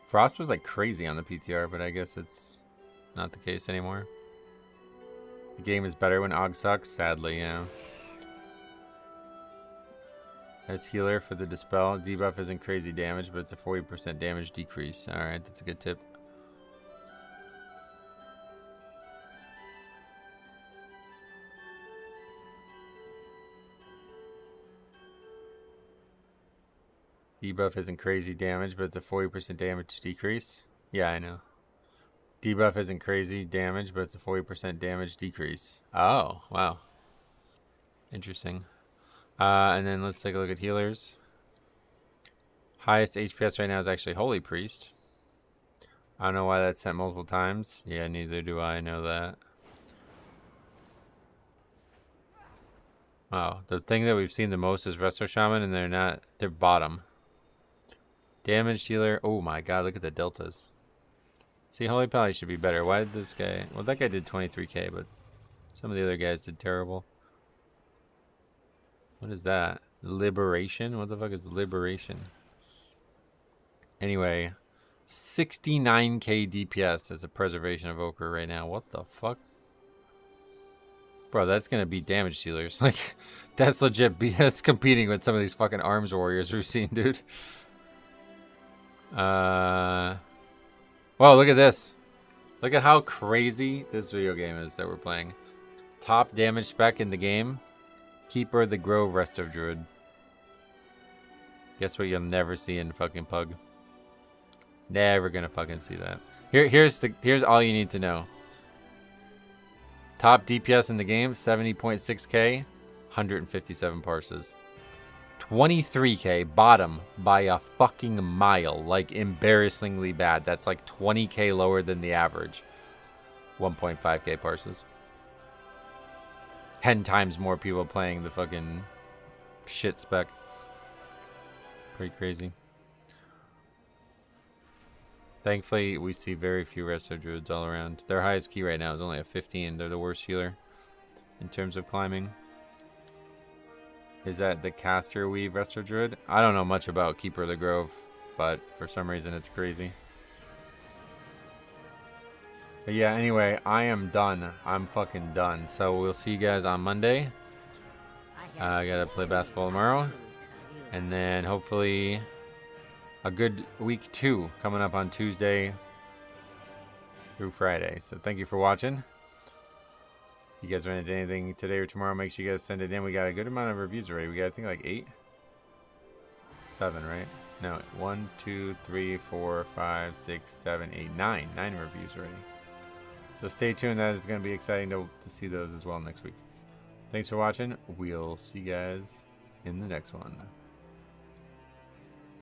Frost was like crazy on the PTR, but I guess it's not the case anymore. The game is better when Og sucks. Sadly, yeah. As healer for the Dispel, debuff isn't crazy damage, but it's a 40% damage decrease. Alright, that's a good tip. Debuff isn't crazy damage, but it's a 40% damage decrease. Yeah, I know. Debuff isn't crazy damage, but it's a 40% damage decrease. Oh, wow. Interesting. And then let's take a look at healers. Highest HPS right now is actually Holy Priest. I don't know why that's sent multiple times. Yeah, neither do I know that. Oh, the thing that we've seen the most is Resto Shaman, and they're bottom. Damage dealer. Oh my god, look at the deltas. See, Holy Pally should be better. Why did this guy... Well, that guy did 23k, but some of the other guys did terrible. What is that? Liberation? What the fuck is liberation? Anyway, 69k DPS as a preservation evoker right now. What the fuck? Bro, that's gonna be damage dealers. Like, that's legit. That's competing with some of these fucking arms warriors we've seen, dude. Whoa, look at this. Look at how crazy this video game is that we're playing. Top damage spec in the game. Keeper of the Grove Resto Druid. Guess what you'll never see in fucking Pug. Never gonna fucking see that. Here's all you need to know. Top DPS in the game, 70.6k, 157 parses. 23k, bottom by a fucking mile. Like, embarrassingly bad. That's like 20k lower than the average. 1.5k parses. 10 times more people playing the fucking shit spec. Pretty crazy. Thankfully, we see very few Resto Druids all around. Their highest key right now is only a 15. They're the worst healer in terms of climbing. Is that the Caster Weave Resto Druid? I don't know much about Keeper of the Grove, but for some reason it's crazy. But yeah, anyway, I am done. I'm fucking done. So we'll see you guys on Monday. I gotta play basketball tomorrow. And then hopefully a good week 2 coming up on Tuesday through Friday. So thank you for watching. If you guys run into anything today or tomorrow, make sure you guys send it in. We got a good amount of reviews already. We got, I think, like 8? 7, right? No, 1, 2, 3, 4, 5, 6, 7, 8, 9. 9 reviews already. So stay tuned. That is going to be exciting to see those as well next week. Thanks for watching. We'll see you guys in the next one.